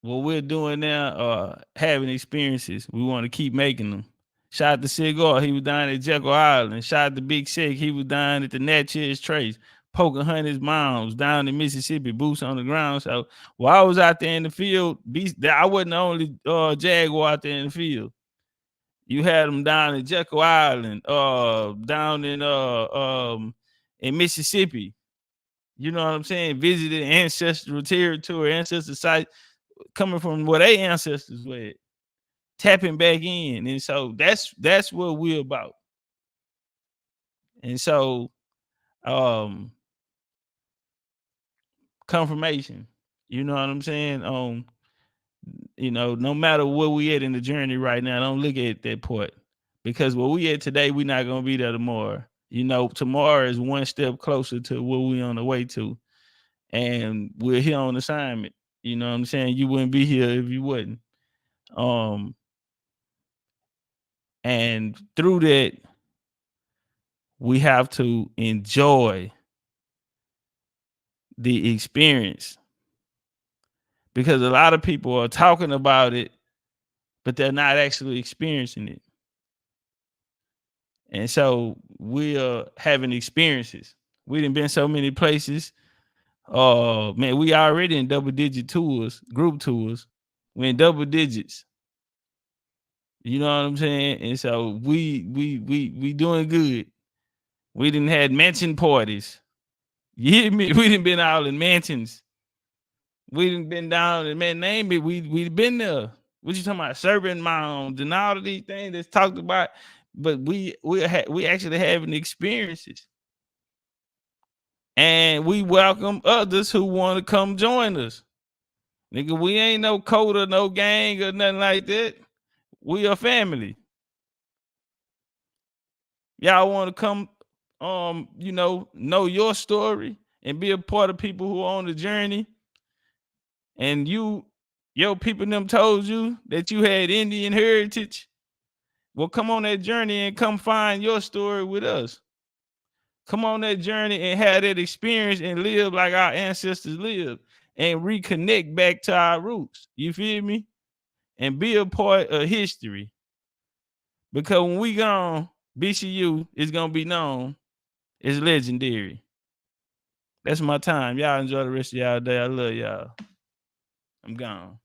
what we're doing now, having experiences. We want to keep making them. Shout out to Cigar, he was down at Jekyll Island. Shout out to Big Sick, he was down at the Natchez Trace. Pocahontas Mounds down in Mississippi, boots on the ground. So while I was out there in the field, I wasn't the only Jaguar out there in the field. You had them down in Jekyll Island, down in Mississippi. You know what I'm saying? Visited ancestral territory, ancestor site, coming from where they ancestors were, tapping back in. And so that's what we're about. And so confirmation, you know what I'm saying? You know, no matter where we at in the journey right now, don't look at that part. Because where we at today, we're not gonna be there tomorrow. You know, tomorrow is one step closer to where we on the way to. And we're here on assignment. You know what I'm saying? You wouldn't be here if you wouldn't. And through that, we have to enjoy the experience. Because a lot of people are talking about it, but they're not actually experiencing it. And so we are having experiences. We done been so many places. Man, we already in double-digit tours, group tours. We're in double digits. You know what I'm saying? And so we doing good. We done had mansion parties. You hear me? We done been all in mansions. We done been down and man, name it. We been there. What you talking about? Serpent mounds and all of these things that's talked about. But we actually having experiences. And we welcome others who want to come join us. Nigga, we ain't no code or no gang or nothing like that. We are family. Y'all want to come, you know your story and be a part of people who are on the journey. And your people them told you that you had Indian heritage. Well, come on that journey and come find your story with us. Come on that journey and have that experience and live like our ancestors lived and reconnect back to our roots. You feel me? And be a part of history. Because when we gone, BCU is going to be known as legendary. That's my time. Y'all enjoy the rest of y'all day. I love y'all. I'm gone.